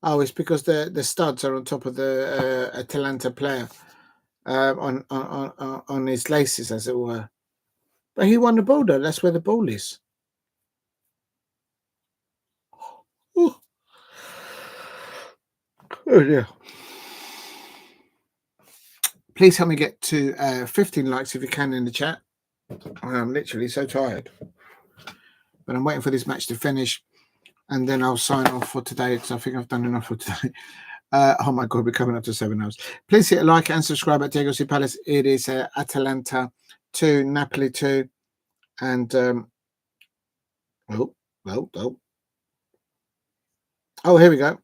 Oh, it's because the studs are on top of the Atalanta player on his laces, as it were. But he won the ball, though. That's where the ball is. Ooh. Oh, yeah. Please help me get to 15 likes if you can in the chat. I'm literally so tired. But I'm waiting for this match to finish. And then I'll sign off for today because I think I've done enough for today. Oh my God, we're coming up to 7 hours. Please hit a like and subscribe at Diego C Palace. It is Atalanta 2, Napoli 2. And, oh, here we go.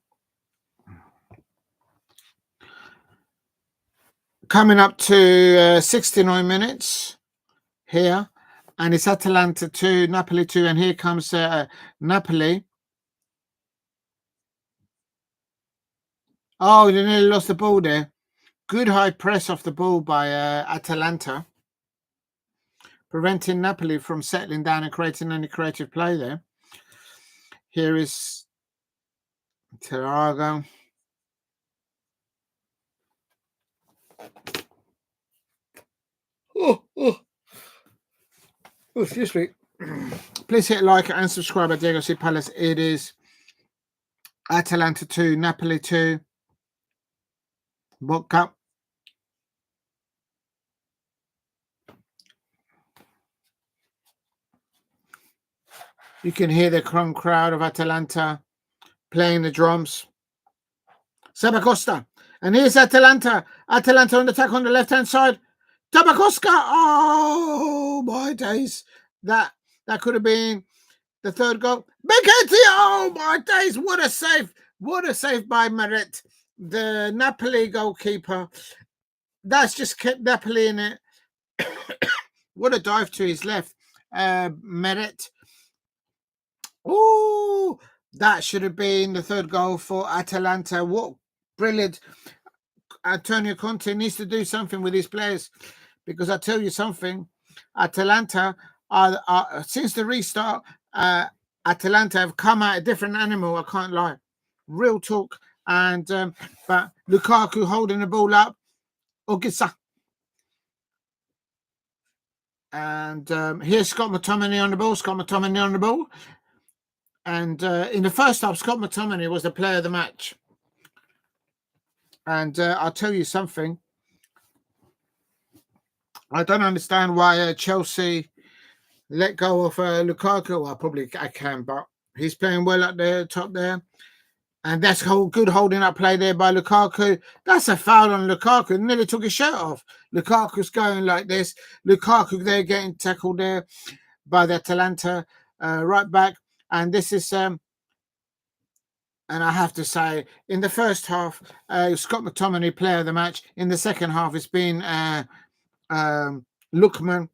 Coming up to 69 minutes here. And it's Atalanta 2, Napoli 2. And here comes Napoli. Oh, they nearly lost the ball there. Good high press off the ball by Atalanta, preventing Napoli from settling down and creating any creative play there. Here is Tarago. Oh, excuse me. Please hit like and subscribe at Diego C Palace. It is Atalanta 2, Napoli 2. Boca. You can hear the crowd of Atalanta playing the drums. Sabacosta And here's Atalanta. Atalanta on the attack on the left-hand side. Tabakoska. Oh, my days. That could have been the third goal. Becchetti. Oh, my days. What a save. What a save by Meret, the Napoli goalkeeper. That's just kept Napoli in it. What a dive to his left. Meret. Oh, that should have been the third goal for Atalanta. What brilliant. Antonio Conte needs to do something with his players, because I tell you something, Atalanta are since the restart, Atalanta have come out a different animal. I can't lie, real talk. And but Lukaku holding the ball up, Ogisa, and here's Scott McTominay on the ball. Scott McTominay on the ball, and in the first half, Scott McTominay was the player of the match. And I'll tell you something. I don't understand why Chelsea let go of Lukaku. Well, I can, but he's playing well at the top there. And that's good holding up play there by Lukaku. That's a foul on Lukaku. Nearly took his shirt off. Lukaku's going like this. Lukaku there getting tackled there by the Atalanta right back. And this is... and I have to say, in the first half, Scott McTominay, player of the match. In the second half, it's been Lookman.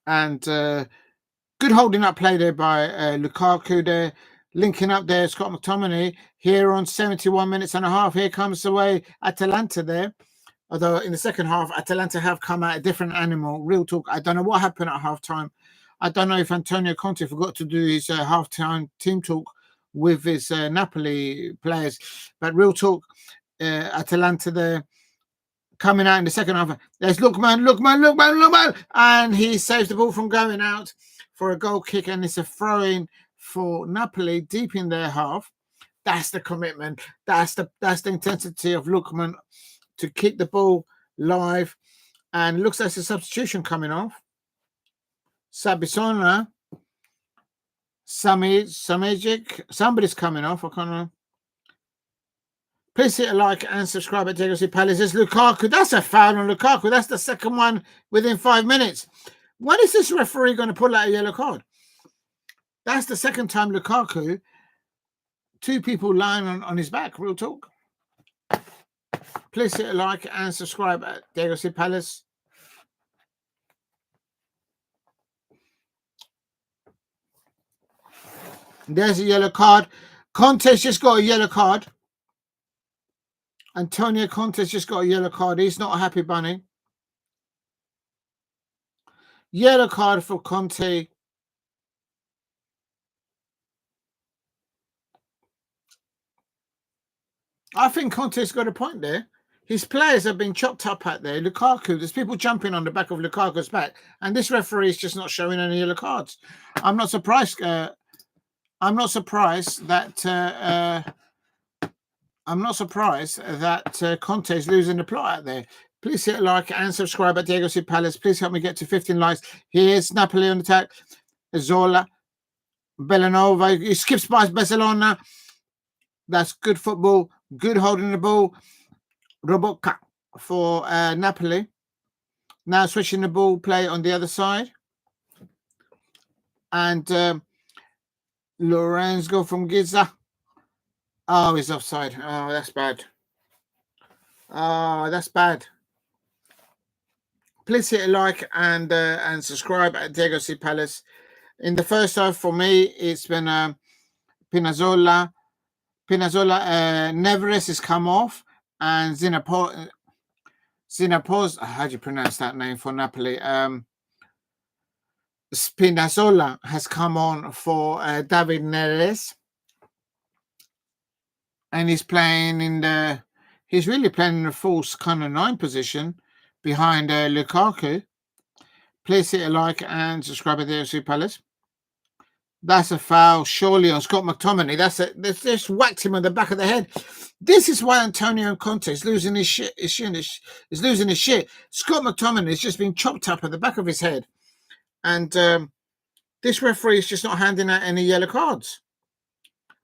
And good holding up play there by Lukaku there. Linking up there, Scott McTominay. Here on 71 minutes and a half, here comes away Atalanta there. Although in the second half, Atalanta have come out a different animal. Real talk. I don't know what happened at halftime. I don't know if Antonio Conte forgot to do his halftime team talk with his Napoli players, but real talk, Atalanta there coming out in the second half. There's Lookman, and he saves the ball from going out for a goal kick, and it's a throw-in for Napoli deep in their half. That's the commitment. That's the intensity of Lookman to keep the ball live, and looks like there's a substitution coming off. Sabisona. Samajic, somebody's coming off. I can't know. Please hit a like and subscribe at Diego Palace. It's Lukaku. That's a foul on Lukaku. That's the second one within 5 minutes. When is this referee going to pull out a yellow card? That's the second time Lukaku, two people lying on his back. Real talk. Please hit a like and subscribe at Diego Palace. There's a yellow card. Conte's just got a yellow card. Antonio Conte's just got a yellow card. He's not a happy bunny. Yellow card for Conte. I think Conte's got a point there. His players have been chopped up out there. Lukaku, there's people jumping on the back of Lukaku's back. And this referee is just not showing any yellow cards. I'm not surprised. I'm not surprised that Conte is losing the plot out there. Please hit a like and subscribe at Diego Palace. Please help me get to 15 likes. Here's Napoli on attack. Zola, Bellanova. He skips by Barcelona. That's good football. Good holding the ball. Robotka for Napoli. Now switching the ball play on the other side. And Lorenzo from Giza. Oh, he's offside. Oh, that's bad. Oh, that's bad. Please hit a like and subscribe at Diego Palace. In the first half, for me, it's been Pinazzola. Neves has come off, and Zinapos. How do you pronounce that name for Napoli? Spinazzola has come on for David Neres, and he's playing he's really playing in the false kind of 9 position behind Lukaku. Please hit a like and subscribe to the FC Palace. That's a foul, surely, on Scott McTominay. They just whacked him on the back of the head. This is why Antonio Conte is losing his shit. Is losing his shit. Scott McTominay has just been chopped up at the back of his head. And this referee is just not handing out any yellow cards.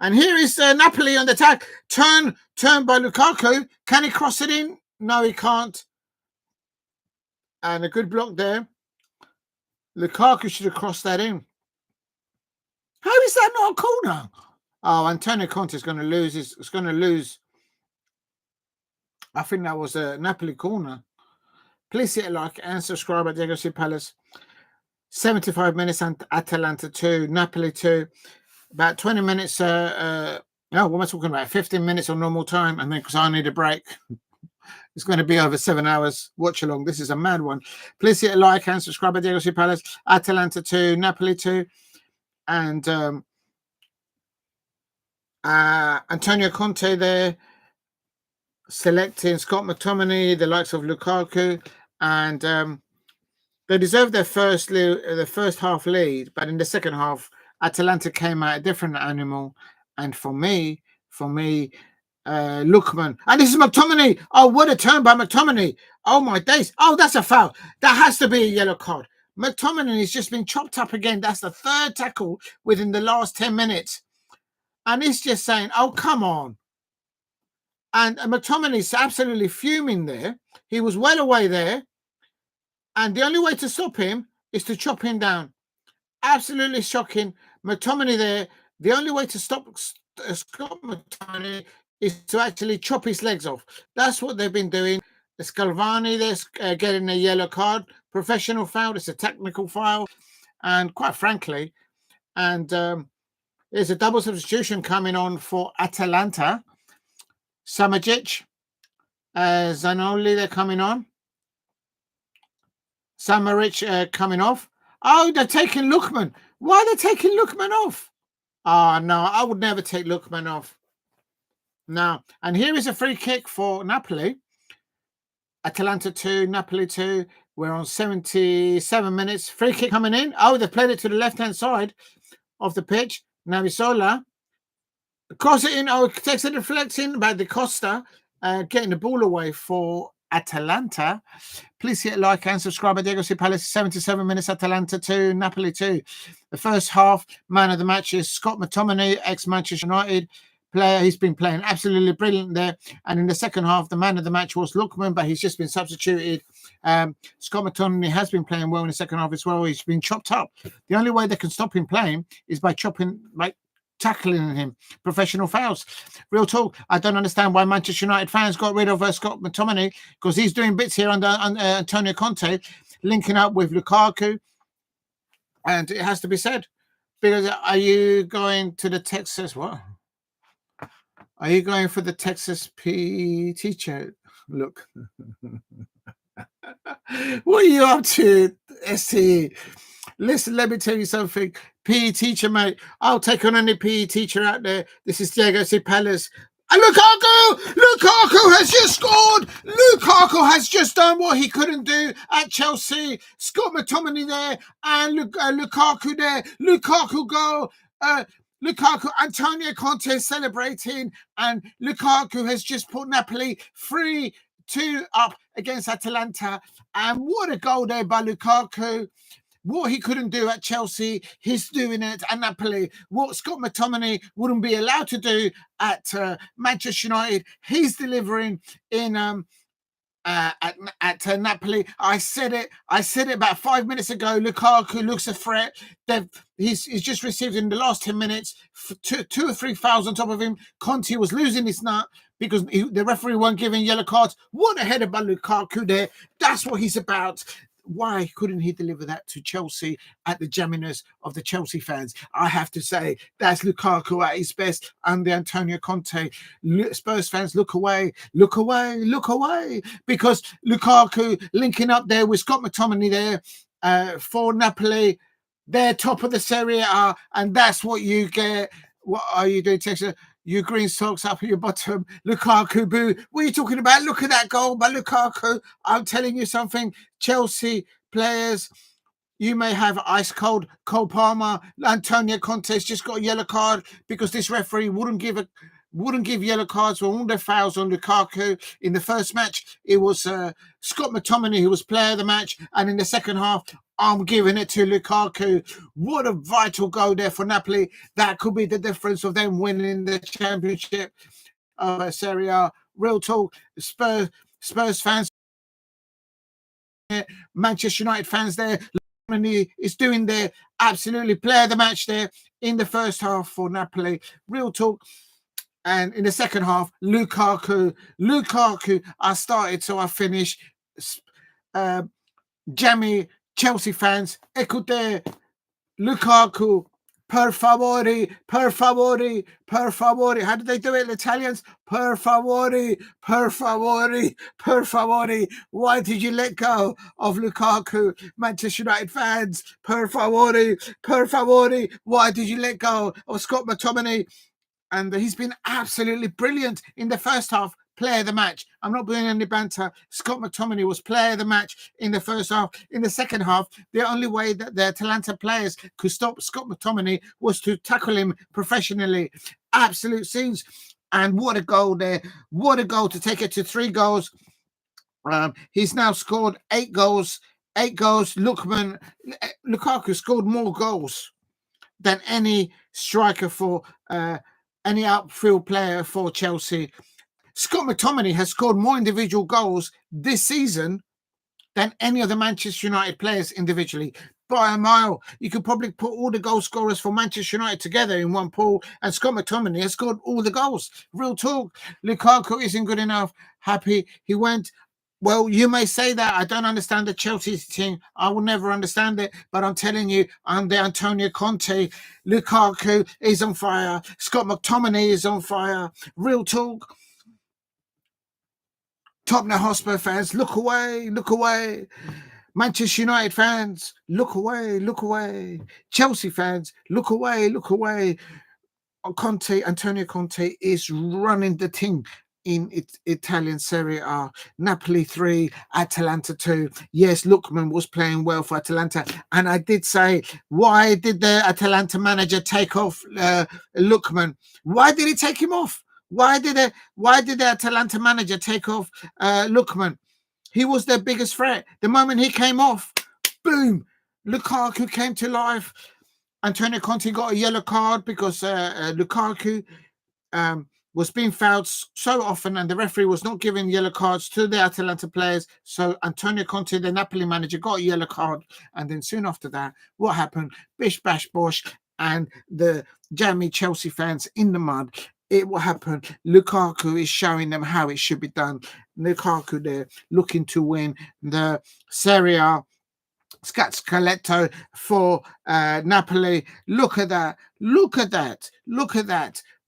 And here is Napoli on the attack. Turn Turn by Lukaku. Can he cross it in? No, he can't. And a good block there. Lukaku should have crossed that in. How is that not a corner? Oh, Antonio Conte is going to lose. It's going to lose. I think that was a Napoli corner. Please hit a like and subscribe at Diego C. Palace. 75 minutes and Atalanta 2, Napoli 2. About 20 minutes. No, what am I talking about? 15 minutes on normal time. And then because I need a break. It's going to be over 7 hours. Watch along. This is a mad one. Please hit a like and subscribe at Diego C. Palace. Atalanta 2, Napoli 2. And Antonio Conte there selecting Scott McTominay, the likes of Lukaku, and they deserved their first half lead, but in the second half, Atalanta came out a different animal. And for me, Lookman, and this is McTominay. Oh, what a turn by McTominay! Oh my days! Oh, that's a foul. That has to be a yellow card. McTominay has just been chopped up again. That's the third tackle within the last 10 minutes. And he's just saying, oh, come on. And McTominay's absolutely fuming there. He was well away there. And the only way to stop him is to chop him down. Absolutely shocking. McTominay there. The only way to stop Scott McTominay is to actually chop his legs off. That's what they've been doing. The Zabarnyi there's getting a yellow card. Professional foul. It's a technical foul. And quite frankly, and there's a double substitution coming on for Atalanta. Samardžić, Zanoli, they're coming on. Samardžić coming off. Oh, they're taking Lookman. Why are they taking Lookman off? Oh, no, I would never take Lookman off. No. And here is a free kick for Napoli. Atalanta 2, Napoli 2. We're on 77 minutes. Free kick coming in. Oh, they played it to the left-hand side of the pitch. Navisola. Cross it in. Oh, it takes a deflection by the Costa. Getting the ball away for Atalanta. Please hit like and subscribe at Diego C. Palace. 77 minutes, Atalanta 2, Napoli 2. The first half, man of the match is Scott McTominay, ex-Manchester United player. He's been playing absolutely brilliant there. And in the second half, the man of the match was Lookman, but he's just been substituted. Scott McTominay has been playing well in the second half as well. He's been chopped up. The only way they can stop him playing is by tackling him. Professional fouls. Real talk. I don't understand why Manchester United fans got rid of Scott McTominay, because he's doing bits here under Antonio Conte, linking up with Lukaku. And it has to be said. Because are you going to the Texas? What? Are you going for the Texas PE teacher? Look. What are you up to, STE? Listen, let me tell you something. PE teacher, mate. I'll take on any PE teacher out there. This is Diego C. Palace. And Lukaku has just scored. Lukaku has just done what he couldn't do at Chelsea. Scott McTominay there and Lukaku there. Lukaku goal. Lukaku, Antonio Conte celebrating, and Lukaku has just put Napoli 3-2 up against Atalanta. And what a goal there by Lukaku. What he couldn't do at Chelsea, he's doing it at Napoli. What Scott McTominay wouldn't be allowed to do at Manchester United, he's delivering in at Napoli. I said it about 5 minutes ago. Lukaku looks a threat. He's just received in the last 10 minutes two or three fouls on top of him. Conte was losing his nut because the referee weren't giving yellow cards. What a header by Lukaku there. That's what he's about. Why couldn't he deliver that to Chelsea at the jamminess of the Chelsea fans? I have to say, that's Lukaku at his best under Antonio Conte. Spurs fans, look away, look away, look away. Because Lukaku linking up there with Scott McTominay there for Napoli. They're top of the Serie A, and that's what you get. What are you doing, Texas? You green socks up at your bottom. Lukaku, boo. What are you talking about? Look at that goal by Lukaku. I'm telling you something. Chelsea players, you may have ice cold Cole Palmer. Antonio Conte's just got a yellow card because this referee wouldn't give yellow cards for all their fouls on Lukaku. In the first match, it was Scott McTominay who was player of the match. And in the second half, I'm giving it to Lukaku. What a vital goal there for Napoli. That could be the difference of them winning the championship. of Serie A. Real talk, Spurs fans, Manchester United fans there. Is doing their absolutely player of the match there in the first half for Napoli. Real talk. And in the second half, Lukaku, I started, so I finished. Jammy, Chelsea fans, écoutez, Lukaku, per favore. How did they do it in Italians? Per favore. Why did you let go of Lukaku? Manchester United fans, per favore. Why did you let go of Scott McTominay? And he's been absolutely brilliant in the first half. Player of the match. I'm not doing any banter. Scott McTominay was player of the match in the first half. In the second half, the only way that the Atalanta players could stop Scott McTominay was to tackle him professionally. Absolute scenes. And what a goal there. What a goal to take it to 3 goals. He's now scored 8 goals. Lukaku scored more goals than any striker for any outfield player for Chelsea. Scott McTominay has scored more individual goals this season than any of the Manchester United players individually. By a mile. You could probably put all the goal scorers for Manchester United together in one pool, and Scott McTominay has scored all the goals. Real talk. Lukaku isn't good enough. Happy he went. Well, you may say that. I don't understand the Chelsea team. I will never understand it. But I'm telling you, under Antonio Conte, Lukaku is on fire. Scott McTominay is on fire. Real talk. Tottenham Hotspur fans, look away. Manchester United fans, look away. Chelsea fans, look away. Antonio Conte is running the thing in Italian Serie A. Napoli 3, Atalanta 2. Yes, Lookman was playing well for Atalanta. And I did say, why did the Atalanta manager take off Lookman? Why did he take him off? Why did the Atalanta manager take off Lookman? He was their biggest threat. The moment he came off, boom, Lukaku came to life. Antonio Conte got a yellow card because Lukaku was being fouled so often, and the referee was not giving yellow cards to the Atalanta players. So Antonio Conte, the Napoli manager, got a yellow card. And then soon after that, what happened? Bish, bash, bosh, and the jammy Chelsea fans in the mud. What happened? Lukaku is showing them how it should be done. Lukaku there looking to win the Serie A Scatto for Napoli. Look at that.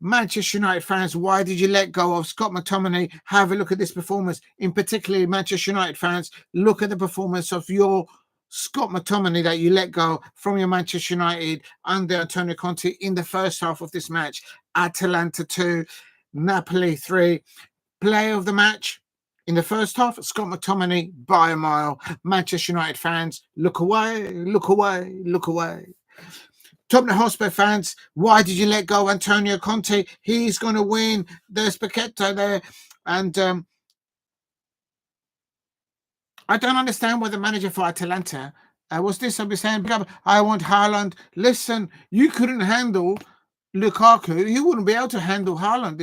Manchester United fans, why did you let go of Scott McTominay? Have a look at this performance. In particular, Manchester United fans, look at the performance of your Scott McTominay that you let go from your Manchester United under Antonio Conte in the first half of this match. Atalanta 2, Napoli 3. Player of the match in the first half, Scott McTominay by a mile. Manchester United fans, look away. Tottenham Hotspur fans, why did you let go Antonio Conte? He's going to win the Scudetto there. And I don't understand why the manager for Atalanta was this. I'll be saying, I want Haaland. Listen, you couldn't handle Lukaku. You wouldn't be able to handle Haaland.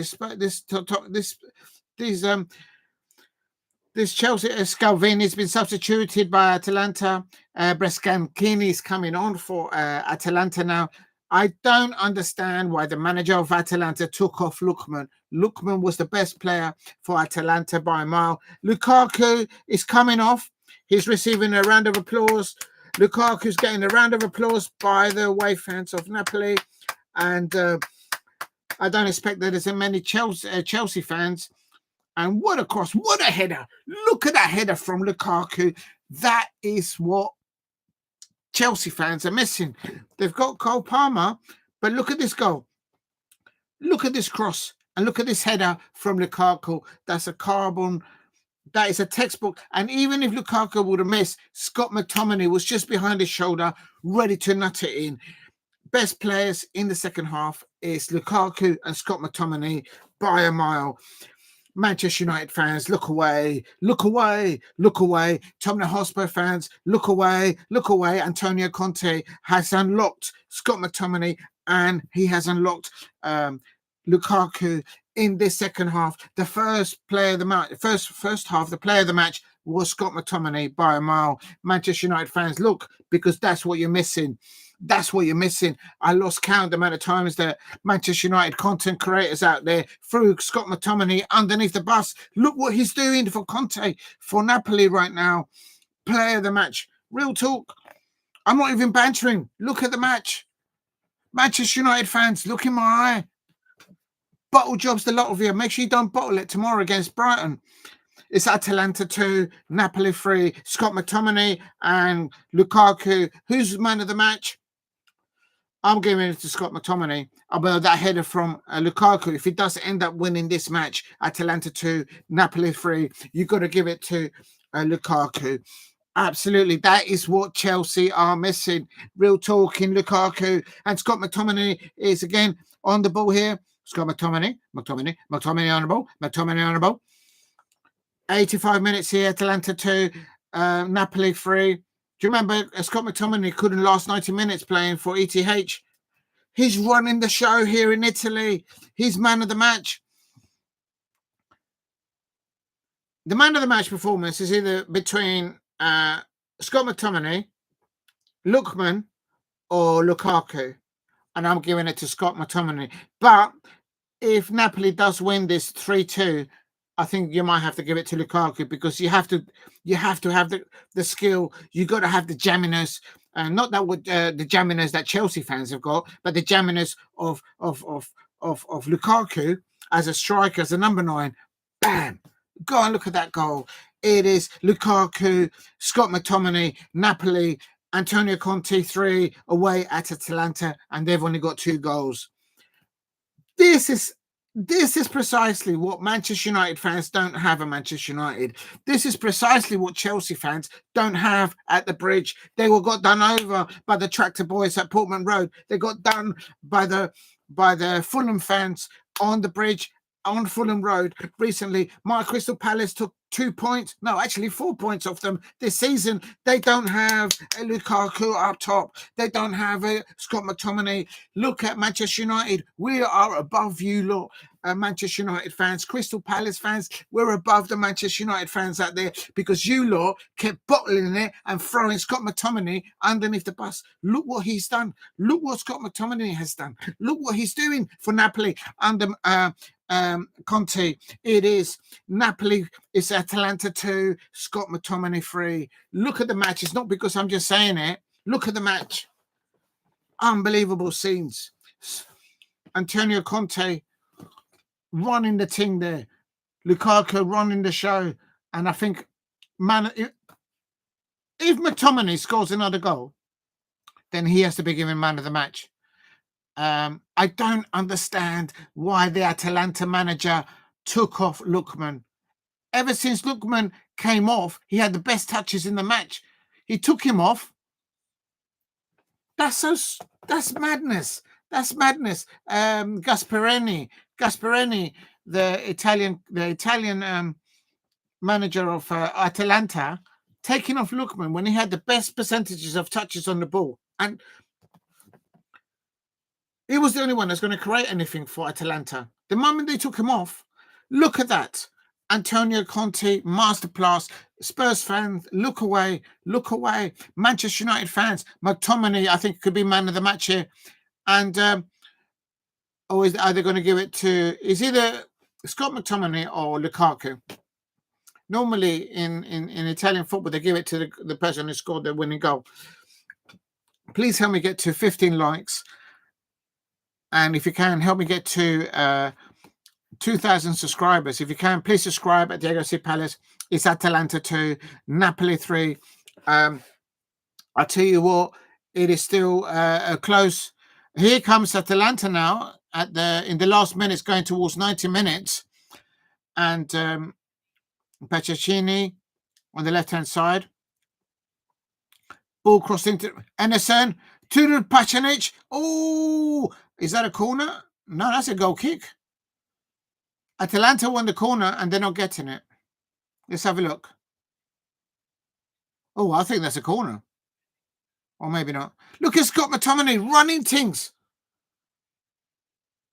This Chelsea Scalvini has been substituted by Atalanta. Brescancini is coming on for Atalanta now. I don't understand why the manager of Atalanta took off Lookman. Lookman was the best player for Atalanta by a mile. Lukaku is coming off. He's receiving a round of applause. Lukaku's getting a round of applause by the away fans of Napoli. And I don't expect that there's many Chelsea fans. And what a cross, what a header. Look at that header from Lukaku. That is what Chelsea fans are missing. They've got Cole Palmer, but look at this goal. Look at this cross and look at this header from Lukaku. That's a carbon. That is a textbook. And even if Lukaku would have missed, Scott McTominay was just behind his shoulder, ready to nut it in. Best players in the second half is Lukaku and Scott McTominay by a mile. Manchester United fans, look away. Tottenham Hotspur fans, look away. Antonio Conte has unlocked Scott McTominay and he has unlocked Lukaku in this second half. The first player of the match, first half, the player of the match was Scott McTominay by a mile. Manchester United fans, look, because that's what you're missing. That's what you're missing. I lost count the amount of times that Manchester United content creators out there threw Scott McTominay underneath the bus. Look what he's doing for Conte, for Napoli right now. Player of the match. Real talk. I'm not even bantering. Look at the match. Manchester United fans, look in my eye. Bottle jobs, the lot of you. Make sure you don't bottle it tomorrow against Brighton. It's Atalanta 2, Napoli 3, Scott McTominay and Lukaku. Who's man of the match? I'm giving it to Scott McTominay. Although that header from Lukaku, if he does end up winning this match, Atalanta 2, Napoli 3, you've got to give it to Lukaku. Absolutely. That is what Chelsea are missing. Real talking, Lukaku. And Scott McTominay is again on the ball here. Scott McTominay on the ball, McTominay on the ball. 85 minutes here, Atalanta 2, Napoli 3. Do you remember Scott McTominay couldn't last 90 minutes playing for ETH? He's running the show here in Italy. He's man of the match. The man of the match performance is either between Scott McTominay, Lookman, or Lukaku. And I'm giving it to Scott McTominay. But if Napoli does win this 3-2, I think you might have to give it to Lukaku because you have to have the skill. You got to have the jamminess, not that with the jamminess that Chelsea fans have got, but the jamminess of Lukaku as a striker, as a number 9. Bam! Go and look at that goal. It is Lukaku, Scott McTominay, Napoli, Antonio Conte 3 away at Atalanta, and they've only got 2 goals. This is precisely what Manchester United fans don't have at Manchester United. This is precisely what Chelsea fans don't have at the Bridge. They were got done over by the tractor boys at Portman Road. They got done by the Fulham fans on the Bridge, on Fulham Road recently. My Crystal Palace took 2 points, no, actually 4 points off them this season. They don't have a Lukaku up top. They don't have a Scott McTominay. Look at Manchester United. We are above you lot, Manchester United fans, Crystal Palace fans. We're above the Manchester United fans out there because you lot kept bottling it and throwing Scott McTominay underneath the bus. Look what he's done. Look what Scott McTominay has done. Look what he's doing for Napoli under Conte. It is Napoli, it's Atalanta 2, Scott McTominay 3. Look at the match. It's not because I'm just saying it. Look at the match. Unbelievable scenes. Antonio Conte running the thing there. Lukaku running the show. And I think, man, if McTominay scores another goal, then he has to be given man of the match. I don't understand why the Atalanta manager took off Lookman. Ever since Lookman came off, he had the best touches in the match. He took him off. That's madness. That's madness. Gasperini, the Italian manager of Atalanta, taking off Lookman when he had the best percentages of touches on the ball. And he was the only one that's going to create anything for Atalanta. The moment they took him off, look at that. Antonio Conte, masterclass. Spurs fans, look away. Manchester United fans, McTominay, I think, could be man of the match here. And are they going to give it to, is either Scott McTominay or Lukaku? Normally in Italian football, they give it to the person who scored the winning goal. Please help me get to 15 likes. And if you can, help me get to 2,000 subscribers. If you can, please subscribe at Diego C. Palace. It's Atalanta 2, Napoli 3. I tell you what, it is still close. Here comes Atalanta now in the last minutes, going towards 90 minutes. And Pacciacini on the left-hand side. Ball crossed into Anderson. To the Pacinic. Oh, is that a corner? No, that's a goal kick. Atalanta won the corner and they're not getting it. Let's have a look. Oh, I think that's a corner. Or maybe not. Look at Scott McTominay running things.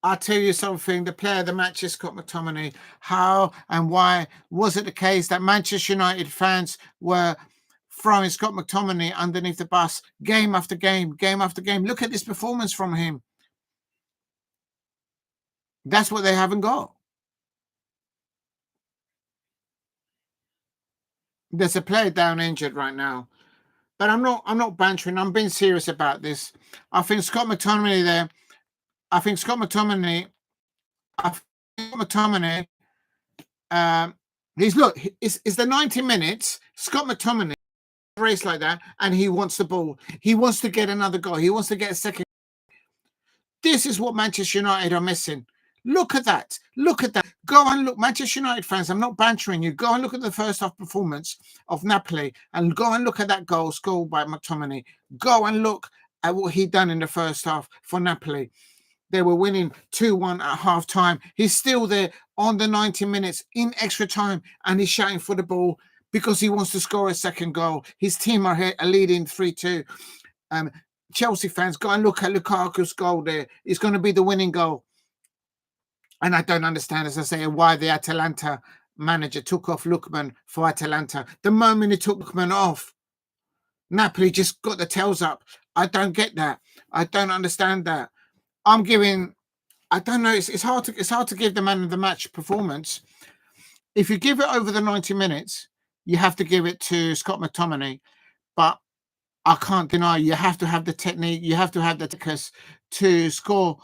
I'll tell you something. The player of the match is Scott McTominay. How and why was it the case that Manchester United fans were throwing Scott McTominay underneath the bus game after game, game after game? Look at this performance from him. That's what they haven't got. There's a player down injured right now. But I'm not bantering. I'm being serious about this. I think Scott McTominay there. I think Scott McTominay. It's the 90 minutes. Scott McTominay race like that, and he wants the ball. He wants to get another goal. He wants to get a second. This is what Manchester United are missing. Look at that. Look at that. Go and look, Manchester United fans. I'm not bantering you. Go and look at the first half performance of Napoli and go and look at that goal scored by McTominay. Go and look at what he done in the first half for Napoli. They were winning 2-1 at half time. He's still there on the 90 minutes in extra time and he's shouting for the ball because he wants to score a second goal. His team are leading 3-2. Chelsea fans, go and look at Lukaku's goal there. It's going to be the winning goal. And I don't understand, as I say, why the Atalanta manager took off Lookman for Atalanta. The moment he took Lookman off, Napoli just got the tails up. I don't get that. I don't understand that. I don't know. It's hard to give the man of the match performance. If you give it over the 90 minutes, you have to give it to Scott McTominay. But I can't deny you have to have the technique. You have to have the technique to score.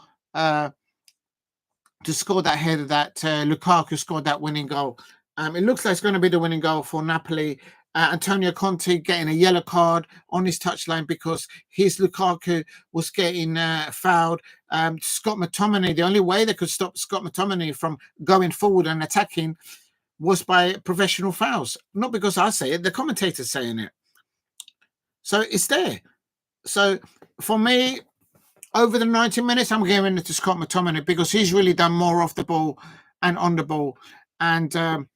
To score that header that Lukaku scored that winning goal. It looks like it's going to be the winning goal for Napoli. Antonio Conte getting a yellow card on his touchline because his Lukaku was getting fouled. Scott McTominay, the only way they could stop Scott McTominay from going forward and attacking was by professional fouls. Not because I say it, the commentator's saying it. So it's there. So for me, over the 90 minutes, I'm giving it to Scott McTominay because he's really done more off the ball and on the ball. And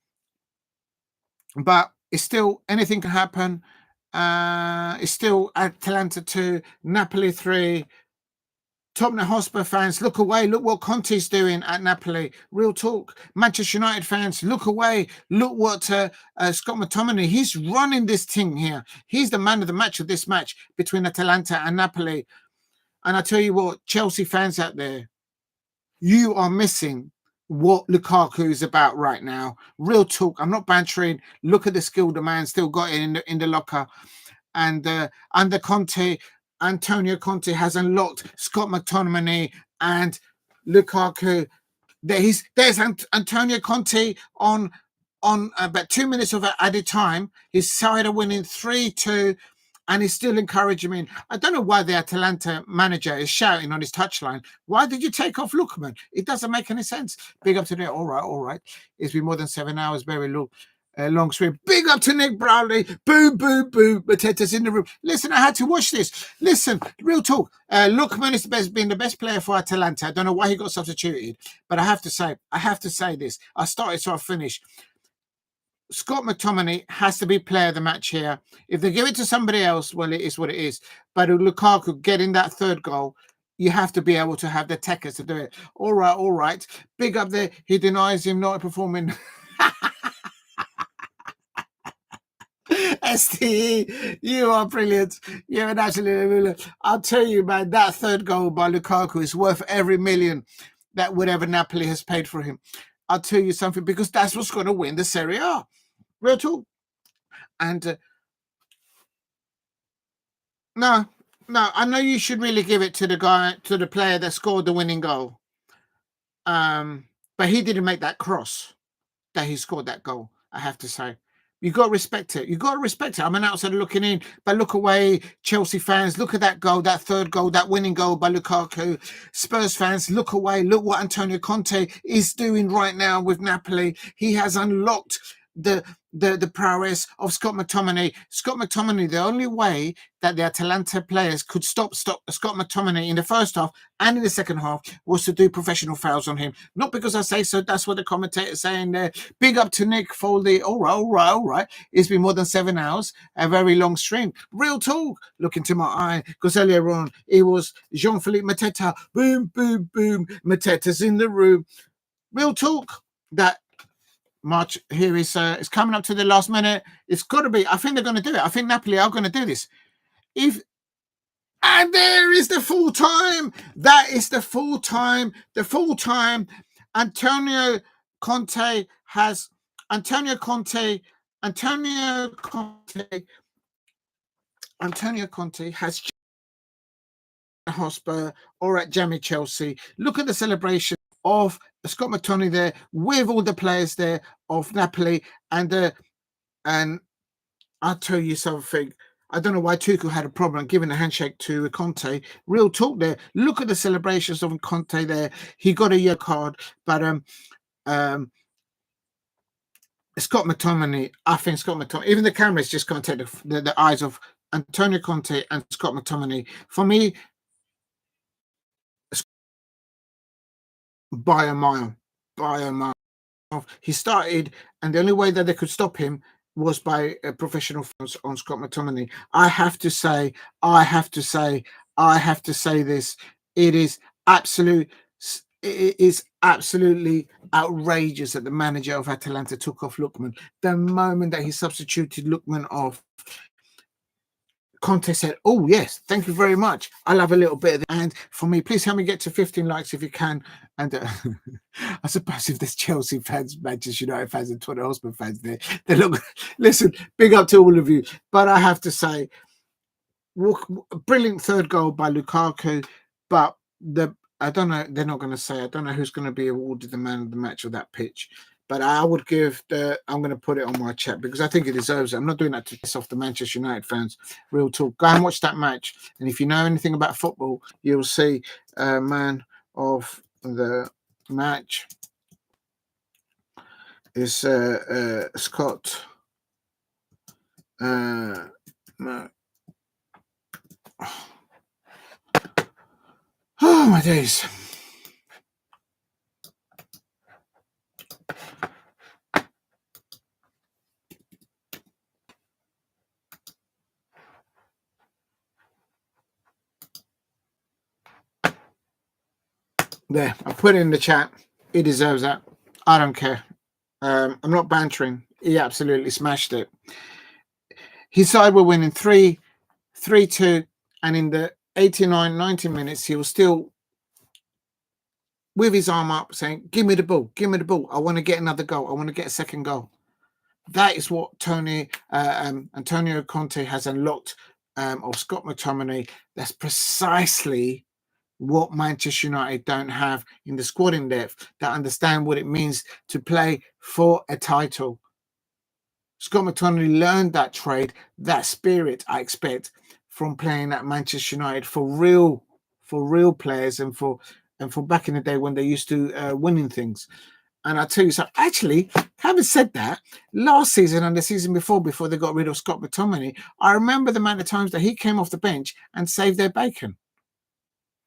but it's still, anything can happen. It's still Atalanta 2, Napoli 3. Tottenham Hotspur fans, look away. Look what Conte's doing at Napoli. Real talk. Manchester United fans, look away. Look what Scott McTominay, he's running this thing here. He's the man of the match of this match between Atalanta and Napoli. And I tell you what, Chelsea fans out there, you are missing what Lukaku is about right now. Real talk. I'm not bantering. Look at the skill the man still got in the locker. And under Conte, Antonio Conte has unlocked Scott McTominay and Lukaku. There's Antonio Conte on about 2 minutes of added time. His side are winning 3-2. And he's still encouraging me. I don't know why the Atalanta manager is shouting on his touchline. Why did you take off Lookman? It doesn't make any sense. Big up to Nick. All right. It's been more than 7 hours. Very long stream. Big up to Nick Brownlee. Boom, boom, boom. Mateta's in the room. Listen, I had to watch this. Listen, real talk. Lookman is been the best player for Atalanta. I don't know why he got substituted. But I have to say this. I started, so I finished. Scott McTominay has to be player of the match here. If they give it to somebody else, well, it is what it is. But Lukaku getting that third goal, you have to be able to have the techers to do it. All right. Big up there. He denies him not performing. STE, you are brilliant. You're an absolute brilliant. I'll tell you, man, that third goal by Lukaku is worth every million that whatever Napoli has paid for him. I'll tell you something, because that's what's going to win the Serie A. Real talk. And no, I know you should really give it to the player that scored the winning goal. But he didn't make that cross that he scored that goal, I have to say. You got to respect it. I'm an outsider looking in, but look away, Chelsea fans. Look at that goal, that third goal, that winning goal by Lukaku. Spurs fans, look away. Look what Antonio Conte is doing right now with Napoli. He has unlocked the prowess of Scott McTominay. Scott McTominay, the only way that the Atalanta players could stop Scott McTominay in the first half and in the second half was to do professional fouls on him. Not because I say so, that's what the commentator's saying there. Big up to Nick for the all right. It's been more than 7 hours, a very long stream. Real talk. Look into my eye, because earlier on it was Jean-Philippe Mateta. Boom, boom, boom. Mateta's in the room. Real talk. That March here is it's coming up to the last minute. It's got to be. I think they're going to do it. I think Napoli are going to do this. And there is the full time. That is the full time. The full time. Antonio Conte has Hotspur or at Jamie Chelsea. Look at the celebration of Scott McTominay there with all the players there of Napoli, and I'll tell you something. I don't know why Tuchel had a problem giving a handshake to Conte. Real talk there. Look at the celebrations of Conte there. He got a yellow card, but Scott McTominay, I think Scott McTominay, even the cameras just can't take the eyes of Antonio Conte and Scott McTominay. For me, by a mile. He started, and the only way that they could stop him was by professional fouls on Scott McTominay. I have to say this. It is absolutely outrageous that the manager of Atalanta took off Lookman. The moment that he substituted Lookman off, Conte said, "Oh yes, thank you very much. I'll have a little bit of that." And for me, please help me get to 15 likes if you can. And I suppose if there's Chelsea fans, Manchester United fans, and Tottenham Hotspur fans there, they look. Listen, big up to all of you. But I have to say, brilliant third goal by Lukaku. But I don't know. They're not going to say. I don't know who's going to be awarded the man of the match of that pitch. But I would give I'm going to put it on my chat because I think it deserves it. I'm not doing that to piss off the Manchester United fans. Real talk. Go and watch that match. And if you know anything about football, you'll see man of the match is Scott. Oh my days. There, I put it in the chat. He deserves that. I don't care. I'm not bantering. He absolutely smashed it. His side were winning 3-2, and in the 89, 90 minutes, he was still with his arm up saying, give me the ball. I want to get another goal. I want to get a second goal. That is what Antonio Conte has unlocked of Scott McTominay. That's precisely what Manchester United don't have in the squad in depth, that understand what it means to play for a title. Scott McTominay learned that trade, that spirit, I expect, from playing at Manchester United for real players and for back in the day when they used to winning things. And I tell you so. Actually, having said that, last season and the season before they got rid of Scott McTominay, I remember the amount of times that he came off the bench and saved their bacon.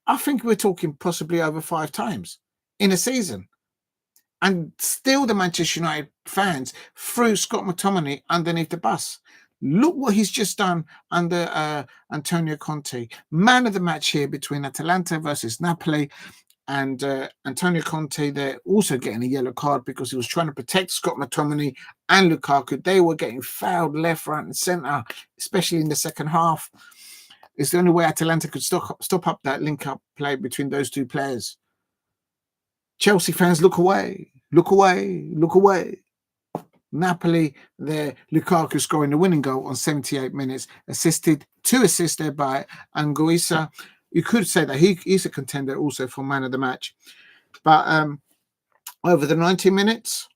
I think we're talking possibly over 5 times in a season. And still the Manchester United fans threw Scott McTominay underneath the bus. Look what he's just done under Antonio Conte. Man of the match here between Atalanta versus Napoli. And Antonio Conte, they're also getting a yellow card because he was trying to protect Scott McTominay and Lukaku. They were getting fouled left, right and centre, especially in the second half. It's the only way Atalanta could stop up that link-up play between those two players. Chelsea fans, look away. Napoli, there, Lukaku scoring the winning goal on 78 minutes, two assists there by Anguissa. You could say that he's a contender also for man of the match. But over the 90 minutes,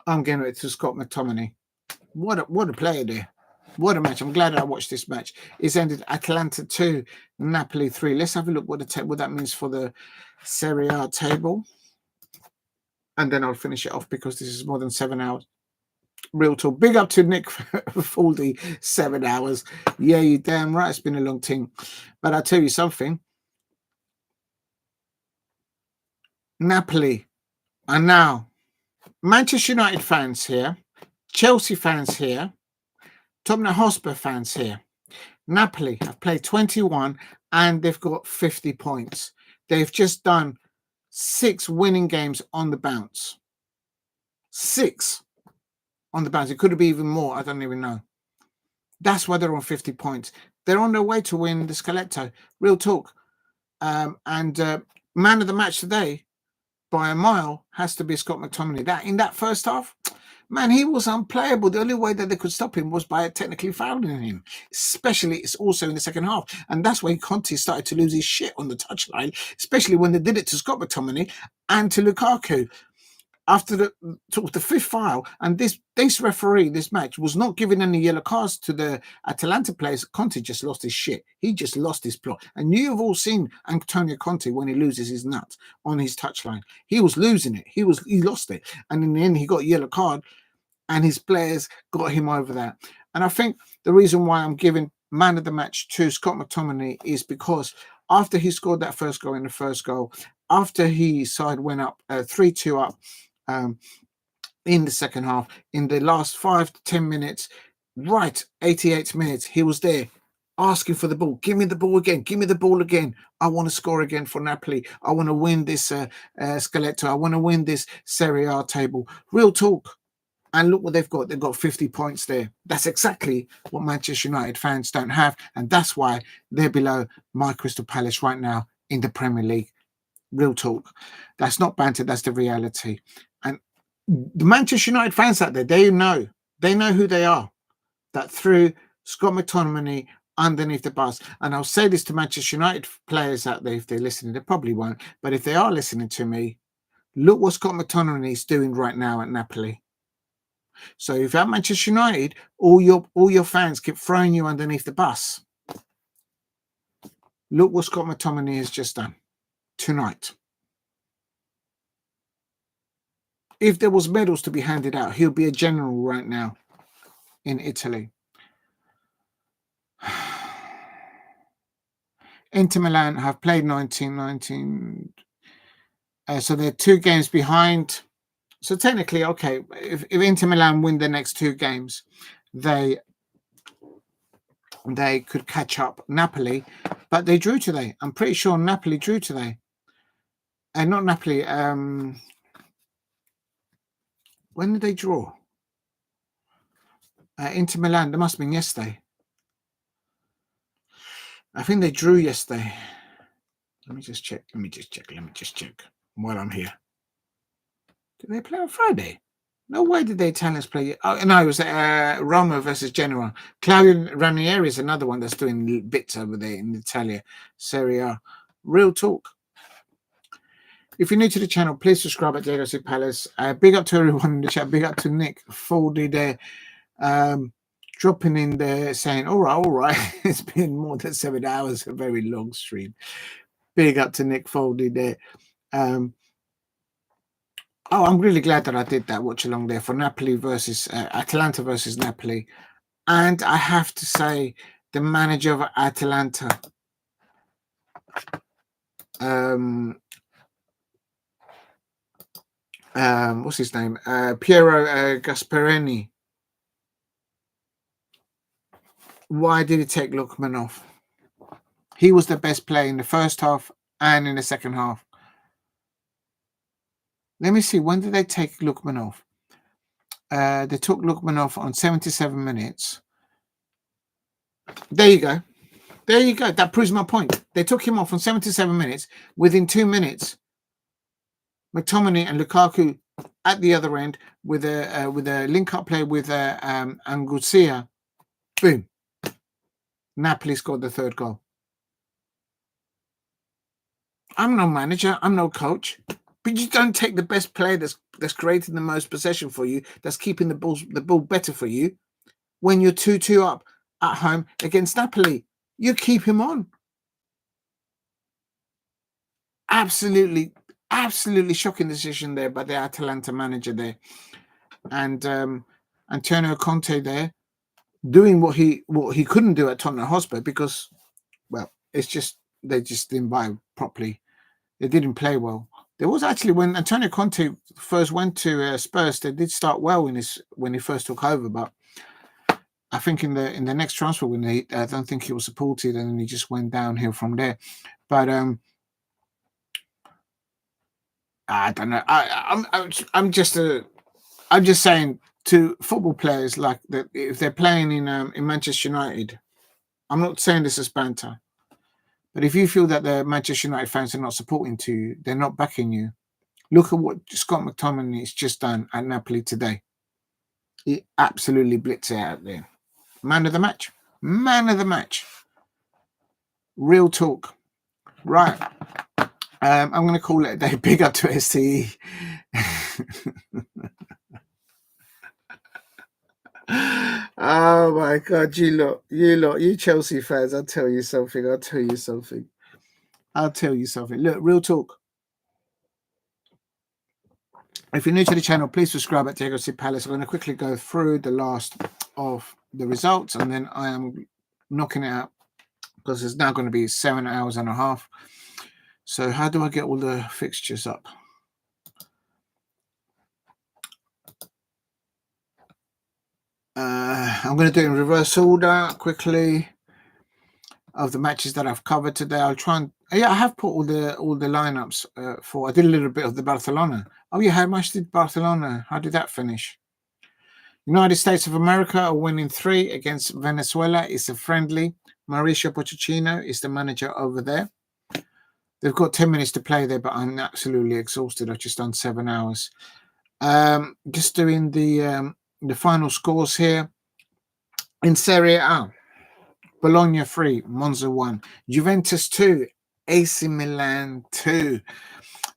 I'm getting it to Scott McTominay. What a player there. What a match. I'm glad I watched this match. It's ended Atalanta 2, Napoli 3. Let's have a look what that means for the Serie A table. and then I'll finish it off because this is more than 7 hours. Real talk. Big up to Nick for the 7 hours. Yeah, you damn right. It's been a long thing. But I'll tell you something. Napoli are now Manchester United fans here, Chelsea fans here, Tottenham Hotspur fans here. Napoli have played 21 and they've got 50 points. They've just done 6 winning games on the bounce. 6 on the bounce. It could have been even more. I don't even know. That's why they're on 50 points. They're on their way to win the Scudetto. Real talk. And man of the match today, by a mile, has to be Scott McTominay. That in that first half, man, he was unplayable. The only way that they could stop him was by technically fouling him. Especially, it's also in the second half, and that's when Conte started to lose his shit on the touchline. Especially when they did it to Scott McTominay and to Lukaku. After the 5th foul, and this referee, this match, was not giving any yellow cards to the Atalanta players. Conte just lost his shit. He just lost his plot. And you've all seen Antonio Conte when he loses his nuts on his touchline. He was losing it. He lost it. And in the end, he got a yellow card, and his players got him over that. And I think the reason why I'm giving man of the match to Scott McTominay is because after he scored that first goal in the first goal, after his side went up 3-2 up, in the second half, in the last 5 to 10 minutes, right, 88 minutes, he was there asking for the ball. Give me the ball again. Give me the ball again. I want to score again for Napoli. I want to win this Scudetto. I want to win this Serie A table. Real talk. And look what they've got. They've got 50 points there. That's exactly what Manchester United fans don't have. And that's why they're below my Crystal Palace right now in the Premier League. Real talk. That's not banter. That's the reality. And the Manchester United fans out there, they know who they are. That threw Scott McTominay underneath the bus. And I'll say this to Manchester United players out there if they're listening. They probably won't. But if they are listening to me, look what Scott McTominay is doing right now at Napoli. So if at Manchester United, all your fans keep throwing you underneath the bus, look what Scott McTominay has just done tonight. If there was medals to be handed out, he'll be a general right now in Italy. Inter Milan have played 19. So they're 2 games behind. So technically, okay, if Inter Milan win the next 2 games, they could catch up Napoli, but they drew today. I'm pretty sure Napoli drew today. And not Napoli. When did they draw? Inter Milan, that must have been yesterday. I think they drew yesterday. Let me just check while I'm here. Did they play on Friday? No way did the Italians play. Oh, no, it was Roma versus Genoa. Claudio Ranieri is another one that's doing bits over there in Italia, Serie A. Real talk. If you're new to the channel, please subscribe at Diego C. Palace. Big up to everyone in the chat. Big up to Nick Foldy there. Dropping in there saying, all right. It's been more than 7 hours, a very long stream. Big up to Nick Foldy there. I'm really glad that I did that watch along there for Napoli versus Atalanta versus Napoli. And I have to say, the manager of Atalanta, what's his name? Piero Gasperini. Why did he take Lookman off? He was the best player in the first half and in the second half. Let me see. When did they take Lookman off? They took Lookman off on 77 minutes. There you go. That proves my point. They took him off on 77 minutes. Within 2 minutes, McTominay and Lukaku at the other end with a link-up play with Angucia. Boom. Napoli scored the 3rd goal. I'm no manager. I'm no coach. But you don't take the best player that's creating the most possession for you, that's keeping the ball better for you, when you're 2-2 up at home against Napoli. You keep him on. Absolutely Absolutely shocking decision there by the Atalanta manager there. And Antonio Conte there doing what he couldn't do at Tottenham Hotspur because, well, it's just they just didn't buy properly. They didn't play well. There was actually, when Antonio Conte first went to Spurs, they did start well when he first took over, but I think in the next transfer window, I don't think he was supported, and then he just went downhill from there. But I don't know. I'm just saying to football players like that, if they're playing in Manchester United, I'm not saying this as banter, but if you feel that the Manchester United fans are not supporting you, they're not backing you. Look at what Scott McTominay has just done at Napoli today. He absolutely blitzed it out there. Man of the match. Man of the match. Real talk. Right. I'm going to call it a day. Big up to STE. Oh my God, you Chelsea fans, I'll tell you something. Look, real talk. If you're new to the channel, please subscribe at Diego C. Palace. I'm going to quickly go through the last of the results, and then I am knocking it out because it's now going to be 7 hours and a half. So how do I get all the fixtures up? I'm going to do it in reverse order quickly of the matches that I've covered today. I'll try and I have put all the lineups for. I did a little bit of the Barcelona. Oh yeah, how much did Barcelona? How did that finish? United States of America are winning 3 against Venezuela. It's a friendly. Mauricio Pochettino is the manager over there. They've got 10 minutes to play there, but I'm absolutely exhausted. I've just done 7 hours. Just doing the final scores here. In Serie A, Bologna 3, Monza 1, Juventus 2, AC Milan 2.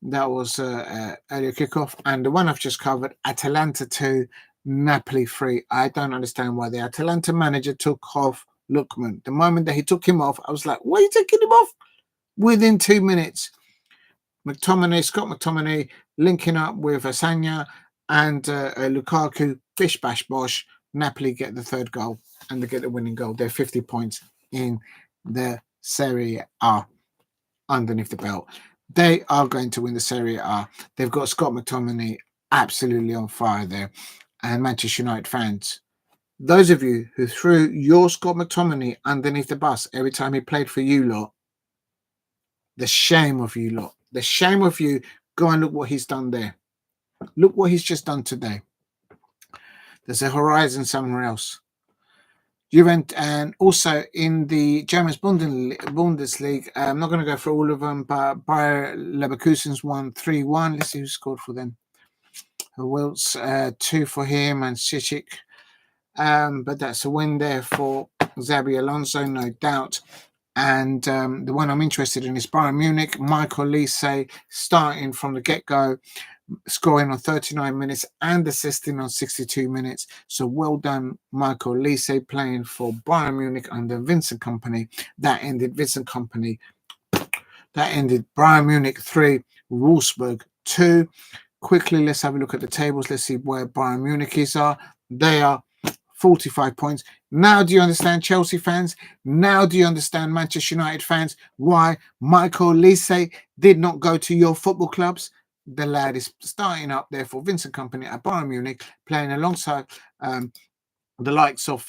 That was earlier kickoff. And the one I've just covered, Atalanta 2, Napoli 3. I don't understand why the Atalanta manager took off Lookman. The moment that he took him off, I was like, why are you taking him off? Within 2 minutes, Scott McTominay linking up with Asanya and Lukaku, bish bash bosh. Napoli get the 3rd goal and they get the winning goal. They're 50 points in the Serie A underneath the belt. They are going to win the Serie A. They've got Scott McTominay absolutely on fire there. And Manchester United fans, those of you who threw your Scott McTominay underneath the bus every time he played for you lot, the shame of you lot. The shame of you. Go and look what he's done there. Look what he's just done today. There's a horizon somewhere else. Juventus, and also in the German Bundesliga, I'm not going to go through all of them, but Bayer Leverkusen's won 3-1. Let's see who scored for them. Wiltz, 2 for him, and Sichik. But that's a win there for Xabi Alonso, no doubt. And the one I'm interested in is Bayern Munich. Michael Olise starting from the get-go, scoring on 39 minutes and assisting on 62 minutes. So well done, Michael Olise, playing for Bayern Munich under Vincent Kompany. That ended Bayern Munich 3, Wolfsburg 2. Quickly, let's have a look at the tables. Let's see where Bayern Munich are. They are 45 points. Now do you understand, Chelsea fans? Now do you understand, Manchester United fans, why Michael Olise did not go to your football clubs? The lad is starting up there for Vincent Kompany at Bayern Munich, playing alongside the likes of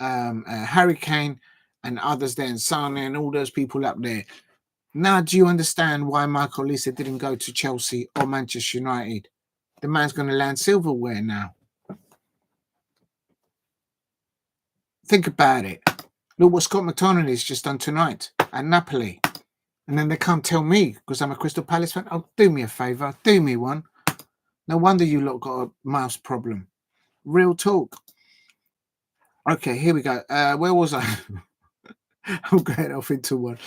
Harry Kane and others there, and Sane and all those people up there. Now do you understand why Michael Olise didn't go to Chelsea or Manchester United? The man's going to land silverware now. Think about it. Look what Scott McTominay has just done tonight at Napoli. And then they can't tell me, because I'm a Crystal Palace fan, oh, do me a favour, do me one. No wonder you lot got a mouse problem. Real talk. Okay, here we go. Where was I? I'm going off into one.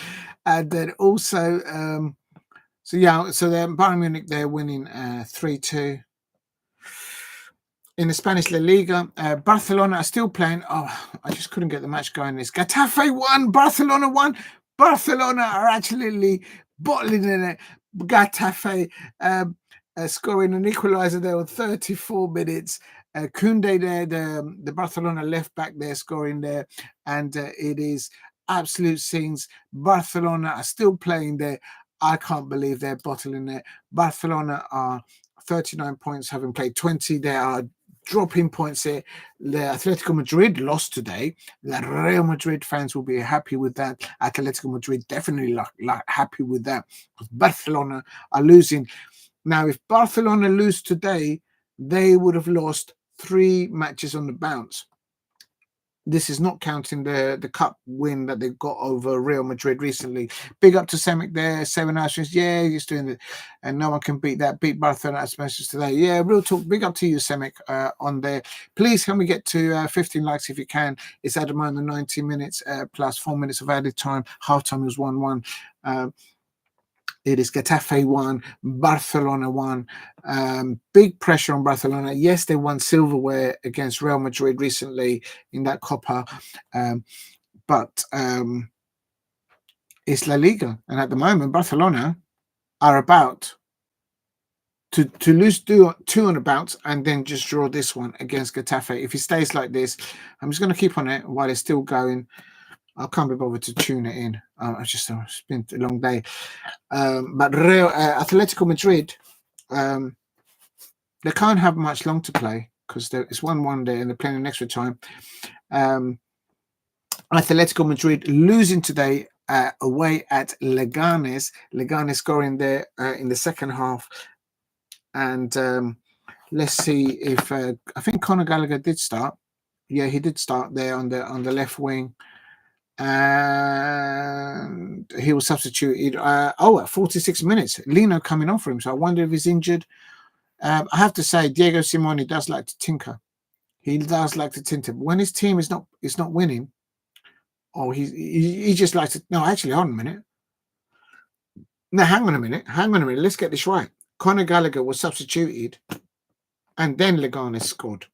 And then also, so then Bayern Munich, they're winning 3-2. In the Spanish La Liga, Barcelona are still playing. Oh, I just couldn't get the match going. It's Getafe 1, Barcelona 1. Barcelona are actually bottling in it. Getafe scoring an equaliser there on 34 minutes. Koundé there, the Barcelona left back there scoring there, and it is absolute scenes. Barcelona are still playing there. I can't believe they're bottling it. Barcelona are 39 points, having played 20. They are dropping points here. The Atletico Madrid lost today. The Real Madrid fans will be happy with that. Atletico Madrid definitely happy with that. Barcelona are losing. Now, if Barcelona lose today, they would have lost 3 matches on the bounce. This is not counting the cup win that they got over Real Madrid recently. Big up to Semenyo there, 7 hours. Yeah, he's doing it. And no one can beat that. Beat Barcelona at Manchester today. Yeah, real talk. Big up to you, Semenyo, on there. Please, can we get to 15 likes if you can? It's at the moment 90 minutes plus 4 minutes of added time. Halftime was 1-1. It is Getafe 1, Barcelona 1. Big pressure on Barcelona. Yes, they won silverware against Real Madrid recently in that Copa. But it's La Liga. And at the moment, Barcelona are about to lose 2 on the bounce and then just draw this one against Getafe. If he stays like this, I'm just going to keep on it while it's still going. I can't be bothered to tune it in. It's been a long day. But Real Atletico Madrid, they can't have much long to play because it's 1-1 there and they're playing an extra time. Atletico Madrid losing today away at Leganes. Leganes scoring there in the second half. And let's see if I think Conor Gallagher did start. Yeah, he did start there on the left wing. And he was substituted at 46 minutes. Lino coming on for him, so I wonder if he's injured. I have to say, Diego Simeone does like to tinker. He does like to tinker. When his team is not winning, he just likes to. No, actually, hold on a minute. No, hang on a minute. Let's get this right. Conor Gallagher was substituted, and then Leganes scored.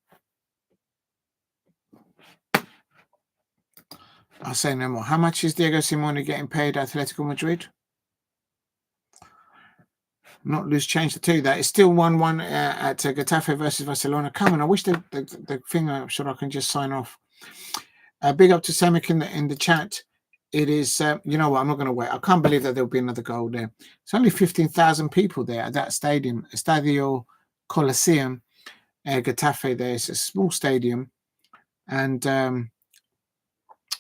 I'll say no more. How much is Diego Simeone getting paid at Atletico Madrid? Not loose change to tell you that. It's still 1-1 at Getafe versus Barcelona. Come on, I wish the thing so I can just sign off. Big up to Semenyo in the chat. It is, you know what, I'm not going to wait. I can't believe that there'll be another goal there. It's only 15,000 people there at that stadium, Estadio Coliseum, Getafe there. It's a small stadium. And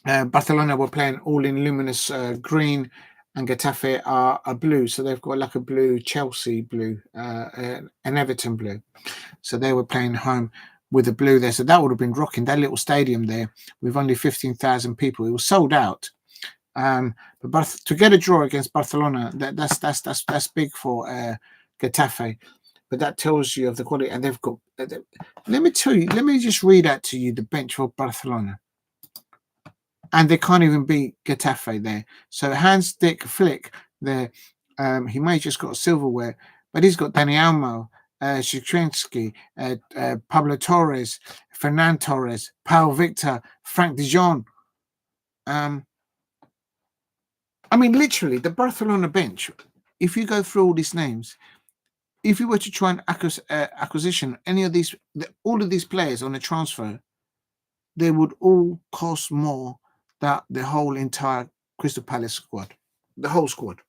Barcelona were playing all in luminous green, and Getafe are blue. So they've got like a blue Chelsea blue, an Everton blue. So they were playing home with the blue there. So that would have been rocking, that little stadium there with only 15,000 people. It was sold out. But to get a draw against Barcelona, that's big for Getafe. But that tells you of the quality. And they've got, let me just read out to you the bench for Barcelona. And they can't even beat Getafe there. So Hans Dick Flick there, he may have just got silverware, but he's got Dani Olmo, Shikrinski, Pablo Torres, Fernan Torres, Paul Victor, Frank de Jong. I mean, literally, the Barcelona bench, if you go through all these names, if you were to try and acquisition any of these, all of these players on a transfer, they would all cost more than the whole entire Crystal Palace squad, the whole squad.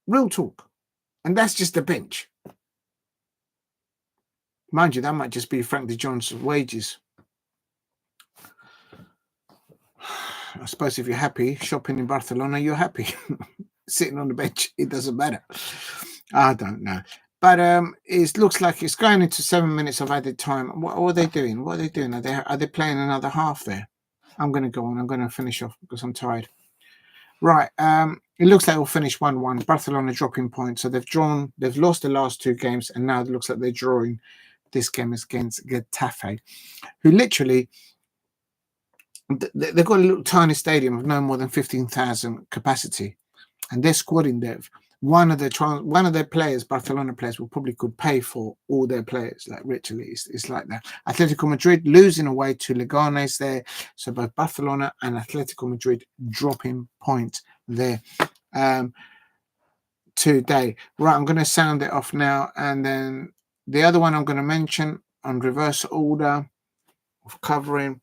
Real talk. And that's just the bench. Mind you, that might just be Frank de Jong's wages. I suppose if you're happy shopping in Barcelona, you're happy. Sitting on the bench, it doesn't matter. I don't know. But it looks like it's going into 7 minutes of added time. What are they doing? Are they playing another half there? I'm going to go on. I'm going to finish off because I'm tired. Right. It looks like we'll finish 1-1. Barcelona dropping points. So they've lost the last 2 games, and now it looks like they're drawing this game against Getafe, who literally, they've got a little tiny stadium of no more than 15,000 capacity, and their squad in depth. One of their players, Barcelona players, will probably could pay for all their players. Like literally, it's like that. Atletico Madrid losing away to Leganes there. So both Barcelona and Atletico Madrid dropping points there. today. Right, I'm going to sound it off now, and then the other one I'm going to mention on reverse order of covering.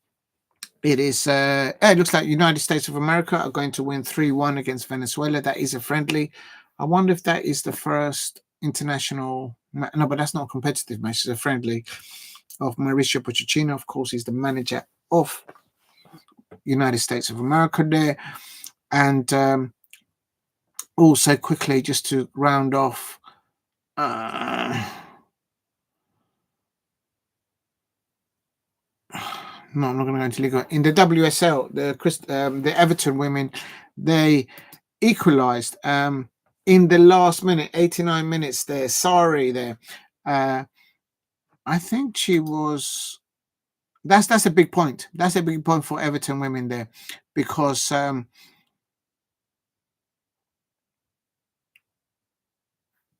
It is. It looks like United States of America are going to win 3-1 against Venezuela. That is a friendly. I wonder if that is the first international. No, but that's not a competitive match. It's a friendly of Mauricio Pochettino. Of course, he's the manager of United States of America there, and also quickly just to round off. No, I'm not going to go into legal. In the WSL, the Everton women, they equalised in the last minute, 89 minutes there. Sorry there. I think she was... That's a big point. That's a big point for Everton women there, because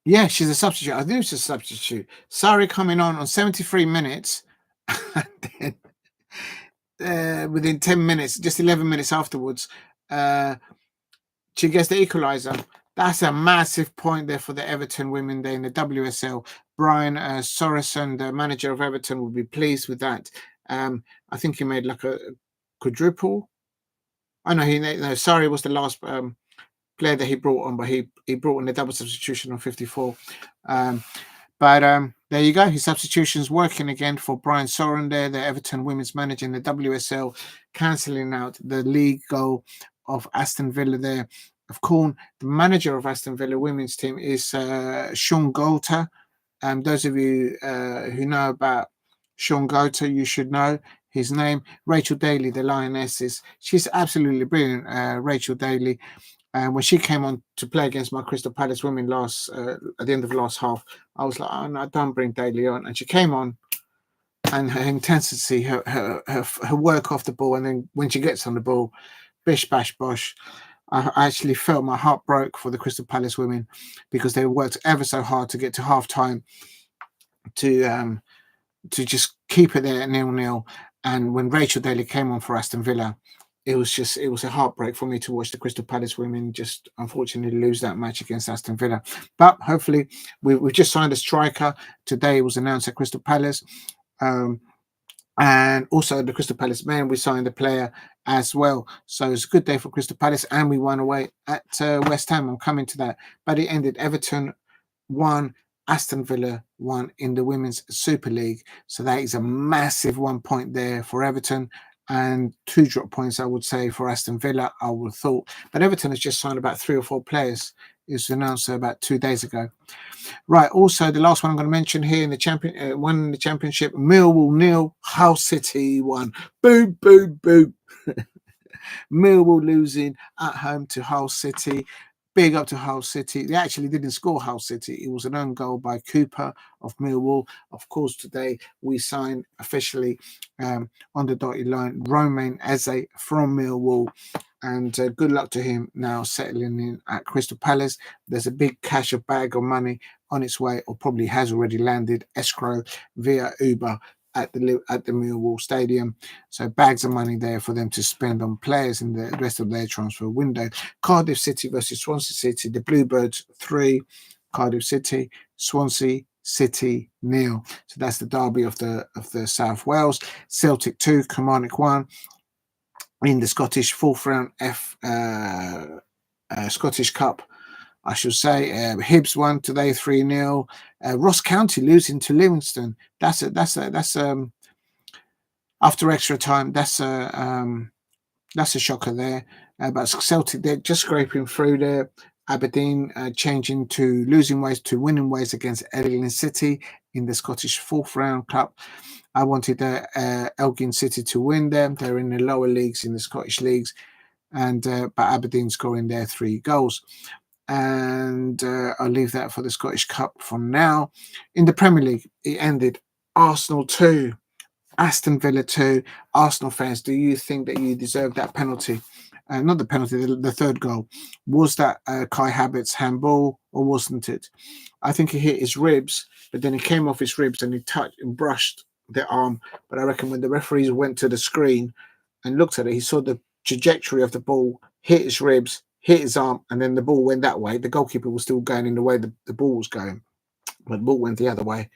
yeah, she's a substitute. I think she's a substitute. Sorry, coming on 73 minutes, and then within 10 minutes, just 11 minutes afterwards, she gets the equaliser. That's a massive point there for the Everton women there in the WSL. Brian Sorensen, the manager of Everton, will be pleased with that. I think he made like a quadruple. Oh no, Sarri was the last player that he brought on, but he brought in the double substitution on 54. But there you go. His substitution's working again for Brian Soren there, the Everton women's manager in the WSL, cancelling out the league goal of Aston Villa there. Of course, the manager of Aston Villa women's team is Sean Golter. Those of you who know about Sean Golter, you should know his name. Rachel Daly, the Lionesses. She's absolutely brilliant, Rachel Daly. And when she came on to play against my Crystal Palace women at the end of the last half, I was like, oh no, don't bring Daly on. And she came on, and her intensity, her work off the ball, and then when she gets on the ball, bish, bash, bosh. I actually felt my heart broke for the Crystal Palace women, because they worked ever so hard to get to half time to just keep it there at 0-0. And when Rachel Daly came on for Aston Villa, it was a heartbreak for me to watch the Crystal Palace women just unfortunately lose that match against Aston Villa. But hopefully, we've just signed a striker. Today it was announced at Crystal Palace. And also the Crystal Palace men, we signed a player as well. So it's a good day for Crystal Palace, and we won away at West Ham. I'm coming to that. But it ended Everton 1, Aston Villa 1 in the Women's Super League. So that is a massive 1 point there for Everton, and 2 drop points, I would say, for Aston Villa, I would have thought. But Everton has just signed about 3 or 4 players. It was announced about 2 days ago. Right, also, the last one I'm going to mention here in the championship, Millwall 0, Hull City 1. Boo, boo, boo. Millwall losing at home to Hull City. Big up to Hull City. They actually didn't score Hull City. It was an own goal by Cooper of Millwall. Of course, today we signed officially on the dotted line Romain Eze from Millwall. And good luck to him now settling in at Crystal Palace. There's a big cash bag of money on its way, or probably has already landed, escrow via Uber at the Millwall Stadium. So bags of money there for them to spend on players in the rest of their transfer window. Cardiff City versus Swansea City. The Bluebirds 3, Cardiff City, Swansea City 0. So that's the derby of the South Wales. Celtic 2, Kilmarnock 1. In the Scottish fourth round Scottish Cup, I should say. Hibs won today 3-0. Ross County losing to Livingston. That's after extra time. That's a shocker there. But Celtic, they're just scraping through there. Aberdeen changing to losing ways to winning ways against Elgin City in the Scottish fourth round cup. I wanted Elgin City to win them. They're in the lower leagues, in the Scottish leagues, and but Aberdeen scoring their 3 goals. And I'll leave that for the Scottish Cup for now. In the Premier League, it ended Arsenal 2, Aston Villa 2. Arsenal fans, do you think that you deserve that penalty? Not the penalty, the third goal. Was that Kai Havertz's handball, or wasn't it? I think he hit his ribs, but then he came off his ribs and he touched and brushed the arm. But I reckon when the referees went to the screen and looked at it, he saw the trajectory of the ball, hit his ribs, hit his arm, and then the ball went that way. The goalkeeper was still going in the way the ball was going, but the ball went the other way.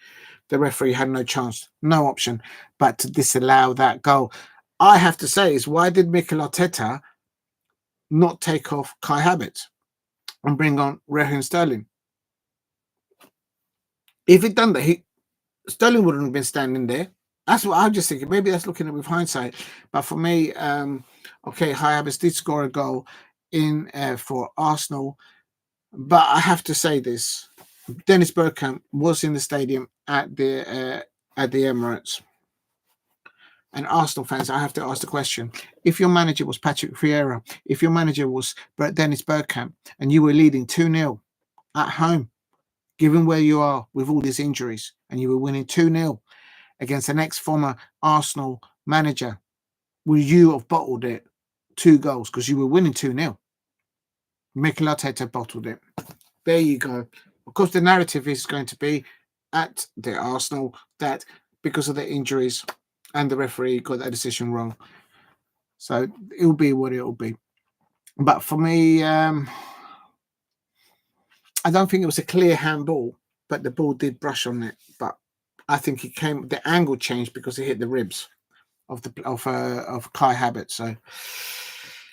The referee had no chance, no option but to disallow that goal. I have to say is, why did Mikel Arteta not take off Kai Havertz and bring on Raheem Sterling? If he'd done that, Sterling wouldn't have been standing there. That's what I'm just thinking. Maybe that's looking at it with hindsight. But for me, okay, Kai Havertz did score a goal in for Arsenal. But I have to say this: Dennis Bergkamp was in the stadium at the Emirates. And Arsenal fans, I have to ask the question: if your manager was Patrick Vieira, if your manager was Dennis Bergkamp, and you were leading 2-0 at home, given where you are with all these injuries, and you were winning 2-0 against an ex-former Arsenal manager, would you have bottled it 2 goals because you were winning 2-0? Mikel Arteta bottled it. There you go. Of course, the narrative is going to be at the Arsenal that because of the injuries and the referee got that decision wrong. So it will be what it will be. But for me, I don't think it was a clear handball, but the ball did brush on it. But I think the angle changed because it hit the ribs of Kai Havertz. So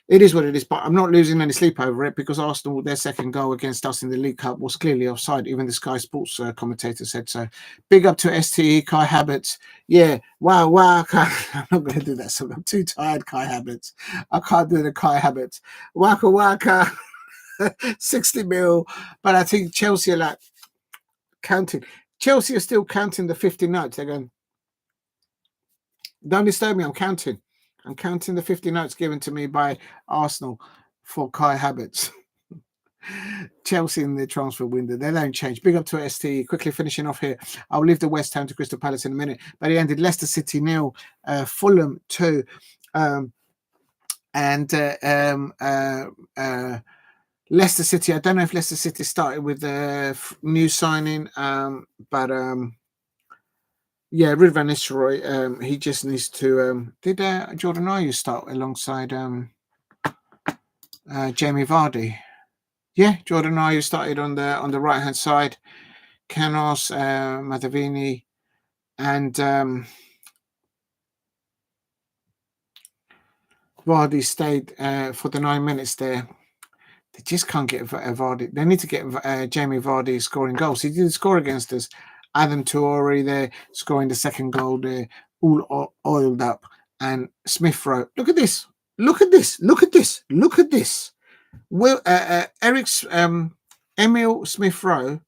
it is what it is. But I'm not losing any sleep over it because Arsenal, their second goal against us in the League Cup was clearly offside. Even the Sky Sports commentator said so. Big up to STE Kai Havertz. Yeah, wow. I'm not going to do that. So I'm too tired, Kai Havertz. I can't do the Kai Havertz. Waka. 60 mil. But I think Chelsea are like counting. Chelsea are still counting the 50 notes. They're going, don't disturb me. I'm counting the 50 notes given to me by Arsenal for Kai Havertz. Chelsea in the transfer window. They don't change. Big up to ST. Quickly finishing off here. I'll leave the West Ham to Crystal Palace in a minute. But he ended Leicester City 0, Fulham 2. Leicester City, I don't know if Leicester City started with a new signing, but yeah, Ruud van Nistelrooy, he just needs to. Did Jordan Ayew start alongside Jamie Vardy? Yeah, Jordan Ayew started on the right hand side. Canos, Matavini, and Vardy stayed for the 9 minutes there. They just can't get Vardy. They need to get Jamie Vardy scoring goals. He did score against us. Adam Traore there scoring the second goal there, all oiled up. And Smith Rowe. Look at this. Will Emil Smith Rowe,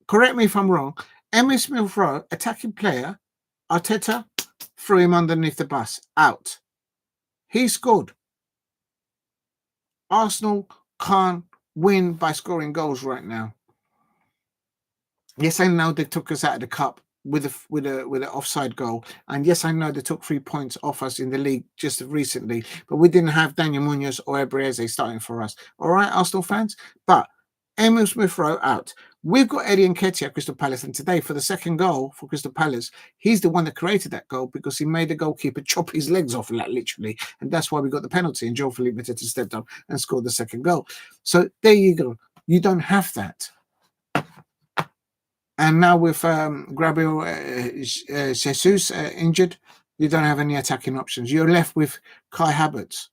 correct me if I'm wrong, Emil Smith Rowe, attacking player, Arteta threw him underneath the bus. Out. He scored. Arsenal can't win by scoring goals right now. Yes, I know they took us out of the cup with an offside goal, and yes, I know they took 3 points off us in the league just recently, but we didn't have Daniel Munoz or Ebreze starting for us. All right, Arsenal fans, but Emil Smith Rowe out. We've got Eddie Nketiah at Crystal Palace, and today for the second goal for Crystal Palace, he's the one that created that goal because he made the goalkeeper chop his legs off, literally, and that's why we got the penalty. And Joe-Philippe Mateta stepped up and scored the second goal. So there you go. You don't have that. And now with Gabriel Jesus injured, you don't have any attacking options. You're left with Kai Havertz.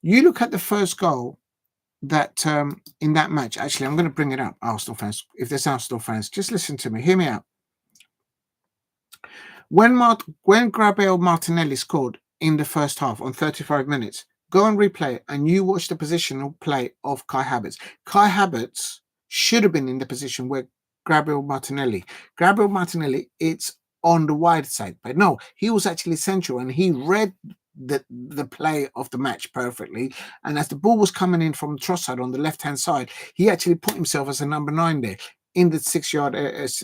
You look at the first goal that in that match. Actually, I'm going to bring it up, Arsenal fans. If there's Arsenal fans, just listen to me. Hear me out. When Gabriel Martinelli scored in the first half on 35 minutes, go and replay it, and you watch the positional play of Kai Havertz. Kai Havertz should have been in the position where Gabriel Martinelli, it's on the wide side, but no, he was actually central, and he read the play of the match perfectly. And as the ball was coming in from Trossard on the left hand side, he actually put himself as a number 9 there in the 6-yard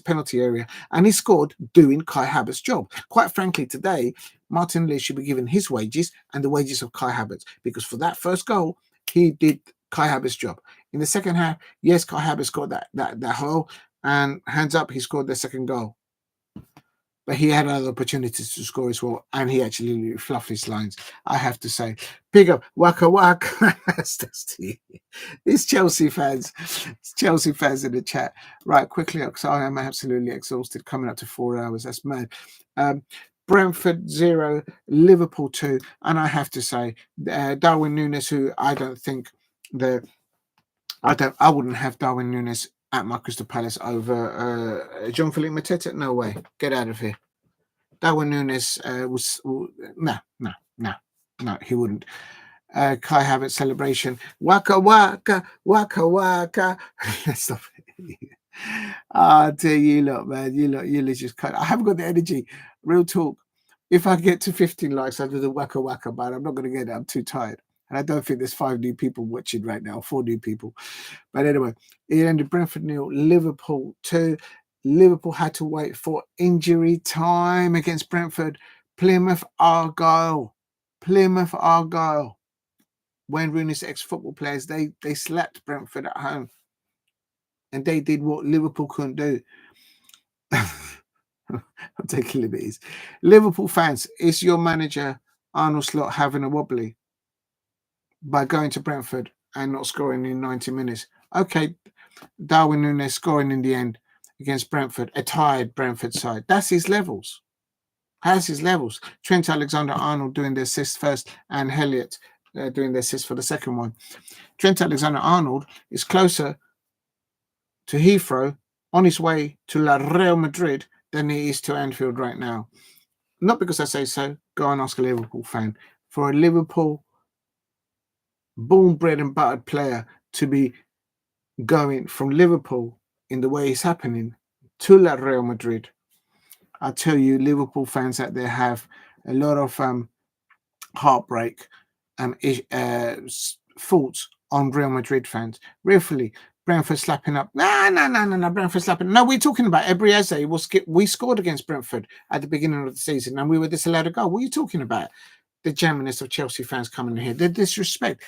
penalty area, and he scored doing Kai Havertz's job. Quite frankly, today Martinelli should be given his wages and the wages of Kai Havertz, because for that first goal he did Kai Havertz's job. In the second half, yes, Kai Havertz scored that hole, and hands up, he scored the second goal. but he had other opportunities to score as well, and he actually fluffed his lines, I have to say. Big up, waka waka. It's Chelsea fans. It's Chelsea fans in the chat. Right, quickly, because I am absolutely exhausted, coming up to 4 hours. That's mad. Brentford 0, Liverpool 2, and I have to say, Darwin Núñez, who I don't think I wouldn't have Darwin Núñez at my Crystal Palace over Jean-Philippe Mateta. No way. Get out of here. Darwin Núñez no, he wouldn't. Kai Havertz celebration. Waka waka, waka waka. Stop it. I tell you, look, man, you look just cut. I haven't got the energy. Real talk. If I get to 15 likes, I'll do the waka waka, but I'm not going to get it. I'm too tired. And I don't think there's 5 new people watching right now, 4 new people. But anyway, it ended Brentford 0, Liverpool 2. Liverpool had to wait for injury time against Brentford. Plymouth Argyle. Wayne Rooney's ex-football players, they slapped Brentford at home. And they did what Liverpool couldn't do. I'm taking liberties. Liverpool fans, is your manager Arnold Slot having a wobbly by going to Brentford and not scoring in 90 minutes? Okay, Darwin Núñez scoring in the end against Brentford, a tired Brentford side. That's his levels. Trent Alexander-Arnold doing the assist first, and Elliott doing the assist for the second one. Trent Alexander-Arnold is closer to Heathrow on his way to La Real Madrid than he is to Anfield right now. Not because I say so. Go and ask a Liverpool fan. For a Liverpool born, bred and buttered player to be going from Liverpool in the way it's happening to La Real Madrid, I tell you, Liverpool fans out there have a lot of heartbreak thoughts on Real Madrid fans. Really, Brentford slapping up. No. Brentford slapping. No, we're talking about Adu-Adjei. We scored against Brentford at the beginning of the season, and we were disallowed a goal. What are you talking about? The genuineness of Chelsea fans coming in here. The disrespect.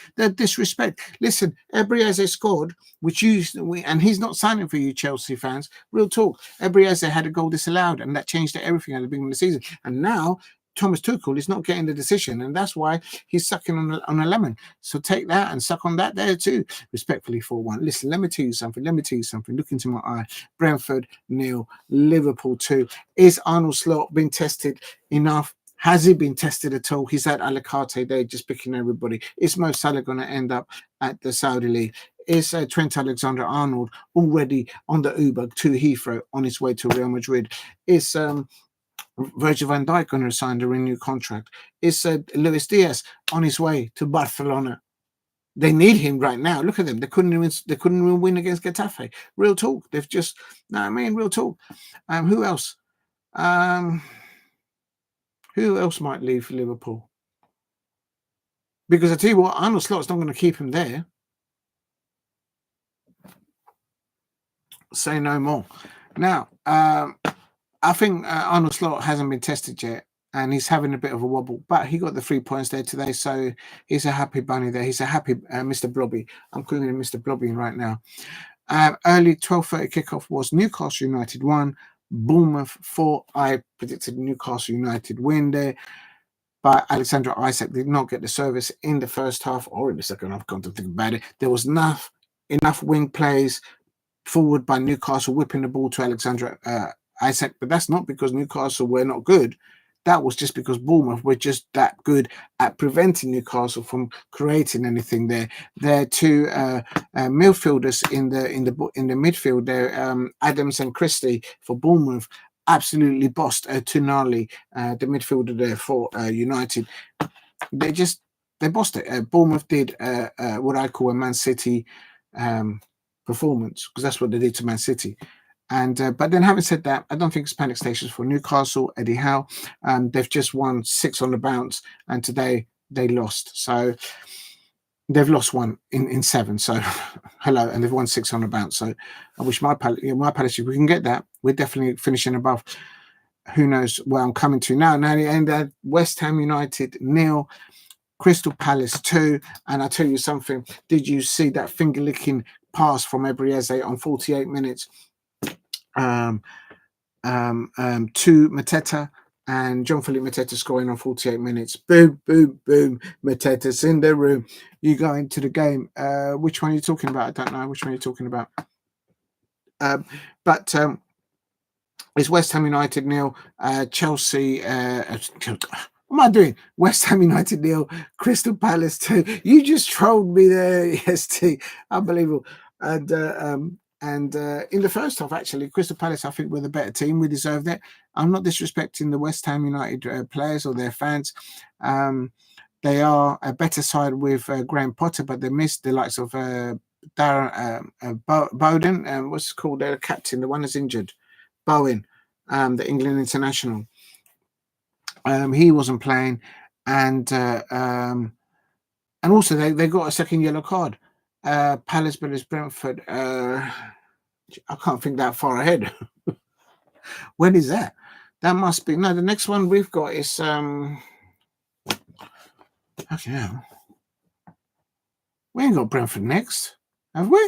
Listen, Adu-Adjei scored, and he's not signing for you, Chelsea fans. Real talk. Adu-Adjei had a goal disallowed, and that changed everything at the beginning of the season. And now Thomas Tuchel is not getting the decision, and that's why he's sucking on a lemon. So take that and suck on that there too, respectfully, 4-1. Listen, let me tell you something. Look into my eye. Brentford 0, Liverpool 2. Is Arnold Slot been tested enough? Has he been tested at all? He's at Alicante there, just picking everybody. Is Mo Salah going to end up at the Saudi League? Is Trent Alexander-Arnold already on the Uber to Heathrow on his way to Real Madrid? Is Virgil van Dijk going to sign a renewed contract? Is Luis Diaz on his way to Barcelona? They need him right now. Look at them. They couldn't even win against Getafe. Real talk. They've just, real talk. Who else? Who else might leave for Liverpool? Because I tell you what, Arnold Slot's not going to keep him there. Say no more. Now, I think Arnold Slot hasn't been tested yet, and he's having a bit of a wobble, but he got the 3 points there today, so he's a happy bunny there. He's a happy Mr. Blobby. I'm calling him Mr. Blobby right now. Early 12:30 kickoff was Newcastle United 1, Bournemouth 4. I predicted Newcastle United win there, but Alexander Isak did not get the service in the first half or in the second half. Come to think about it, there was enough wing plays forward by Newcastle, whipping the ball to Alexander Isak, but that's not because Newcastle were not good. That was just because Bournemouth were just that good at preventing Newcastle from creating anything there. Their two midfielders in the midfield there, Adams and Christie for Bournemouth, absolutely bossed Tonali, the midfielder there for United. They bossed it. Bournemouth did what I call a Man City performance, because that's what they did to Man City. And but then, having said that, I don't think it's panic stations for Newcastle. Eddie Howe, they've just won 6 on the bounce, and today they lost. So they've lost 1 in 7. So hello, and they've won 6 on the bounce. So I wish my Palace, if we can get that, we're definitely finishing above. Who knows where I'm coming to now? Now the end. West Ham United 0, Crystal Palace 2. And I tell you something. Did you see that finger licking pass from Adu-Adjei on 48 minutes? to Mateta, and John-Philippe Mateta scoring on 48 minutes. Boom, boom, boom. Mateta's in the room. You go into the game. Which one are you talking about? I don't know which one you're talking about. But it's West Ham United 0, Chelsea. What am I doing? West Ham United 0, Crystal Palace 2. You just trolled me there, ST. Unbelievable. And in the first half, actually, Crystal Palace, I think, were the better team. We deserved it. I'm not disrespecting the West Ham United players or their fans. They are a better side with Graham Potter, but they missed the likes of Darren Bowden. What's it called? Their captain, the one that's injured. Bowen, the England international. He wasn't playing, and also they got a second yellow card. Palace versus Brentford. I can't think that far ahead. When is that? That must be the next one we've got is okay. We ain't got Brentford next, have we?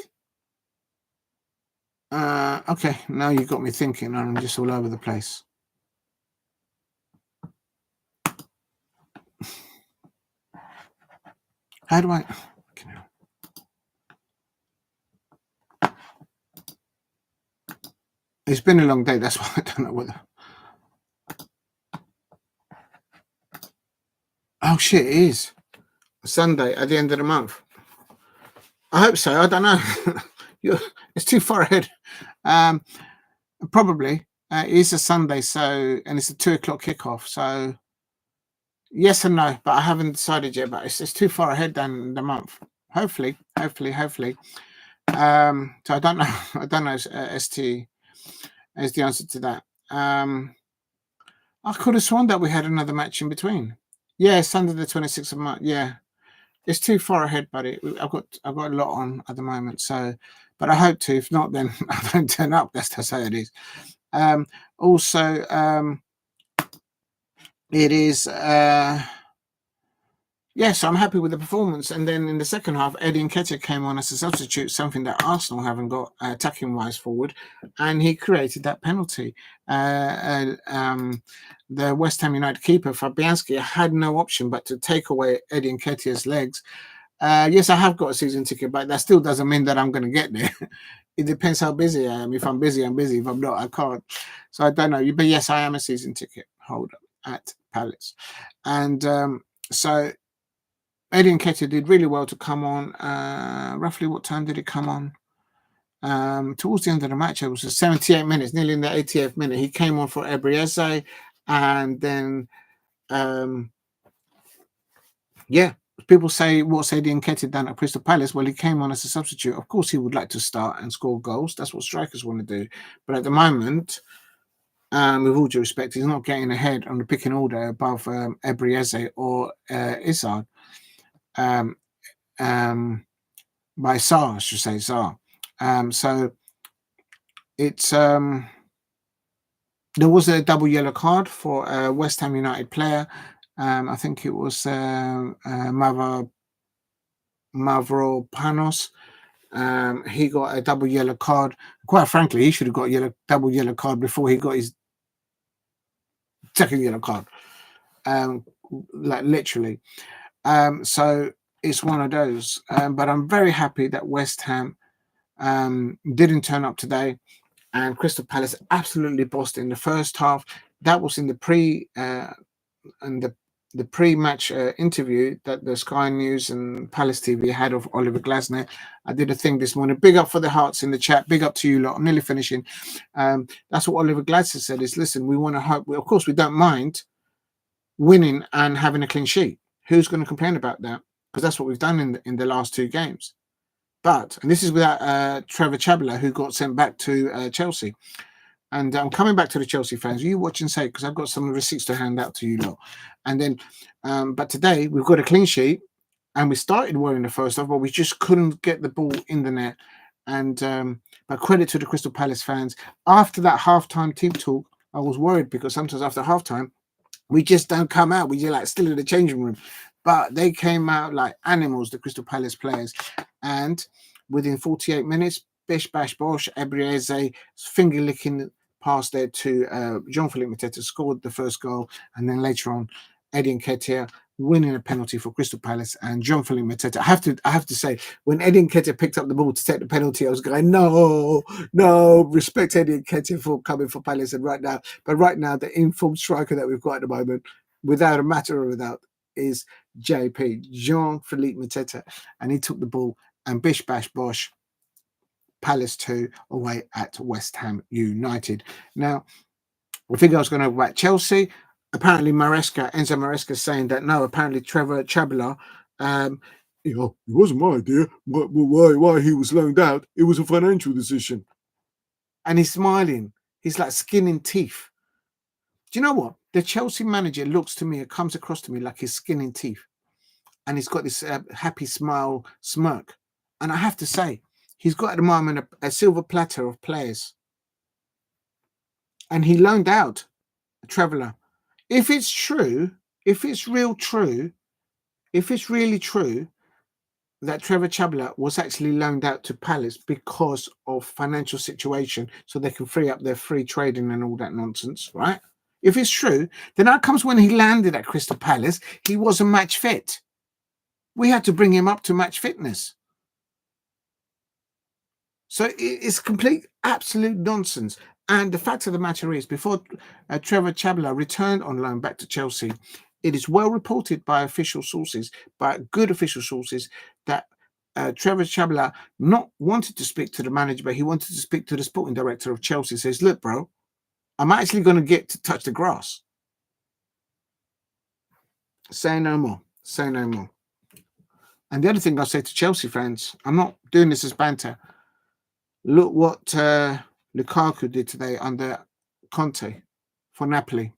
Okay, now you got me thinking. I'm just all over the place. How do I? It's been a long day. That's why I don't know whether. Oh shit! It is Sunday at the end of the month. I hope so. I don't know. It's too far ahead. Probably it is a Sunday, and it's a 2:00 kickoff. So yes and no, but I haven't decided yet. But it's too far ahead than the month. Hopefully. So I don't know. I don't know. ST is the answer to that. I could have sworn that we had another match in between. Yeah, Sunday the 26th of March. Yeah. It's too far ahead, buddy. I've got a lot on at the moment, but I hope to. If not, then I don't turn up. That's how it is. Also, it is. So I'm happy with the performance. And then in the second half, Eddie Nketiah came on as a substitute, something that Arsenal haven't got attacking wise forward, and he created that penalty. The West Ham United keeper Fabianski had no option but to take away Eddie Nketiah's legs. Yes, I have got a season ticket, but that still doesn't mean that I'm going to get there. It depends how busy I am. If I'm busy, I'm busy. If I'm not, I can't. So I don't know. But yes, I am a season ticket holder at Palace. And so Eddie Nketiah did really well to come on. Roughly what time did he come on? Towards the end of the match, it was 78 minutes, nearly in the 80th minute. He came on for Adu-Adjei, and then people say, what's Eddie Nketiah done at Crystal Palace? Well, he came on as a substitute. Of course, he would like to start and score goals. That's what strikers want to do. But at the moment, with all due respect, he's not getting ahead on the picking order above Adu-Adjei or Isak. By Schar, I should say Schar. So it's there was a double yellow card for a West Ham United player. I think it was Mavropanos. He got a double yellow card. Quite frankly, he should have got double yellow card before he got his second yellow card. Like literally. So it's one of those. But I'm very happy that West Ham didn't turn up today, and Crystal Palace absolutely bossed in the first half. That was in the pre-match interview that the Sky News and Palace TV had of Oliver Glasner. I did a thing this morning. Big up for the hearts in the chat. Big up to you lot. I'm nearly finishing. That's what Oliver Glasner said is, listen, we want to hope. Of course, we don't mind winning and having a clean sheet. Who's going to complain about that? Because that's what we've done in the last two games. But, and this is without Trevor Chabla, who got sent back to Chelsea. And I'm coming back to the Chelsea fans. You watch and say, because I've got some receipts to hand out to you lot. And then, but today we've got a clean sheet, and we started well in the first half, but we just couldn't get the ball in the net. And but credit to the Crystal Palace fans. After that halftime team talk, I was worried because sometimes after halftime, we just don't come out. We're like still in the changing room. But they came out like animals, the Crystal Palace players. And within 48 minutes, bish, bash, bosh, Adu-Adjei finger licking pass there to Jean-Philippe Mateta, scored the first goal, and then later on, Eddie Nketiah winning a penalty for Crystal Palace, and Jean-Philippe Mateta. I have to say, when Eddie Nketiah picked up the ball to take the penalty, I was going, no, respect Eddie Nketiah for coming for Palace, and right now, the informed striker that we've got at the moment, without a matter of a doubt, is JP, Jean-Philippe Mateta, and he took the ball and bish bash bosh, Palace 2 away at West Ham United. Now, I think I was going to about Chelsea. Apparently, Enzo Maresca saying that no, apparently Trevor Chabala, it wasn't my idea. Why he was loaned out? It was a financial decision. And he's smiling. He's like skinning teeth. Do you know what? The Chelsea manager looks to me, it comes across to me like he's skinning teeth. And he's got this happy smile, smirk. And I have to say, he's got at the moment a silver platter of players. And he loaned out Traveller. If it's true, if it's really true that Trevor Chabala was actually loaned out to Palace because of financial situation, so they can free up their free trading and all that nonsense, right? If it's true, then that comes when he landed at Crystal Palace, he wasn't match fit. We had to bring him up to match fitness. So it's complete, absolute nonsense. And the fact of the matter is, before Trevor Chabala returned on loan back to Chelsea, it is well reported by official sources, by good official sources, that Trevor Chabala not wanted to speak to the manager, but he wanted to speak to the sporting director of Chelsea. Says, look, bro, I'm actually going to get to touch the grass. Say no more. Say no more. And the other thing I'll say to Chelsea fans, I'm not doing this as banter. Look what Lukaku did today under Conte for Napoli.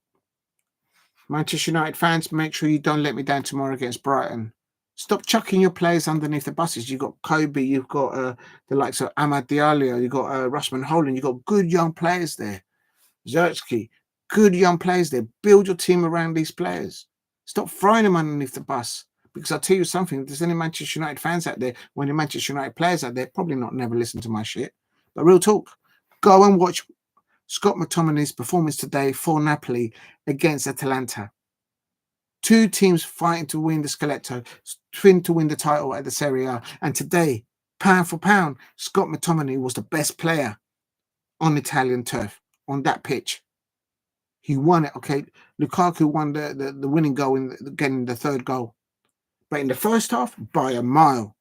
Manchester United fans, make sure you don't let me down tomorrow against Brighton. Stop chucking your players underneath the buses. You've got Kobe, you've got the likes of Amad Diallo, you've got Russman Holland, you've got good young players there. Zertsky, good young players there. Build your team around these players. Stop throwing them underneath the bus. Because I'll tell you something, if there's any Manchester United fans out there, or any Manchester United players out there, probably not never listen to my shit. But real talk, go and watch Scott McTominay's performance today for Napoli against Atalanta. Two teams fighting to win the Scudetto, to win the title at the Serie A. And today, pound for pound, Scott McTominay was the best player on Italian turf, on that pitch. He won it, okay? Lukaku won the winning goal in getting the third goal. But in the first half, by a mile,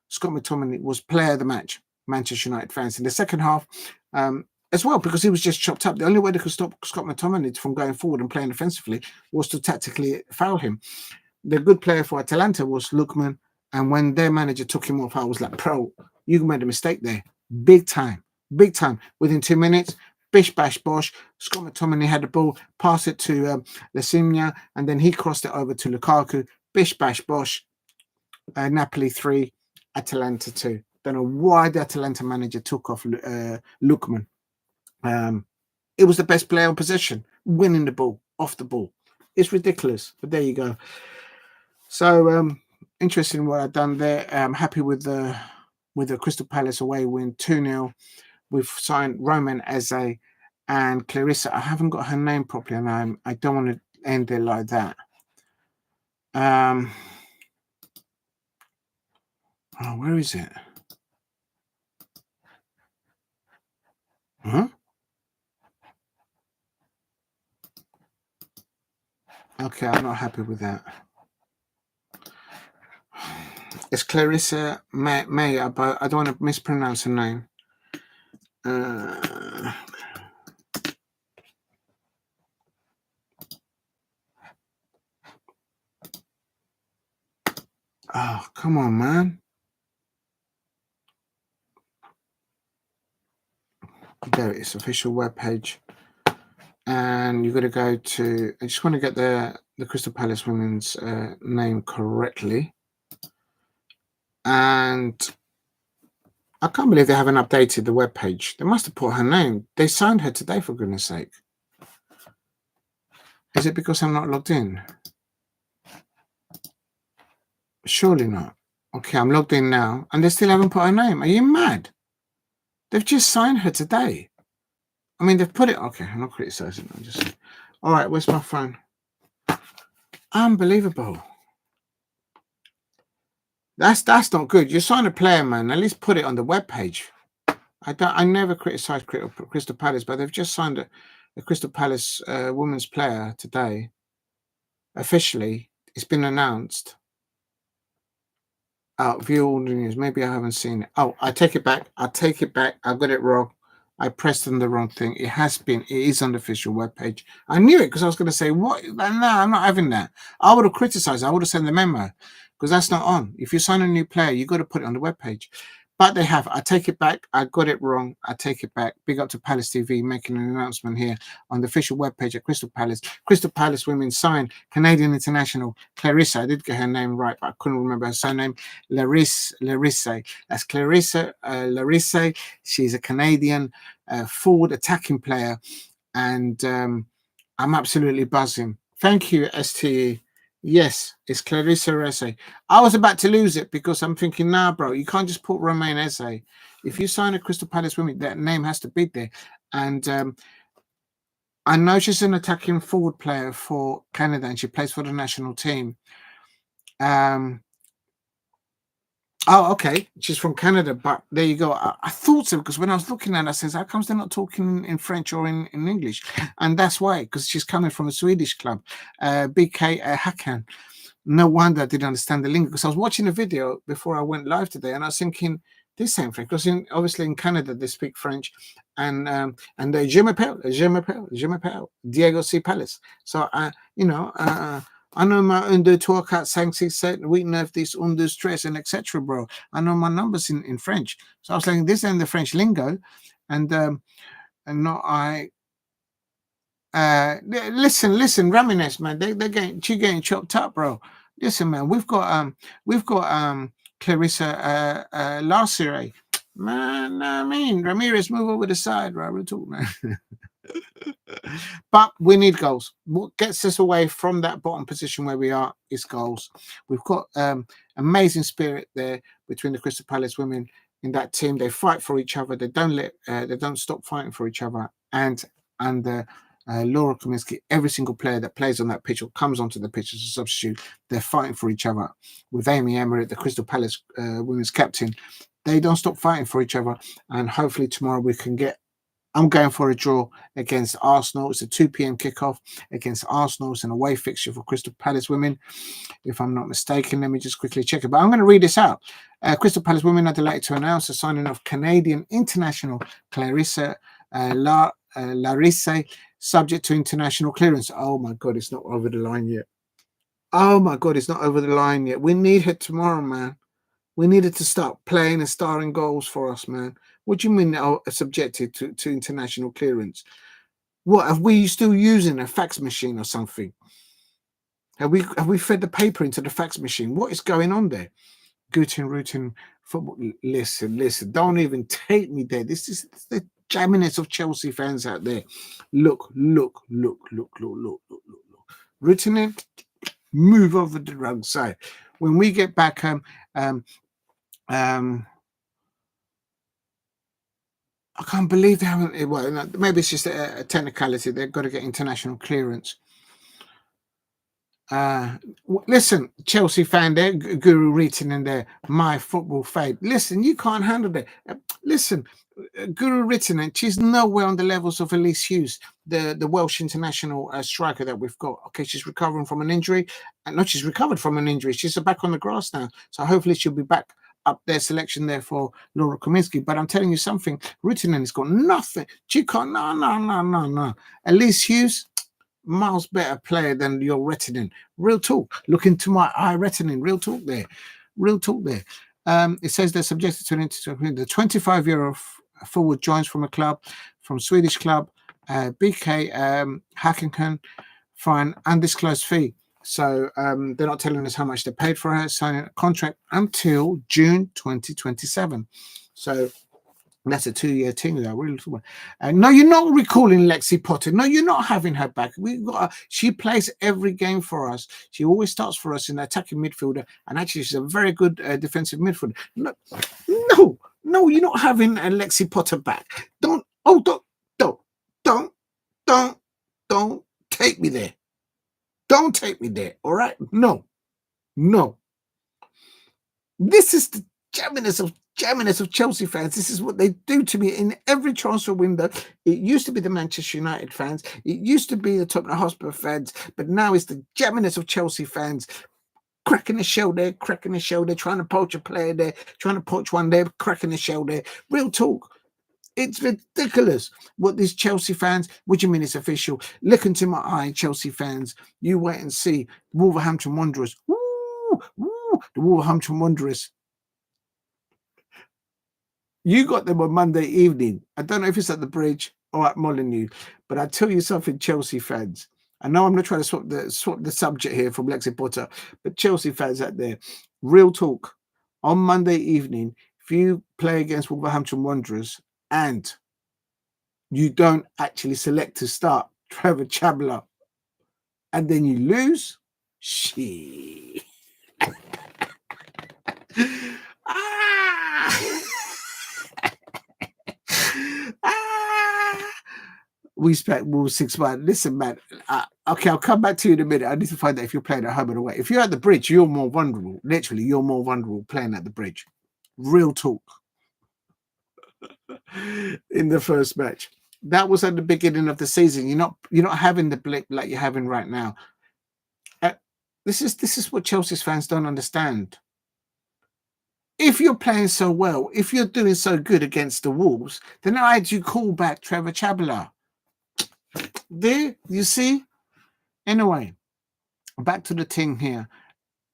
Scott McTominay was player of the match, Manchester United fans. In the second half, as well, because he was just chopped up. The only way they could stop Scott McTominay from going forward and playing offensively was to tactically foul him. The good player for Atalanta was Lookman, and when their manager took him off, I was like, bro, you made a mistake there. Big time. Within 2 minutes, bish, bash, bosh, Scott McTominay had the ball, pass it to Semenyo, and then he crossed it over to Lukaku. Bish, bash, bosh, Napoli 3, Atalanta 2. Don't know why the Atalanta manager took off Lookman. It was the best player on possession, winning the ball, off the ball. It's ridiculous, but there you go. So interesting what I've done there. I'm happy with the Crystal Palace away win 2-0. We've signed Roman Eze and Clarissa. I haven't got her name properly, and I don't want to end it like that. Where is it? Huh? Okay, I'm not happy with that. It's Clarissa May, but I don't want to mispronounce her name. Oh, come on, man. There it is, official webpage. And you've got to go to, I just want to get the Crystal Palace women's name correctly. And I can't believe they haven't updated the webpage. They must have put her name. They signed her today, for goodness sake. Is it because I'm not logged in? Surely not. Okay, I'm logged in now, and they still haven't put her name. Are you mad? They've just signed her today. I mean, they've put it. Okay, I'm not criticizing. I'm just saying. All right, where's my phone? Unbelievable. That's not good. You sign a player, man. At least put it on the webpage. I never criticize Crystal Palace, but they've just signed a Crystal Palace women's player today. Officially, it's been announced. View all the news. Maybe I haven't seen it. Oh, I take it back. I take it back. I got it wrong. I pressed on the wrong thing. It is on the official webpage. I knew it because I was going to say, what? No, I'm not having that. I would have criticized. I would have sent the memo because that's not on. If you sign a new player, you got to put it on the webpage. But they have. I take it back. I got it wrong. I take it back. Big up to Palace TV making an announcement here on the official webpage at Crystal Palace. Crystal Palace women signed Canadian international Clarissa. I did get her name right, but I couldn't remember her surname. Larisse. That's Clarissa Larisse. She's a Canadian forward attacking player. And I'm absolutely buzzing. Thank you, STE. Yes, it's Clarissa Eze. I was about to lose it because I'm thinking, nah, bro, you can't just put Romain Eze. If you sign a Crystal Palace woman, that name has to be there. And I know she's an attacking forward player for Canada and she plays for the national team. Oh, okay. She's from Canada, but there you go. I thought so because when I was looking at her, I says, how comes they're not talking in French or in English? And that's why, because she's coming from a Swedish club, BK Hakan. No wonder I didn't understand the lingo because I was watching a video before I went live today and I was thinking, this ain't French. Because obviously in Canada, they speak French and je m'appelle, Diego C. Palace. So, I know my 1, 2, 3, 4, 5, 6, 7, 8, 9, 10, 11, 12, and etc., bro. I know my numbers in French. So I was like, this ain't the French lingo. And not I. Listen, Ramirez, man, they're getting chopped up, bro. Listen, man, we've got Clarissa Larcere. Man, I mean, Ramirez, move over the side, right? We'll talk, man. But we need goals. What gets us away from that bottom position where we are is goals. We've got amazing spirit there between the Crystal Palace women in that team. They fight for each other. They don't stop fighting for each other. And Laura Kaminsky, every single player that plays on that pitch or comes onto the pitch as a substitute, they're fighting for each other. With Amy Emirate, the Crystal Palace women's captain, they don't stop fighting for each other. And hopefully tomorrow we can get. I'm going for a draw against Arsenal. It's a 2 p.m. kickoff against Arsenal. It's an away fixture for Crystal Palace women, if I'm not mistaken. Let me just quickly check it. But I'm going to read this out. Crystal Palace women are delighted to announce the signing of Canadian international Clarissa Larisse, subject to international clearance. Oh, my God, it's not over the line yet. Oh, my God, it's not over the line yet. We need her tomorrow, man. We needed to start playing and starring goals for us, man. What do you mean subjected to international clearance? What, have we still using a fax machine or something? Have we fed the paper into the fax machine? What is going on there? Guten Rooting football. Listen. Don't even take me there. This is the jamming of Chelsea fans out there. Look. Rooting in, move over the wrong side. When we get back, I can't believe they haven't. Well, maybe it's just a technicality. They've got to get international clearance. Listen, Chelsea fan there, Guru Reeton in there, my football fade. Listen, you can't handle that. Listen, Guru Reeton, she's nowhere on the levels of Elise Hughes, the Welsh international striker that we've got. Okay, she's recovering from an injury. She's recovered from an injury. She's back on the grass now. So hopefully she'll be back up their selection there for Laura Kaminsky. But I'm telling you something, Ruttinen has got nothing. She can't, no. Elise Hughes, miles better player than your Rettinen. Real talk. Look into my eye, Rettinen. Real talk there. It says they're subjected to an interview. The 25-year-old forward joins from Swedish club, BK Hakenken, for an undisclosed fee. So they're not telling us how much they paid for her, signing a contract until June 2027. So that's a 2-year thing. No, you're not recalling Lexi Potter. No, you're not having her back. She plays every game for us. She always starts for us in the attacking midfielder, and actually she's a very good defensive midfielder. No, you're not having Lexi Potter back. Don't. Don't take me there. Don't take me there. All right? No. This is the jamminess of Chelsea fans. This is what they do to me in every transfer window. It used to be the Manchester United fans. It used to be the Tottenham Hotspur fans. But now it's the jamminess of Chelsea fans. Cracking the shell there, trying to poach a player there, trying to poach one there, cracking the shell there. Real talk. It's ridiculous what these Chelsea fans, what do you mean it's official? Look into my eye, Chelsea fans. You wait and see. Wolverhampton Wanderers. Woo, the Wolverhampton Wanderers. You got them on Monday evening. I don't know if it's at the Bridge or at Molineux, but I tell you something, Chelsea fans. I know I'm not trying to swap the subject here from Lexi Potter, but Chelsea fans out there, real talk. On Monday evening, if you play against Wolverhampton Wanderers and you don't actually select to start Trevor Chabler and then you lose, she. We spent more 6 months. Listen, man. Okay, I'll come back to you in a minute. I need to find out if you're playing at home or away. If you're at the Bridge, you're more vulnerable. Literally, you're more vulnerable playing at the Bridge. Real talk. In the first match, that was at the beginning of the season. You're not having the blip like you're having right now. This is what Chelsea's fans don't understand. If you're playing so well, if you're doing so good against the Wolves, then why do you call back Trevor Chabler? There, you see? Anyway, back to the thing here.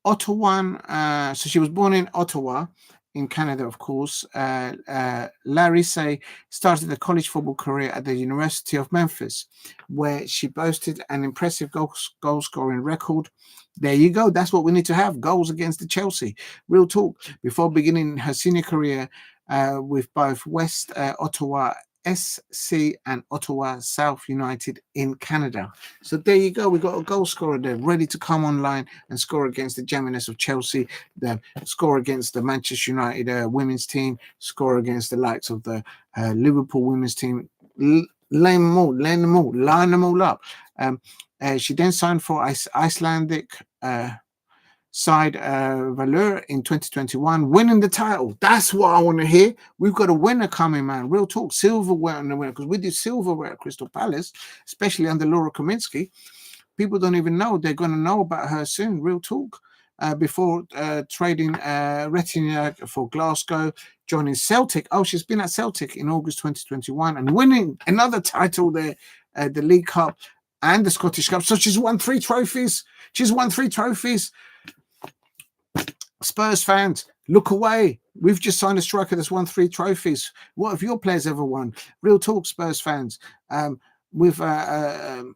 Ottawa, so she was born in Ottawa, in Canada, of course. Larisse started a college football career at the University of Memphis, where she boasted an impressive goal-scoring record. There you go. That's what we need to have, goals against the Chelsea. Real talk. Before beginning her senior career with both West Ottawa SC and Ottawa South United in Canada. So there you go. We got a goal scorer there ready to come online and score against the jamminess of Chelsea, the score against the Manchester United women's team, score against the likes of the Liverpool women's team. Line them all up. She then signed for Icelandic side Valur in 2021, winning the title. That's what I want to hear. We've got a winner coming, man. Real talk. Silverware on the winner, because we did silverware at Crystal Palace, especially under Laura Kaminsky. People don't even know. They're going to know about her soon. Real talk. Before trading Retina for Glasgow, joining Celtic. Oh, she's been at Celtic in August 2021 and winning another title there, the League Cup and the Scottish Cup. So she's won 3 trophies. Spurs fans, look away. We've just signed a striker that's won 3 trophies. What have your players ever won? Real talk, Spurs fans. With a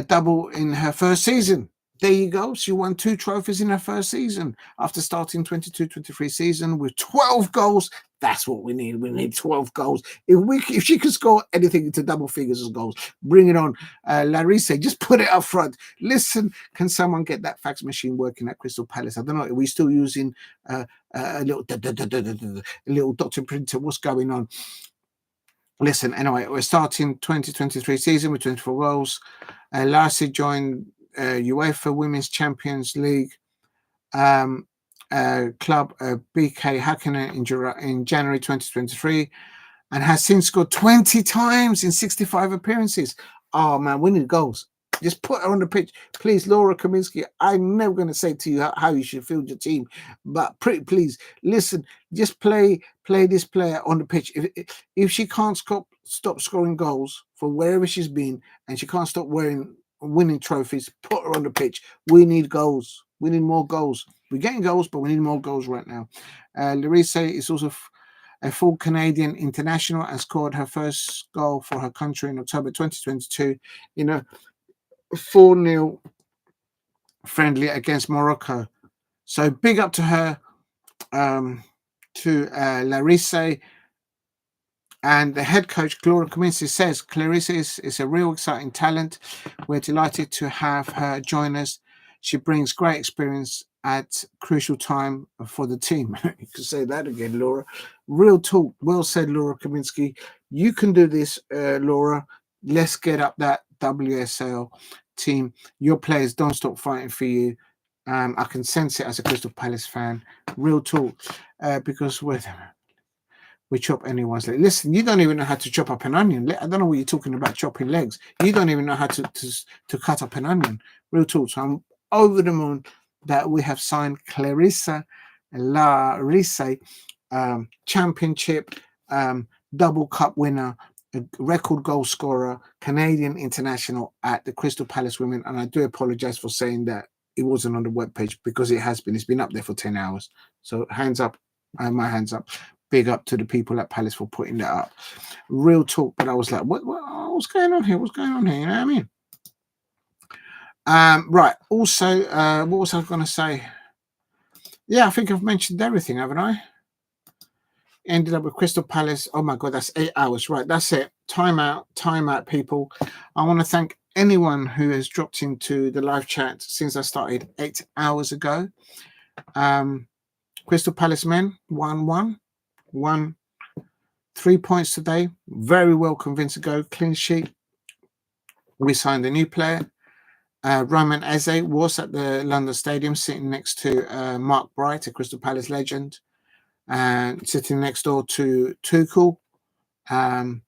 double in her first season. There you go. She won 2 trophies in her first season after starting 22-23 season with 12 goals. That's what we need. We need 12 goals. If she could score anything into double figures as goals, bring it on. Larisse, just put it up front. Listen, can someone get that fax machine working at Crystal Palace? I don't know. Are we still using a little dotted printer? What's going on? Listen, anyway, we're starting 2023 season with 24 goals. Larisse joined UEFA Women's Champions League club BK Häkkinen in January 2023 and has since scored 20 times in 65 appearances. Oh, man, we need goals. Just put her on the pitch. Please, Laura Kaminsky, I'm never going to say to you how you should field your team, but please, listen, just play this player on the pitch. If she can't stop scoring goals for wherever she's been and she can't stop winning trophies, put her on the pitch. We need goals. We need more goals. We're getting goals, but we need more goals right now. Larisse is also a full Canadian international and scored her first goal for her country in October 2022 in a 4-0 friendly against Morocco. So big up to her, to Larisse. And the head coach, Laura Kaminsky, says Clarissa is a real exciting talent. We're delighted to have her join us. She brings great experience at crucial time for the team. You can say that again, Laura. Real talk. Well said, Laura Kaminsky. You can do this, Laura. Let's get up that WSL team. Your players don't stop fighting for you. I can sense it as a Crystal Palace fan. Real talk. Because we chop anyone's leg. Listen, you don't even know how to chop up an onion. I don't know what you're talking about chopping legs. You don't even know how to cut up an onion. Real talk. So I'm over the moon that we have signed Clarissa Larise, championship, double cup winner, a record goal scorer, Canadian international at the Crystal Palace Women. And I do apologize for saying that it wasn't on the webpage because it has been. It's been up there for 10 hours. So hands up, my hands up. Big up to the people at Palace for putting that up. Real talk. But I was like, what's going on here? What's going on here? You know what I mean? Right. Also, what was I going to say? Yeah, I think I've mentioned everything, haven't I? Ended up with Crystal Palace. Oh my God, that's 8 hours. Right, that's it. Time out, people. I want to thank anyone who has dropped into the live chat since I started 8 hours ago. Crystal Palace men, 1-1. Won 3 points today. Very well convinced to go. Clean sheet. We signed a new player. Roman Eze was at the London Stadium sitting next to Mark Bright, a Crystal Palace legend, and sitting next door to Tuchel, the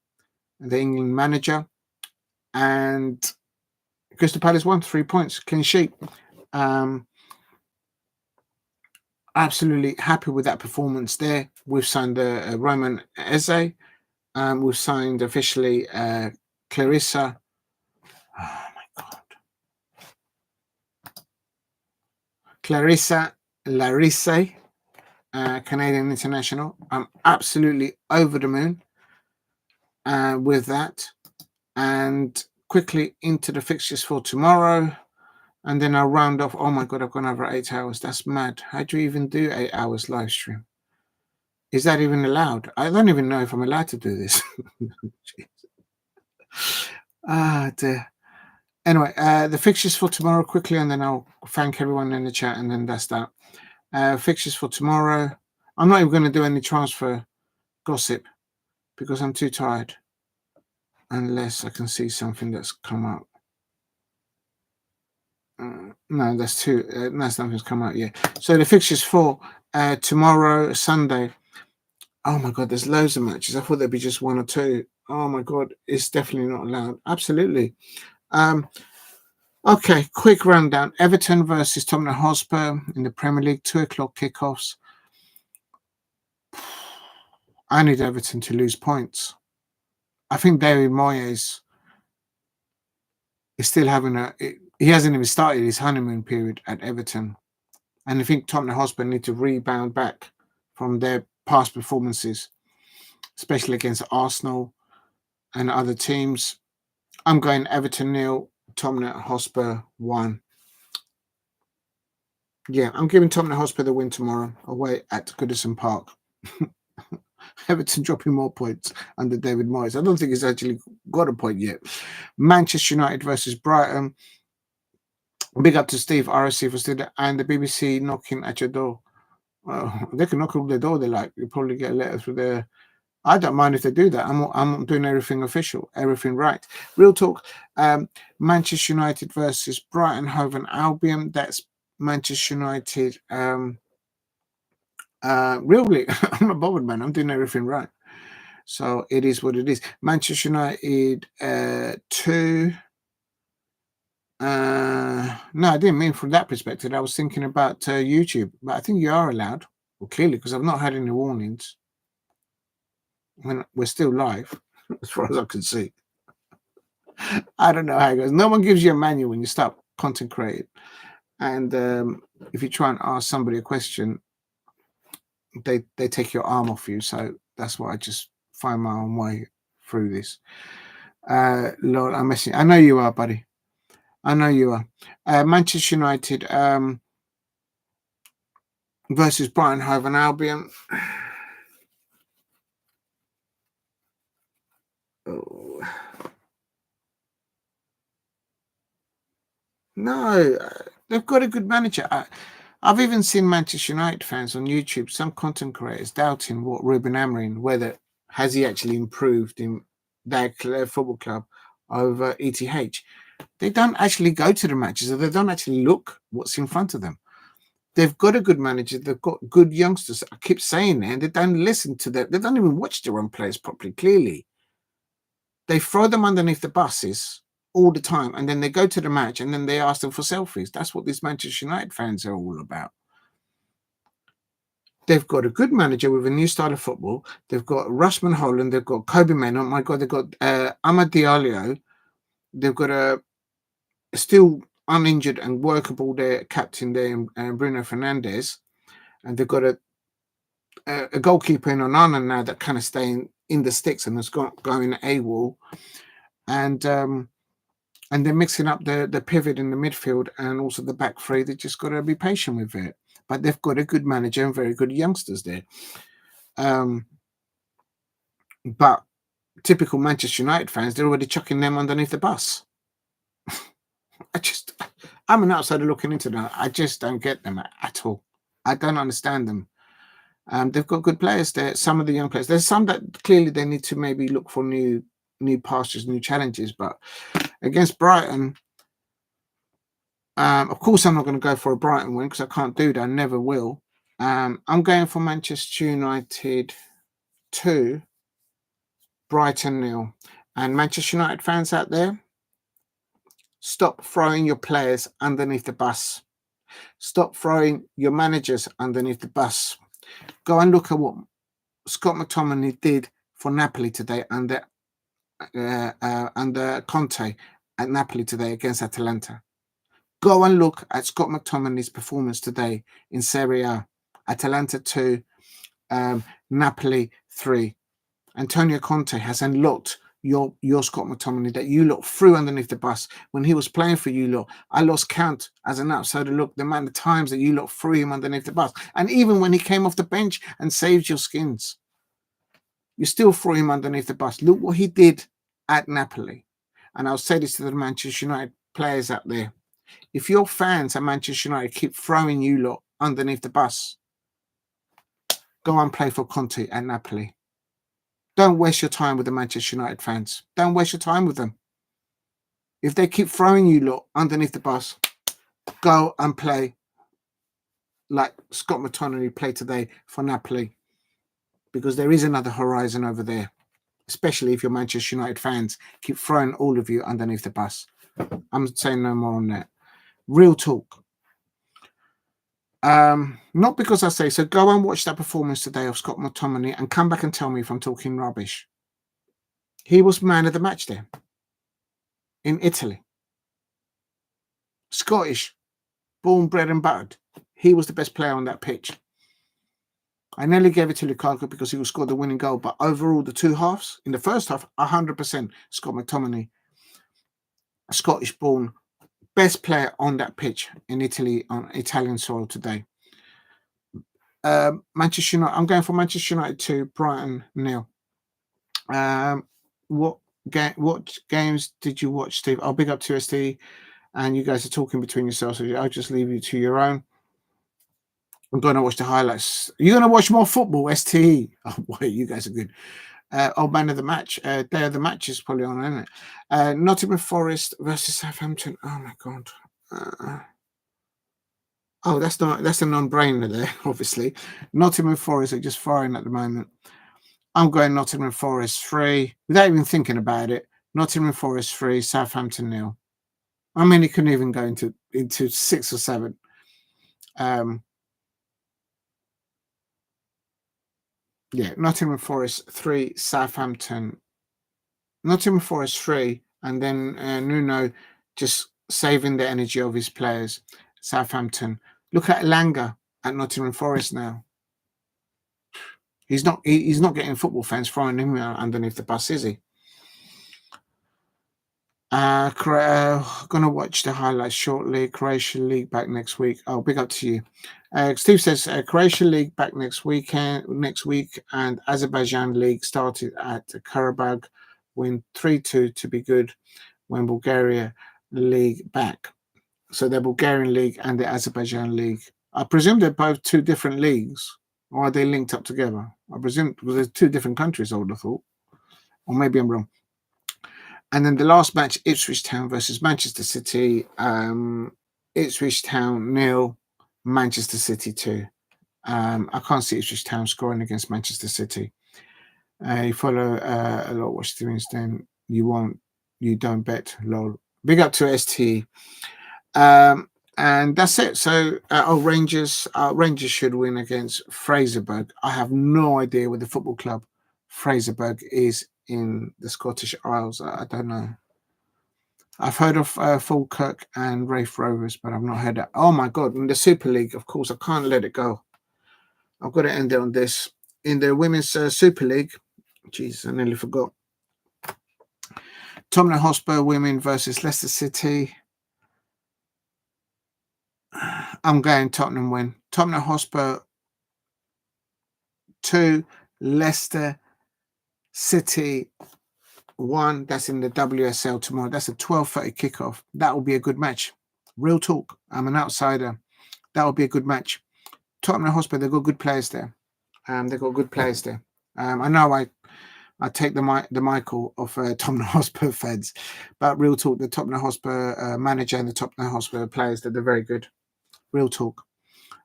England manager. And Crystal Palace won 3 points. Clean sheet. Absolutely happy with that performance there. We've signed Roman Eze. We've signed officially Clarissa. Oh my God. Clarissa Larise, Canadian international. I'm absolutely over the moon with that. And quickly into the fixtures for tomorrow. And then I'll round off. Oh my God, I've gone over 8 hours. That's mad. How do you even do 8 hours live stream? Is that even allowed? I don't even know if I'm allowed to do this. Dear. Anyway, the fixtures for tomorrow quickly, and then I'll thank everyone in the chat, and then that's that. Fixtures for tomorrow. I'm not even going to do any transfer gossip because I'm too tired, unless I can see something that's come out. No, that's too. That's nothing's come out yet. So the fixtures for tomorrow, Sunday. Oh my God, there's loads of matches. I thought there'd be just one or two. Oh my God, it's definitely not allowed. Absolutely. Okay, quick rundown. Everton versus Tottenham Hotspur in the Premier League, 2:00 kickoffs. I need Everton to lose points. I think David Moyes is still having he hasn't even started his honeymoon period at Everton. And I think Tottenham Hotspur need to rebound back from their past performances, especially against Arsenal and other teams. I'm going Everton 0, Tottenham Hotspur 1. Yeah, I'm giving Tottenham Hotspur the win tomorrow away at Goodison Park. Everton dropping more points under David Moyes. I don't think he's actually got a point yet. Manchester United versus Brighton. Big up to Steve RSC for still and the BBC knocking at your door. They can knock on the door they like. You probably get a letter through there. I don't mind if they do that. I'm doing everything official, everything right. Real talk. Manchester United versus Brighton Hove and Albion. That's Manchester United. Really, I'm not bothered, man. I'm doing everything right. So it is what it is. Manchester United 2. No, I didn't mean from that perspective. I was thinking about YouTube, but I think you are allowed. Well, clearly, because I've not had any warnings. When we're still live, as far as I can see. I don't know how it goes. No one gives you a manual when you start content creating. And if you try and ask somebody a question, they take your arm off you. So that's why I just find my own way through this. Lord, I'm messing. I know you are, buddy. I know you are. Manchester United versus Brighton Hove and Albion. Oh. No, they've got a good manager. I've even seen Manchester United fans on YouTube, some content creators doubting what Ruben Amorim, whether has he actually improved in their football club over ETH. They don't actually go to the matches, or they don't actually look what's in front of them. They've got a good manager. They've got good youngsters. I keep saying that, and they don't listen to them. They don't even watch their own players properly, clearly. They throw them underneath the buses all the time, and then they go to the match, and then they ask them for selfies. That's what these Manchester United fans are all about. They've got a good manager with a new style of football. They've got Rasmus Holland. They've got Kobe Mano. Oh my God, they've got Amad Diallo. They've got a still uninjured and workable their captain there, Bruno Fernandes. And they've got a goalkeeper in Onana now that kind of staying in the sticks and has got going AWOL. And they're mixing up the pivot in the midfield and also the back three. They just got to be patient with it. But they've got a good manager and very good youngsters there. But typical Manchester United fans, they're already chucking them underneath the bus. I'm an outsider looking into that. I just don't get them at all. I don't understand them. They've got good players there. Some of the young players. There's some that clearly they need to maybe look for new pastures, new challenges. But against Brighton, of course, I'm not going to go for a Brighton win because I can't do that. I never will. I'm going for Manchester United 2, Brighton 0. And Manchester United fans out there, stop throwing your players underneath the bus. Stop throwing your managers underneath the bus. Go and look at what Scott McTominay did for Napoli today under Conte at Napoli today against Atalanta. Go and look at Scott McTominay's performance today in Serie A. Atalanta 2, Napoli 3. Antonio Conte has unlocked your Scott McTominay that you lot threw underneath the bus when he was playing for you lot. I lost count as an outsider look the amount of times that you lot threw him underneath the bus. And even when he came off the bench and saved your skins, you still threw him underneath the bus. Look what he did at Napoli. And I'll say this to the Manchester United players out there. If your fans at Manchester United keep throwing you lot underneath the bus, go and play for Conte at Napoli. Don't waste your time with the Manchester United fans. Don't waste your time with them. If they keep throwing you lot underneath the bus, go and play like Scott McTominay played today for Napoli. Because there is another horizon over there. Especially if your Manchester United fans keep throwing all of you underneath the bus. I'm saying no more on that. Real talk. Not because I say so. Go and watch that performance today of Scott McTominay and come back and tell me if I'm talking rubbish. He was man of the match there in Italy. Scottish, born, bred and buttered. He was the best player on that pitch. I nearly gave it to Lukaku because he scored the winning goal, but overall, the two halves, in the first half, 100% Scott McTominay, Scottish born, best player on that pitch in Italy, on Italian soil today. Manchester United, I'm going for Manchester United 2, Brighton 0. What games did you watch, Steve? I'll big up to ST, and you guys are talking between yourselves, so I'll just leave you to your own. I'm going to watch the highlights. You're going to watch more football, STE. Oh, boy, you guys are good. Old man of the match. Day of the match is probably on, isn't it? Nottingham Forest versus Southampton. Oh, my God. That's a non-brainer there, obviously. Nottingham Forest are just firing at the moment. I'm going Nottingham Forest 3. Without even thinking about it, Nottingham Forest 3, Southampton 0. I mean, it couldn't even go into 6 or 7. Yeah, Nottingham Forest 3, Southampton. Nottingham Forest 3, and then Nuno just saving the energy of his players. Southampton. Look at Elanga at Nottingham Forest now. He's not getting football fans throwing him underneath the bus, is he? Gonna watch the highlights shortly. Croatia League back next week. Oh, big up to you. Steve says Croatia League back next week, and Azerbaijan League started at Karabakh, win 3-2 to be good when Bulgaria League back. So the Bulgarian League and the Azerbaijan League I presume they're both two different leagues, or are they linked up together? I presume because there's two different countries, I would have thought. Or maybe I'm wrong. And then the last match, Ipswich Town versus Manchester City. Ipswich Town 0, Manchester City 2. I can't see Ipswich Town scoring against Manchester City. You follow a lot of watch streams, then you don't bet. Lol. Big up to ST. And that's it. So, Rangers should win against Fraserburgh. I have no idea where the football club Fraserburgh is in the Scottish Isles. I don't know. I've heard of Falkirk and Raith Rovers, but I've not heard that. Oh my God! In the Super League, of course, I can't let it go. I've got to end it on this. In the Women's Super League, Jesus, I nearly forgot. Tottenham Hotspur women versus Leicester City. I'm going Tottenham win. Tottenham Hotspur 2, Leicester City 1. That's in the WSL tomorrow. That's a 12:30 kickoff. That will be a good match. Real talk. I'm an outsider. That will be a good match. Tottenham Hotspur, they've got good players there. They've got good players there. I know I take the Michael of Tottenham Hotspur fans, but real talk, the Tottenham Hotspur manager and the Tottenham Hotspur players, they're very good. Real talk.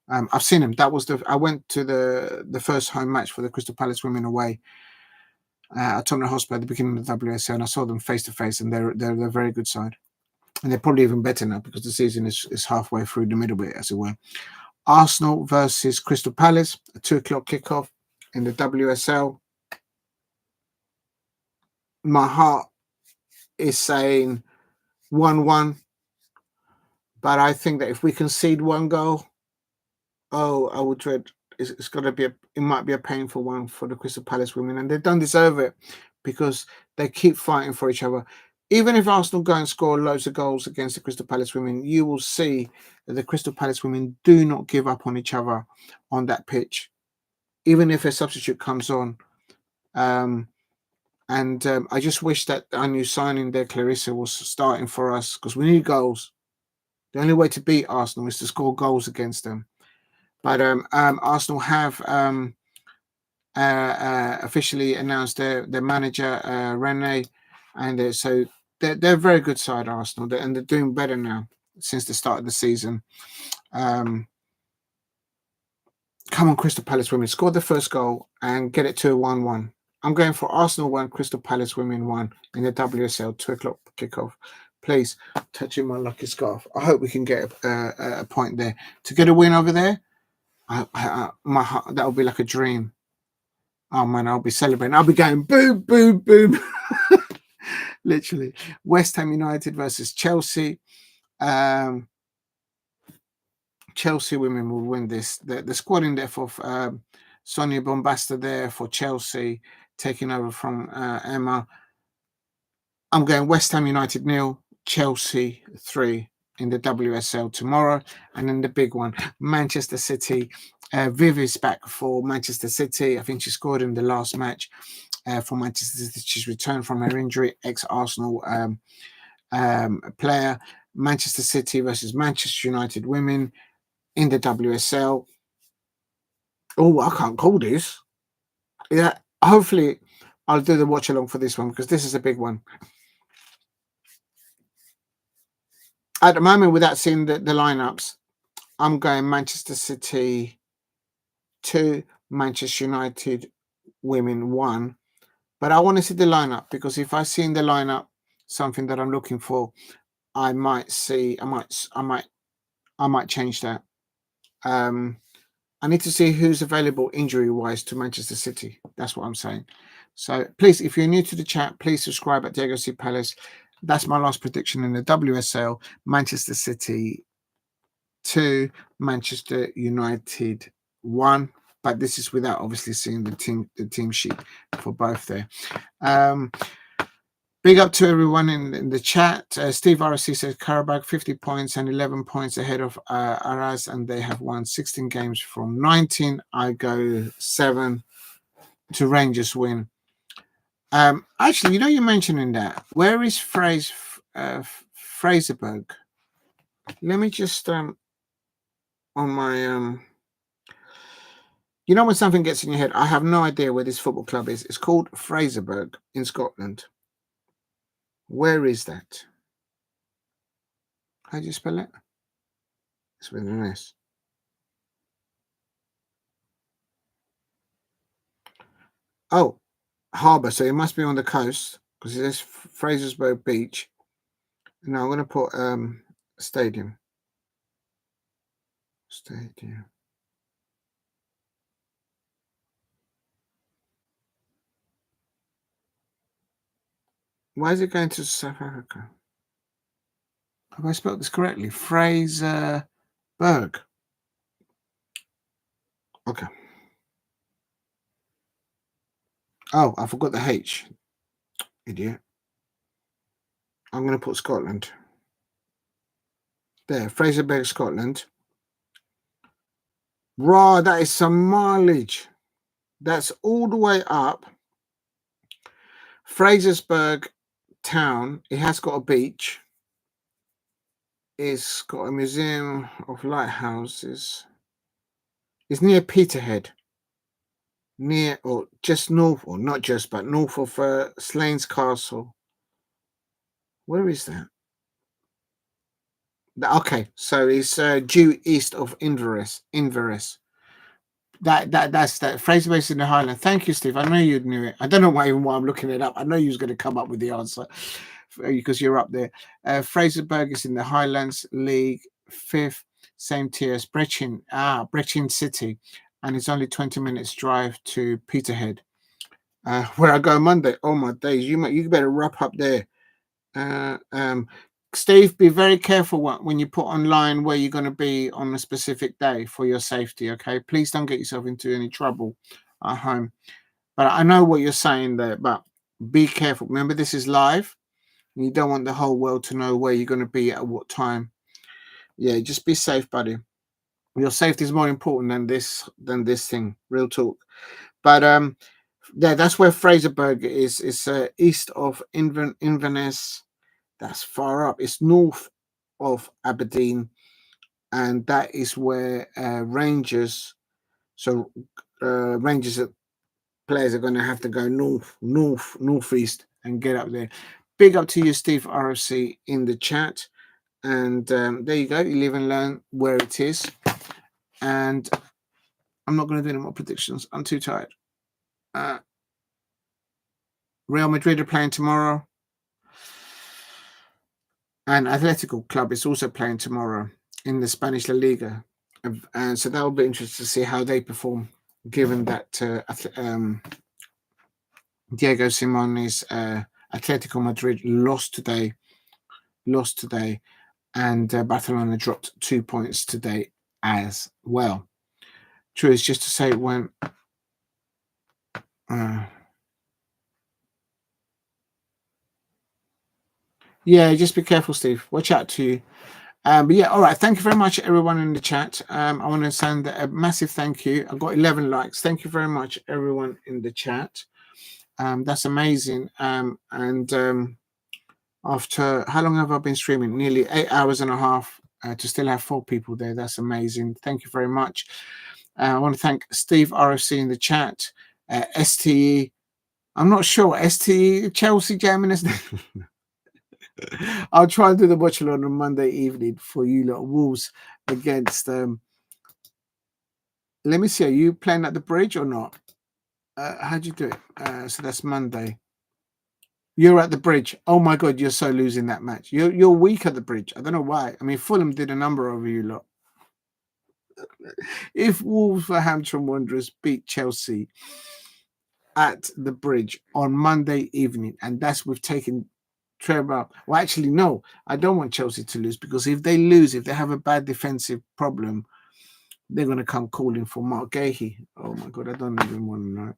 I've seen them. I went to the first home match for the Crystal Palace women away at Tottenham Hotspur at the beginning of the WSL, and I saw them face to face, and they're a very good side, and they're probably even better now because the season is halfway through the middle bit, as it were. Arsenal versus Crystal Palace, a 2:00 kickoff in the WSL. My heart is saying 1-1, but I think that if we concede one goal, I would dread. It's got to be it might be a painful one for the Crystal Palace women, and they don't deserve it because they keep fighting for each other. Even if Arsenal go and score loads of goals against the Crystal Palace women, you will see that the Crystal Palace women do not give up on each other on that pitch, even if a substitute comes on. I just wish that our new signing there, Clarissa, was starting for us because we need goals. The only way to beat Arsenal is to score goals against them. But Arsenal have officially announced their manager, Rene, and so they're a very good side, Arsenal, and they're doing better now since the start of the season. Come on, Crystal Palace women, score the first goal and get it to a 1-1. I'm going for Arsenal 1, Crystal Palace women 1 in the WSL 2:00 kickoff. Please, touching my lucky scarf. I hope we can get a point there to get a win over there. My heart, that would be like a dream. Oh man, I'll be celebrating. I'll be going boom, boom, boom. Literally. West Ham United versus Chelsea. Chelsea women will win this. The squad in there for Sonia Bombasta there for Chelsea, taking over from Emma. I'm going West Ham United 0, Chelsea 3 in the WSL tomorrow. And then the big one, Manchester City. Viv is back for Manchester City. I think she scored in the last match for Manchester City. She's returned from her injury, ex-Arsenal player. Manchester City versus Manchester United women in the WSL. Oh, I can't call this. Yeah, hopefully I'll do the watch along for this one because this is a big one. At the moment, without seeing the lineups, I'm going Manchester City 2, Manchester United women 1. But I want to see the lineup because if I see in the lineup something that I'm looking for, I might change that. I need to see who's available injury-wise to Manchester City. That's what I'm saying. So please, if you're new to the chat, please subscribe at Diego C. Palace. That's my last prediction in the WSL. Manchester City 2, Manchester United 1. But this is without obviously seeing the team sheet for both there. Big up to everyone in the chat. Steve RC says Karabakh 50 points and 11 points ahead of Araz, and they have won 16 games from 19. I go 7 to Rangers win. Actually, you're mentioning that. Where is Fraserburgh? Let me just on on my you know when something gets in your head. I have no idea where this football club is. It's called Fraserburgh in Scotland. Where is that? How do you spell it? It's with an S. Oh, harbour. So it must be on the coast because it says Fraserburgh Beach. Now I'm going to put stadium. Stadium. Why is it going to South Africa? Have I spelled this correctly? Fraserburgh. Okay. Oh, I forgot the H. Idiot. I'm going to put Scotland. There, Fraserburgh, Scotland. Raw, that is some mileage. That's all the way up. Fraserburgh town. It has got a beach. It's got a museum of lighthouses. It's near Peterhead. Near or just north, or not just, but north of Slains Castle. Where is that? Okay, so it's due east of Inverness. That's that. Fraser Base in the Highland. Thank you, Steve. I know you knew it. I don't know why I'm looking it up. I know you was going to come up with the answer because you're up there. Fraserburgh is in the Highlands League, 5th, same tier as Brechin City, and it's only 20 minutes drive to Peterhead, where I go Monday. Oh my days! You better wrap up there. Steve, be very careful when you put online where you're going to be on a specific day for your safety, okay? Please don't get yourself into any trouble at home. But I know what you're saying there, but be careful. Remember, this is live. And you don't want the whole world to know where you're going to be at what time. Yeah, just be safe, buddy. Your safety is more important than this thing. Real talk. But yeah, that's where Fraserburgh is. It's east of Inverness. That's far up. It's north of Aberdeen, and that is where Rangers. So Rangers players are going to have to go northeast and get up there. Big up to you, Steve RFC, in the chat, and there you go. You live and learn where it is. And I'm not going to do any more predictions. I'm too tired. Real Madrid are playing tomorrow. And Atletico Club is also playing tomorrow in the Spanish La Liga. And so that will be interesting to see how they perform, given that Diego Simeone's Atletico Madrid lost today, and Barcelona dropped 2 points today as well. True, it's just to say when... yeah, just be careful, Steve. Watch out to you. But yeah, all right. Thank you very much, everyone in the chat. I want to send a massive thank you. I've got 11 likes. Thank you very much, everyone in the chat. That's amazing. After how long have I been streaming? Nearly 8 hours and a half to still have 4 people there. That's amazing. Thank you very much. I want to thank Steve RFC in the chat. STE. I'm not sure. STE Chelsea jamming us. I'll try and do the watch along on Monday evening for you lot. Wolves against let me see, are you playing at the bridge or not? How'd you do it? So that's Monday. You're at the bridge. Oh my god, you're so losing that match. You're weak at the bridge. I don't know why. I mean, Fulham did a number over you lot. If Wolverhampton Wanderers beat Chelsea at the bridge on Monday evening, and that's with taking Trevor. Well, actually, no, I don't want Chelsea to lose, because if they lose, if they have a bad defensive problem, they're going to come calling for Mark Gahey. Oh my God, I don't even want to know.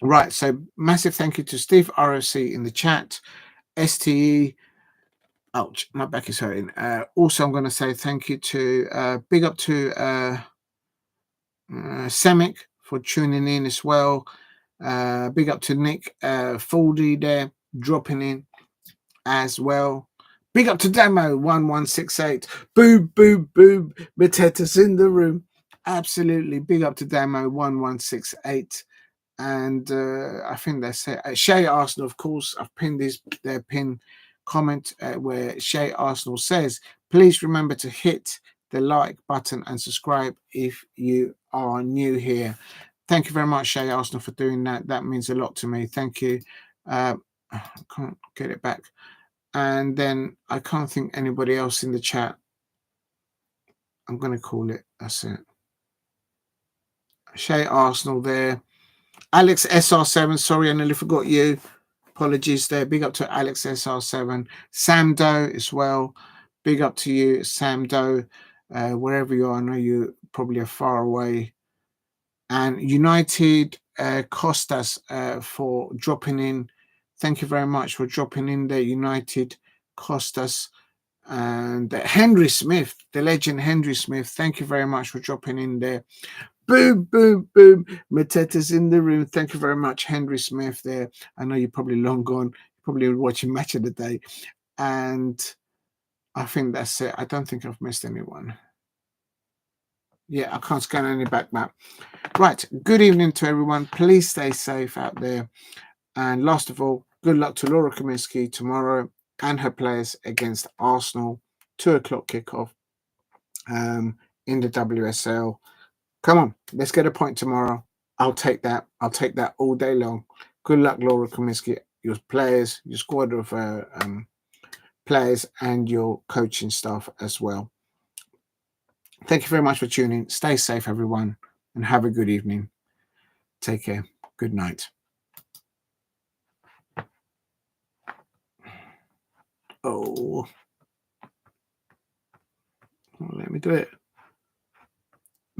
Right, so massive thank you to Steve ROC in the chat. STE, ouch, my back is hurting. Also, I'm going to say thank you to, big up to Semic for tuning in as well. Big up to Nick Foldy there, dropping in as well. Big up to Demo 1168. Boo, boo, boo. Mateta's in the room. Absolutely. Big up to Demo 1168. And I think that's it. Shay Arsenal, of course, I've pinned their pin comment where Shay Arsenal says, please remember to hit the like button and subscribe if you are new here. Thank you very much, Shay Arsenal, for doing that. That means a lot to me. Thank you. I can't get it back. And then I can't think anybody else in the chat. I'm going to call it. That's it. Shay Arsenal there. Alex SR7. Sorry, I nearly forgot you. Apologies there. Big up to Alex SR7. Sam Doe as well. Big up to you, Sam Doe. Wherever you are, I know you probably are far away. And United Costas for dropping in. Thank you very much for dropping in there, United Costas. And Henry Smith, the legend Henry Smith. Thank you very much for dropping in there. Boom, boom, boom. Mateta's in the room. Thank you very much, Henry Smith there. I know you're probably long gone. You're probably watching Match of the Day. And I think that's it. I don't think I've missed anyone. Yeah, I can't scan any back map. Right. Good evening to everyone. Please stay safe out there. And last of all, good luck to Laura Kaminsky tomorrow and her players against Arsenal. 2:00 kickoff in the WSL. Come on, let's get a point tomorrow. I'll take that. I'll take that all day long. Good luck, Laura Kaminsky, your players, your squad of players, and your coaching staff as well. Thank you very much for tuning. Stay safe, everyone, and have a good evening. Take care. Good night. Oh, let me do it.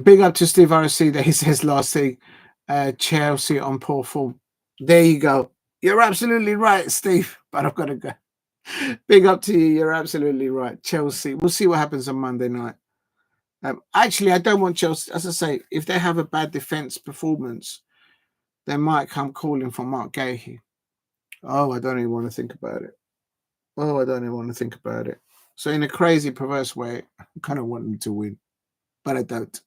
Big up to Steve RC that he says last thing, Chelsea on poor form. There you go. You're absolutely right, Steve, but I've got to go. Big up to you. You're absolutely right. Chelsea. We'll see what happens on Monday night. Actually, I don't want Chelsea. As I say, if they have a bad defense performance, they might come calling for Mark Gahey. Oh, I don't even want to think about it. Oh, I don't even want to think about it. So in a crazy, perverse way, I kind of want them to win, but I don't.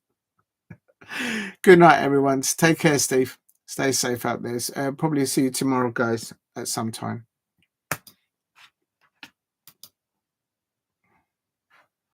Good night, everyone. Take care, Steve. Stay safe out there. Probably see you tomorrow, guys, at some time.